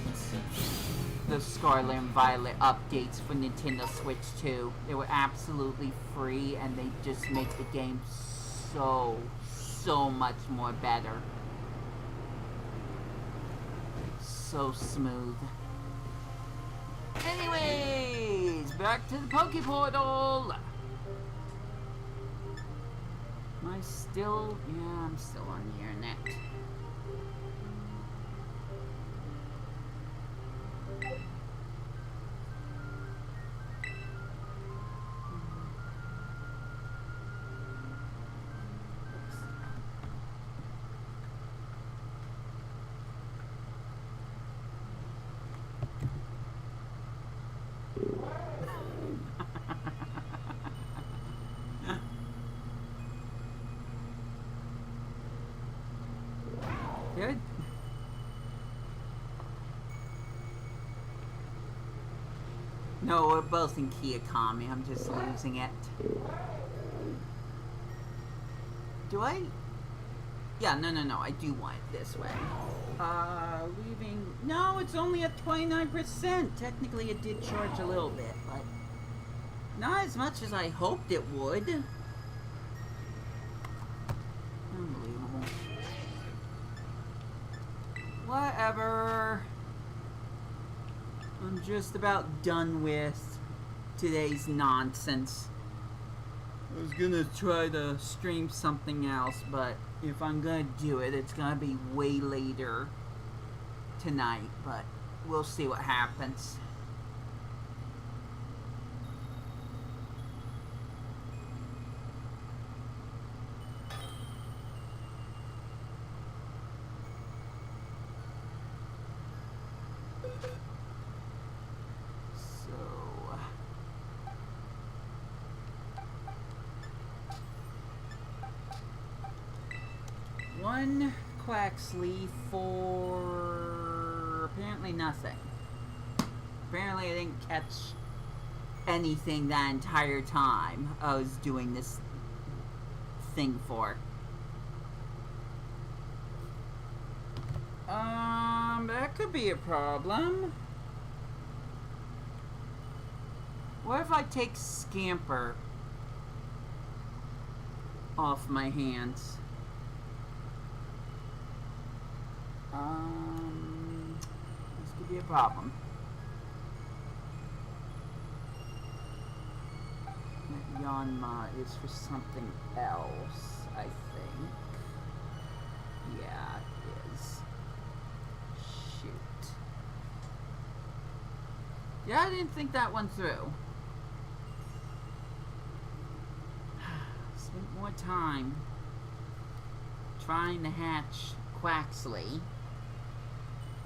the Scarlet and Violet updates for Nintendo Switch 2. They were absolutely free and they just make the game so much more better. So smooth. Anyways, back to the Poke Portal. Am I still? Yeah, I'm still on the internet. Good. No, we're both in Kiyakami. I'm just losing it. Do I? Yeah, no. I do want it this way. Leaving... No, it's only at 29%. Technically, it did charge a little bit, but... not as much as I hoped it would. Unbelievable. Whatever. I'm just about done with today's nonsense. I was gonna try to stream something else, but if I'm gonna do it, it's gonna be way later tonight, but we'll see what happens. One Quaxley for apparently nothing. Apparently I didn't catch anything that entire time I was doing this thing for. That could be a problem. What if I take Scamper off my hands? This could be a problem. Yanma is for something else, I think. Yeah, it is. Shoot. Yeah, I didn't think that one through. Spent more time trying to hatch Quaxley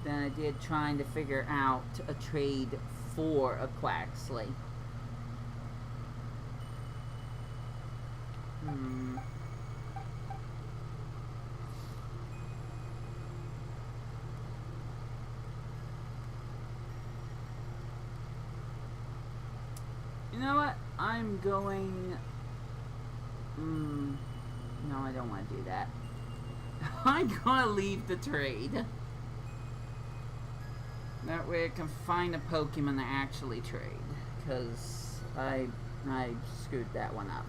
than I did trying to figure out a trade for a Quaxley. You know what? I'm going... No, I don't want to do that. I'm gonna leave the trade. That way I can find a Pokemon to actually trade. Because I screwed that one up.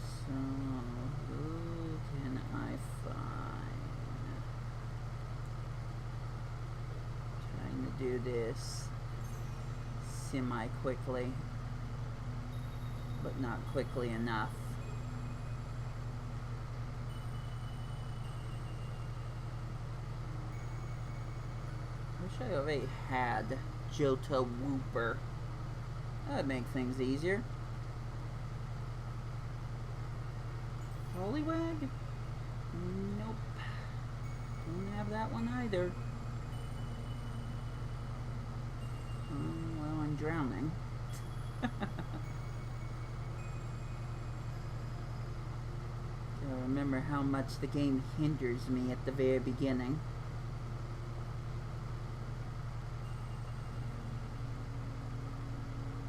So, who can I find? Trying to do this semi-quickly, but not quickly enough. Wish I already had Johto Wooper. That would make things easier. Poliwag? Nope. Don't have that one either. Well, I'm drowning. Gotta remember how much the game hinders me at the very beginning.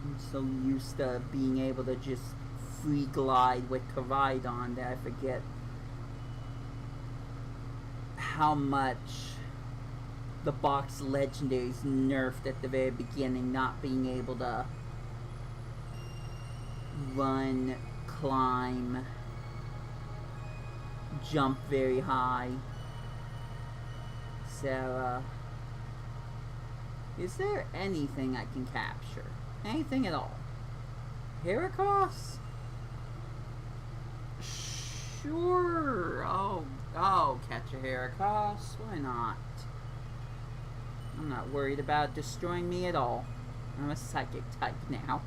I'm so used to being able to just free glide with Koraidon that I forget how much the box legendaries nerfed at the very beginning, not being able to run, climb, jump very high. So, is there anything I can capture? Anything at all? Heracross? Sure. Oh, catch a Heracross. Why not? I'm not worried about destroying me at all. I'm a psychic type now.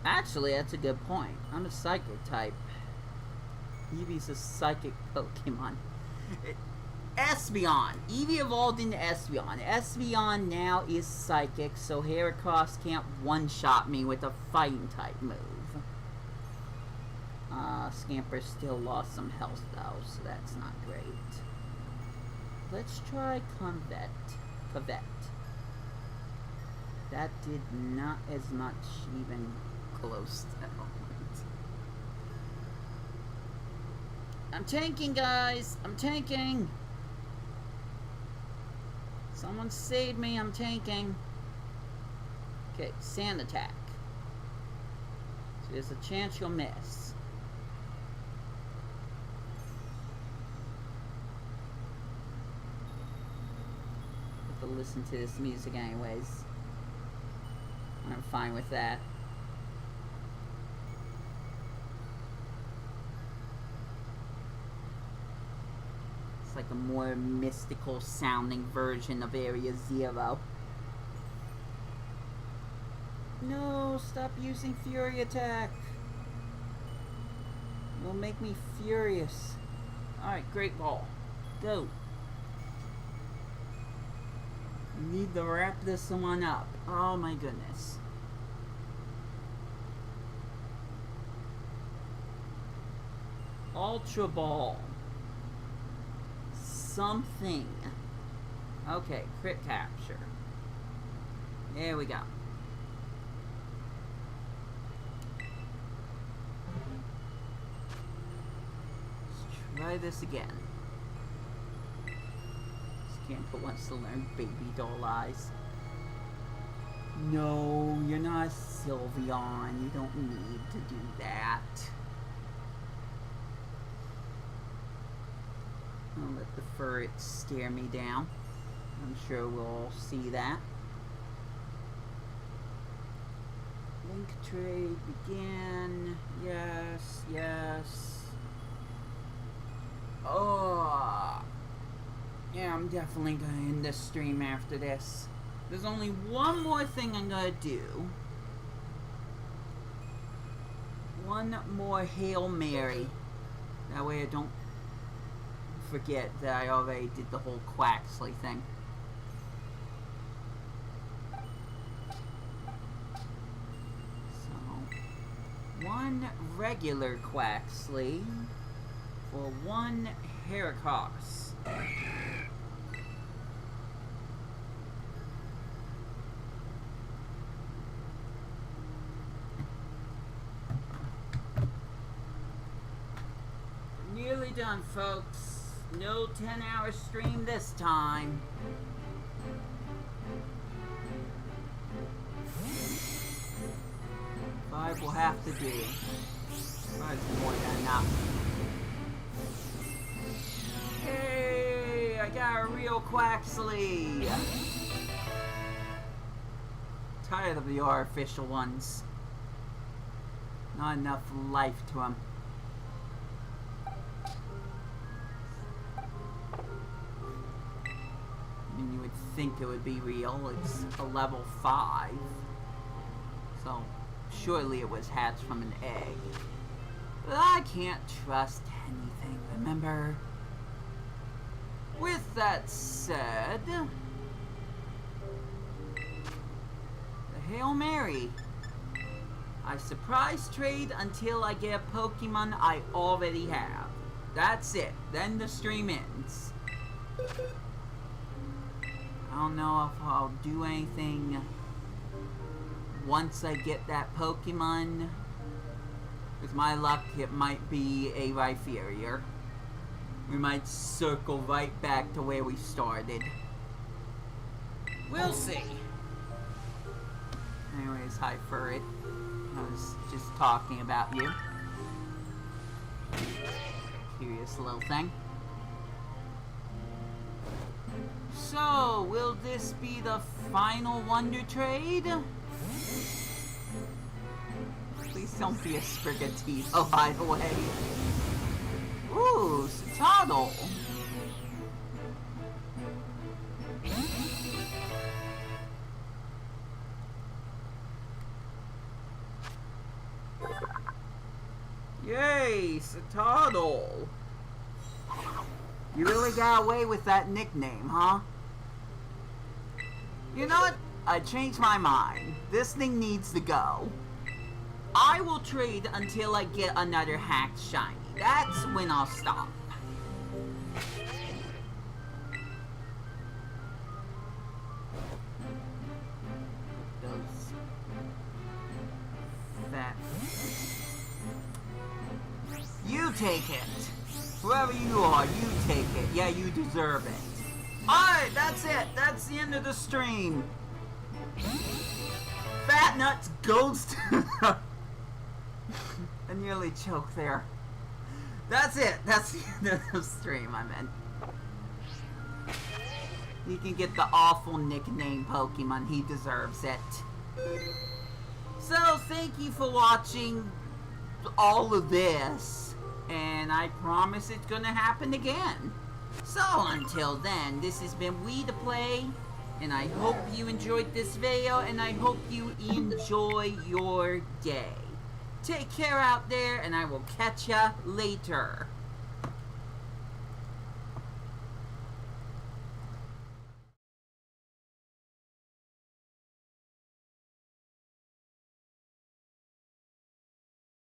Actually, that's a good point. I'm a psychic type. Eevee's a psychic Pokemon. Espeon. Eevee evolved into Espeon. Espeon now is psychic, so Heracross can't one-shot me with a fighting type move. Scamper still lost some health though, so that's not great. Let's try Covet. That did not as much even close to that. I'm tanking, guys! I'm tanking! Someone save me, I'm tanking. Okay, Sand Attack. So there's a chance you'll miss. Have to listen to this music anyways. I'm fine with that. It's like a more mystical sounding version of Area Zero. No, stop using Fury Attack. It'll make me furious. Alright, Great Ball. Go. Need to wrap this one up. Oh my goodness. Ultra Ball. Something. Okay, crit capture. There we go. try this again. Scamper wants to learn baby doll eyes. No, you're not Sylveon. You don't need to do that. I'll let the ferret stare me down. I'm sure we'll all see that. Link trade begin. Yes, yes. Oh. Yeah, I'm definitely gonna end this stream after this. There's only one more thing I'm gonna do. One more Hail Mary. That way I don't forget that I already did the whole Quaxley thing. So, one regular Quaxley for one Heracross. Nearly done, folks. No 10-hour stream this time. Five will have to do. Five's more than enough. Hey, I got a real Quaxley. Tired of the artificial ones. Not enough life to them. You would think it would be real. It's a level 5. So, surely it was hatched from an egg. But I can't trust anything, remember? With that said, the Hail Mary. I surprise trade until I get a Pokemon I already have. That's it. Then the stream ends. I don't know if I'll do anything once I get that Pokemon. With my luck, it might be a Rhyperior. We might circle right back to where we started. We'll see. Anyways, hi Furret. I was just talking about you. Curious little thing. So, will this be the final Wonder Trade? Please don't be a Sprigatito, by the way. Ooh, Satotl. Yay, Satotl. You really got away with that nickname, huh? You know what? I changed my mind. This thing needs to go. I will trade until I get another hacked shiny. That's when I'll stop. Those fat. You take it. Whoever you are, you take it. Yeah, you deserve it. Alright, that's it. That's the end of the stream. Fat Nuts Ghost. I nearly choked there. That's it. That's the end of the stream, I meant. You can get the awful nickname Pokemon. He deserves it. So, thank you for watching all of this. And I promise it's gonna happen again. So, until then, this has been Wii2PLAY. And I hope you enjoyed this video. And I hope you enjoy your day. Take care out there, and I will catch ya later.